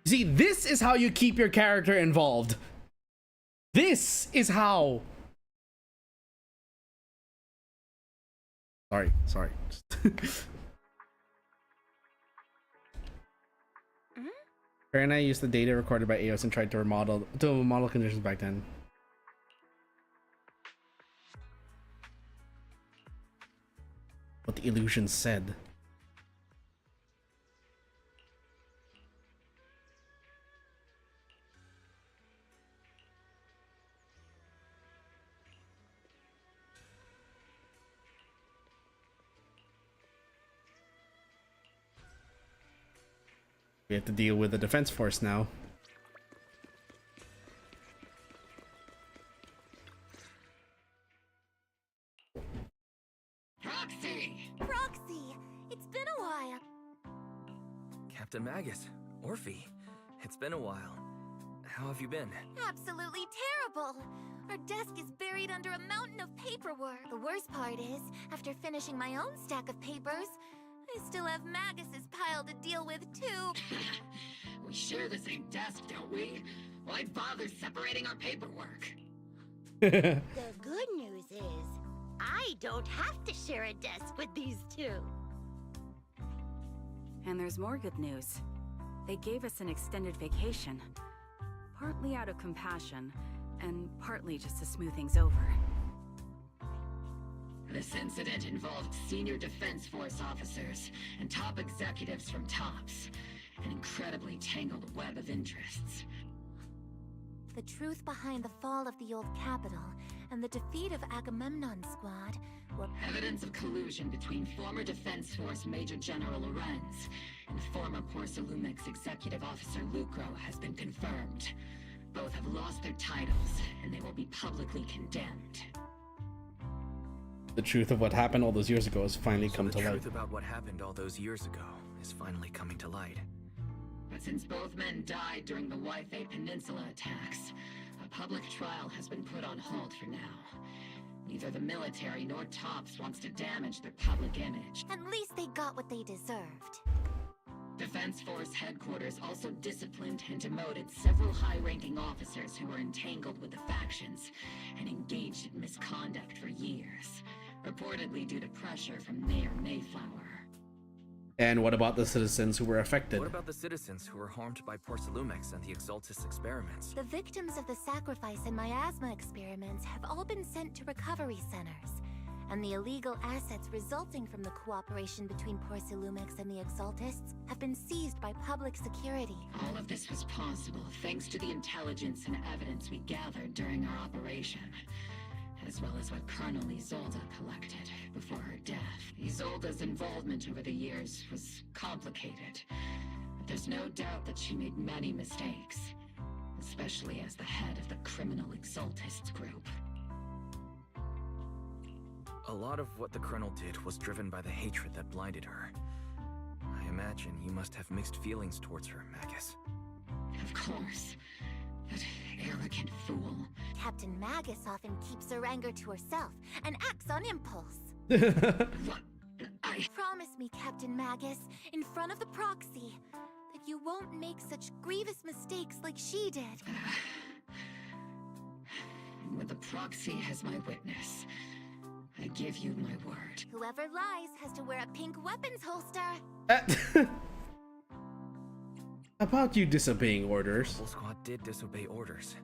See, this is how you keep your character involved. This is how. Sorry. Barry and I used the data recorded by EOS and tried to model conditions back then. What the illusion said. We have to deal with the defense force now. Proxy! It's been a while. Captain Magus, Orphe, it's been a while. How have you been? Absolutely terrible! Our desk is buried under a mountain of paperwork. The worst part is, after finishing my own stack of papers, I still have Magus's pile to deal with, too. We share the same desk, don't we? Why bother separating our paperwork? The good news is, I don't have to share a desk with these two. And there's more good news. They gave us an extended vacation. Partly out of compassion, and partly just to smooth things over. This incident involved senior Defense Force officers and top executives from TOPS. An incredibly tangled web of interests. The truth behind the fall of the old capital and the defeat of Agamemnon's squad were evidence of collusion between former Defense Force Major General Lorenz and former Porcelumix Executive Officer Lucro has been confirmed. Both have lost their titles, and they will be publicly condemned. The truth of what happened all those years ago has finally come to light. The truth about what happened all those years ago is finally coming to light. But since both men died during the Waifei Peninsula attacks, a public trial has been put on hold for now. Neither the military nor TOPS wants to damage their public image. At least they got what they deserved. Defense Force headquarters also disciplined and demoted several high-ranking officers who were entangled with the factions and engaged in misconduct for years, reportedly due to pressure from Mayor Mayflower. And what about the citizens who were affected? What about the citizens who were harmed by Porcelumex and the Exaltis experiments? The victims of the sacrifice and miasma experiments have all been sent to recovery centers, and the illegal assets resulting from the cooperation between Porcelumex and the Exaltists have been seized by public security. All of this was possible thanks to the intelligence and evidence we gathered during our operation, as well as what Colonel Isolde collected before her death. Isolde's involvement over the years was complicated, but there's no doubt that she made many mistakes, especially as the head of the criminal Exaltists group. A lot of what the Colonel did was driven by the hatred that blinded her. I imagine you must have mixed feelings towards her, Magus. Of course. That arrogant fool. Captain Magus often keeps her anger to herself and acts on impulse. What? Promise me, Captain Magus, in front of the proxy, that you won't make such grievous mistakes like she did. With the proxy as my witness, I give you my word. Whoever lies has to wear a pink weapons holster. About you disobeying orders. Obel Squad did disobey orders.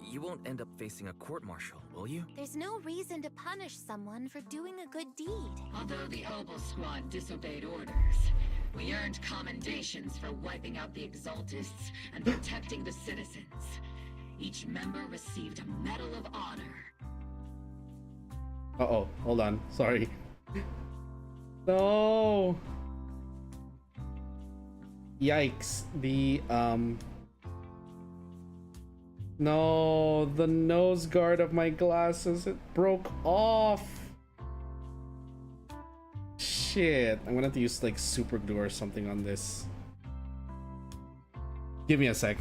You won't end up facing a court-martial, will you? There's no reason to punish someone for doing a good deed. Although the Obel Squad disobeyed orders, we earned commendations for wiping out the Exaltists and protecting the citizens. Each member received a Medal of Honor. Uh-oh, hold on. Sorry. No. Yikes. No, the nose guard of my glasses, it broke off. Shit. I'm gonna have to use like super glue or something on this. Give me a sec.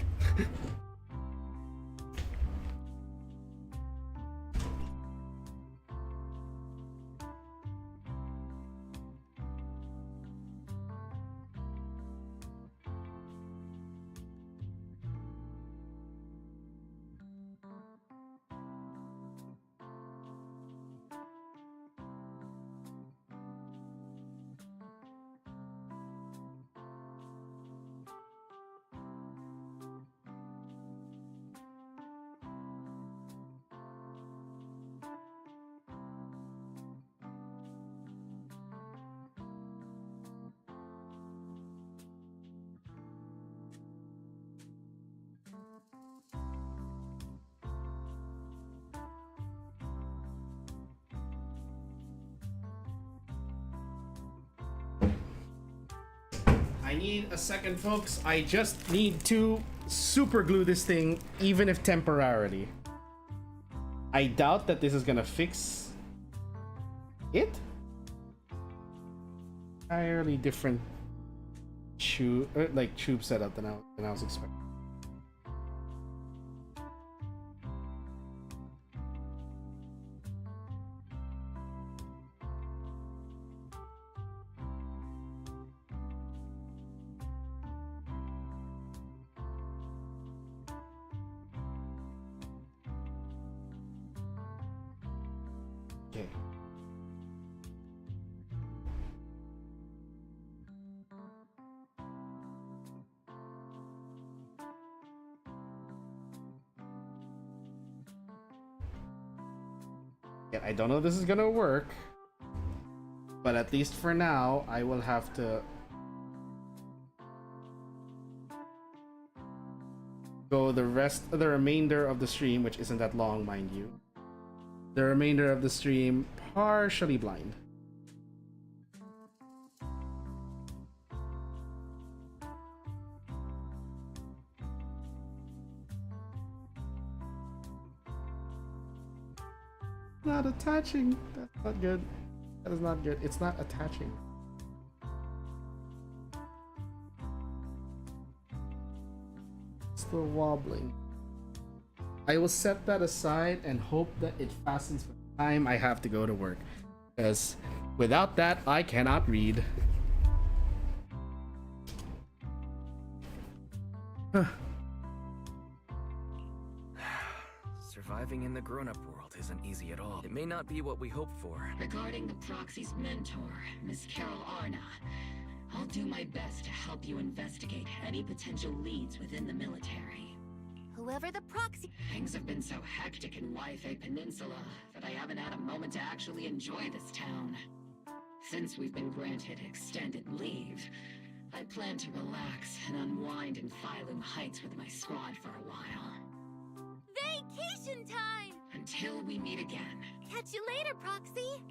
I need a second, folks. I just need to super glue this thing, even if temporarily. I doubt that this is gonna fix it. Entirely different tube, tube setup than I was expecting. I don't know if this is gonna work, but at least for now, I will have to go the remainder of the stream, which isn't that long, mind you. The remainder of the stream partially blind. Not attaching. That's not good. That is not good. It's not attaching. Still wobbling. I will set that aside and hope that it fastens for the time I have to go to work. Because without that, I cannot read. Surviving in the grown-up world isn't easy at all. It may not be what we hoped for. Regarding the proxy's mentor, Miss Carol Arna, I'll do my best to help you investigate any potential leads within the military. Whoever the proxy... Things have been so hectic in Waifei Peninsula that I haven't had a moment to actually enjoy this town. Since we've been granted extended leave, I plan to relax and unwind in Phylum Heights with my squad for a while. Vacation time! Until we meet again. Catch you later, Proxy!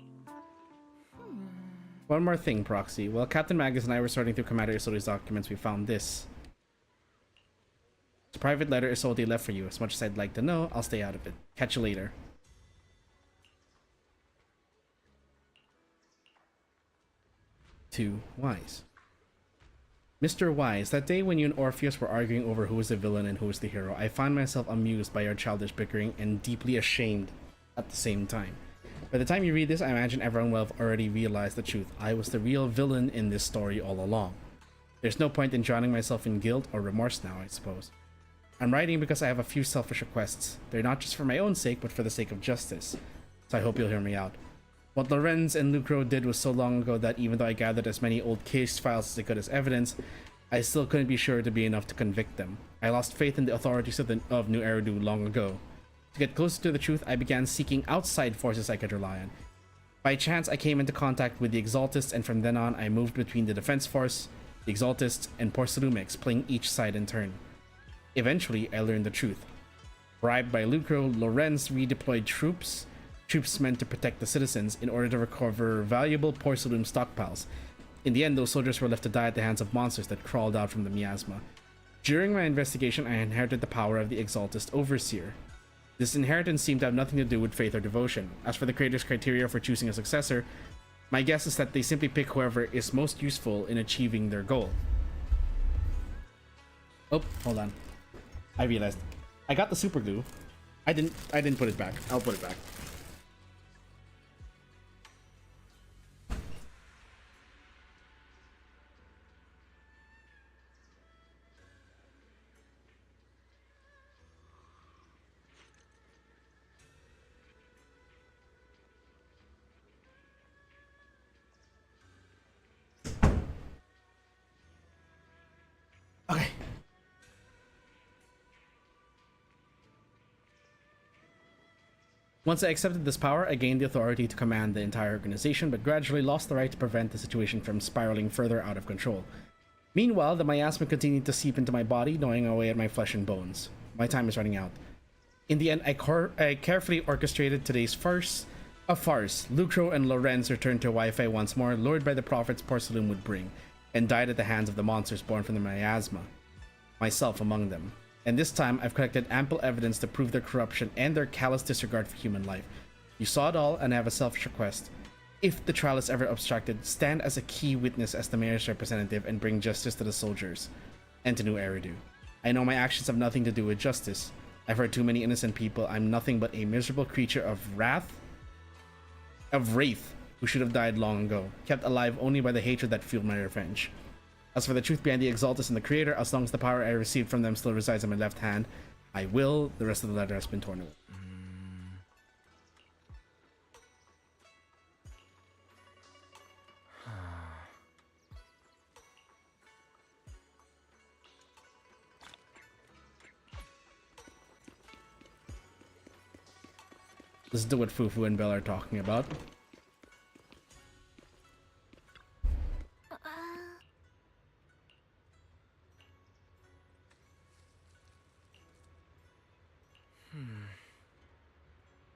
One more thing, Proxy. While Captain Magus and I were sorting through Commander Isolde's documents, we found this. It's a private letter Isolde left for you. As much as I'd like to know, I'll stay out of it. Catch you later. To Wise. Mr. Wise, that day when you and Orpheus were arguing over who was the villain and who was the hero, I found myself amused by your childish bickering and deeply ashamed at the same time. By the time you read this, I imagine everyone will have already realized the truth. I was the real villain in this story all along. There's no point in drowning myself in guilt or remorse now, I suppose. I'm writing because I have a few selfish requests. They're not just for my own sake, but for the sake of justice. So I hope you'll hear me out. What Lorenz and Lucro did was so long ago that even though I gathered as many old case files as I could as evidence, I still couldn't be sure to be enough to convict them. I lost faith in the authorities of New Eridu long ago. To get closer to the truth, I began seeking outside forces I could rely on. By chance, I came into contact with the Exaltists, and from then on, I moved between the Defense Force, the Exaltists, and Porcelumix, playing each side in turn. Eventually, I learned the truth. Bribed by Lucro, Lorenz redeployed troops meant to protect the citizens, in order to recover valuable Porcelum stockpiles. In the end, those soldiers were left to die at the hands of monsters that crawled out from the miasma. During my investigation, I inherited the power of the Exaltist Overseer. This inheritance seemed to have nothing to do with faith or devotion. As for the creator's criteria for choosing a successor, my guess is that they simply pick whoever is most useful in achieving their goal. Oh, hold on. I realized. I got the super glue. I didn't put it back. I'll put it back. Okay. Once I accepted this power, I gained the authority to command the entire organization, but gradually lost the right to prevent the situation from spiraling further out of control. Meanwhile, the miasma continued to seep into my body, gnawing away at my flesh and bones. My time is running out. In the end, I carefully orchestrated today's farce. A farce. Lucro and Lorenz returned to Waifei once more, lured by the profits Porcelum would bring, and died at the hands of the monsters born from the miasma. Myself among them. And this time, I've collected ample evidence to prove their corruption and their callous disregard for human life. You saw it all, and I have a selfish request. If the trial is ever obstructed, stand as a key witness as the mayor's representative and bring justice to the soldiers and to New Eridu. I know my actions have nothing to do with justice. I've hurt too many innocent people. I'm nothing but a miserable creature of wraith, who should have died long ago, kept alive only by the hatred that fueled my revenge. As for the truth behind the Exaltus and the Creator, as long as the power I received from them still resides in my left hand, I will. The rest of the letter has been torn away. This is what Fufu and Belle are talking about.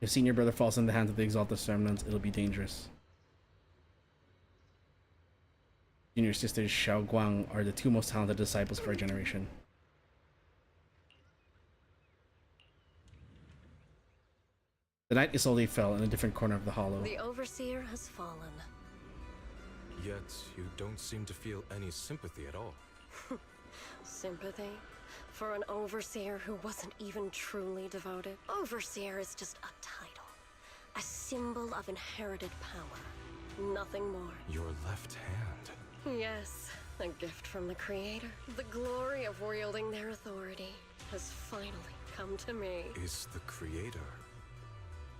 If senior brother falls in the hands of the Exalted Remnants, it'll be dangerous. Junior sisters Xiao Guang are the two most talented disciples of our generation. The night Isolde fell in a different corner of the hollow. The Overseer has fallen. Yet, you don't seem to feel any sympathy at all. Sympathy? For an Overseer who wasn't even truly devoted? Overseer is just a title. A symbol of inherited power. Nothing more. Your left hand. Yes, a gift from the Creator. The glory of wielding their authority has finally come to me. Is the Creator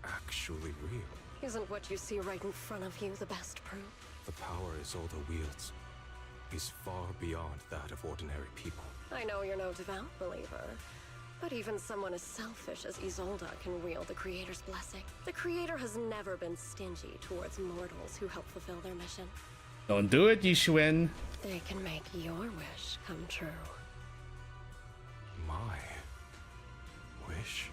actually real? Isn't what you see right in front of you the best proof? The power Isolde wields. is far beyond that of ordinary people. I know you're no devout believer, but even someone as selfish as Isolde can wield the Creator's blessing. The Creator has never been stingy towards mortals who help fulfill their mission. Don't do it, Yishuen. They can make your wish come true. My wish?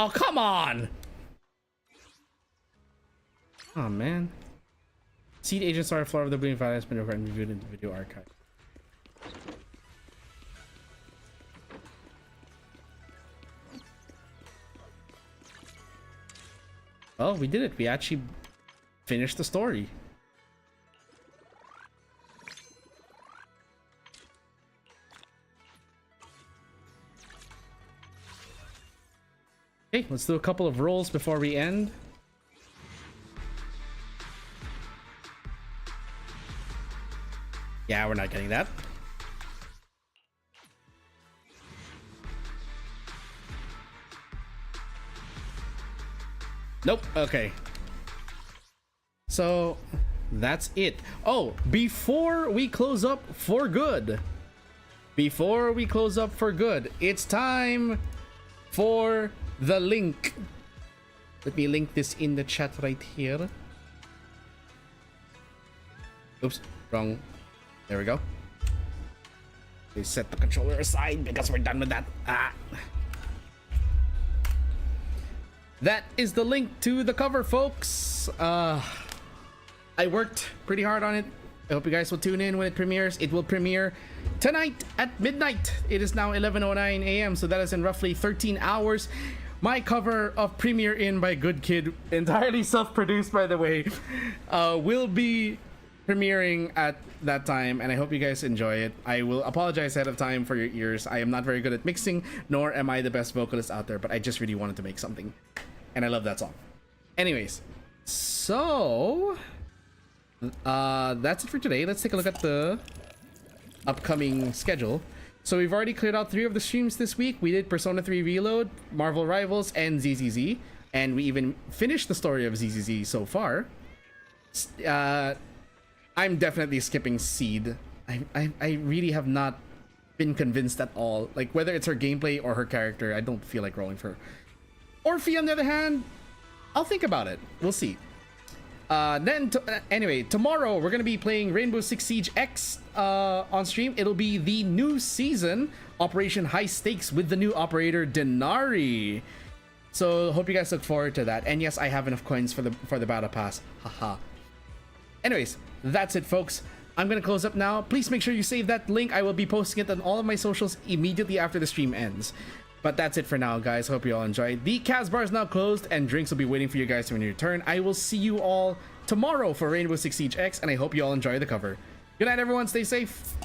Oh, come on! Oh, man. Seed agents are a floor of the Bleeding Valley has been recorded and reviewed in the video archive. Oh, we did it. We actually finished the story. Okay, let's do a couple of rolls before we end. Yeah, we're not getting that. Nope. Okay. So that's it. Oh, before we close up for good, it's time for the link. Let me link this in the chat right here. Oops, wrong. There we go. We set the controller aside because we're done with that. That is the link to the cover, folks. I worked pretty hard on it. I hope you guys will tune in when it premieres. It will premiere tonight at midnight. It is now 11:09 a.m. so that is in roughly 13 hours. My cover of Premiere In by Good Kid, entirely self-produced by the way, will be premiering at that time, and I hope you guys enjoy it. I will apologize ahead of time for your ears. I am not very good at mixing, nor am I the best vocalist out there, but I just really wanted to make something, and I love that song. Anyways, so that's it for today. Let's take a look at the upcoming schedule. So we've already cleared out 3 of the streams this week. We did Persona 3 Reload, Marvel Rivals, and ZZZ, and we even finished the story of ZZZ so far. I'm definitely skipping Seed. I really have not been convinced at all. Like, whether it's her gameplay or her character, I don't feel like rolling for her. Orphe, on the other hand, I'll think about it. We'll see. Anyway, tomorrow we're gonna be playing Rainbow Six Siege X on stream. It'll be the new season, Operation High Stakes, with the new operator Denari. So hope you guys look forward to that. And yes, I have enough coins for the battle pass. Haha. Anyways, that's it, folks. I'm gonna close up now. Please make sure you save that link. I will be posting it on all of my socials immediately after the stream ends. But that's it for now, guys. Hope you all enjoyed. The Kaz bar is now closed, and drinks will be waiting for you guys when you return. I will see you all tomorrow for Rainbow Six Siege X, and I hope you all enjoy the cover. Good night, everyone. Stay safe.